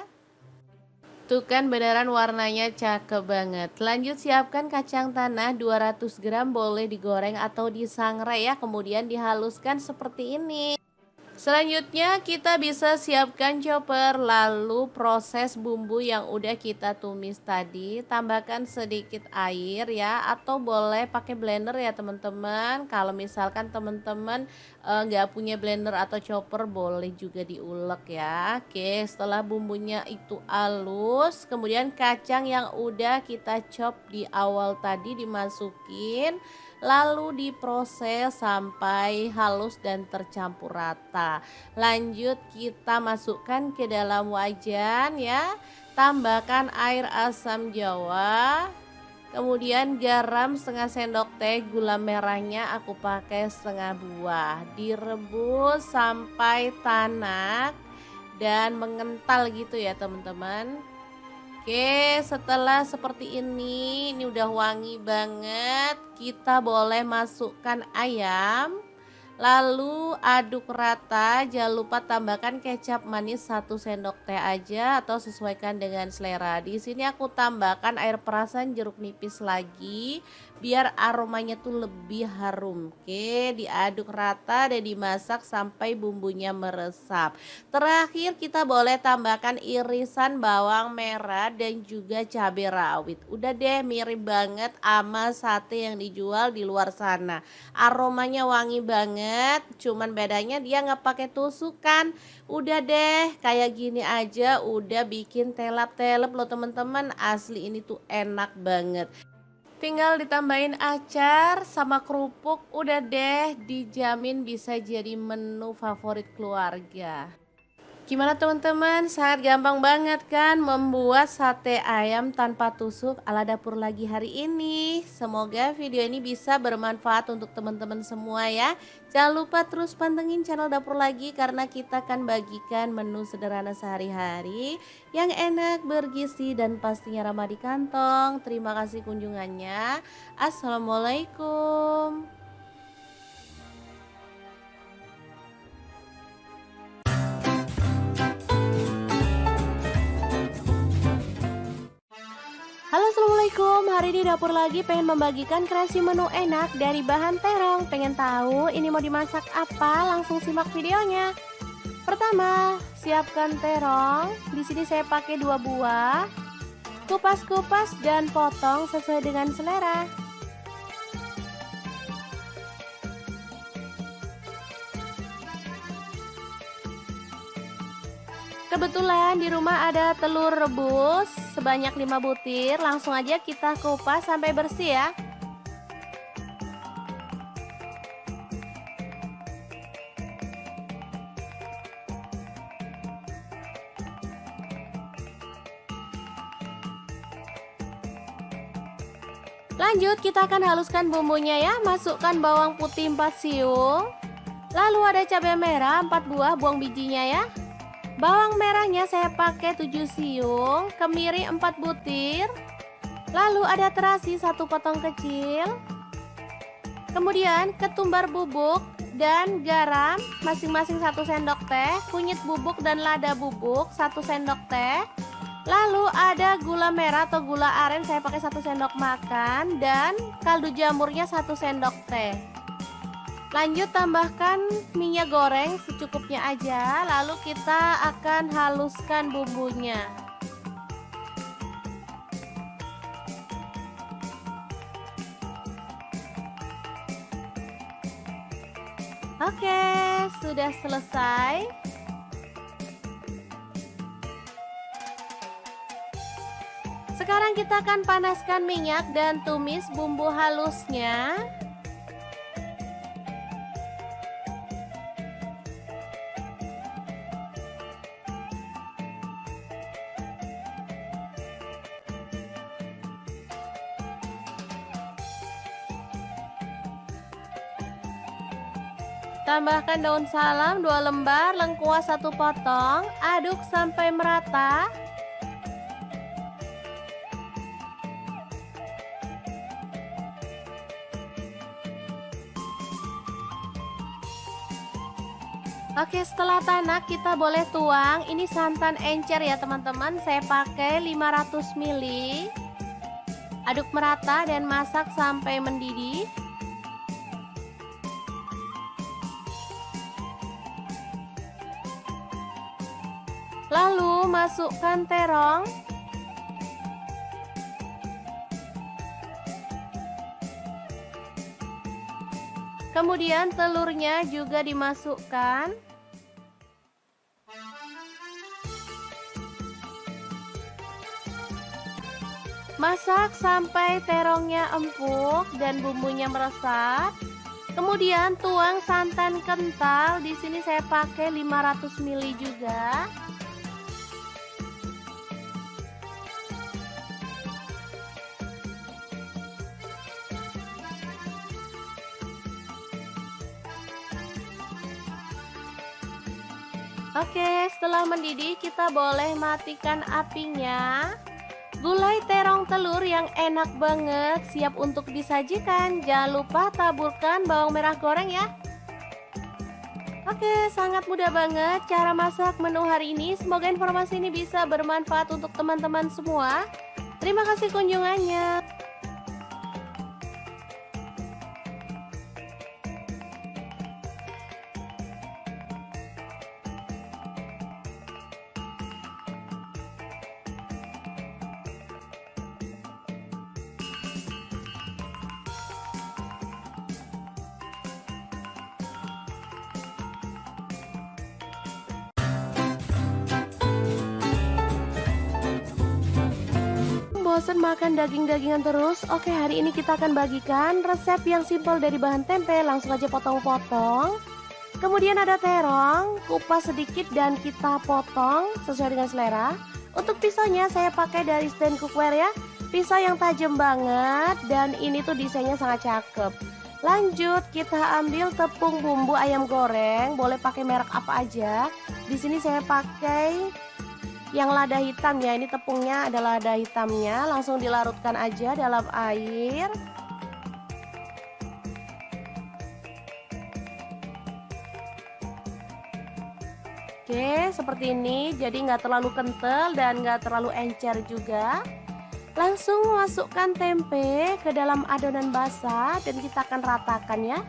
Tuh kan beneran warnanya cakep banget. Lanjut, siapkan kacang tanah 200 gram, boleh digoreng atau disangrai ya. Kemudian dihaluskan seperti ini. Selanjutnya kita bisa siapkan chopper, lalu proses bumbu yang udah kita tumis tadi, tambahkan sedikit air ya, atau boleh pakai blender ya teman-teman. Kalau misalkan teman-teman nggak punya blender atau chopper, boleh juga diulek ya. Oke, setelah bumbunya itu halus, kemudian kacang yang udah kita chop di awal tadi dimasukin, lalu diproses sampai halus dan tercampur rata. Lanjut kita masukkan ke dalam wajan ya. Tambahkan air asam jawa, kemudian garam setengah sendok teh, gula merahnya aku pakai setengah buah. Direbus sampai tanak dan mengental gitu ya teman-teman. Oke, setelah seperti ini udah wangi banget. Kita boleh masukkan ayam. Lalu aduk rata, jangan lupa tambahkan kecap manis 1 sendok teh aja atau sesuaikan dengan selera. Di sini aku tambahkan air perasan jeruk nipis lagi biar aromanya tuh lebih harum. Oke, diaduk rata dan dimasak sampai bumbunya meresap. Terakhir kita boleh tambahkan irisan bawang merah dan juga cabai rawit. Udah deh, mirip banget sama sate yang dijual di luar sana. Aromanya wangi banget, cuman bedanya dia nggak pakai tusukan. Udah deh, kayak gini aja udah bikin telap-telep loh teman-teman. Asli ini tuh enak banget. Tinggal ditambahin acar sama kerupuk, udah deh, dijamin bisa jadi menu favorit keluarga. Gimana teman-teman? Sangat gampang banget kan membuat sate ayam tanpa tusuk ala dapur lagi hari ini. Semoga video ini bisa bermanfaat untuk teman-teman semua ya. Jangan lupa terus pantengin channel dapur lagi karena kita akan bagikan menu sederhana sehari-hari yang enak, bergizi dan pastinya ramah di kantong. Terima kasih kunjungannya. Assalamualaikum. Halo assalamualaikum, hari ini dapur lagi pengen membagikan kreasi menu enak dari bahan terong. Pengen tahu ini mau dimasak apa? Langsung simak videonya. Pertama, siapkan terong. Di sini saya pakai 2 buah. Kupas-kupas dan potong sesuai dengan selera. Kebetulan di rumah ada telur rebus sebanyak 5 butir, langsung aja kita kupas sampai bersih ya. Lanjut kita akan haluskan bumbunya ya. Masukkan bawang putih 4 siung. Lalu ada cabai merah 4 buah, buang bijinya ya. Bawang merahnya saya pakai 7 siung, kemiri 4 butir. Lalu ada terasi 1 potong kecil. Kemudian ketumbar bubuk dan garam masing-masing 1 sendok teh, kunyit bubuk dan lada bubuk 1 sendok teh. Lalu ada gula merah atau gula aren saya pakai 1 sendok makan dan kaldu jamurnya 1 sendok teh. Lanjut tambahkan minyak goreng secukupnya aja, lalu kita akan haluskan bumbunya. Oke, sudah selesai. Sekarang kita akan panaskan minyak dan tumis bumbu halusnya. Tambahkan daun salam 2 lembar, lengkuas 1 potong, aduk sampai merata. Oke, setelah tanak kita boleh tuang. Ini santan encer ya teman-teman, saya pakai 500 ml. Aduk merata dan masak sampai mendidih. Lalu masukkan terong. Kemudian telurnya juga dimasukkan. Masak sampai terongnya empuk dan bumbunya meresap. Kemudian tuang santan kental. Di sini saya pakai 500 ml juga. Oke, setelah mendidih kita boleh matikan apinya. Gulai terong telur yang enak banget siap untuk disajikan. Jangan lupa taburkan bawang merah goreng ya. Oke, sangat mudah banget cara masak menu hari ini. Semoga informasi ini bisa bermanfaat untuk teman-teman semua. Terima kasih kunjungannya. Bosan makan daging-dagingan terus? Oke, hari ini kita akan bagikan resep yang simpel dari bahan tempe. Langsung aja potong-potong. Kemudian ada terong, kupas sedikit dan kita potong sesuai dengan selera. Untuk pisaunya saya pakai dari stand cookware ya. Pisau yang tajam banget dan ini tuh desainnya sangat cakep. Lanjut kita ambil tepung bumbu ayam goreng, boleh pakai merek apa aja. Di sini saya pakai yang lada hitam ya, ini tepungnya adalah lada hitamnya. Langsung dilarutkan aja dalam air. Oke, seperti ini. Jadi nggak terlalu kental dan nggak terlalu encer juga. Langsung masukkan tempe ke dalam adonan basah dan kita akan ratakan ya.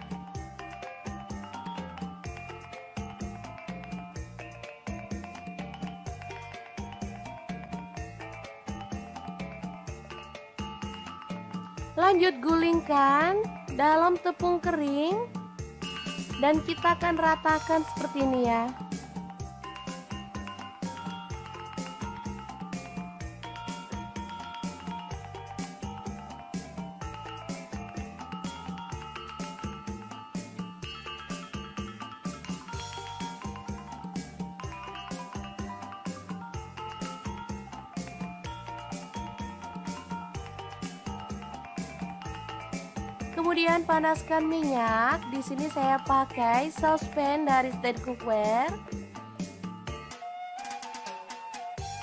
Lanjut gulingkan dalam tepung kering dan kita akan ratakan seperti ini ya. Kemudian panaskan minyak. Di sini saya pakai saucepan dari stand cookware.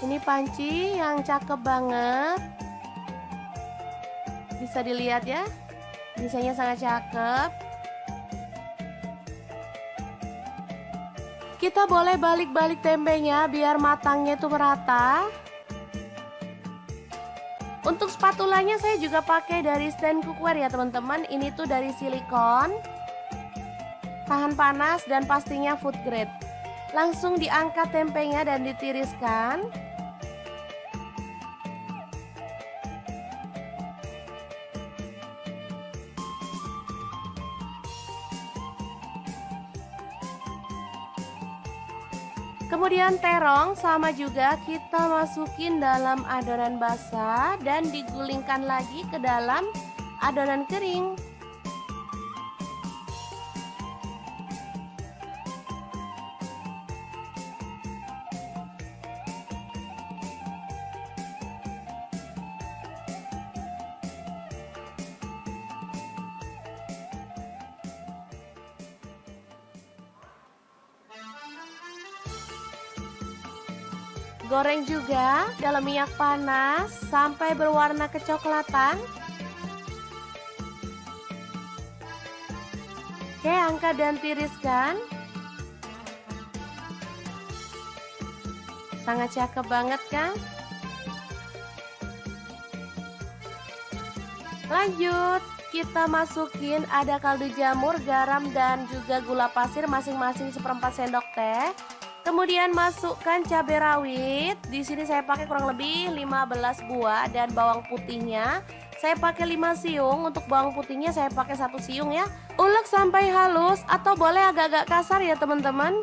Ini panci yang cakep banget. Bisa dilihat ya. Desainnya sangat cakep. Kita boleh balik-balik tempenya biar matangnya itu merata. Untuk spatulanya saya juga pakai dari stand cookware ya teman-teman. Ini tuh dari silikon, tahan panas dan pastinya food grade. Langsung diangkat tempenya dan ditiriskan. Kemudian terong sama juga kita masukin dalam adonan basah dan digulingkan lagi ke dalam adonan kering. Goreng juga dalam minyak panas sampai berwarna kecoklatan. Oke, angkat dan tiriskan. Sangat cakep banget kan? Lanjut, kita masukin ada kaldu jamur, garam dan juga gula pasir masing-masing 1/4 sendok teh. Kemudian masukkan cabai rawit. Di sini saya pakai kurang lebih 15 buah dan bawang putihnya saya pakai 5 siung. Untuk bawang putihnya saya pakai 1 siung ya. Ulek sampai halus atau boleh agak-agak kasar ya teman-teman.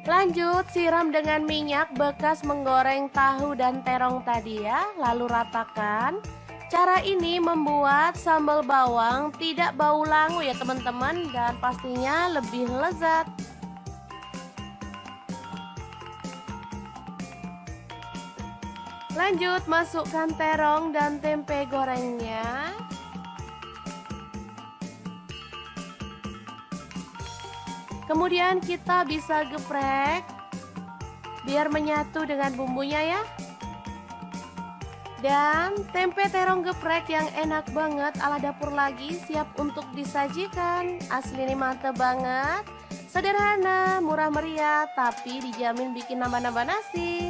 Lanjut siram dengan minyak bekas menggoreng tahu dan terong tadi ya, lalu ratakan. Cara ini membuat sambal bawang tidak bau langu ya teman-teman, dan pastinya lebih lezat. Lanjut masukkan terong dan tempe gorengnya. Kemudian kita bisa geprek biar menyatu dengan bumbunya ya. Dan tempe terong geprek yang enak banget ala dapur lagi siap untuk disajikan. Asli ini mantep banget. Sederhana, murah meriah, tapi dijamin bikin nambah-nambah nasi.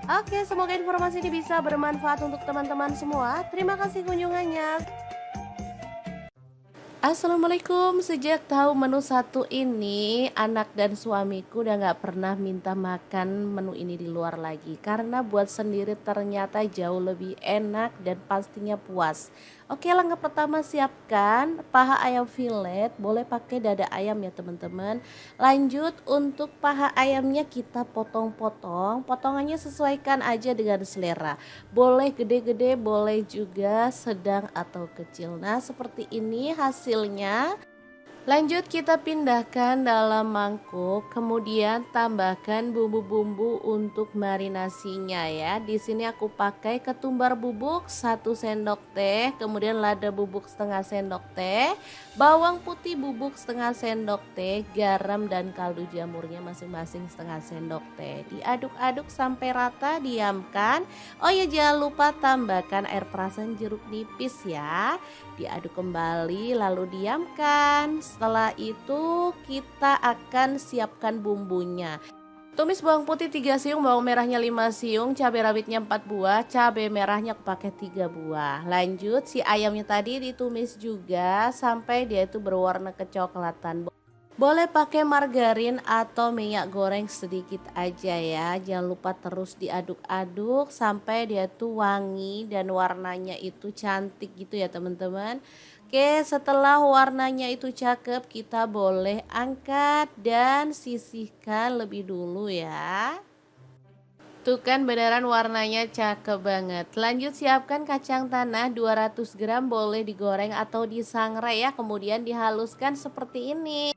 Oke, semoga informasi ini bisa bermanfaat untuk teman-teman semua. Terima kasih kunjungannya. Assalamualaikum. Sejak tahu menu satu ini, anak dan suamiku udah gak pernah minta makan menu ini di luar lagi. Karena buat sendiri ternyata jauh lebih enak dan pastinya puas. Oke, langkah pertama siapkan paha ayam filet. Boleh pakai dada ayam ya teman-teman. Lanjut untuk paha ayamnya kita potong-potong. Potongannya sesuaikan aja dengan selera. Boleh gede-gede, boleh juga sedang atau kecil. Nah, seperti ini hasilnya. Lanjut kita pindahkan dalam mangkuk, kemudian tambahkan bumbu-bumbu untuk marinasinya ya. Di sini aku pakai ketumbar bubuk 1 sendok teh, kemudian lada bubuk setengah sendok teh, bawang putih bubuk setengah sendok teh, garam dan kaldu jamurnya masing-masing setengah sendok teh. Diaduk-aduk sampai rata, diamkan. Oh ya, jangan lupa tambahkan air perasan jeruk nipis ya. Diaduk kembali lalu diamkan. Setelah itu kita akan siapkan bumbunya. Tumis bawang putih 3 siung, bawang merahnya 5 siung, cabai rawitnya 4 buah, cabai merahnya aku pakai 3 buah. Lanjut si ayamnya tadi ditumis juga sampai dia itu berwarna kecoklatan. Boleh pakai margarin atau minyak goreng sedikit aja ya. Jangan lupa terus diaduk-aduk sampai dia tuh wangi dan warnanya itu cantik gitu ya teman-teman. Oke, setelah warnanya itu cakep, kita boleh angkat dan sisihkan lebih dulu ya. Tuh kan beneran warnanya cakep banget. Lanjut siapkan kacang tanah 200 gram, boleh digoreng atau disangrai ya. Kemudian dihaluskan seperti ini.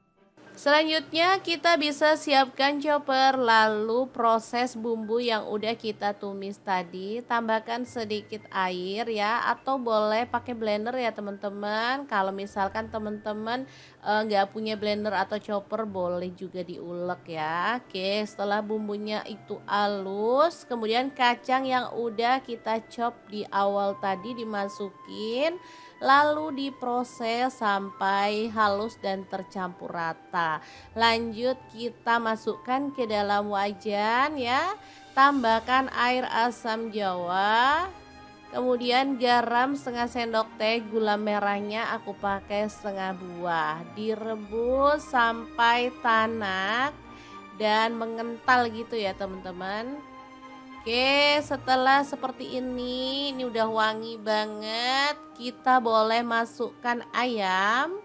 Selanjutnya kita bisa siapkan chopper, lalu proses bumbu yang udah kita tumis tadi, tambahkan sedikit air ya, atau boleh pakai blender ya teman-teman. Kalau misalkan teman-teman nggak punya blender atau chopper, boleh juga diulek ya. Oke, setelah bumbunya itu halus, kemudian kacang yang udah kita chop di awal tadi dimasukin, lalu diproses sampai halus dan tercampur rata. Lanjut kita masukkan ke dalam wajan ya. Tambahkan air asam jawa, kemudian garam setengah sendok teh, gula merahnya aku pakai setengah buah. Direbus sampai tanak dan mengental gitu ya teman-teman. Oke, setelah seperti ini udah wangi banget. Kita boleh masukkan ayam.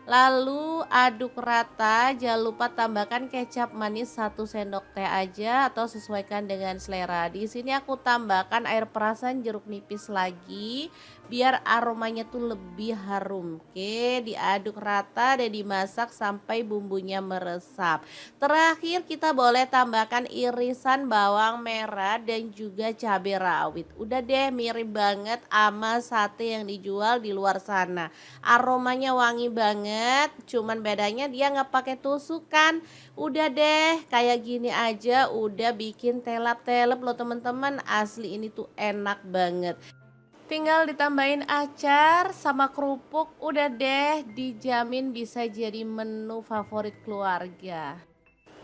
Lalu aduk rata, jangan lupa tambahkan kecap manis 1 sendok teh aja atau sesuaikan dengan selera. Di sini aku tambahkan air perasan jeruk nipis lagi biar aromanya tuh lebih harum. Oke, diaduk rata dan dimasak sampai bumbunya meresap. Terakhir kita boleh tambahkan irisan bawang merah dan juga cabai rawit. Udah deh, mirip banget sama sate yang dijual di luar sana. Aromanya wangi banget, cuman bedanya dia nggak pakai tusukan. Udah deh, kayak gini aja udah bikin telap-telap loh teman-teman. Asli ini tuh enak banget. Tinggal ditambahin acar sama kerupuk, udah deh dijamin bisa jadi menu favorit keluarga.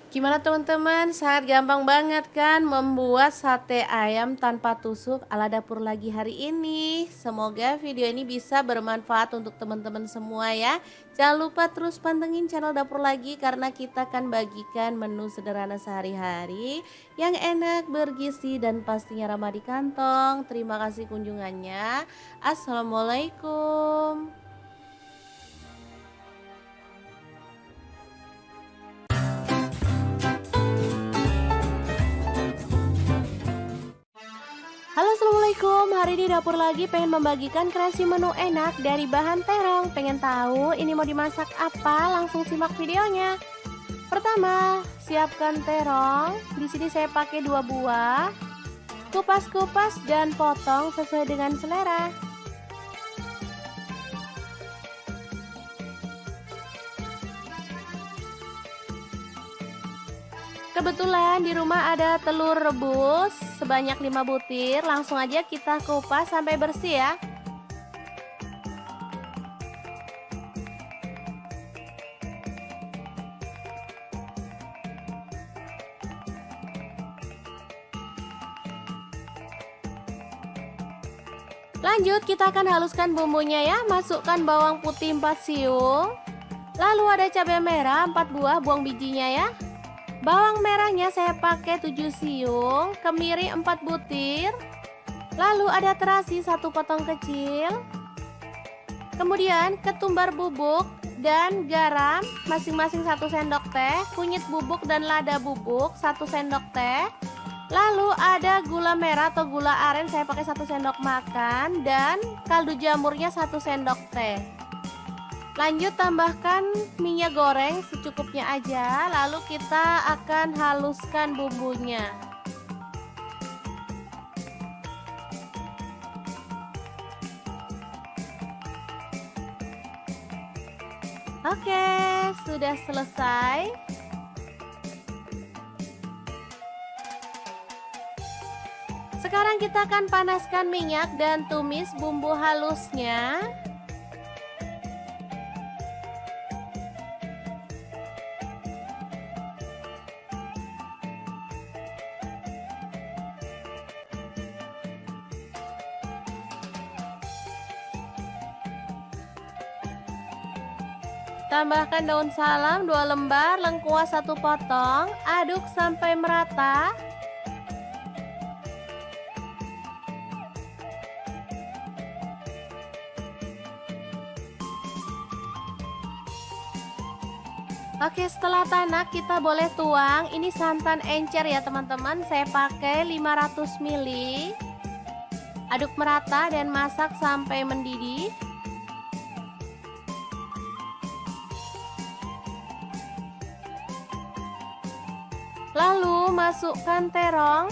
Gimana teman-teman? Sangat gampang banget kan membuat sate ayam tanpa tusuk ala dapur lagi hari ini. Semoga video ini bisa bermanfaat untuk teman-teman semua ya. Jangan lupa terus pantengin channel dapur lagi karena kita akan bagikan menu sederhana sehari-hari yang enak, bergizi dan pastinya ramah di kantong. Terima kasih kunjungannya. Assalamualaikum. Halo assalamualaikum, hari ini dapur lagi pengen membagikan kreasi menu enak dari bahan terong. Pengen tahu ini mau dimasak apa? Langsung simak videonya. Pertama, siapkan terong. Di sini saya pakai 2 buah. Kupas-kupas dan potong sesuai dengan selera. Kebetulan di rumah ada telur rebus sebanyak 5 butir, langsung aja kita kupas sampai bersih ya. Lanjut kita akan haluskan bumbunya ya. Masukkan bawang putih 4 siung. Lalu ada cabai merah 4 buah, buang bijinya ya. Bawang merahnya saya pakai 7 siung, kemiri 4 butir. Lalu ada terasi 1 potong kecil. Kemudian ketumbar bubuk dan garam masing-masing 1 sendok teh, kunyit bubuk dan lada bubuk 1 sendok teh. Lalu ada gula merah atau gula aren saya pakai 1 sendok makan dan kaldu jamurnya 1 sendok teh. Lanjut tambahkan minyak goreng secukupnya aja, lalu kita akan haluskan bumbunya. Oke, sudah selesai. Sekarang kita akan panaskan minyak dan tumis bumbu halusnya. Tambahkan daun salam 2 lembar, lengkuas 1 potong, aduk sampai merata. Oke, setelah tanak kita boleh tuang. Ini santan encer ya teman-teman, saya pakai 500 ml. Aduk merata dan masak sampai mendidih. Lalu masukkan terong.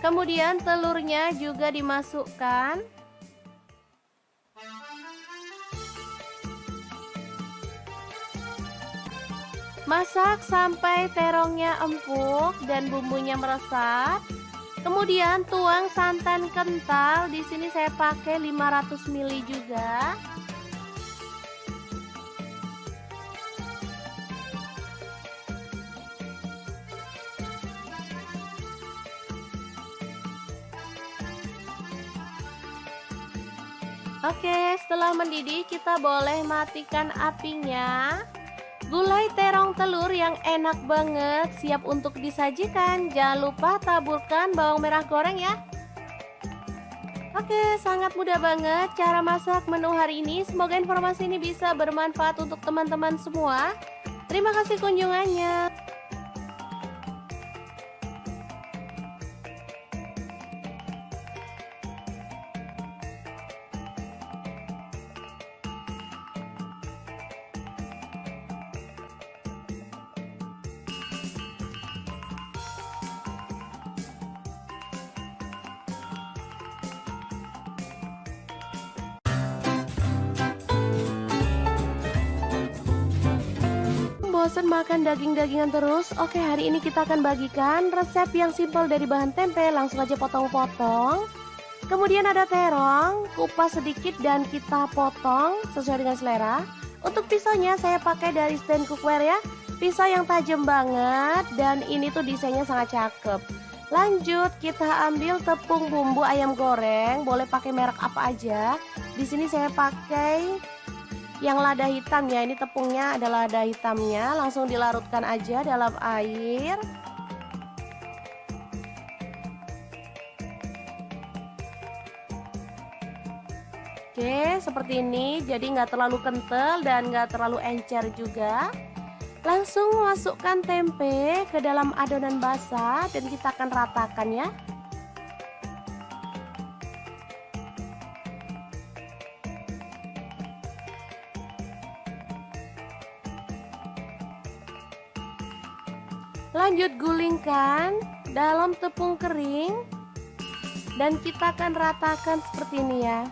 Kemudian telurnya juga dimasukkan. Masak sampai terongnya empuk dan bumbunya meresap. Kemudian tuang santan kental. Di sini saya pakai 500 ml juga. Oke, setelah mendidih kita boleh matikan apinya. Gulai terong telur yang enak banget siap untuk disajikan. Jangan lupa taburkan bawang merah goreng ya. Oke, sangat mudah banget cara masak menu hari ini. Semoga informasi ini bisa bermanfaat untuk teman-teman semua. Terima kasih kunjungannya. Bosan makan daging-dagingan terus? Oke, hari ini kita akan bagikan resep yang simpel dari bahan tempe. Langsung aja potong-potong. Kemudian ada terong, kupas sedikit dan kita potong sesuai dengan selera. Untuk pisaunya saya pakai dari stand cookware ya. Pisau yang tajam banget dan ini tuh desainnya sangat cakep. Lanjut kita ambil tepung bumbu ayam goreng, boleh pakai merek apa aja. Di sini saya pakai yang lada hitam ya. Ini tepungnya ada lada hitamnya, langsung dilarutkan aja dalam air. Oke, seperti ini, jadi nggak terlalu kental dan nggak terlalu encer juga. Langsung masukkan tempe ke dalam adonan basah dan kita akan ratakan ya. Lanjut gulingkan dalam tepung kering dan kita akan ratakan seperti ini ya.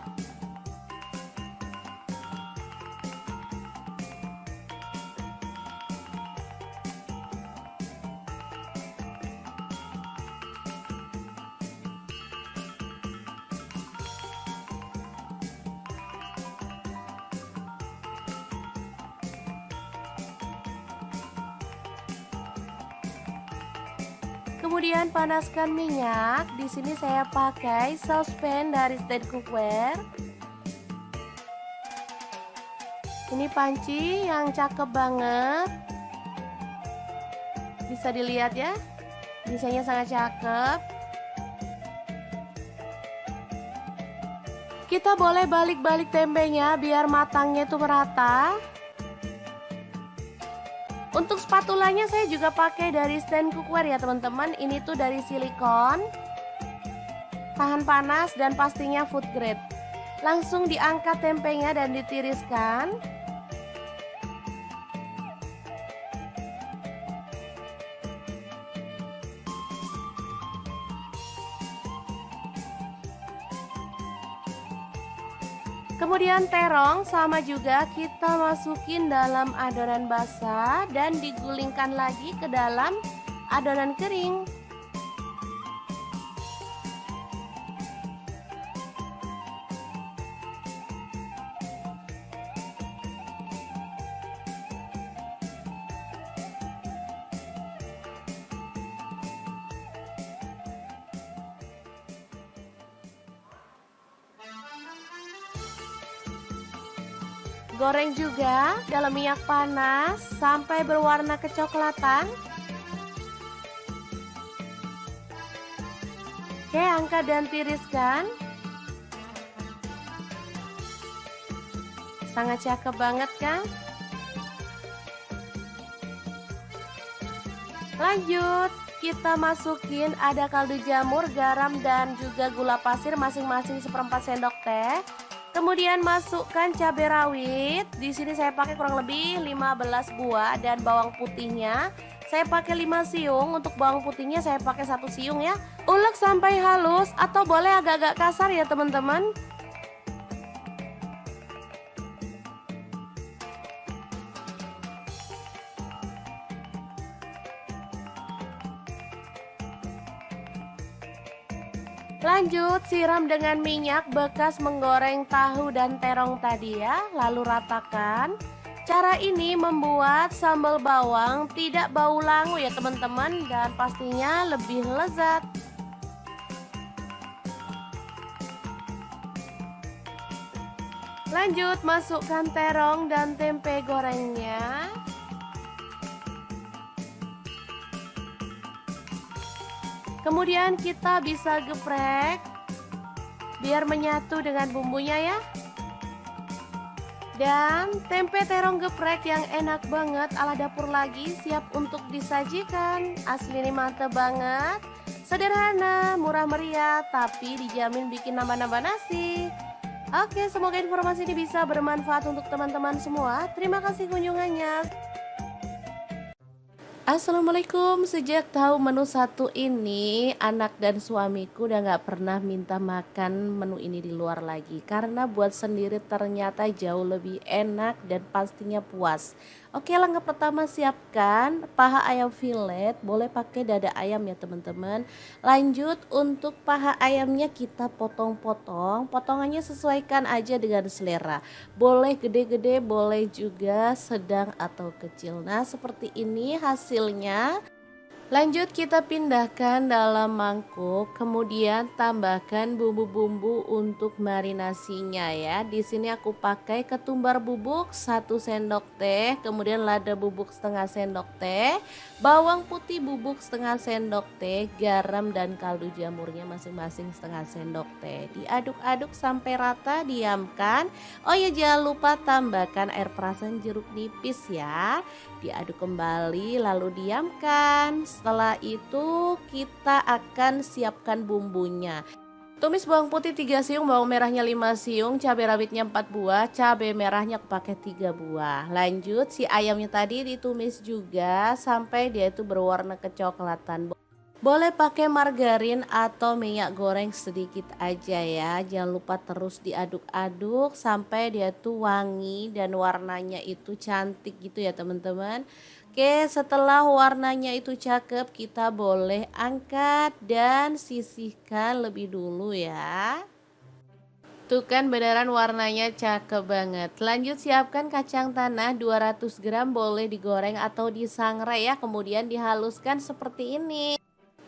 Kemudian panaskan minyak. Di sini saya pakai saucepan dari stand cookware. Ini panci yang cakep banget. Bisa dilihat ya. Desainnya sangat cakep. Kita boleh balik-balik tempenya biar matangnya itu merata. Untuk spatulanya saya juga pakai dari stand cookware ya teman-teman. Ini tuh dari silikon, tahan panas dan pastinya food grade. Langsung diangkat tempenya dan ditiriskan. Kemudian terong sama juga kita masukin dalam adonan basah dan digulingkan lagi ke dalam adonan kering. Goreng juga dalam minyak panas sampai berwarna kecoklatan. Oke, angkat dan tiriskan. Sangat cakep banget kan? Lanjut, kita masukin ada kaldu jamur, garam dan juga gula pasir masing-masing 1/4 sendok teh. Kemudian masukkan cabai rawit. Di sini saya pakai kurang lebih 15 buah dan bawang putihnya saya pakai 5 siung. Untuk bawang putihnya saya pakai 1 siung ya. Ulek sampai halus atau boleh agak-agak kasar ya teman-teman. Lanjut siram dengan minyak bekas menggoreng tahu dan terong tadi ya, lalu ratakan. Cara ini membuat sambal bawang tidak bau langu ya teman-teman, dan pastinya lebih lezat. Lanjut masukkan terong dan tempe gorengnya. Kemudian kita bisa geprek biar menyatu dengan bumbunya ya. Dan tempe terong geprek yang enak banget ala dapur lagi siap untuk disajikan. Asli ini mantep banget. Sederhana, murah meriah, tapi dijamin bikin nambah-nambah nasi. Oke, semoga informasi ini bisa bermanfaat untuk teman-teman semua. Terima kasih kunjungannya. Assalamualaikum. Sejak tahu menu satu ini, anak dan suamiku udah gak pernah minta makan menu ini di luar lagi. Karena buat sendiri ternyata jauh lebih enak dan pastinya puas. Oke, langkah pertama siapkan paha ayam fillet, boleh pakai dada ayam ya teman-teman. Lanjut untuk paha ayamnya kita potong-potong, potongannya sesuaikan aja dengan selera. Boleh gede-gede, boleh juga sedang atau kecil. Nah, seperti ini hasilnya. Lanjut kita pindahkan dalam mangkuk, kemudian tambahkan bumbu-bumbu untuk marinasinya ya. Di sini aku pakai ketumbar bubuk 1 sendok teh, kemudian lada bubuk setengah sendok teh, bawang putih bubuk setengah sendok teh, garam dan kaldu jamurnya masing-masing setengah sendok teh. Diaduk-aduk sampai rata, diamkan. Oh ya, jangan lupa tambahkan air perasan jeruk nipis ya. Diaduk kembali lalu diamkan. Setelah itu kita akan siapkan bumbunya. Tumis bawang putih 3 siung, bawang merahnya 5 siung, cabai rawitnya 4 buah, cabai merahnya aku pakai 3 buah. Lanjut si ayamnya tadi ditumis juga sampai dia itu berwarna kecoklatan. Boleh pakai margarin atau minyak goreng sedikit aja ya. Jangan lupa terus diaduk-aduk sampai dia tuh wangi dan warnanya itu cantik gitu ya teman-teman. Oke, setelah warnanya itu cakep, kita boleh angkat dan sisihkan lebih dulu ya. Tuh kan beneran warnanya cakep banget. Lanjut siapkan kacang tanah 200 gram, boleh digoreng atau disangrai ya. Kemudian dihaluskan seperti ini.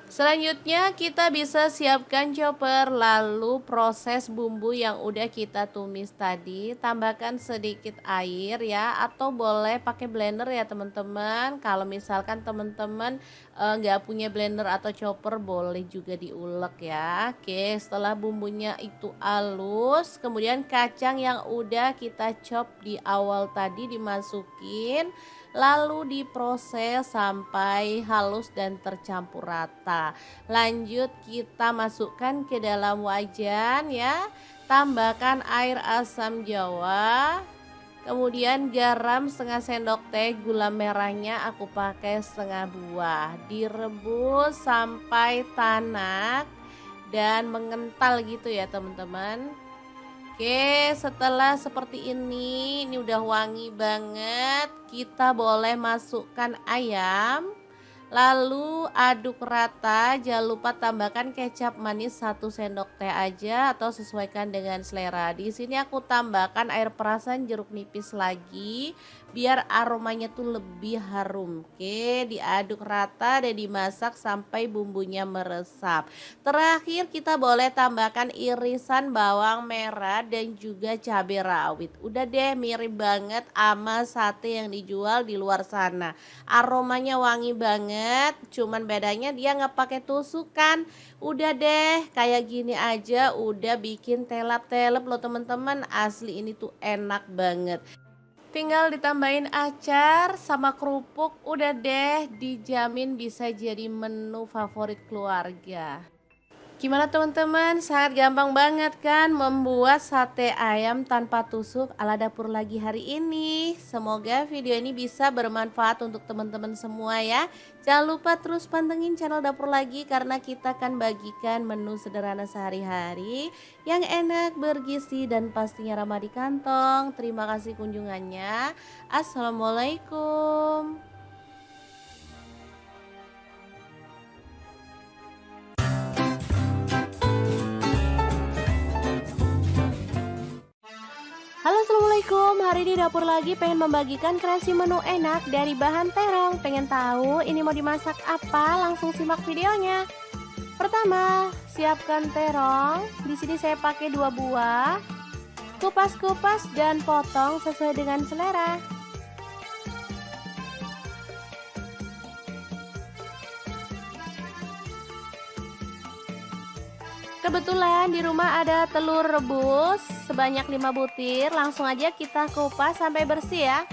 Selanjutnya kita bisa siapkan chopper, lalu proses bumbu yang udah kita tumis tadi, tambahkan sedikit air ya, atau boleh pakai blender ya teman-teman. Kalau misalkan teman-teman nggak punya blender atau chopper, boleh juga diulek ya. Oke, setelah bumbunya itu halus, kemudian kacang yang udah kita chop di awal tadi dimasukin, lalu diproses sampai halus dan tercampur rata. Lanjut kita masukkan ke dalam wajan ya. Tambahkan air asam jawa, kemudian garam setengah sendok teh, gula merahnya aku pakai setengah buah. Direbus sampai tanak dan mengental gitu ya teman-teman. Oke, setelah seperti ini udah wangi banget. Kita boleh masukkan ayam. Lalu aduk rata, jangan lupa tambahkan kecap manis 1 sendok teh aja atau sesuaikan dengan selera. Di sini aku tambahkan air perasan jeruk nipis lagi biar aromanya tuh lebih harum. Oke, diaduk rata dan dimasak sampai bumbunya meresap. Terakhir kita boleh tambahkan irisan bawang merah dan juga cabai rawit. Udah deh, mirip banget sama sate yang dijual di luar sana. Aromanya wangi banget, cuman bedanya dia nggak pakai tusukan. Udah deh, kayak gini aja udah bikin telap-telap loh teman-teman. Asli ini tuh enak banget. Tinggal ditambahin acar sama kerupuk, udah deh dijamin bisa jadi menu favorit keluarga. Gimana teman-teman? Sangat gampang banget kan membuat sate ayam tanpa tusuk ala dapur lagi hari ini. Semoga video ini bisa bermanfaat untuk teman-teman semua ya. Jangan lupa terus pantengin channel dapur lagi karena kita akan bagikan menu sederhana sehari-hari yang enak, bergizi dan pastinya ramah di kantong. Terima kasih kunjungannya. Assalamualaikum. Halo assalamualaikum, hari ini dapur lagi pengen membagikan kreasi menu enak dari bahan terong. Pengen tahu ini mau dimasak apa? Langsung simak videonya. Pertama, siapkan terong. Di sini saya pakai 2 buah. Kupas-kupas dan potong sesuai dengan selera. Kebetulan di rumah ada telur rebus sebanyak 5 butir, langsung aja kita kupas sampai bersih ya.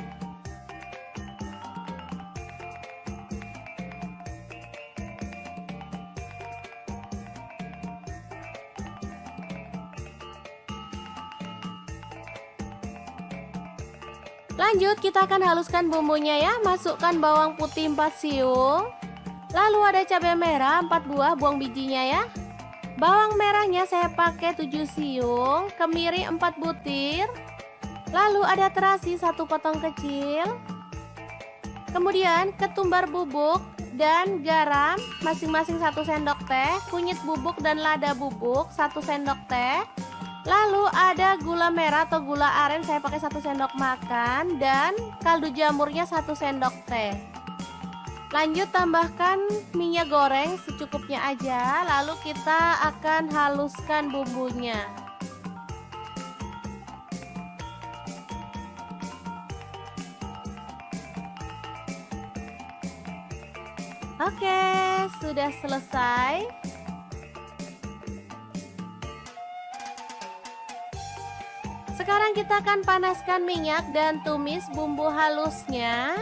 Lanjut kita akan haluskan bumbunya ya, masukkan bawang putih 4 siung. Lalu ada cabai merah 4 buah, buang bijinya ya. Bawang merahnya saya pakai 7 siung, kemiri 4 butir. Lalu ada terasi 1 potong kecil. Kemudian ketumbar bubuk dan garam masing-masing 1 sendok teh, kunyit bubuk dan lada bubuk 1 sendok teh. Lalu ada gula merah atau gula aren, saya pakai 1 sendok makan, dan kaldu jamurnya 1 sendok teh. Lanjut tambahkan minyak goreng secukupnya aja, lalu kita akan haluskan bumbunya. Oke, sudah selesai. Sekarang kita akan panaskan minyak dan tumis bumbu halusnya.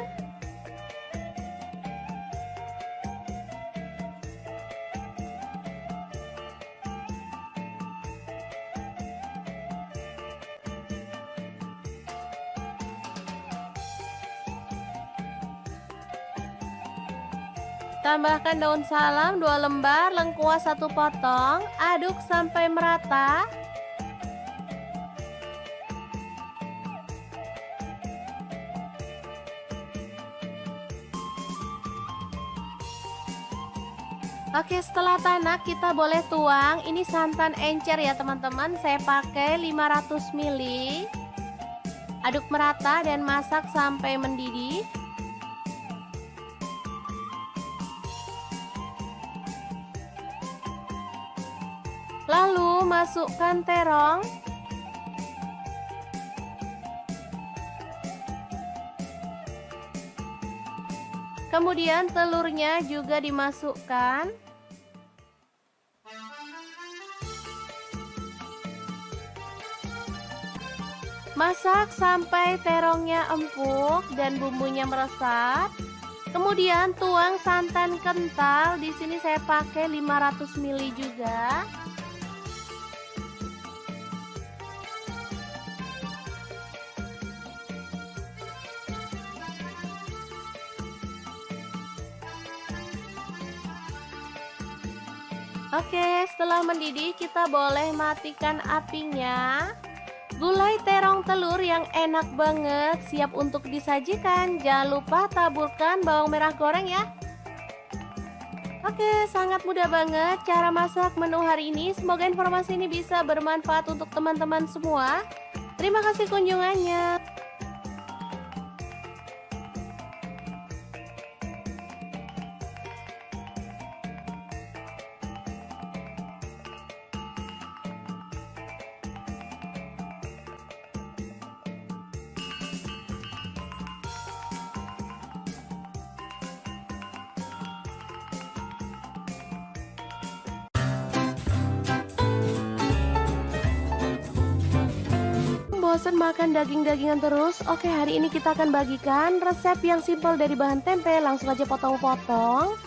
Tambahkan daun salam 2 lembar, lengkuas 1 potong, aduk sampai merata. Oke, setelah tanak kita boleh tuang. Ini santan encer ya teman-teman, saya pakai 500 ml. Aduk merata dan masak sampai mendidih. Lalu masukkan terong. Kemudian telurnya juga dimasukkan. Masak sampai terongnya empuk dan bumbunya meresap. Kemudian tuang santan kental. Di sini saya pakai 500 ml juga. Oke, setelah mendidih kita boleh matikan apinya. Gulai terong telur yang enak banget siap untuk disajikan. Jangan lupa taburkan bawang merah goreng ya. Oke, sangat mudah banget cara masak menu hari ini. Semoga informasi ini bisa bermanfaat untuk teman-teman semua. Terima kasih kunjungannya. Bosan makan daging-dagingan terus? Oke, hari ini kita akan bagikan resep yang simpel dari bahan tempe. Langsung aja potong-potong.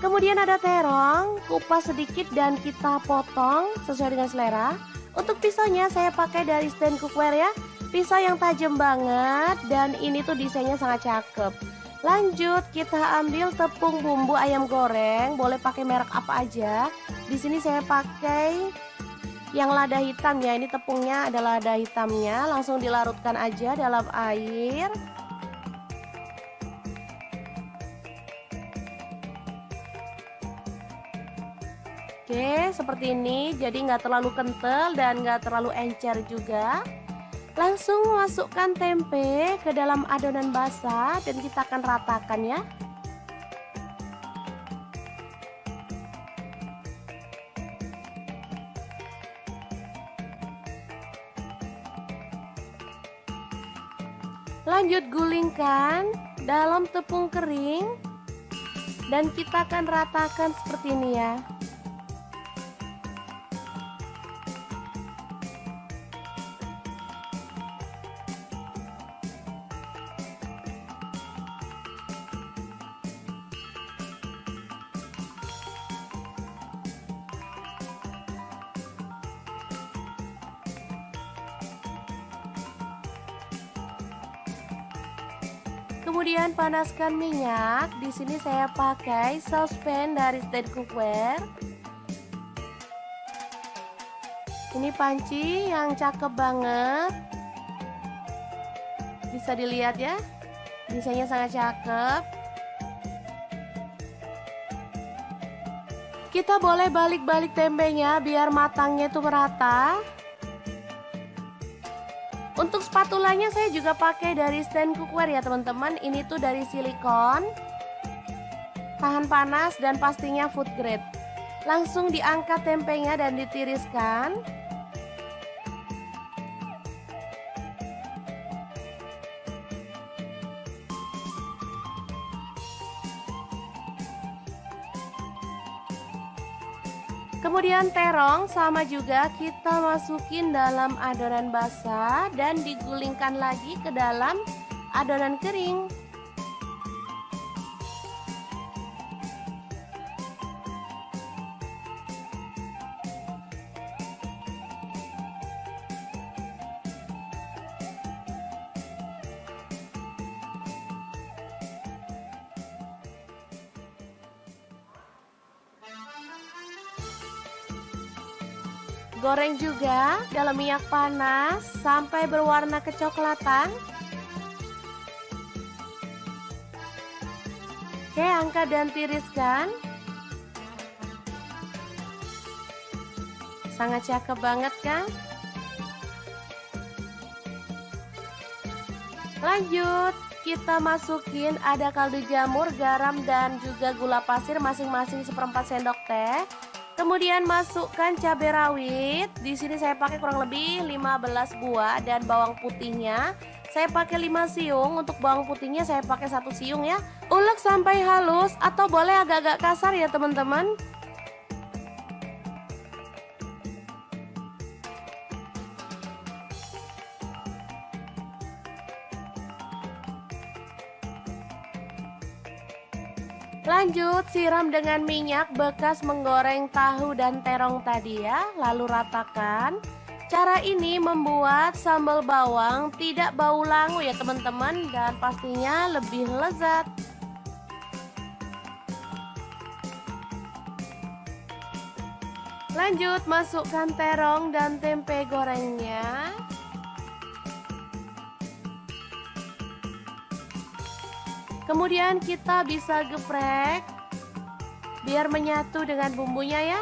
Kemudian ada terong, kupas sedikit dan kita potong sesuai dengan selera. Untuk pisaunya saya pakai dari stand cookware ya. Pisau yang tajam banget dan ini tuh desainnya sangat cakep. Lanjut kita ambil tepung bumbu ayam goreng, boleh pakai merek apa aja. Di sini saya pakai yang lada hitam ya, ini tepungnya ada lada hitamnya. Langsung dilarutkan aja dalam air. Oke, seperti ini. Jadi nggak terlalu kental dan nggak terlalu encer juga. Langsung masukkan tempe ke dalam adonan basah dan kita akan ratakan ya. Lanjut gulingkan dalam tepung kering dan kita akan ratakan seperti ini ya. Kemudian panaskan minyak. Di sini saya pakai saucepan dari stand cookware. Ini panci yang cakep banget. Bisa dilihat ya. Desainnya sangat cakep. Kita boleh balik-balik tempenya biar matangnya itu merata. Untuk spatulanya saya juga pakai dari stand cookware ya teman-teman. Ini tuh dari silikon, tahan panas dan pastinya food grade. Langsung diangkat tempenya dan ditiriskan. Kemudian terong sama juga kita masukin dalam adonan basah dan digulingkan lagi ke dalam adonan kering. Goreng juga dalam minyak panas sampai berwarna kecoklatan. Oke, angkat dan tiriskan. Sangat cakep banget kan? Lanjut, kita masukin ada kaldu jamur, garam dan juga gula pasir masing-masing 1/4 sendok teh. Kemudian masukkan cabai rawit. Di sini saya pakai kurang lebih 15 buah dan bawang putihnya saya pakai 5 siung. Untuk bawang putihnya saya pakai 1 siung ya. Ulek sampai halus atau boleh agak-agak kasar ya teman-teman. Lanjut, siram dengan minyak bekas menggoreng tahu dan terong tadi ya, lalu ratakan. Cara ini membuat sambal bawang tidak bau langu ya teman-teman, dan pastinya lebih lezat. Lanjut, masukkan terong dan tempe gorengnya. Kemudian kita bisa geprek biar menyatu dengan bumbunya ya.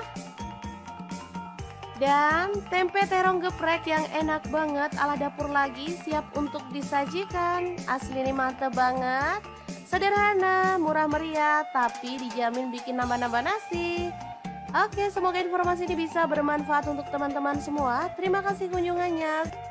Dan tempe terong geprek yang enak banget ala dapur lagi siap untuk disajikan. Asli ini mantep banget. Sederhana, murah meriah, tapi dijamin bikin nambah-nambah nasi. Oke, semoga informasi ini bisa bermanfaat untuk teman-teman semua. Terima kasih kunjungannya.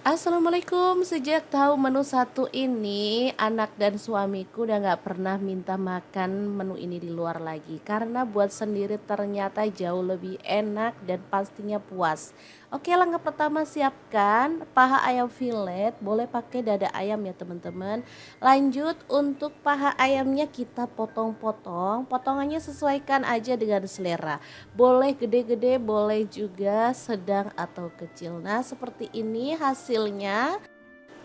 Assalamualaikum. Sejak tahu menu satu ini, anak dan suamiku udah gak pernah minta makan menu ini di luar lagi. Karena buat sendiri ternyata jauh lebih enak dan pastinya puas. Oke, langkah pertama siapkan paha ayam fillet. Boleh pakai dada ayam ya teman-teman. Lanjut, untuk paha ayamnya kita potong-potong. Potongannya sesuaikan aja dengan selera. Boleh gede-gede, boleh juga sedang atau kecil. Nah, seperti ini hasilnya.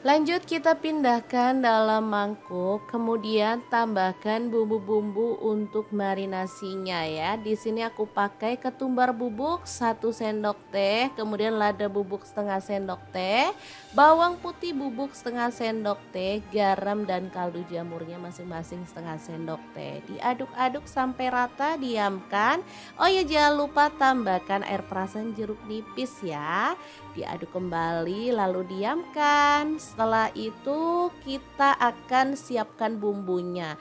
Lanjut, kita pindahkan dalam mangkuk, kemudian tambahkan bumbu-bumbu untuk marinasinya ya. Di sini aku pakai ketumbar bubuk 1 sendok teh, kemudian lada bubuk setengah sendok teh, bawang putih bubuk setengah sendok teh, garam dan kaldu jamurnya masing-masing setengah sendok teh. Diaduk-aduk sampai rata, diamkan. Oh ya, jangan lupa tambahkan air perasan jeruk nipis ya. Diaduk kembali lalu diamkan. Setelah itu kita akan siapkan bumbunya.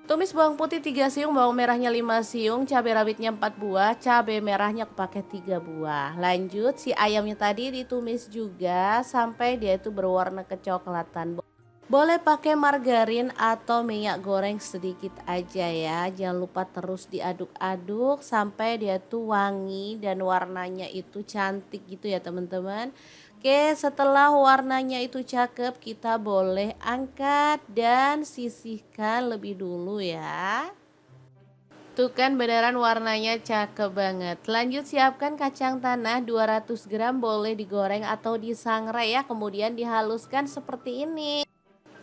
Tumis bawang putih 3 siung, bawang merahnya 5 siung, cabai rawitnya 4 buah, cabai merahnya aku pakai 3 buah. Lanjut, si ayamnya tadi ditumis juga sampai dia itu berwarna kecoklatan. Boleh pakai margarin atau minyak goreng sedikit aja ya. Jangan lupa terus diaduk-aduk sampai dia tuh wangi dan warnanya itu cantik gitu ya teman-teman. Oke, setelah warnanya itu cakep, kita boleh angkat dan sisihkan lebih dulu ya. Tuh kan beneran warnanya cakep banget. Lanjut, siapkan kacang tanah 200 gram, boleh digoreng atau disangrai ya. Kemudian dihaluskan seperti ini.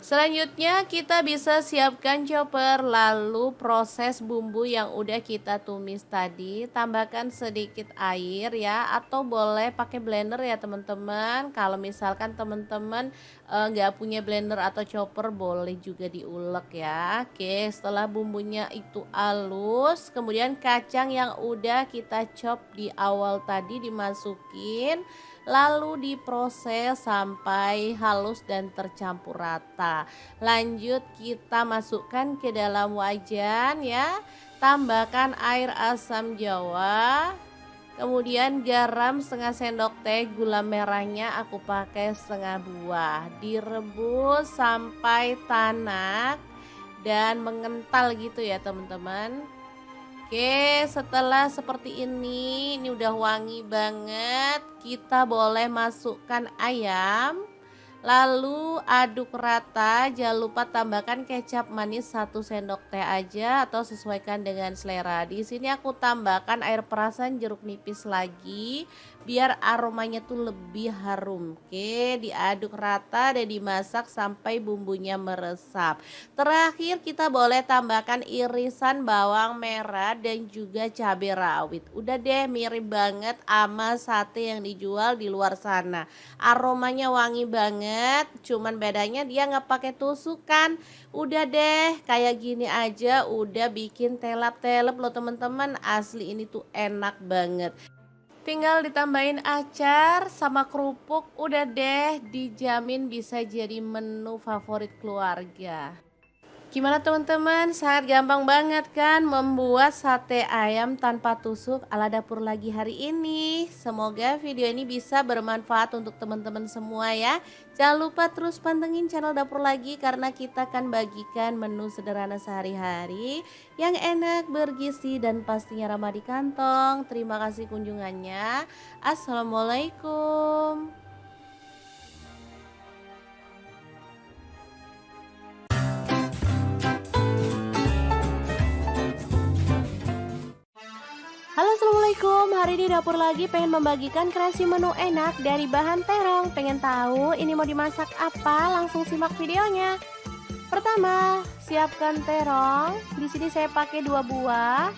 Selanjutnya kita bisa siapkan chopper, lalu proses bumbu yang udah kita tumis tadi, tambahkan sedikit air ya, atau boleh pakai blender ya teman-teman. Kalau misalkan teman-teman nggak punya blender atau chopper, boleh juga diulek ya. Oke, setelah bumbunya itu halus, kemudian kacang yang udah kita chop di awal tadi dimasukin, lalu diproses sampai halus dan tercampur rata. Lanjut kita masukkan ke dalam wajan ya. Tambahkan air asam jawa, kemudian garam setengah sendok teh, gula merahnya aku pakai setengah buah. Direbus sampai tanak dan mengental gitu ya teman-teman. Oke, setelah seperti ini udah wangi banget. Kita boleh masukkan ayam. Lalu aduk rata, jangan lupa tambahkan kecap manis 1 sendok teh aja atau sesuaikan dengan selera. Di sini aku tambahkan air perasan jeruk nipis lagi biar aromanya tuh lebih harum. Oke, diaduk rata dan dimasak sampai bumbunya meresap. Terakhir kita boleh tambahkan irisan bawang merah dan juga cabai rawit. Udah deh, mirip banget sama sate yang dijual di luar sana. Aromanya wangi banget, cuman bedanya dia nggak pakai tusukan. Udah deh, kayak gini aja udah bikin telap-telep loh teman-teman. Asli ini tuh enak banget. Tinggal ditambahin acar sama kerupuk, udah deh, dijamin bisa jadi menu favorit keluarga. Gimana teman-teman, sangat gampang banget kan membuat sate ayam tanpa tusuk ala dapur lagi hari ini. Semoga video ini bisa bermanfaat untuk teman-teman semua ya. Jangan lupa terus pantengin channel dapur lagi karena kita akan bagikan menu sederhana sehari-hari yang enak, bergizi dan pastinya ramah di kantong. Terima kasih kunjungannya. Assalamualaikum. Halo assalamualaikum, hari ini dapur lagi pengen membagikan kreasi menu enak dari bahan terong. Pengen tahu ini mau dimasak apa? Langsung simak videonya. Pertama, siapkan terong. Di sini saya pakai 2 buah.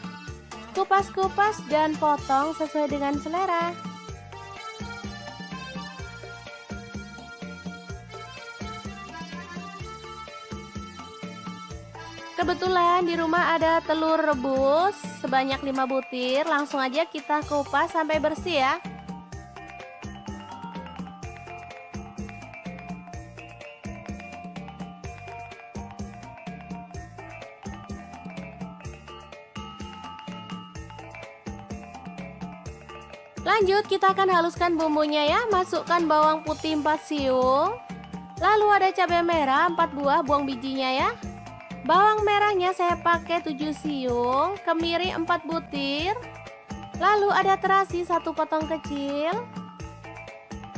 Kupas-kupas dan potong sesuai dengan selera. Kebetulan di rumah ada telur rebus sebanyak 5 butir, langsung aja kita kupas sampai bersih ya. Lanjut kita akan haluskan bumbunya ya. Masukkan bawang putih 4 siung. Lalu ada cabai merah 4 buah, buang bijinya ya. Bawang merahnya saya pakai 7 siung, kemiri 4 butir. Lalu ada terasi 1 potong kecil.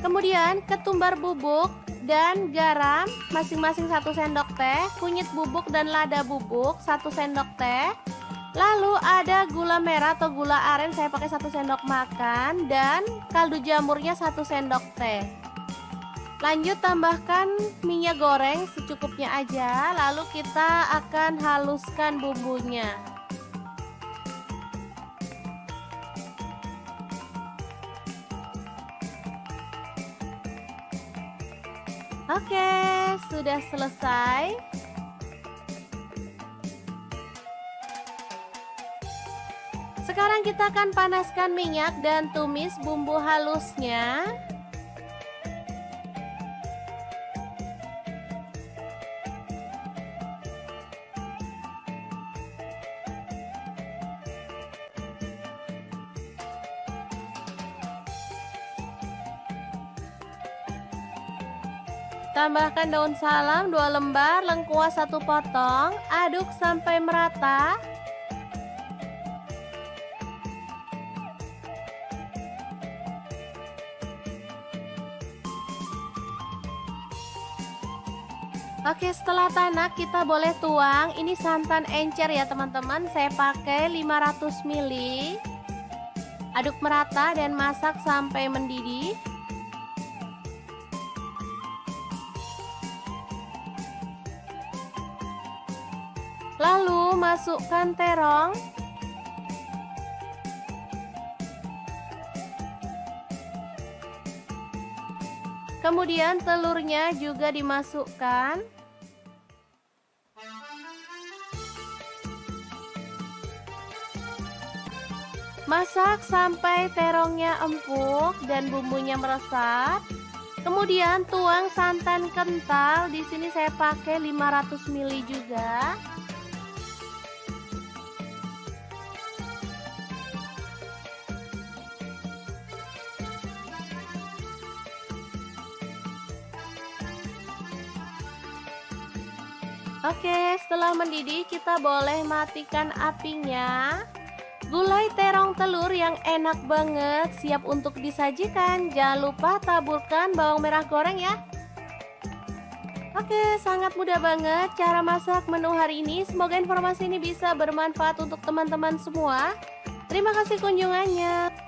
Kemudian ketumbar bubuk dan garam masing-masing 1 sendok teh, kunyit bubuk dan lada bubuk 1 sendok teh. Lalu ada gula merah atau gula aren saya pakai 1 sendok makan dan kaldu jamurnya 1 sendok teh. Lanjut tambahkan minyak goreng secukupnya aja, lalu kita akan haluskan bumbunya. Oke, sudah selesai. Sekarang kita akan panaskan minyak dan tumis bumbu halusnya. Tambahkan daun salam 2 lembar, lengkuas 1 potong, aduk sampai merata. Oke, setelah tanak kita boleh tuang. Ini santan encer ya teman-teman, saya pakai 500 ml. Aduk merata dan masak sampai mendidih. masukkan terong. Kemudian telurnya juga dimasukkan. Masak sampai terongnya empuk dan bumbunya meresap. Kemudian tuang santan kental. Di sini saya pakai 500 ml juga. Oke, setelah mendidih kita boleh matikan apinya. Gulai terong telur yang enak banget siap untuk disajikan. Jangan lupa taburkan bawang merah goreng ya. Oke, sangat mudah banget cara masak menu hari ini. Semoga informasi ini bisa bermanfaat untuk teman-teman semua. Terima kasih kunjungannya.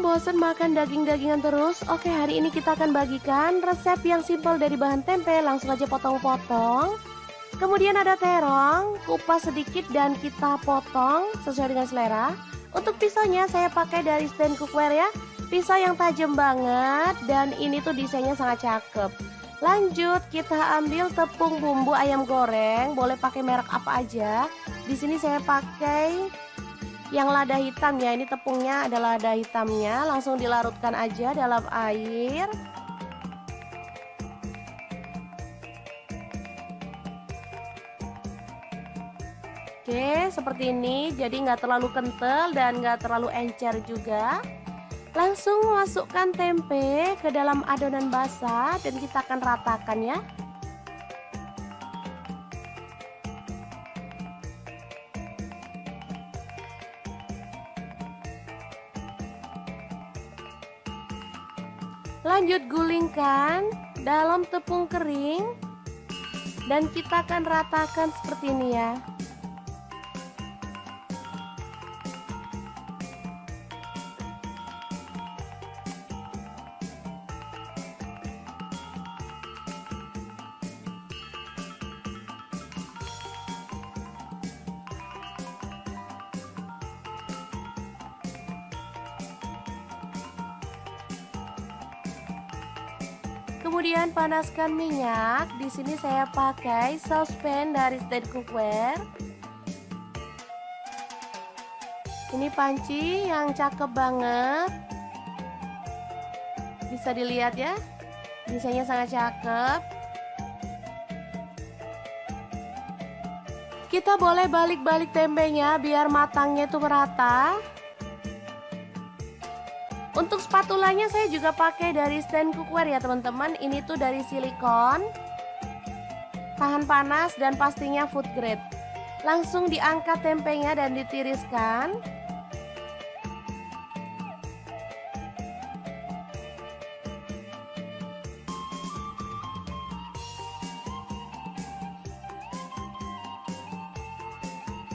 Bosan makan daging-dagingan terus? Oke, hari ini kita akan bagikan resep yang simpel dari bahan tempe. Langsung aja potong-potong. Kemudian ada terong, kupas sedikit dan kita potong sesuai dengan selera. Untuk pisaunya saya pakai dari stand cookware ya. Pisau yang tajam banget dan ini tuh desainnya sangat cakep. Lanjut kita ambil tepung bumbu ayam goreng, boleh pakai merek apa aja. Di sini saya pakai yang lada hitam ya, ini tepungnya adalah lada hitamnya. Langsung dilarutkan aja dalam air. Oke, seperti ini. Jadi nggak terlalu kental dan nggak terlalu encer juga. Langsung masukkan tempe ke dalam adonan basah dan kita akan ratakan ya. Lanjut gulingkan dalam tepung kering dan kita akan ratakan seperti ini ya. Kemudian panaskan minyak. Di sini saya pakai saucepan dari stand cookware. Ini panci yang cakep banget. Bisa dilihat ya. Desainnya sangat cakep. Kita boleh balik-balik tempenya biar matangnya itu merata. Untuk spatulanya saya juga pakai dari stand cookware ya teman-teman. Ini tuh dari silikon, tahan panas dan pastinya food grade. Langsung diangkat tempenya dan ditiriskan.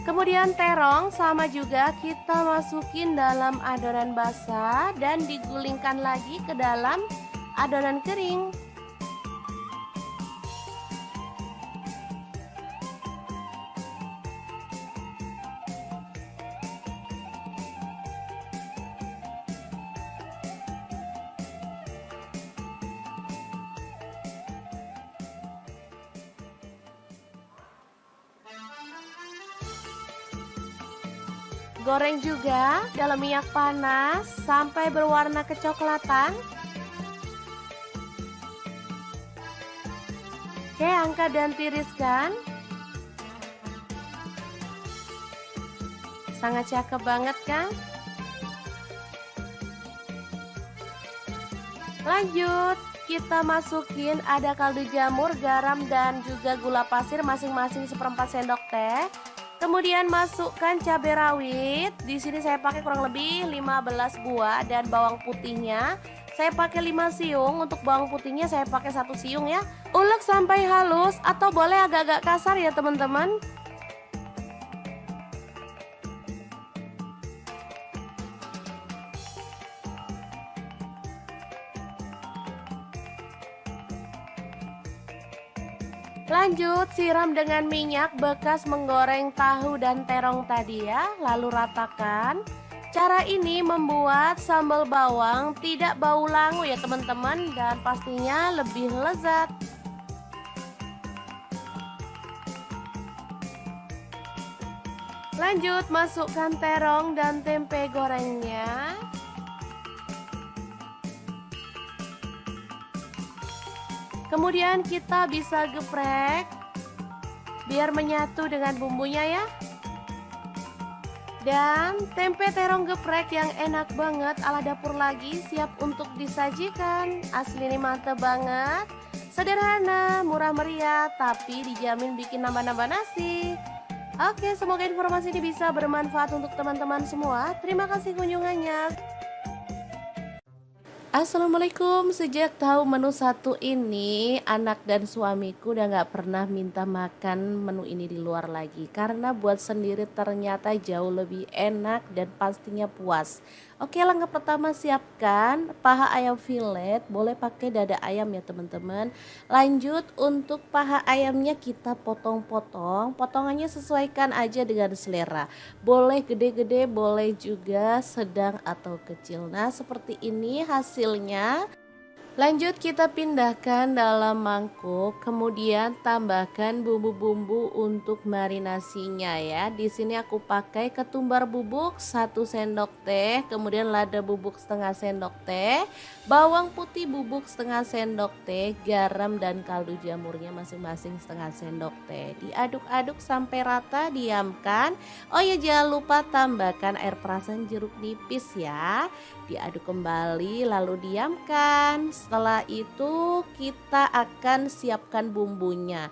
Kemudian terong sama juga kita masukin dalam adonan basah dan digulingkan lagi ke dalam adonan kering. Goreng juga dalam minyak panas sampai berwarna kecoklatan. Oke, angkat dan tiriskan. Sangat cakep banget kan? Lanjut, kita masukin ada kaldu jamur, garam dan juga gula pasir masing-masing 1/4 sendok teh. Kemudian masukkan cabai rawit. Di sini saya pakai kurang lebih 15 buah dan bawang putihnya saya pakai 5 siung. Untuk bawang putihnya saya pakai 1 siung ya. Ulek sampai halus atau boleh agak-agak kasar ya teman-teman. Lanjut siram dengan minyak bekas menggoreng tahu dan terong tadi ya, lalu ratakan. Cara ini membuat sambal bawang tidak bau langu ya teman-teman, dan pastinya lebih lezat. Lanjut masukkan terong dan tempe gorengnya. Kemudian kita bisa geprek biar menyatu dengan bumbunya ya. Dan tempe terong geprek yang enak banget ala dapur lagi siap untuk disajikan. Asli ini mantep banget. Sederhana, murah meriah, tapi dijamin bikin nambah-nambah nasi. Oke, semoga informasi ini bisa bermanfaat untuk teman-teman semua. Terima kasih kunjungannya. Assalamualaikum. Sejak tahu menu satu ini, anak dan suamiku udah gak pernah minta makan menu ini di luar lagi. Karena buat sendiri ternyata jauh lebih enak dan pastinya puas. Oke, langkah pertama siapkan paha ayam filet. Boleh pakai dada ayam ya teman-teman. Lanjut untuk paha ayamnya kita potong-potong. Potongannya sesuaikan aja dengan selera. Boleh gede-gede, boleh juga sedang atau kecil. Nah, seperti ini hasilnya. Lanjut kita pindahkan dalam mangkuk, kemudian tambahkan bumbu-bumbu untuk marinasinya ya. Di sini aku pakai ketumbar bubuk 1 sendok teh, kemudian lada bubuk setengah sendok teh, bawang putih bubuk setengah sendok teh, garam dan kaldu jamurnya masing-masing setengah sendok teh. Diaduk-aduk sampai rata, diamkan. Oh ya, jangan lupa tambahkan air perasan jeruk nipis ya. Diaduk kembali lalu diamkan. Setelah itu kita akan siapkan bumbunya.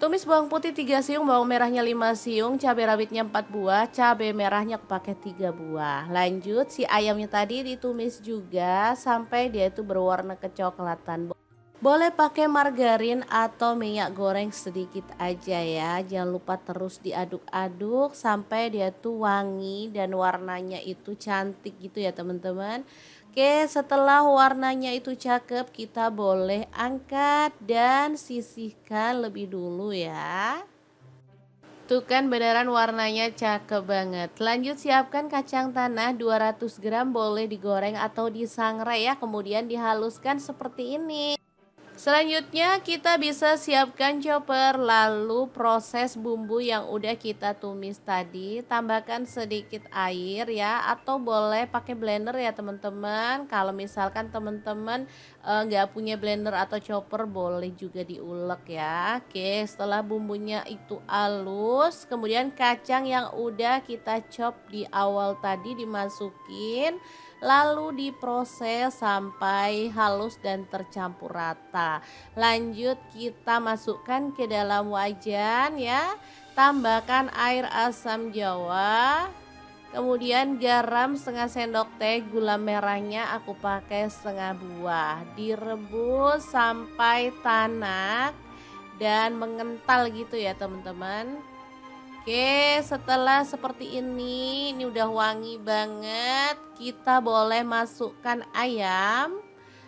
Tumis bawang putih 3 siung, bawang merahnya 5 siung, cabai rawitnya 4 buah, cabai merahnya aku pakai 3 buah. Lanjut si ayamnya tadi ditumis juga sampai dia itu berwarna kecoklatan. Boleh pakai margarin atau minyak goreng sedikit aja ya. Jangan lupa terus diaduk-aduk sampai dia tuh wangi dan warnanya itu cantik gitu ya teman-teman. Oke, setelah warnanya itu cakep, kita boleh angkat dan sisihkan lebih dulu ya. Tuh kan beneran warnanya cakep banget. Lanjut siapkan kacang tanah 200 gram, boleh digoreng atau disangrai ya. Kemudian dihaluskan seperti ini. Selanjutnya kita bisa siapkan chopper, lalu proses bumbu yang udah kita tumis tadi, tambahkan sedikit air ya, atau boleh pakai blender ya teman-teman. Kalau misalkan teman-teman nggak punya blender atau chopper, boleh juga diulek ya. Oke, setelah bumbunya itu halus, kemudian kacang yang udah kita chop di awal tadi dimasukin, lalu diproses sampai halus dan tercampur rata. Lanjut kita masukkan ke dalam wajan ya. Tambahkan air asam jawa, kemudian garam setengah sendok teh, gula merahnya aku pakai setengah buah. Direbus sampai tanak dan mengental gitu ya teman-teman. Oke, setelah seperti ini udah wangi banget. Kita boleh masukkan ayam.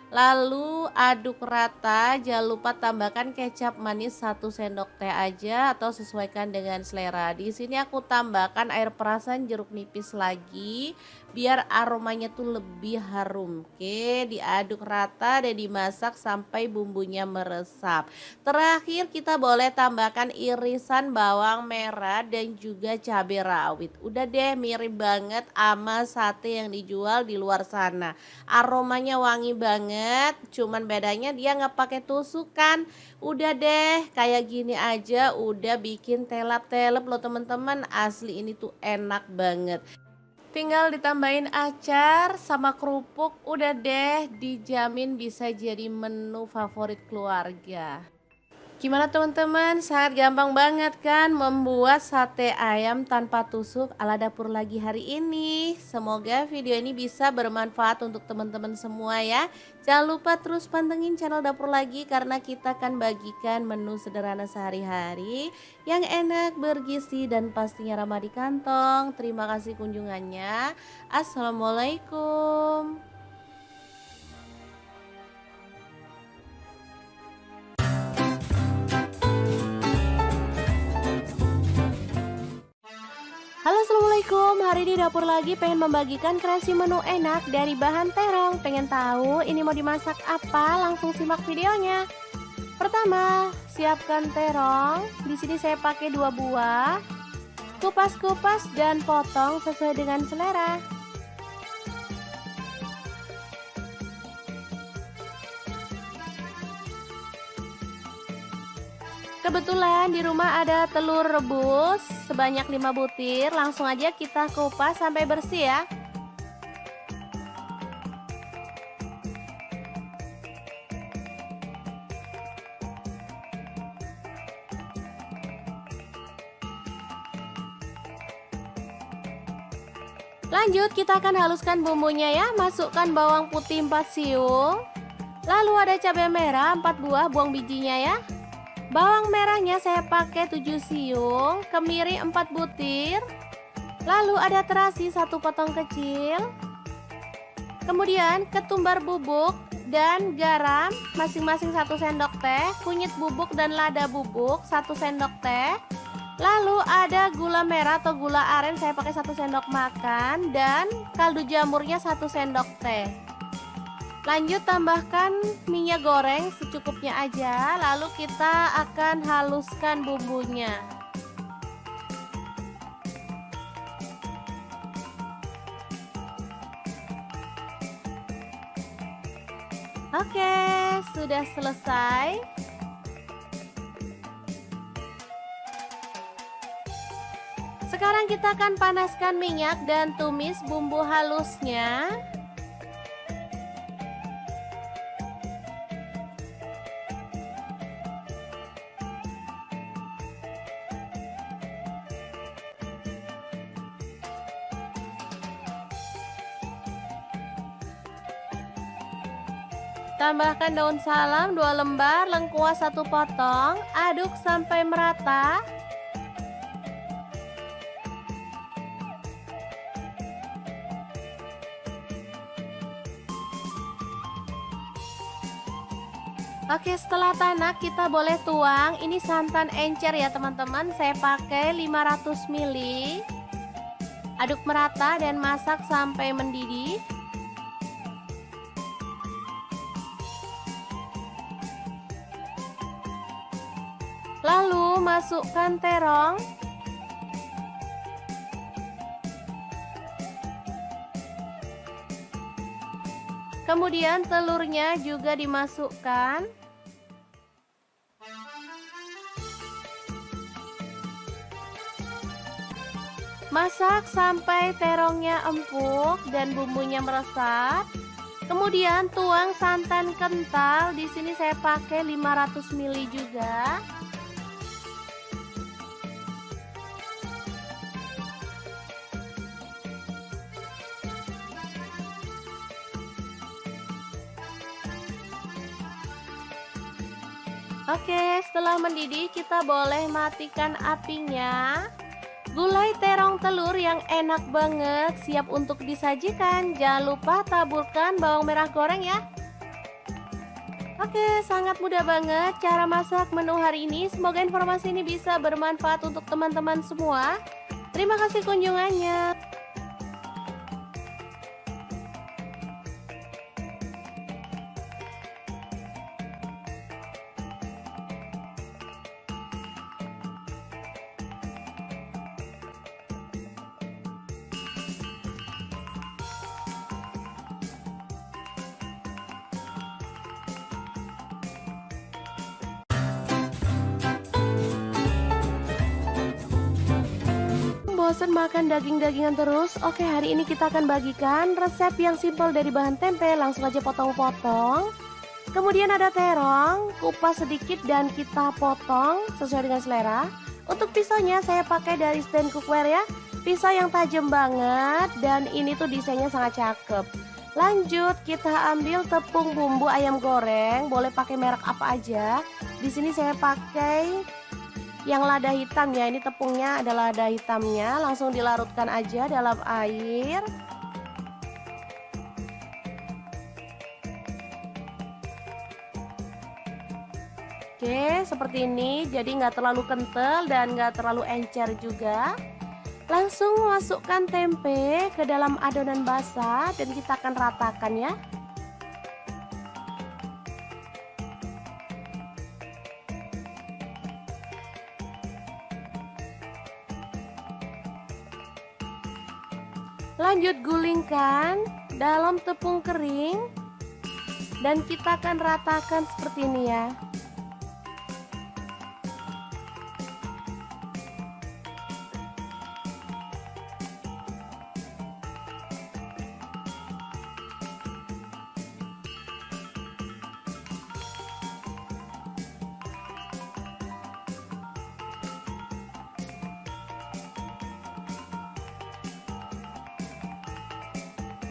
Lalu aduk rata, jangan lupa tambahkan kecap manis 1 sendok teh aja atau sesuaikan dengan selera. Di sini aku tambahkan air perasan jeruk nipis lagi biar aromanya tuh lebih harum. Oke, diaduk rata dan dimasak sampai bumbunya meresap. Terakhir kita boleh tambahkan irisan bawang merah dan juga cabai rawit. Udah deh, mirip banget sama sate yang dijual di luar sana. Aromanya wangi banget, cuman bedanya dia nggak pakai tusukan. Udah deh, kayak gini aja udah bikin telap-telap loh teman-teman. Asli ini tuh enak banget. Tinggal ditambahin acar sama kerupuk, udah deh dijamin bisa jadi menu favorit keluarga. Gimana teman-teman? Sangat gampang banget kan membuat sate ayam tanpa tusuk ala dapur lagi hari ini. Semoga video ini bisa bermanfaat untuk teman-teman semua ya. Jangan lupa terus pantengin channel dapur lagi karena kita akan bagikan menu sederhana sehari-hari yang enak, bergizi dan pastinya ramah di kantong. Terima kasih kunjungannya. Assalamualaikum. Halo assalamualaikum, hari ini dapur lagi pengen membagikan kreasi menu enak dari bahan terong. Pengen tahu ini mau dimasak apa? Langsung simak videonya. Pertama, siapkan terong. Di sini saya pakai 2 buah. Kupas-kupas dan potong sesuai dengan selera. Kebetulan di rumah ada telur rebus sebanyak 5 butir, langsung aja kita kupas sampai bersih ya. Lanjut kita akan haluskan bumbunya ya. Masukkan bawang putih 4 siung. Lalu ada cabai merah 4 buah, buang bijinya ya. Bawang merahnya saya pakai 7 siung, kemiri 4 butir. Lalu ada terasi 1 potong kecil. Kemudian ketumbar bubuk dan garam masing-masing 1 sendok teh, kunyit bubuk dan lada bubuk 1 sendok teh. Lalu ada gula merah atau gula aren saya pakai 1 sendok makan dan kaldu jamurnya 1 sendok teh. Lanjut tambahkan minyak goreng secukupnya aja, lalu kita akan haluskan bumbunya. Oke, sudah selesai. Sekarang kita akan panaskan minyak dan tumis bumbu halusnya. Tambahkan daun salam 2 lembar, lengkuas 1 potong, aduk sampai merata. Oke, setelah tanak kita boleh tuang. Ini santan encer ya teman-teman, saya pakai 500 ml. Aduk merata dan masak sampai mendidih. Lalu masukkan terong. Kemudian telurnya juga dimasukkan. Masak sampai terongnya empuk dan bumbunya meresap. Kemudian tuang santan kental. Di sini saya pakai 500 ml juga. Oke, setelah mendidih kita boleh matikan apinya. Gulai terong telur yang enak banget siap untuk disajikan. Jangan lupa taburkan bawang merah goreng ya. Oke, sangat mudah banget cara masak menu hari ini. Semoga informasi ini bisa bermanfaat untuk teman-teman semua. Terima kasih kunjungannya. Bosan makan daging-dagingan terus? Oke, hari ini kita akan bagikan resep yang simpel dari bahan tempe. Langsung aja potong-potong. Kemudian ada terong, kupas sedikit dan kita potong sesuai dengan selera. Untuk pisaunya saya pakai dari stand cookware ya. Pisau yang tajam banget dan ini tuh desainnya sangat cakep. Lanjut kita ambil tepung bumbu ayam goreng, boleh pakai merek apa aja. Di sini saya pakai yang lada hitam ya. Ini tepungnya ada lada hitamnya, langsung dilarutkan aja dalam air. Oke, seperti ini. Jadi nggak terlalu kental dan nggak terlalu encer juga. Langsung masukkan tempe ke dalam adonan basah dan kita akan ratakan ya. Lanjut gulingkan dalam tepung kering dan kita akan ratakan seperti ini ya.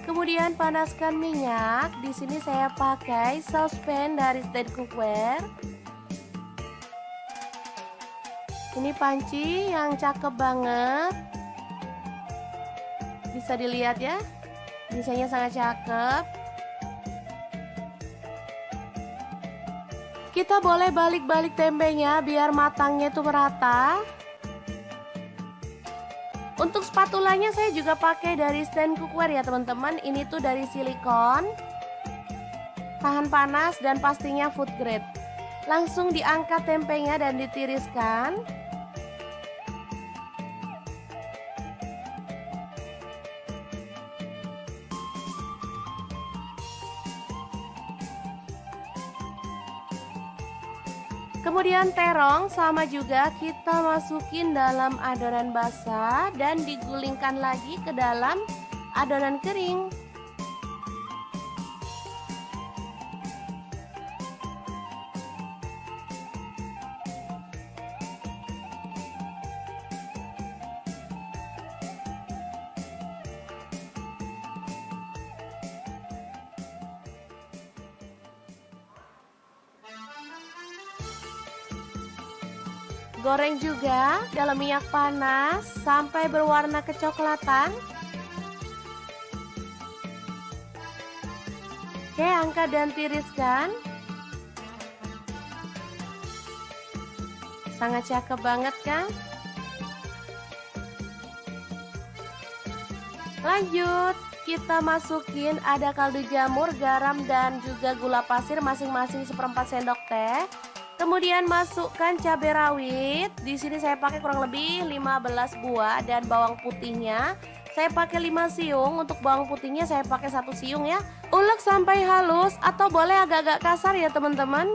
Kemudian panaskan minyak. Di sini saya pakai saucepan dari stand cookware. Ini panci yang cakep banget. Bisa dilihat ya. Desainnya sangat cakep. Kita boleh balik-balik tempenya biar matangnya itu merata. Untuk spatulanya saya juga pakai dari stand cookware ya teman-teman. Ini tuh dari silikon, tahan panas dan pastinya food grade. Langsung diangkat tempenya dan ditiriskan. Kemudian terong sama juga kita masukin dalam adonan basah dan digulingkan lagi ke dalam adonan kering. Goreng juga dalam minyak panas sampai berwarna kecoklatan. Oke, angkat dan tiriskan. Sangat cakep banget kan? Lanjut, kita masukin ada kaldu jamur, garam dan juga gula pasir masing-masing 1/4 sendok teh. Kemudian masukkan cabai rawit. Di sini saya pakai kurang lebih 15 buah dan bawang putihnya saya pakai 5 siung. Untuk bawang putihnya saya pakai 1 siung ya. Ulek sampai halus atau boleh agak-agak kasar ya teman-teman.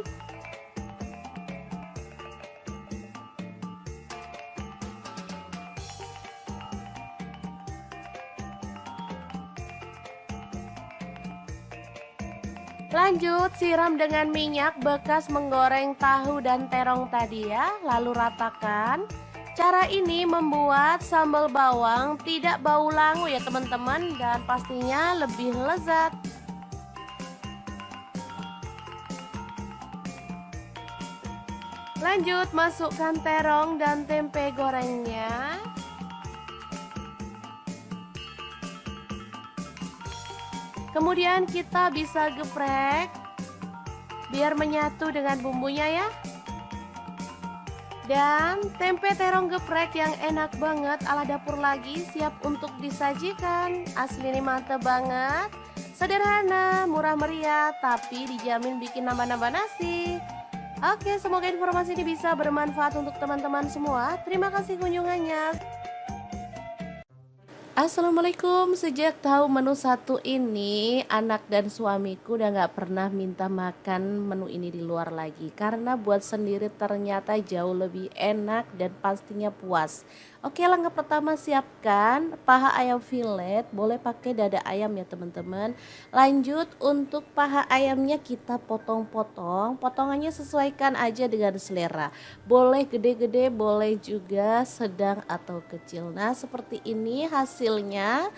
Lanjut siram dengan minyak bekas menggoreng tahu dan terong tadi ya, lalu ratakan. Cara ini membuat sambal bawang tidak bau langu ya teman-teman, dan pastinya lebih lezat. Lanjut masukkan terong dan tempe gorengnya. Kemudian kita bisa geprek biar menyatu dengan bumbunya ya. Dan tempe terong geprek yang enak banget ala dapur lagi siap untuk disajikan. Asli ini mantep banget. Sederhana, murah meriah, tapi dijamin bikin nambah-nambah nasi. Oke, semoga informasi ini bisa bermanfaat untuk teman-teman semua. Terima kasih kunjungannya. Assalamualaikum. Sejak tahu menu satu ini, anak dan suamiku udah gak pernah minta makan menu ini di luar lagi. Karena buat sendiri ternyata jauh lebih enak dan pastinya puas. Oke, langkah pertama siapkan paha ayam fillet, boleh pakai dada ayam ya teman-teman. Lanjut untuk paha ayamnya kita potong-potong, potongannya sesuaikan aja dengan selera. Boleh gede-gede, boleh juga sedang atau kecil. Nah, seperti ini hasilnya.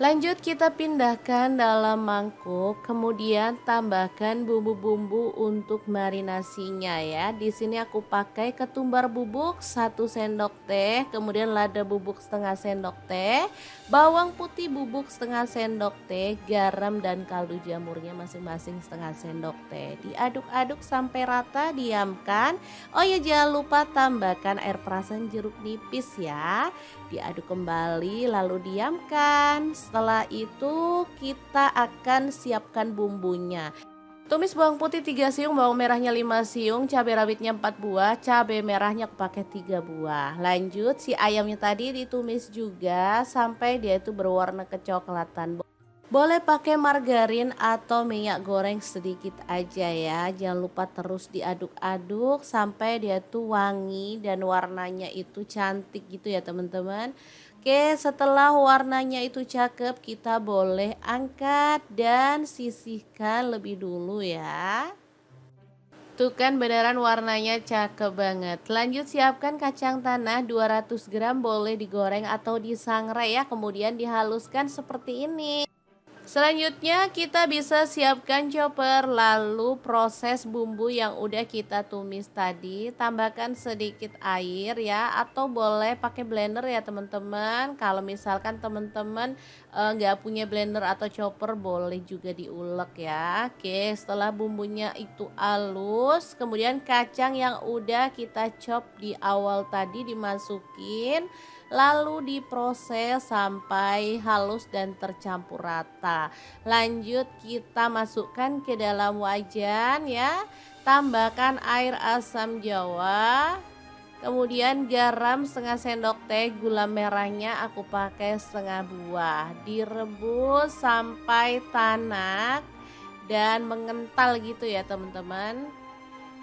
Lanjut kita pindahkan dalam mangkuk, kemudian tambahkan bumbu-bumbu untuk marinasinya ya. Di sini aku pakai ketumbar bubuk 1 sendok teh, kemudian lada bubuk setengah sendok teh, bawang putih bubuk setengah sendok teh, garam dan kaldu jamurnya masing-masing setengah sendok teh. Diaduk-aduk sampai rata, diamkan. Oh ya, jangan lupa tambahkan air perasan jeruk nipis ya. Diaduk kembali lalu diamkan. Setelah itu kita akan siapkan bumbunya. Tumis bawang putih 3 siung, bawang merahnya 5 siung, cabai rawitnya 4 buah, cabai merahnya aku pakai 3 buah. Lanjut si ayamnya tadi ditumis juga sampai dia itu berwarna kecoklatan. Boleh pakai margarin atau minyak goreng sedikit aja ya. Jangan lupa terus diaduk-aduk sampai dia tuh wangi dan warnanya itu cantik gitu ya teman-teman. Oke, setelah warnanya itu cakep, kita boleh angkat dan sisihkan lebih dulu ya. Tuh kan beneran warnanya cakep banget. Lanjut siapkan kacang tanah 200 gram, boleh digoreng atau disangrai ya. Kemudian dihaluskan seperti ini. Selanjutnya kita bisa siapkan chopper, lalu proses bumbu yang udah kita tumis tadi, tambahkan sedikit air ya, atau boleh pakai blender ya teman-teman. Kalau misalkan teman-teman nggak punya blender atau chopper, boleh juga diulek ya. Oke, setelah bumbunya itu halus, kemudian kacang yang udah kita chop di awal tadi dimasukin, lalu diproses sampai halus dan tercampur rata. Lanjut kita masukkan ke dalam wajan ya. Tambahkan air asam jawa, kemudian garam setengah sendok teh, gula merahnya aku pakai setengah buah. Direbus sampai tanak dan mengental gitu ya teman-teman.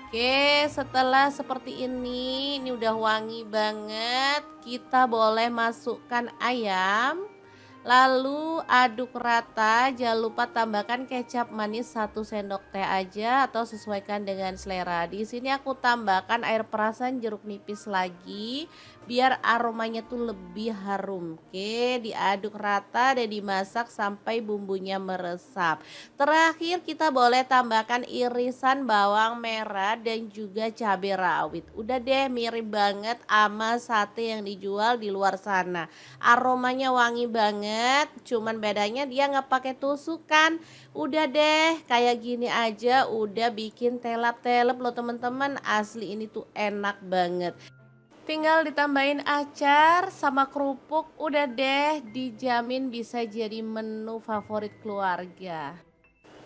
Oke, setelah seperti ini udah wangi banget. Kita boleh masukkan ayam. Lalu aduk rata, jangan lupa tambahkan kecap manis 1 sendok teh aja atau sesuaikan dengan selera. Di sini aku tambahkan air perasan jeruk nipis lagi biar aromanya tuh lebih harum. Oke, diaduk rata dan dimasak sampai bumbunya meresap. Terakhir kita boleh tambahkan irisan bawang merah dan juga cabai rawit. Udah deh, mirip banget sama sate yang dijual di luar sana. Aromanya wangi banget, cuman bedanya dia nggak pakai tusukan. Udah deh, kayak gini aja udah bikin telap-telap loh teman-teman. Asli ini tuh enak banget. Tinggal ditambahin acar sama kerupuk, udah deh dijamin bisa jadi menu favorit keluarga.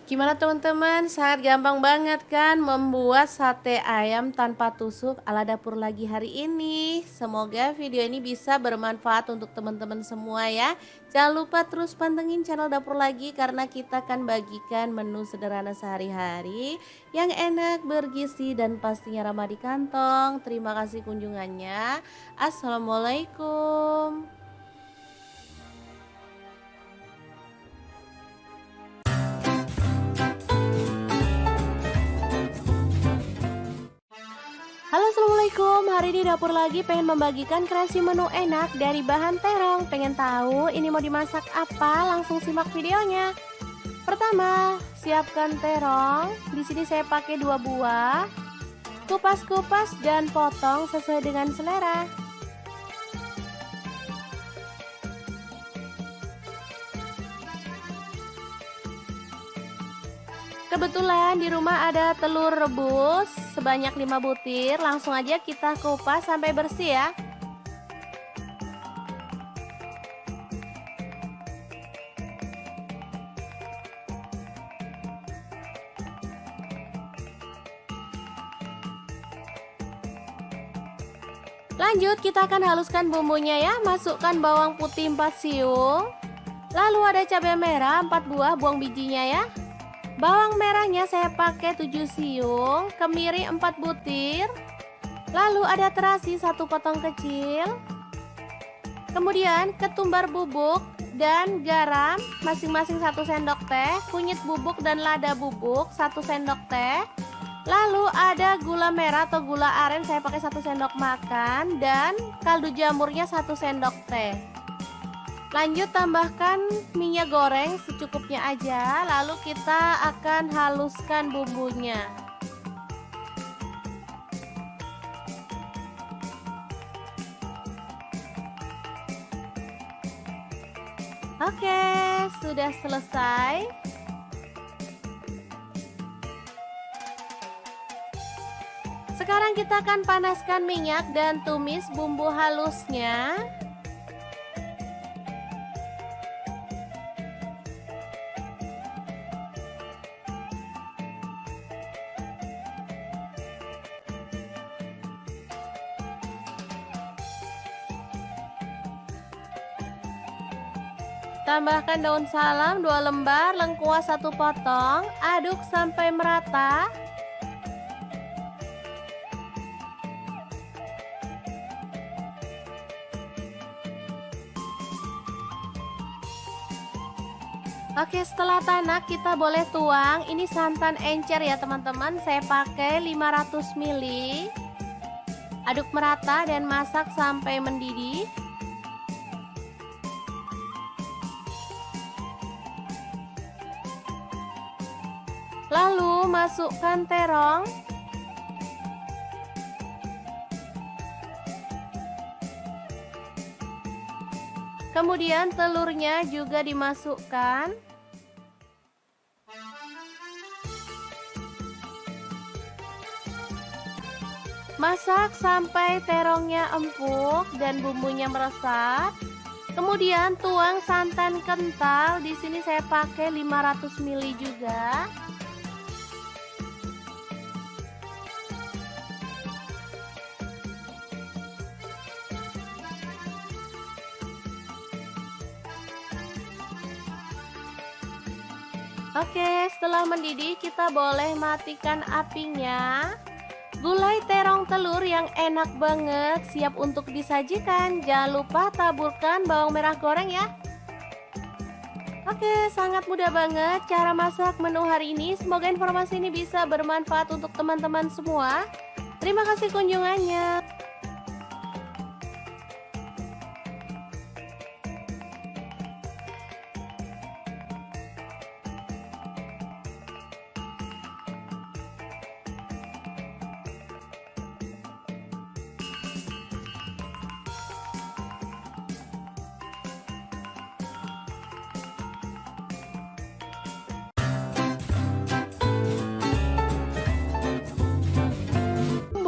Gimana teman-teman? Sangat gampang banget kan membuat sate ayam tanpa tusuk ala dapur lagi hari ini. Semoga video ini bisa bermanfaat untuk teman-teman semua ya. Jangan lupa terus pantengin channel dapur lagi karena kita akan bagikan menu sederhana sehari-hari yang enak, bergizi dan pastinya ramah di kantong. Terima kasih kunjungannya. Assalamualaikum. Halo assalamualaikum, hari ini dapur lagi pengen membagikan kreasi menu enak dari bahan terong. Pengen tahu ini mau dimasak apa? Langsung simak videonya. Pertama, siapkan terong. Di sini saya pakai 2 buah. Kupas-kupas dan potong sesuai dengan selera. Kebetulan di rumah ada telur rebus sebanyak 5 butir, langsung aja kita kupas sampai bersih ya. Lanjut kita akan haluskan bumbunya ya, masukkan bawang putih 4 siung. Lalu ada cabai merah 4 buah, buang bijinya ya. Bawang merahnya saya pakai 7 siung, kemiri 4 butir. Lalu ada terasi 1 potong kecil. Kemudian ketumbar bubuk dan garam masing-masing 1 sendok teh, kunyit bubuk dan lada bubuk 1 sendok teh. Lalu ada gula merah atau gula aren, saya pakai 1 sendok makan, dan kaldu jamurnya 1 sendok teh. Lanjut tambahkan minyak goreng secukupnya aja, lalu kita akan haluskan bumbunya. Oke, sudah selesai. Sekarang kita akan panaskan minyak dan tumis bumbu halusnya. Tambahkan daun salam 2 lembar, lengkuas 1 potong, aduk sampai merata. Oke, setelah tanak kita boleh tuang. Ini santan encer ya teman-teman, saya pakai 500 ml. Aduk merata dan masak sampai mendidih. Lalu masukkan terong. Kemudian telurnya juga dimasukkan. Masak sampai terongnya empuk dan bumbunya meresap. Kemudian tuang santan kental. Di sini saya pakai 500 ml juga. Oke, setelah mendidih kita boleh matikan apinya. Gulai terong telur yang enak banget siap untuk disajikan. Jangan lupa taburkan bawang merah goreng ya. Oke, sangat mudah banget cara masak menu hari ini. Semoga informasi ini bisa bermanfaat untuk teman-teman semua. Terima kasih kunjungannya.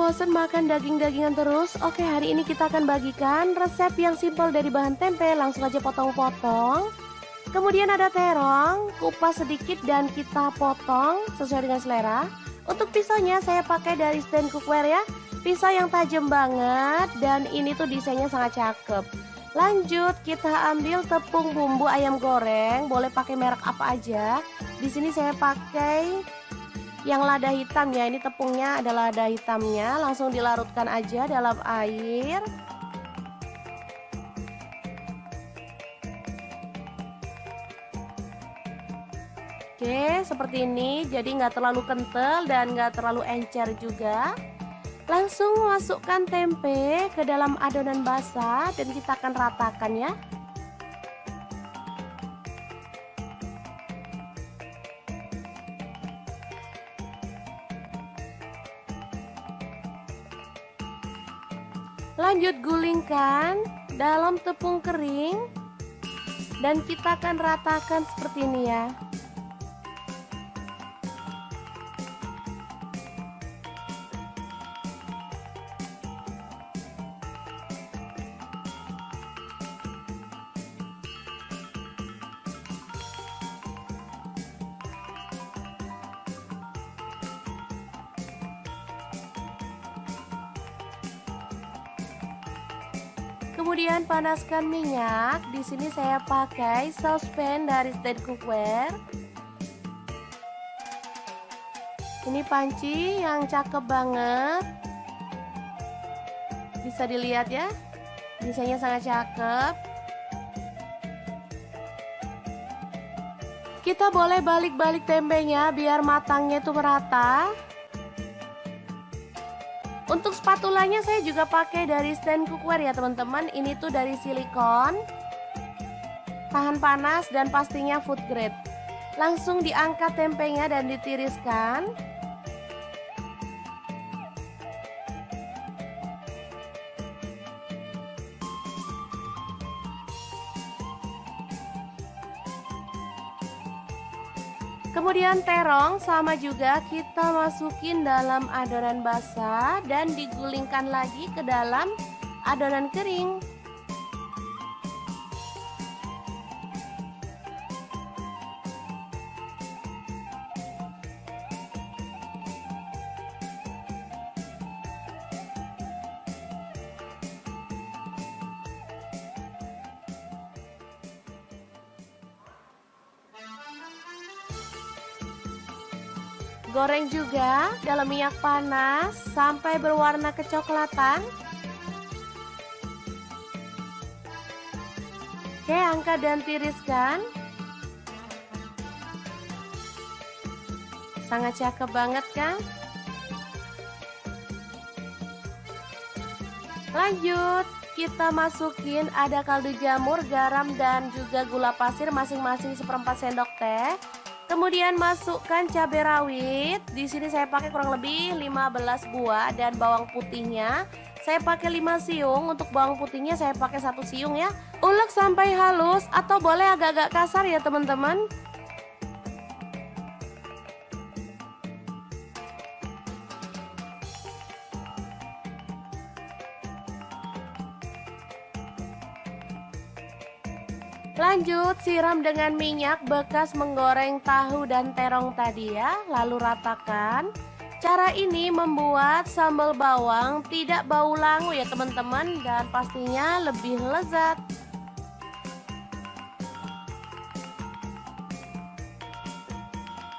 Bosan makan daging-dagingan terus? Oke, hari ini kita akan bagikan resep yang simpel dari bahan tempe. Langsung aja potong-potong. Kemudian ada terong, kupas sedikit dan kita potong sesuai dengan selera. Untuk pisaunya saya pakai dari stand cookware ya. Pisau yang tajam banget dan ini tuh desainnya sangat cakep. Lanjut kita ambil tepung bumbu ayam goreng, boleh pakai merek apa aja. Di sini saya pakai yang lada hitam ya, ini tepungnya ada lada hitamnya. Langsung dilarutkan aja dalam air. Oke, seperti ini. Jadi nggak terlalu kental dan nggak terlalu encer juga. Langsung masukkan tempe ke dalam adonan basah dan kita akan ratakan ya. Lanjut gulingkan dalam tepung kering dan kita akan ratakan seperti ini ya. Kemudian panaskan minyak. Di sini saya pakai saucepan dari stand cookware. Ini panci yang cakep banget. Bisa dilihat ya. Desainnya sangat cakep. Kita boleh balik-balik tempenya biar matangnya itu merata. Untuk spatulanya saya juga pakai dari stand cookware ya teman-teman. Ini tuh dari silikon, tahan panas dan pastinya food grade. Langsung diangkat tempenya dan ditiriskan. Kemudian terong sama juga kita masukin dalam adonan basah dan digulingkan lagi ke dalam adonan kering. Goreng juga dalam minyak panas sampai berwarna kecoklatan. Oke, angkat dan tiriskan. Sangat cakep banget kan? Lanjut, kita masukin ada kaldu jamur, garam dan juga gula pasir masing-masing 1/4 sendok teh. Kemudian masukkan cabai rawit. Di sini saya pakai kurang lebih 15 buah dan bawang putihnya saya pakai 5 siung. Untuk bawang putihnya saya pakai 1 siung ya. Ulek sampai halus atau boleh agak-agak kasar ya teman-teman. Lanjut, siram dengan minyak bekas menggoreng tahu dan terong tadi ya, lalu ratakan. Cara ini membuat sambal bawang tidak bau langu ya teman-teman, dan pastinya lebih lezat.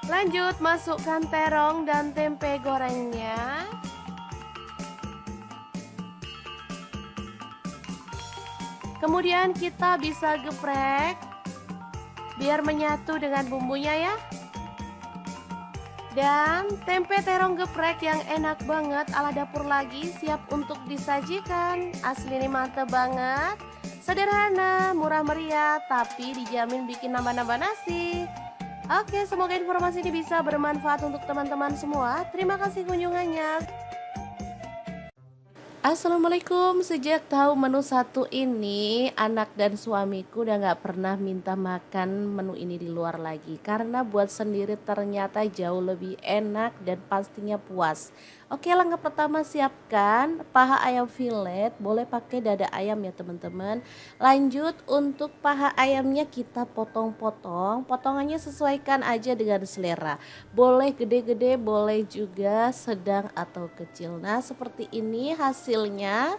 Lanjut, masukkan terong dan tempe gorengnya. Kemudian kita bisa geprek biar menyatu dengan bumbunya ya. Dan tempe terong geprek yang enak banget ala dapur lagi siap untuk disajikan. Asli ini mantep banget. Sederhana, murah meriah, tapi dijamin bikin nambah-nambah nasi. Oke, semoga informasi ini bisa bermanfaat untuk teman-teman semua. Terima kasih kunjungannya. Assalamualaikum. Sejak tahu menu satu ini, anak dan suamiku udah gak pernah minta makan menu ini di luar lagi. Karena buat sendiri ternyata jauh lebih enak dan pastinya puas. Oke, langkah pertama siapkan paha ayam fillet. Boleh pakai dada ayam ya teman-teman. Lanjut, untuk paha ayamnya kita potong-potong. Potongannya sesuaikan aja dengan selera. Boleh gede-gede, boleh juga sedang atau kecil. Nah, seperti ini hasilnya.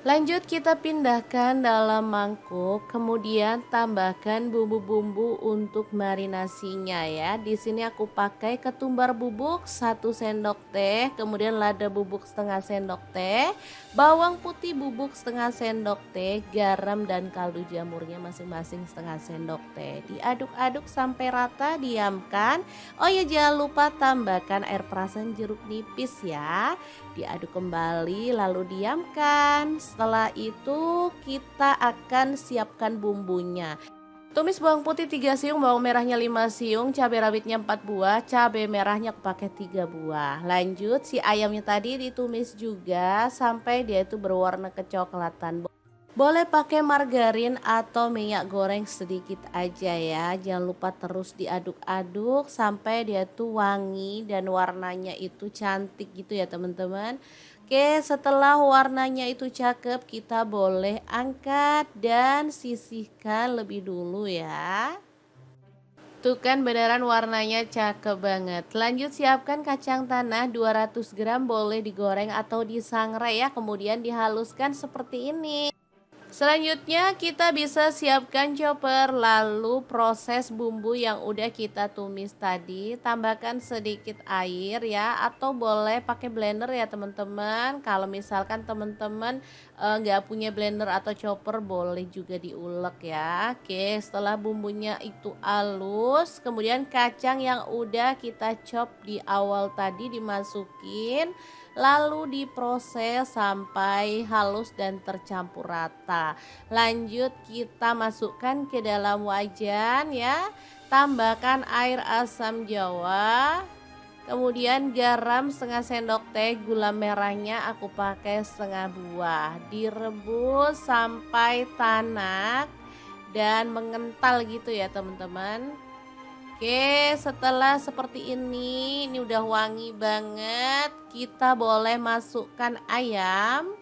Lanjut, kita pindahkan dalam mangkuk, kemudian tambahkan bumbu-bumbu untuk marinasinya ya. Di sini aku pakai ketumbar bubuk 1 sendok teh, kemudian lada bubuk setengah sendok teh, bawang putih bubuk setengah sendok teh, garam dan kaldu jamurnya masing-masing setengah sendok teh. Diaduk-aduk sampai rata, diamkan. Oh ya, jangan lupa tambahkan air perasan jeruk nipis ya. Diaduk kembali lalu diamkan. Setelah itu kita akan siapkan bumbunya. Tumis bawang putih 3 siung, bawang merahnya 5 siung, cabai rawitnya 4 buah, cabai merahnya aku pakai 3 buah. Lanjut, si ayamnya tadi ditumis juga sampai dia itu berwarna kecoklatan. Boleh pakai margarin atau minyak goreng sedikit aja ya. Jangan lupa terus diaduk-aduk sampai dia tuh wangi dan warnanya itu cantik gitu ya teman-teman. Oke, setelah warnanya itu cakep, kita boleh angkat dan sisihkan lebih dulu ya. Tuh kan beneran warnanya cakep banget. Lanjut, siapkan kacang tanah 200 gram, boleh digoreng atau disangrai ya. Kemudian dihaluskan seperti ini. Selanjutnya kita bisa siapkan chopper, lalu proses bumbu yang udah kita tumis tadi, tambahkan sedikit air ya, atau boleh pakai blender ya teman-teman. Kalau misalkan teman-teman nggak punya blender atau chopper, boleh juga diulek ya. Oke, setelah bumbunya itu halus, kemudian kacang yang udah kita chop di awal tadi dimasukin, lalu diproses sampai halus dan tercampur rata. Lanjut kita masukkan ke dalam wajan ya. Tambahkan air asam jawa, kemudian garam setengah sendok teh, gula merahnya aku pakai setengah buah. Direbus sampai tanak dan mengental gitu ya teman-teman. Oke, setelah seperti ini udah wangi banget. Kita boleh masukkan ayam.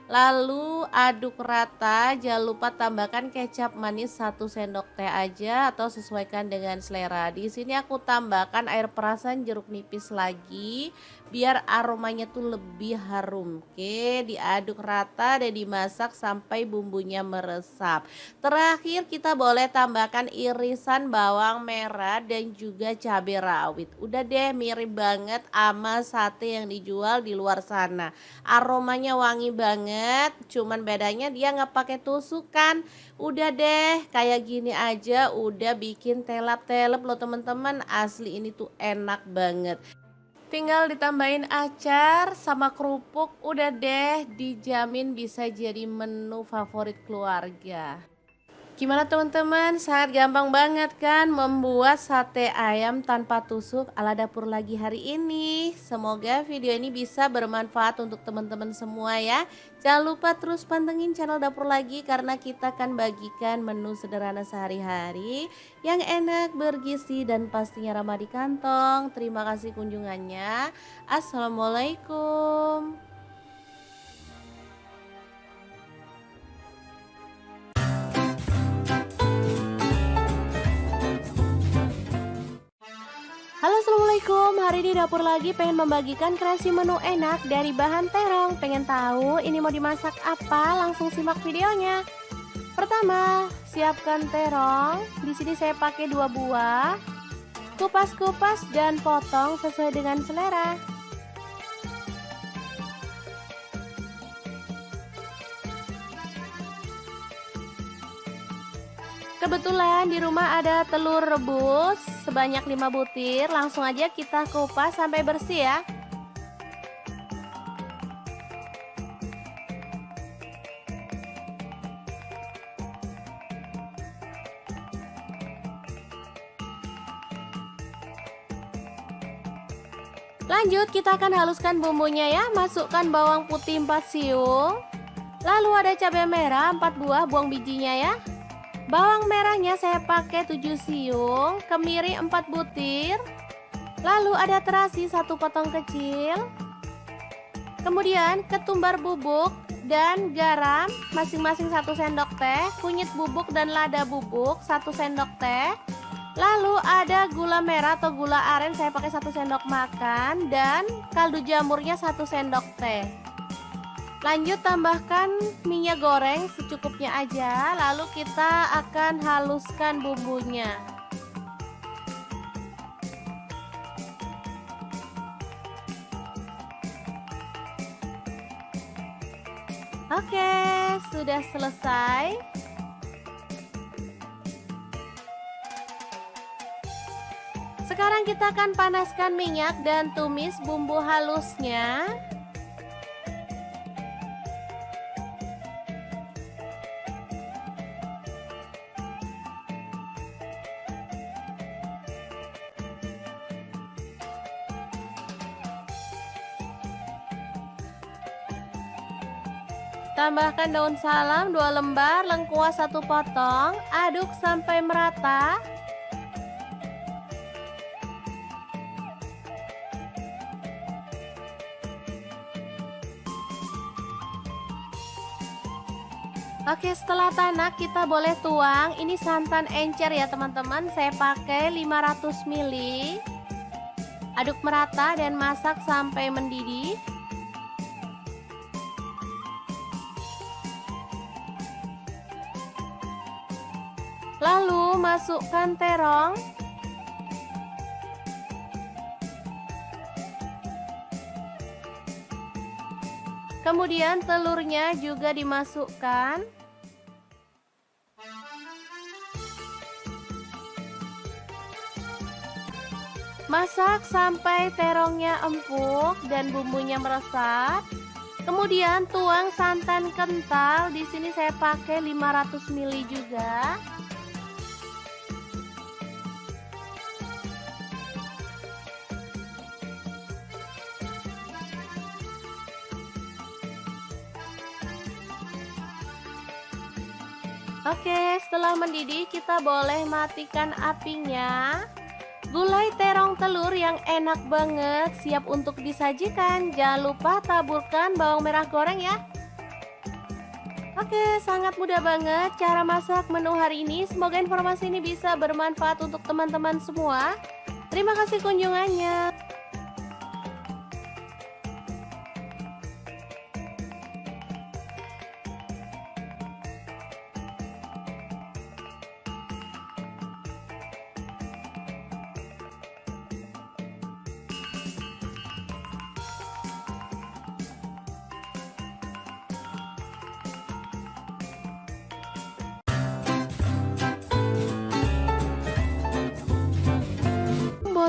Lalu aduk rata, jangan lupa tambahkan kecap manis 1 sendok teh aja atau sesuaikan dengan selera. Di sini aku tambahkan air perasan jeruk nipis lagi biar aromanya tuh lebih harum. Oke, diaduk rata dan dimasak sampai bumbunya meresap. Terakhir kita boleh tambahkan irisan bawang merah dan juga cabai rawit. Udah deh, mirip banget sama sate yang dijual di luar sana. Aromanya wangi banget, cuman bedanya dia nggak pakai tusukan. Udah deh, kayak gini aja udah bikin telap-telap loh teman-teman. Asli ini tuh enak banget. Tinggal ditambahin acar sama kerupuk, udah deh, dijamin bisa jadi menu favorit keluarga. Gimana teman-teman, sangat gampang banget kan membuat sate ayam tanpa tusuk ala dapur lagi hari ini. Semoga video ini bisa bermanfaat untuk teman-teman semua ya. Jangan lupa terus pantengin channel dapur lagi karena kita akan bagikan menu sederhana sehari-hari yang enak, bergizi dan pastinya ramah di kantong. Terima kasih kunjungannya. Assalamualaikum. Halo assalamualaikum, hari ini dapur lagi pengen membagikan kreasi menu enak dari bahan terong. Pengen tahu ini mau dimasak apa? Langsung simak videonya. Pertama, siapkan terong. Di sini saya pakai 2 buah. Kupas-kupas dan potong sesuai dengan selera. Kebetulan di rumah ada telur rebus sebanyak 5 butir, langsung aja kita kupas sampai bersih ya. Lanjut kita akan haluskan bumbunya ya. Masukkan bawang putih 4 siung. Lalu ada cabai merah 4 buah, buang bijinya ya. Bawang merahnya saya pakai 7 siung, kemiri 4 butir. Lalu ada terasi 1 potong kecil. Kemudian ketumbar bubuk dan garam masing-masing 1 sendok teh, kunyit bubuk dan lada bubuk 1 sendok teh. Lalu ada gula merah atau gula aren saya pakai 1 sendok makan dan kaldu jamurnya 1 sendok teh. Lanjut tambahkan minyak goreng secukupnya aja, lalu kita akan haluskan bumbunya. Oke, sudah selesai. Sekarang kita akan panaskan minyak dan tumis bumbu halusnya. Tambahkan daun salam 2 lembar, lengkuas 1 potong, aduk sampai merata. Oke, setelah tanak kita boleh tuang. Ini santan encer ya teman-teman, saya pakai 500 ml. Aduk merata dan masak sampai mendidih. masukkan terong. Kemudian telurnya juga dimasukkan. Masak sampai terongnya empuk dan bumbunya meresap. Kemudian tuang santan kental. Di sini saya pakai 500 ml juga. Oke, setelah mendidih kita boleh matikan apinya. Gulai terong telur yang enak banget siap untuk disajikan. Jangan lupa taburkan bawang merah goreng ya. Oke, sangat mudah banget cara masak menu hari ini. Semoga informasi ini bisa bermanfaat untuk teman-teman semua. Terima kasih kunjungannya.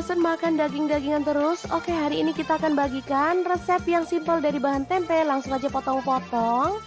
Bosan makan daging-dagingan terus? Oke, hari ini kita akan bagikan resep yang simpel dari bahan tempe. Langsung aja potong-potong.